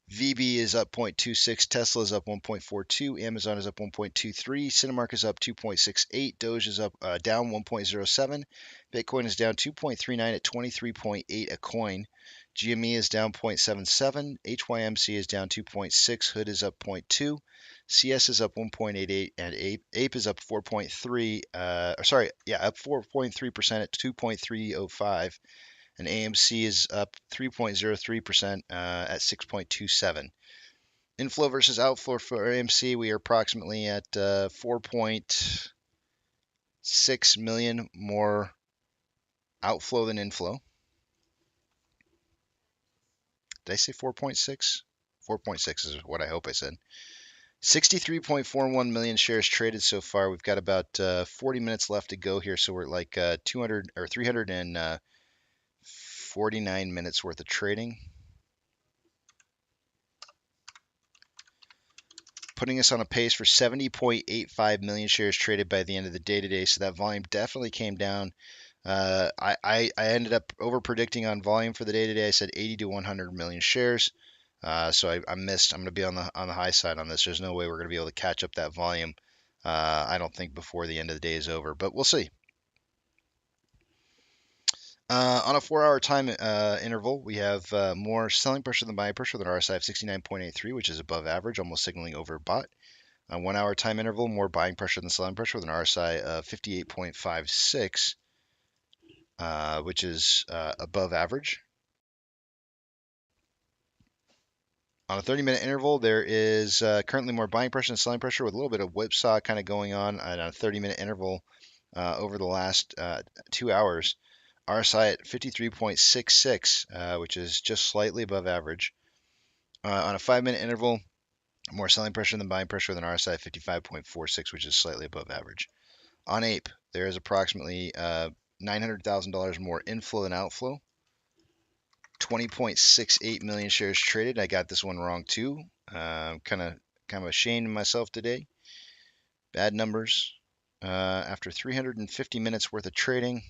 VB is up 0.26, Tesla is up 1.42, Amazon is up 1.23, Cinemark is up 2.68, Doge is up down 1.07, Bitcoin is down 2.39 at 23.8 a coin, GME is down 0.77, HYMC is down 2.6, Hood is up 0.2, CS is up 1.88, and Ape is up 4.3, up 4.3% at 2.305. And AMC is up 3.03% at 6.27. Inflow versus outflow for AMC, we are approximately at 4.6 million more outflow than inflow. Did I say 4.6? 4.6 is what I hope I said. 63.41 million shares traded so far. We've got about 40 minutes left to go here, so we're at like 349 minutes worth of trading, putting us on a pace for 70.85 million shares traded by the end of the day today. So that volume definitely came down. I ended up over predicting on volume for the day today. I said 80 to 100 million shares. So I missed. I'm going to be on the high side on this. There's no way we're going to be able to catch up that volume. I don't think before the end of the day is over, but we'll see. On a 4-hour time interval, we have more selling pressure than buying pressure with an RSI of 69.83, which is above average, almost signaling overbought. On 1-hour time interval, more buying pressure than selling pressure with an RSI of 58.56, which is above average. On a 30-minute interval, there is currently more buying pressure than selling pressure with a little bit of whipsaw kind of going on a 30-minute interval over the last 2 hours. RSI at 53.66, which is just slightly above average. On a 5-minute interval, more selling pressure than buying pressure with an RSI at 55.46, which is slightly above average. On Ape, there is approximately $900,000 more inflow than outflow. 20.68 million shares traded. I got this one wrong too. Kind of kind of ashamed of myself today. Bad numbers. After 350 minutes worth of trading,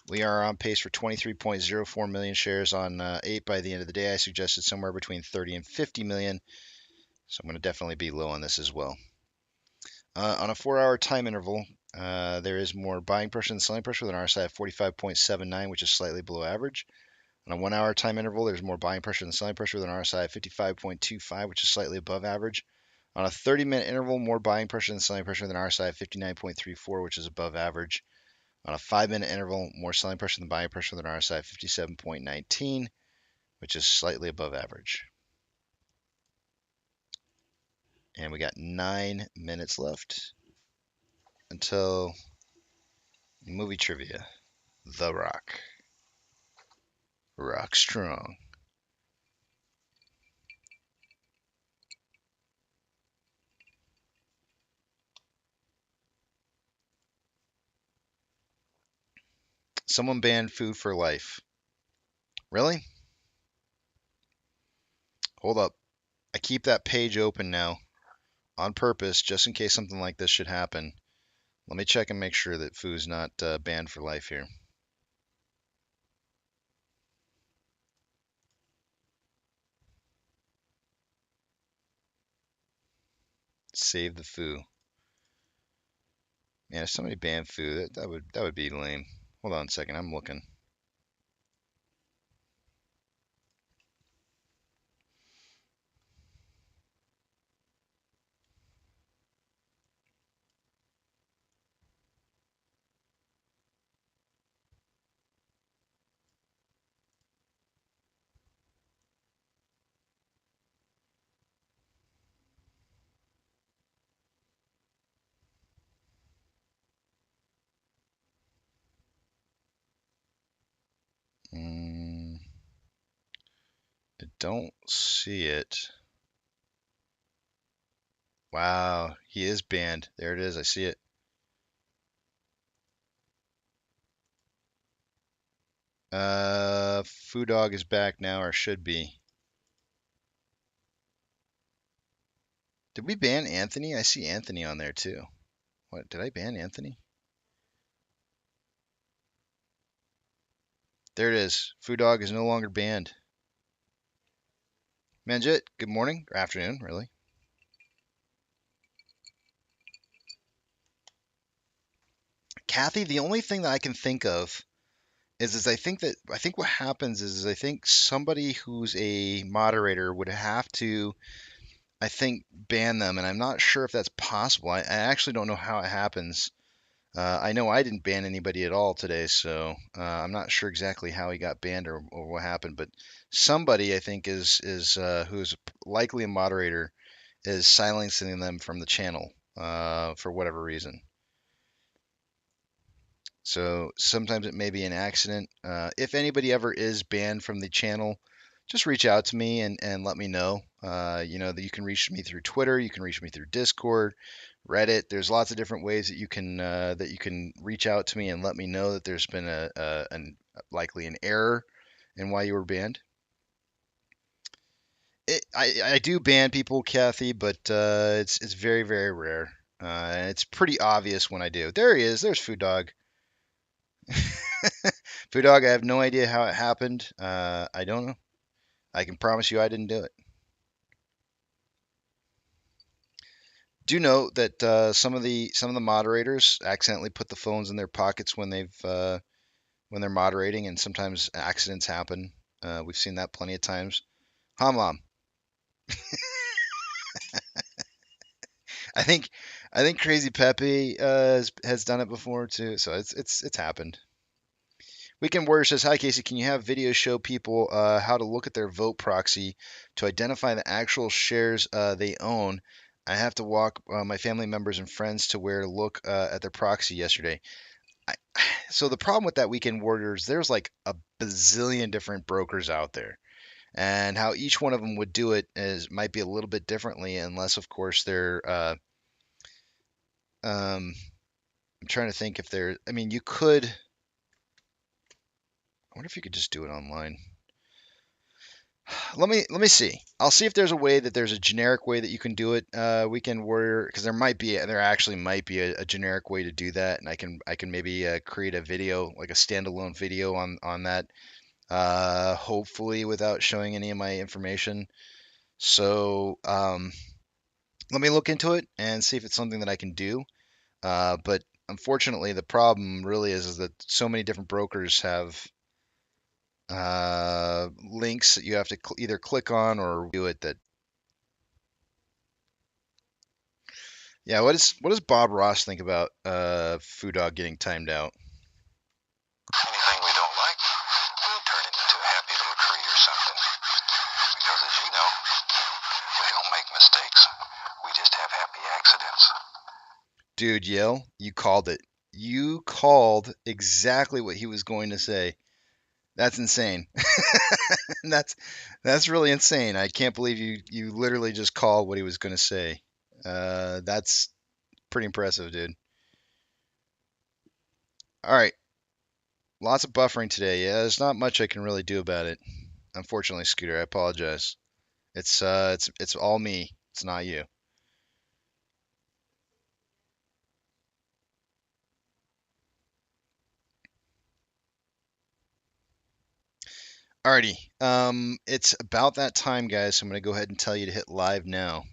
we are on pace for 23.04 million shares on Ape by the end of the day. I suggested somewhere between 30 and 50 million, so I'm going to definitely be low on this as well. On a 4-hour time interval, there is more buying pressure than selling pressure with an RSI of 45.79, which is slightly below average. On a 1-hour time interval, there's more buying pressure than selling pressure with an RSI of 55.25, which is slightly above average. On a 30-minute interval, more buying pressure than selling pressure with an RSI of 59.34, which is above average. On a 5-minute interval, more selling pressure than buying pressure with an RSI of 57.19, which is slightly above average. And we got 9 minutes left until movie trivia. The Rock. Rock strong. Someone banned food for life. Really? Hold up. I keep that page open now on purpose just in case something like this should happen. Let me check and make sure that food's not banned for life here. Save the foo. Man, if somebody banned foo, that would be lame. Hold on a second, I'm looking. I don't see it. Wow, he is banned. There it is, I see it. Foo Dog is back now, or should be. Did we ban Anthony? I see Anthony on there too. What, did I ban Anthony? There it is. Foo Dog is no longer banned. Manjit, good morning, or afternoon, really. Kathy, the only thing that I can think of is I think what happens is I think somebody who's a moderator would have to, I think, ban them, and I'm not sure if that's possible. I actually don't know how it happens. I know I didn't ban anybody at all today, so I'm not sure exactly how he got banned or what happened. But somebody, I think, is who's likely a moderator is silencing them from the channel for whatever reason. So sometimes it may be an accident. If anybody ever is banned from the channel, just reach out to me and let me know. You know that you can reach me through Twitter, you can reach me through Discord, Reddit. There's lots of different ways that you can reach out to me and let me know that there's been likely an error in why you were banned. I do ban people, Kathy, but it's very, very rare. And it's pretty obvious when I do. There he is. There's Food Dog. Food Dog, I have no idea how it happened. I don't know. I can promise you I didn't do it. Do know that some of the moderators accidentally put the phones in their pockets when they're moderating, and sometimes accidents happen. We've seen that plenty of times. Hamlam. I think Crazy Pepe has done it before too, so it's happened. Weekend Warrior says, "Hi Casey, can you have videos show people how to look at their vote proxy to identify the actual shares they own? I have to walk my family members and friends to where to look at their proxy yesterday." So the problem with that, Weekend Warriors, there's like a bazillion different brokers out there, and how each one of them would do it might be a little bit differently, unless of course they're I'm trying to think if they're. I mean, you could. I wonder if you could just do it online. Let me see. I'll see if there's a way that there's a generic way that you can do it. Weekend Warrior, because there actually might be a generic way to do that, and I can maybe create a video, like a standalone video on that. Hopefully without showing any of my information. So let me look into it and see if it's something that I can do. But unfortunately, the problem really is that so many different brokers have links that you have to either click on or do it. That yeah. What does Bob Ross think about Foo Dog getting timed out? Anything we don't like, we'll turn it into a happy little tree or something. Because as you know, we don't make mistakes. We just have happy accidents. Dude, Yale, you called it. You called exactly what he was going to say. That's insane. that's really insane. I can't believe you literally just called what he was going to say. That's pretty impressive, dude. All right. Lots of buffering today. Yeah, there's not much I can really do about it. Unfortunately, Scooter, I apologize. It's all me. It's not you. Alrighty. It's about that time, guys. So I'm gonna go ahead and tell you to hit live now.